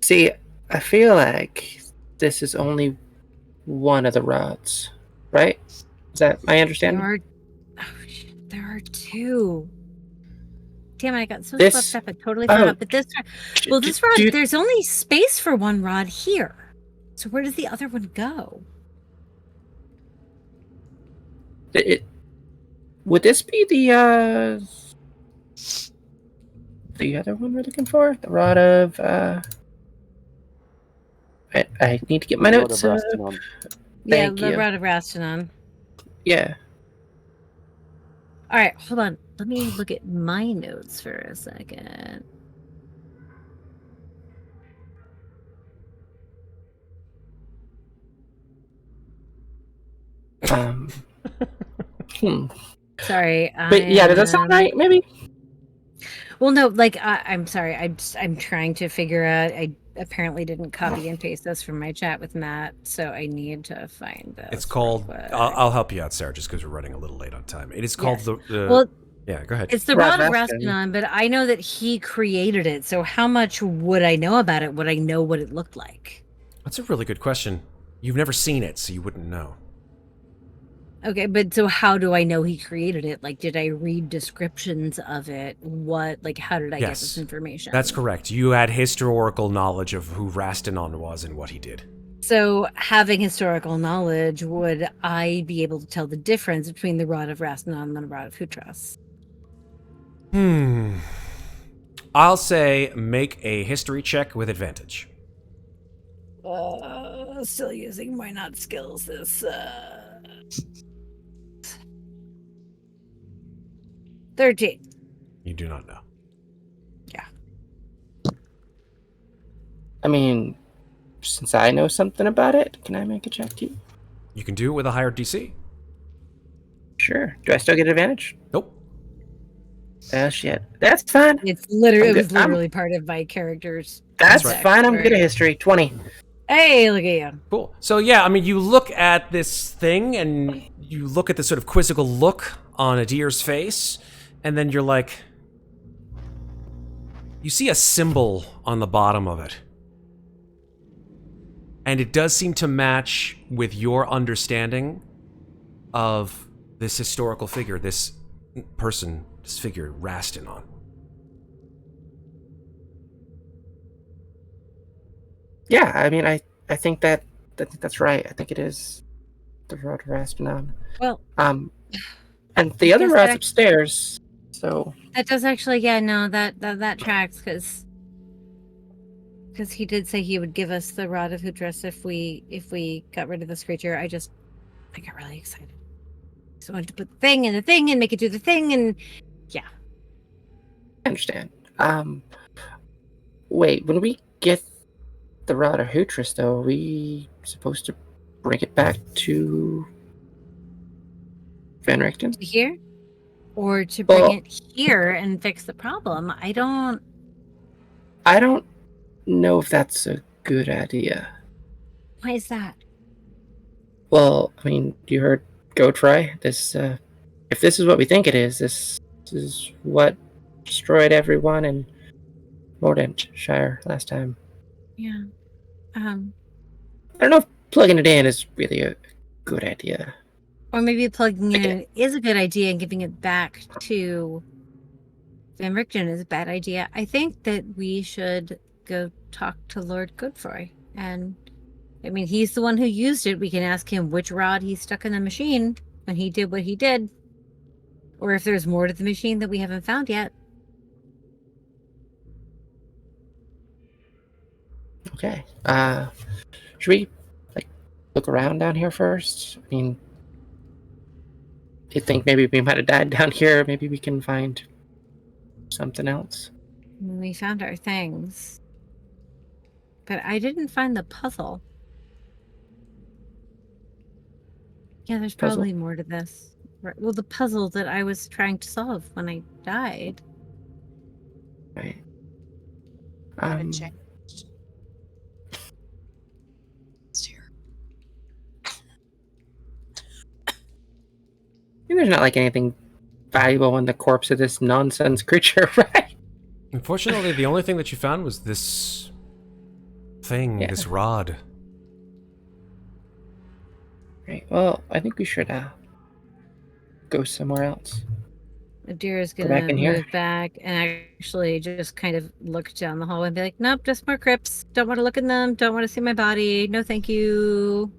See, I feel like this is only one of the rods, right? Is that my understanding? There are two. Damn it, I got so This- swept up. I totally forgot. But this Do rod, you- there's only space for one rod here. So where does the other one go? would this be the other one we're looking for? The rod of I need to get my The Lord notes. of Rastinon. Yeah, Thank the you. rod of Rastinon. Yeah. All right, hold on. Let me look at my notes for a second. Sorry. But yeah, does that sound right? Maybe. Well, no, like I'm sorry. I'm trying to figure out. I apparently didn't copy and paste this from my chat with Matt, so I need to find this. It's called. real quick. I'll help you out, Sarah, just because we're running a little late on time. It is called Yes. the. Well, yeah, go ahead. it's the Rod Rod of Raskin. Rastinon, but I know that he created it. So how much would I know about it? Would I know what it looked like? That's a really good question. You've never seen it, so you wouldn't know. Okay, but so how do I know he created it? Like, did I read descriptions of it? How did I get this information? That's correct. You had historical knowledge of who Rastinon was and what he did. So, having historical knowledge, would I be able to tell the difference between the Rod of Rastinon and the Rod of Hutras? I'll say make a history check with advantage. Still using my not skills. This 13. You do not know. I mean, since I know something about it, can I make a check too? You can do it with a higher DC. Sure. Do I still get advantage? Nope. Oh shit. That's fine. It's literally, I'm it was good. I'm- literally part of my character's. That's right. fine. I'm good at history. 20. Hey, look at you. Cool. So yeah, I mean, you look at this thing and you look at the sort of quizzical look on Adir's face, and then you're like, you see a symbol on the bottom of it. And it does seem to match with your understanding of this historical figure, this person, this figure, Rastinon. Yeah, I mean, I think that's right. I think it is the Rod of Rastinon. Well, and the other guess rod's that- upstairs. So that does actually, yeah, no, that tracks because he did say he would give us the Rod of Hutras if we got rid of this creature. I got really excited. So I wanted to put the thing in the thing and make it do the thing, and I understand. Wait, when we get the Rod of Hutras, though, are we supposed to bring it back to Van Richten? here, or to bring Well- it here and fix the problem. I don't know if that's a good idea. Why is that? Well, I mean, you heard Godfrey. This, if this is what we think it is, this is what destroyed everyone in Mordentshire last time. Yeah. I don't know if plugging it in is really a good idea. Or maybe plugging it in is a good idea and giving it back to Van Richten is a bad idea. I think that we should go talk to Lord Godfrey. And, I mean, he's the one who used it. We can ask him which rod he stuck in the machine when he did what he did. Or if there's more to the machine that we haven't found yet. Okay. Should we look around down here first? I mean, do you think maybe we might have died down here? Maybe we can find something else. We found our things. But I didn't find the puzzle. Yeah, there's Puzzle? probably more to this. Well, the puzzle that I was trying to solve when I died. Right. Haven't Um, changed. It's here. there's not like anything valuable in the corpse of this nonsense creature, right? Unfortunately, the only thing that you found was this thing, Yeah. this rod. Right. Well, I think we should go somewhere else. Adira's Go back gonna in here. move back and actually just kind of look down the hallway and be like, nope, just more crypts. Don't want to look in them. Don't want to see my body. No, thank you.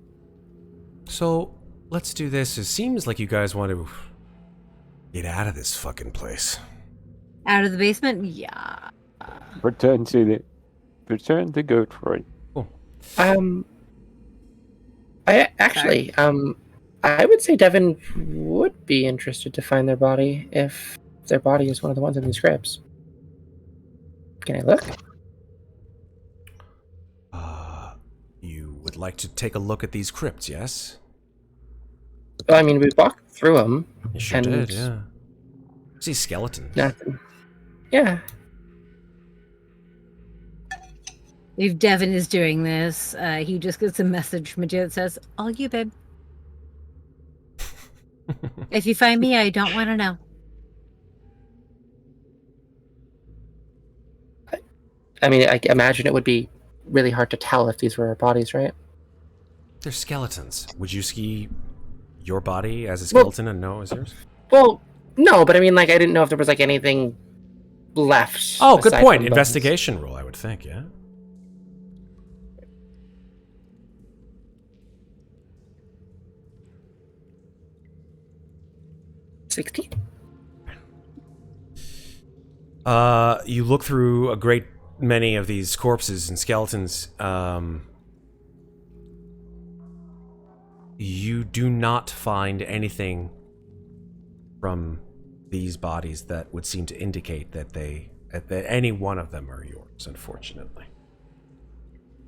So, let's do this. It seems like you guys want to get out of this fucking place. Out of the basement? Yeah. Return to Goatford. I actually, I would say Devin would be interested to find their body if their body is one of the ones in these crypts. Can I look? You would like to take a look at these crypts, yes? Well, I mean, we walked through them. You sure and did, yeah. See skeletons. Nothing. Yeah. If Devin is doing this, he just gets a message from Adira that says, all you, babe. If you find me, I don't want to know. I mean, I imagine it would be really hard to tell if these were our bodies, right? They're skeletons. Would you see your body as a Well- skeleton and no as yours? Well, no, but I mean, like, I didn't know if there was, like, anything left. Oh, good aside point. from bones. Investigation roll, I would think, yeah? $16. You look through a great many of these corpses and skeletons. You do not find anything from these bodies that would seem to indicate that that any one of them are yours, unfortunately.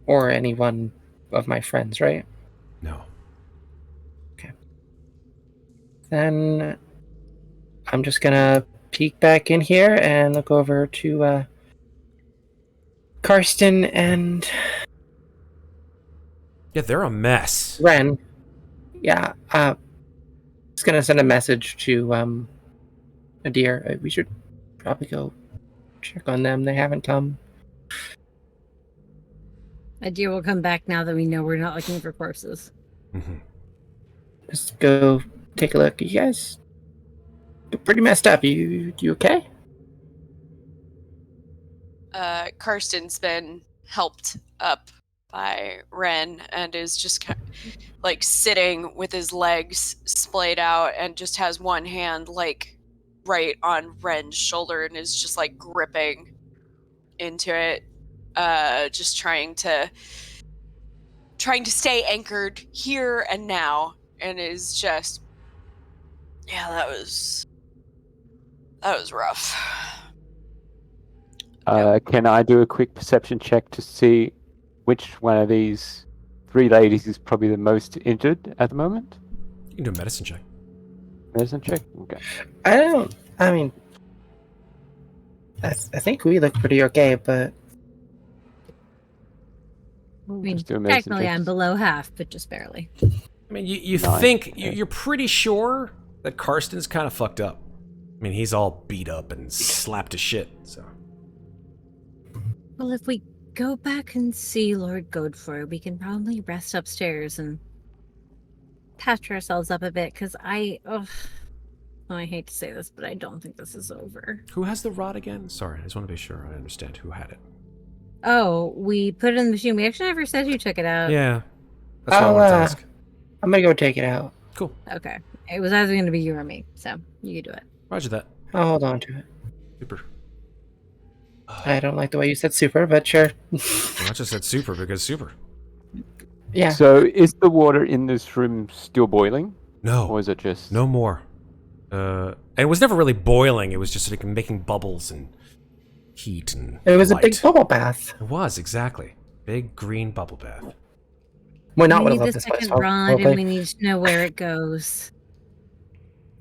Or any one of my friends, right? No. Then I'm just gonna peek back in here and look over to Karsten and Yeah, they're a mess. Ren. Yeah, just gonna send a message to Adir. We should probably go check on them. They haven't come. Adira will come back now that we know we're not looking for corpses. Mm-hmm. Just go take a look. You guys look pretty messed up. You okay? Karsten's been helped up by Ren and is just like sitting with his legs splayed out and just has one hand like right on Ren's shoulder and is just like gripping into it, just trying to stay anchored here and now, and is just, yeah, that was rough. Can I do a quick perception check to see which one of these three ladies is probably the most injured at the moment? You can do a medicine check. Medicine check? Okay. I mean, I think we look pretty okay, but I mean, Let's do a medicine technically check. I'm below half, but just barely. I mean, you Nine. think, Yeah. you're pretty sure that Karsten's kind of fucked up. I mean, he's all beat up and slapped to shit, so. Well, if we go back and see Lord Godfrey, we can probably rest upstairs and patch ourselves up a bit, because I hate to say this, but I don't think this is over. Who has the rod again? Sorry, I just want to be sure I understand who had it. Oh, we put it in the machine. We actually never said who took it out. Yeah. That's what I wanted to ask. I'm gonna go take it out. Cool. Okay. It was either going to be you or me, so you can do it. Roger that. I'll hold on to it. Super. I don't like the way you said super, but sure. Well, I just said super because super. Yeah. So is the water in this room still boiling? No. Or is it just... No more. And it was never really boiling. It was just like making bubbles and heat and It was light. a big bubble bath. It was, exactly. Big green bubble bath. Would not we would need have the loved this place. second rod, and we probably. need to know where it goes.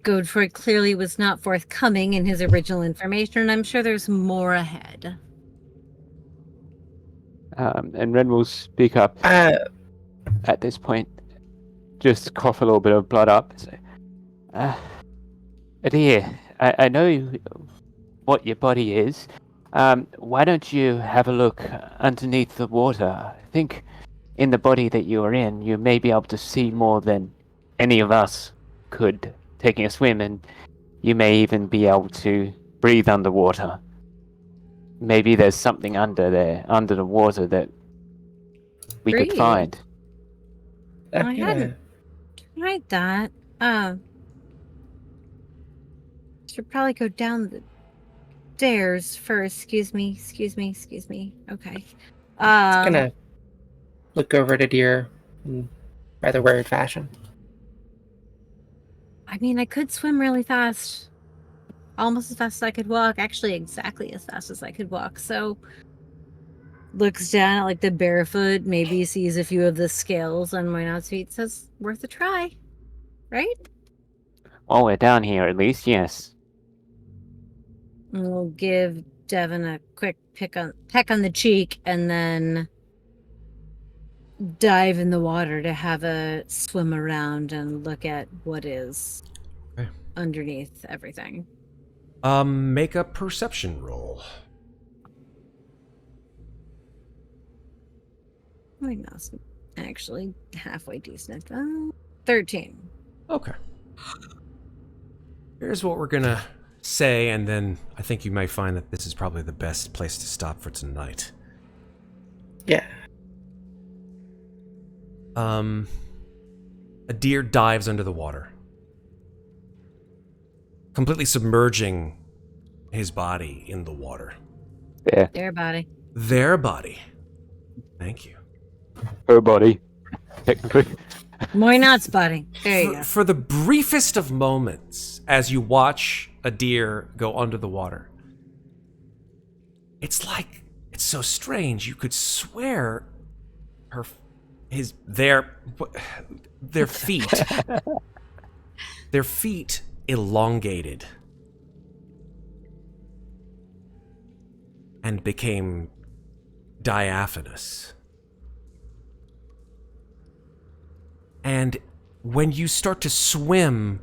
Godfrey clearly was not forthcoming in his original information, and I'm sure there's more ahead. And Ren will speak up at this point. Just cough a little bit of blood up. And say, dear, I know what your body is. Why don't you have a look underneath the water? I think in the body that you are in, you may be able to see more than any of us could taking a swim, and you may even be able to breathe underwater. Maybe there's something under there, under the water, that we could Breathe. find. I hadn't tried that. Should probably go down the stairs first. Excuse me. Okay. Gonna look over at Adir in rather worried fashion. I mean, I could swim really fast. Almost as fast as I could walk. Actually, exactly as fast as I could walk. So, looks down at like the barefoot, maybe sees a few of the scales on Muadnhait's feet, says, worth a try. Right? While we're down here, at least, yes. And we'll give Devin a quick peck on the cheek and then dive in the water to have a swim around and look at what is underneath everything. Make a perception roll. Wait, no, it's actually halfway decent. 13. Okay. Here's what we're gonna say, and then I think you might find that this is probably the best place to stop for tonight. Yeah. A deer dives under the water, completely submerging his body in the water. Yeah. Their body. Their body. Thank you. Her body, technically. Muadnhait's body. There you go. For the briefest of moments, as you watch a deer go under the water, it's so strange. You could swear their feet, their feet elongated and became diaphanous. And when you start to swim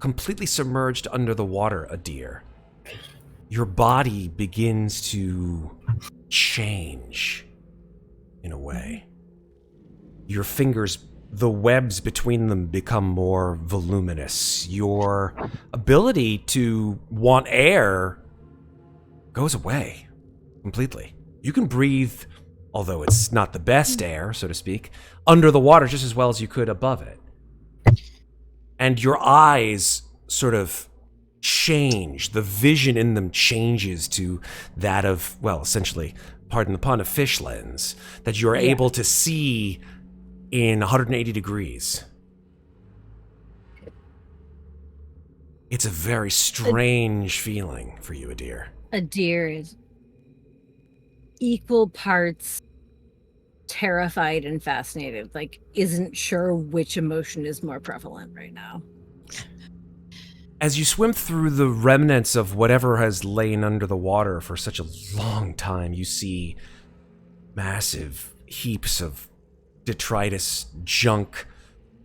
completely submerged under the water, a deer, your body begins to change in a way. Your fingers, the webs between them become more voluminous. Your ability to want air goes away completely. You can breathe, although it's not the best air, so to speak, under the water just as well as you could above it. And your eyes sort of change. The vision in them changes to that of, well, essentially, pardon the pun, a fish lens, that you're able to see in 180 degrees. It's a very strange feeling for you, Adir. A deer is equal parts terrified and fascinated, like isn't sure which emotion is more prevalent right now. As you swim through the remnants of whatever has lain under the water for such a long time, you see massive heaps of detritus junk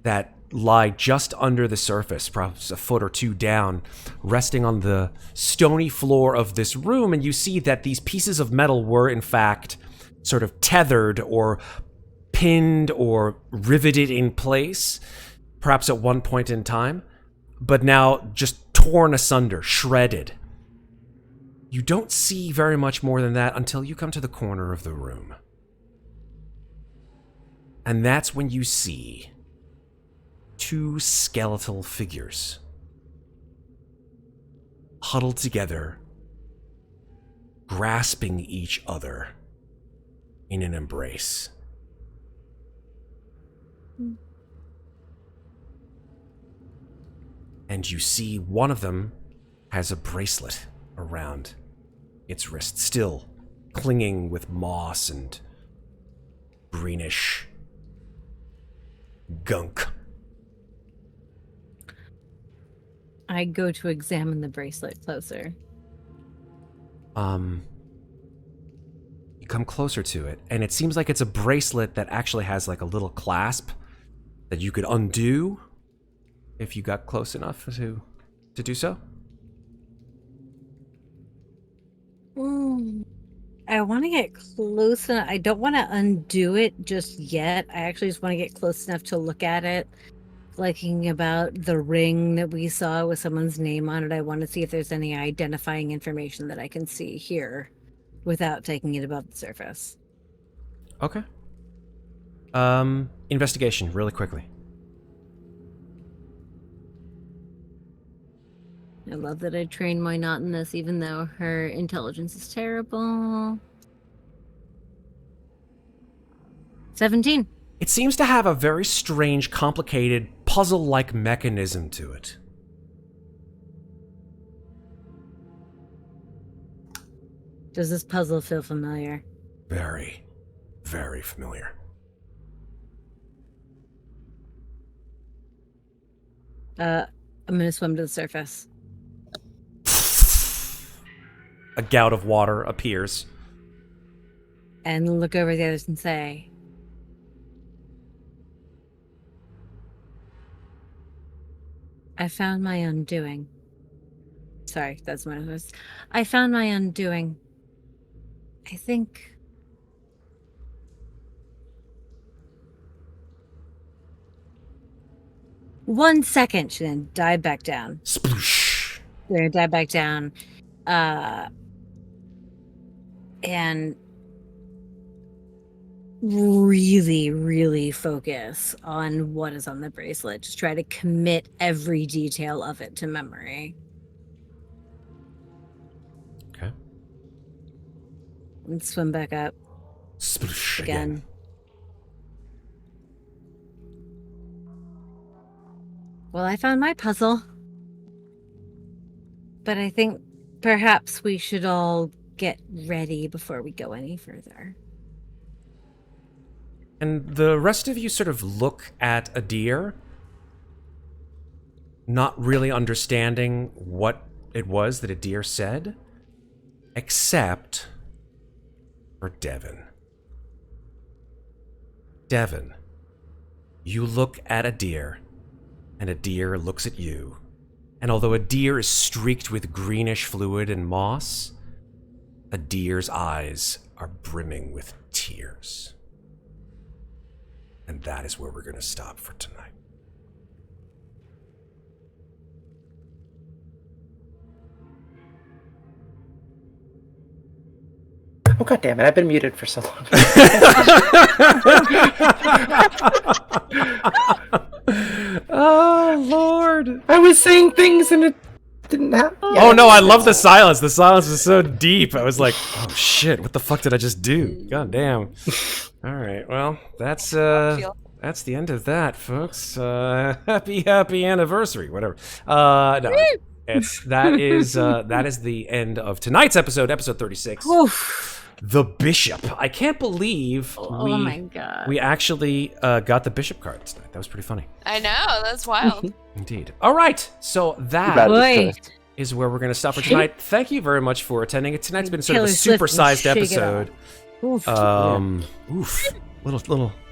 that lie just under the surface, perhaps a foot or two down, resting on the stony floor of this room, and you see that these pieces of metal were, in fact, sort of tethered or pinned or riveted in place, perhaps at one point in time, but now just torn asunder, shredded. You don't see very much more than that until you come to the corner of the room. And that's when you see two skeletal figures huddled together, grasping each other in an embrace. And you see one of them has a bracelet around its wrist, still clinging with moss and greenish gunk. I go to examine the bracelet closer. You come closer to it, and it seems like it's a bracelet that actually has like a little clasp that you could undo if you got close enough to do so. I want to get close enough. I don't want to undo it just yet. I actually just want to get close enough to look at it. Thinking about the ring that we saw with someone's name on it, I want to see if there's any identifying information that I can see here without taking it above the surface. Okay. Investigation, really quickly. I love that I trained my knot in this, even though her intelligence is terrible. 17. It seems to have a very strange, complicated, puzzle-like mechanism to it. Does this puzzle feel familiar? Very, very familiar. I'm gonna swim to the surface. A gout of water appears. And look over the others and say, I found my undoing. Sorry, that's what it was. I found my undoing. I think... One second, she then dive back down. Sploosh. We're gonna dive back down. And really, really focus on what is on the bracelet. Just try to commit every detail of it to memory. Okay. And swim back up Sploosh again. Well, I found my puzzle. But I think perhaps we should all get ready before we go any further. And the rest of you sort of look at a deer, not really understanding what it was that a deer said, except for Devin. Devin, you look at a deer, and a deer looks at you. And although a deer is streaked with greenish fluid and moss, a deer's eyes are brimming with tears. And that is where we're going to stop for tonight. Oh, God damn it. I've been muted for so long. Oh, Lord. I was saying things and it didn't happen. Oh, no, I love the silence. The silence is so deep. I was like, oh, shit, what the fuck did I just do? God damn. All right, well, that's the end of that, folks. Happy anniversary, whatever. No, that is the end of tonight's episode 36. Oof. The Bishop. I can't believe Oh my god. we actually got the Bishop card tonight. That was pretty funny. I know, that's wild. Indeed. All right, so that Glad Boy. this first. is where we're going to stop for tonight. Thank you very much for attending. Tonight's been sort of a Taylor Swift and supersized shake it episode. Oof. Oof,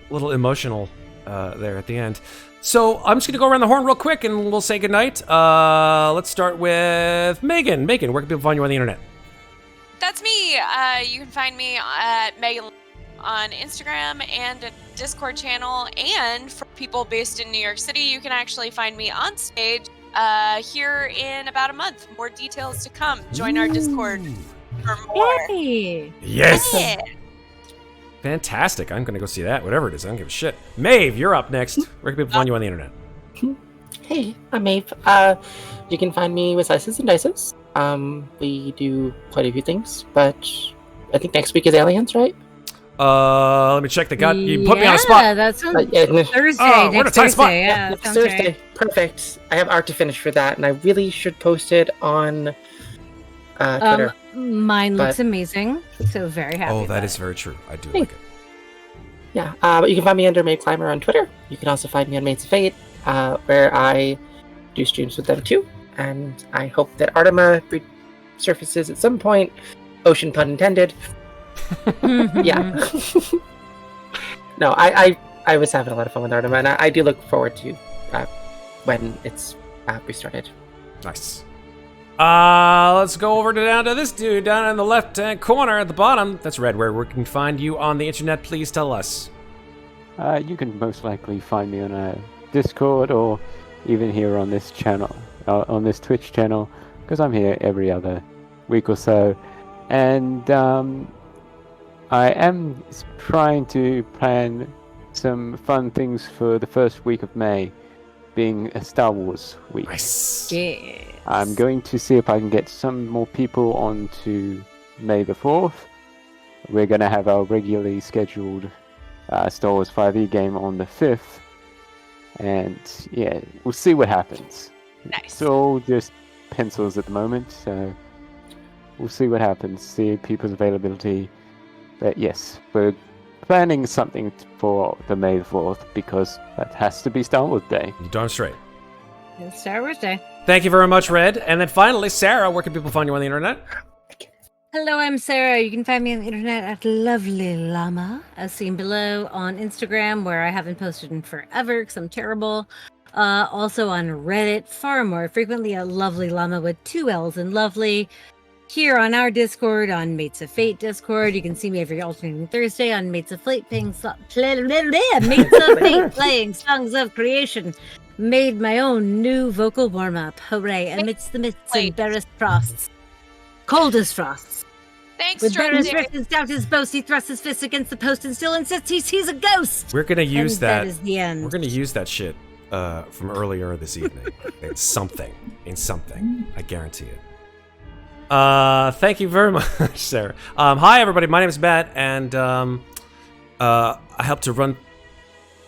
little emotional there at the end. So I'm just gonna go around the horn real quick, and we'll say goodnight. Let's start with Megan. Megan, where can people find you on the internet? That's me. You can find me at Megan on Instagram and a Discord channel. And for people based in New York City, you can actually find me on stage here in about a month. More details to come. Join our Discord for more. Yay. Yes. Yeah. Fantastic. I'm gonna go see that. Whatever it is, I don't give a shit. Maeve, you're up next. Where can people find you on the internet? Hey, I'm Maeve. You can find me with Slices and Dices. We do quite a few things, but I think next week is Aliens, right? Let me check the gut. You put me on a spot. Yeah, that's on Yeah, Thursday. Oh, what a next tight Thursday. spot. Yeah, next sounds Thursday. right. Perfect. I have art to finish for that, and I really should post it on Twitter. Mine looks But- amazing, so very happy. Oh, that about is it. very true. I do Thank like it. Yeah, but you can find me under Maeve Climber on Twitter. You can also find me on Maids of Fate, where I do streams with them too. And I hope that Artima resurfaces at some point. Ocean pun intended. Yeah. No, I was having a lot of fun with Artem, and I do look forward to when it's restarted. Nice. Let's go over down to this dude down in the left-hand corner at the bottom. That's Red. Where we can find you on the internet, please tell us. You can most likely find me on a Discord or even here on this channel, on this Twitch channel, because I'm here every other week or so. And I am trying to plan some fun things for the first week of May, being a Star Wars week. Nice. Yeah. I'm going to see if I can get some more people onto May the 4th. We're going to have our regularly scheduled Star Wars 5e game on the 5th. And yeah, we'll see what happens. Nice. It's all just pencils at the moment, so we'll see what happens, see people's availability. But yes, we're planning something for the May the 4th because that has to be Star Wars Day. You're darn straight. It's Star Wars Day. Thank you very much, Red. And then finally, Sarah, where can people find you on the internet? Hello, I'm Sarah. You can find me on the internet at Lovely Llama, as seen below, on Instagram, where I haven't posted in forever because I'm terrible. Also on Reddit, far more frequently at Lovely Llama with 2 L's in Lovely. Here on our Discord, on Mates of Fate Discord, you can see me every alternating Thursday on Mates of Fate playing Songs of Creation. Made my own new vocal warm-up. Hooray, amidst the mists and barest frosts. Coldest frosts. Thanks, With barest Jordan. wrists out his boast, he thrusts his fist against the post and still insists he sees a ghost. We're gonna use And that. that is the end. We're gonna use that shit from earlier this evening. It's something. In something. I guarantee it. Thank you very much, Sarah. Hi, everybody. My name is Matt, and I help to run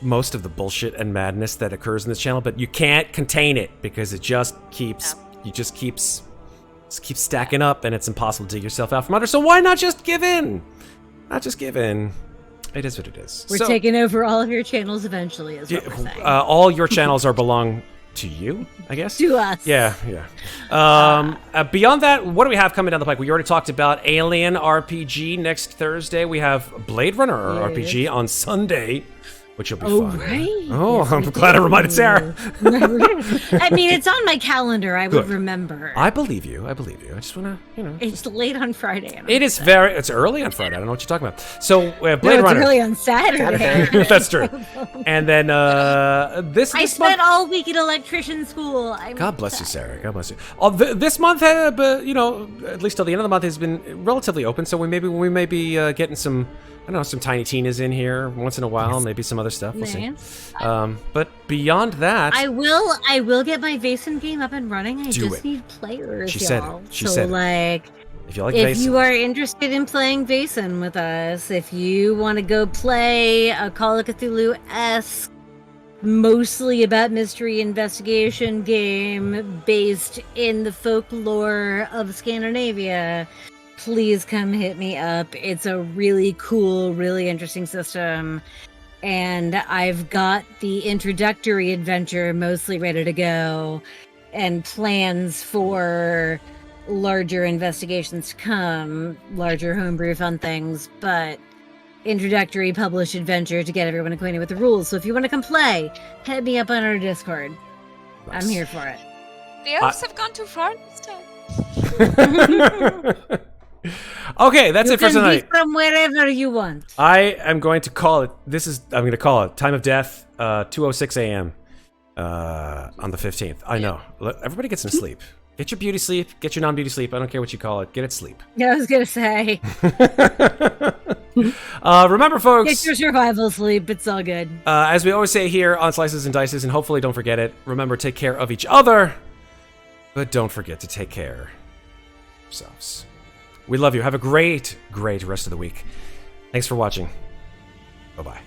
most of the bullshit and madness that occurs in this channel, but you can't contain it because it just keeps stacking up, and it's impossible to dig yourself out from under. So why not just give in? Not just give in. It is what it is. We're taking over all of your channels eventually, is what we're saying. All your channels belong to you, I guess. To us. Yeah. Beyond that, what do we have coming down the pike? We already talked about Alien RPG next Thursday. We have Blade Runner RPG on Sunday, which will be fun. Right. Oh, Yes, I'm we glad I do. reminded Sarah. I mean, it's on my calendar. I would Good. remember. I believe you. I just want to, It's late on Friday. It's early on Friday. I don't know what you're talking about. So we have Blade It's Runner. early on Saturday. That's true. And then this I spent all week at electrician school. God bless you, Sarah. God bless you. This month, at least till the end of the month, has been relatively open. So we may be getting some, some Tiny Tina's in here once in a while. Maybe some other stuff. We'll see. But beyond that, I will get my Vaesen game up and running. I Do just it. need players, She said it. y'all. She so said it. like, if you like if Vaesen, you are interested in playing Vaesen with us, if you want to go play a Call of Cthulhu-esque, mostly about mystery investigation game based in the folklore of Scandinavia, please come hit me up. It's a really cool, really interesting system. And I've got the introductory adventure mostly ready to go and plans for larger investigations to come, larger homebrew fun things, but introductory published adventure to get everyone acquainted with the rules. So if you want to come play, hit me up on our Discord. Nice. I'm here for it. The elves have gone too far this time. Okay, that's it for You can tonight. be from wherever you want. I am going to call it. I'm going to call it time of death, 2:06 a.m. On the 15th. I know. Everybody get some sleep. Get your beauty sleep. Get your non-beauty sleep. I don't care what you call it. Get it sleep. Yeah, I was gonna say, Remember, folks. get your survival sleep. It's all good. As we always say here on Slices and Dices, and hopefully don't forget it. Remember, take care of each other, but don't forget to take care of yourselves. We love you. Have a great rest of the week. Thanks for watching. Bye-bye.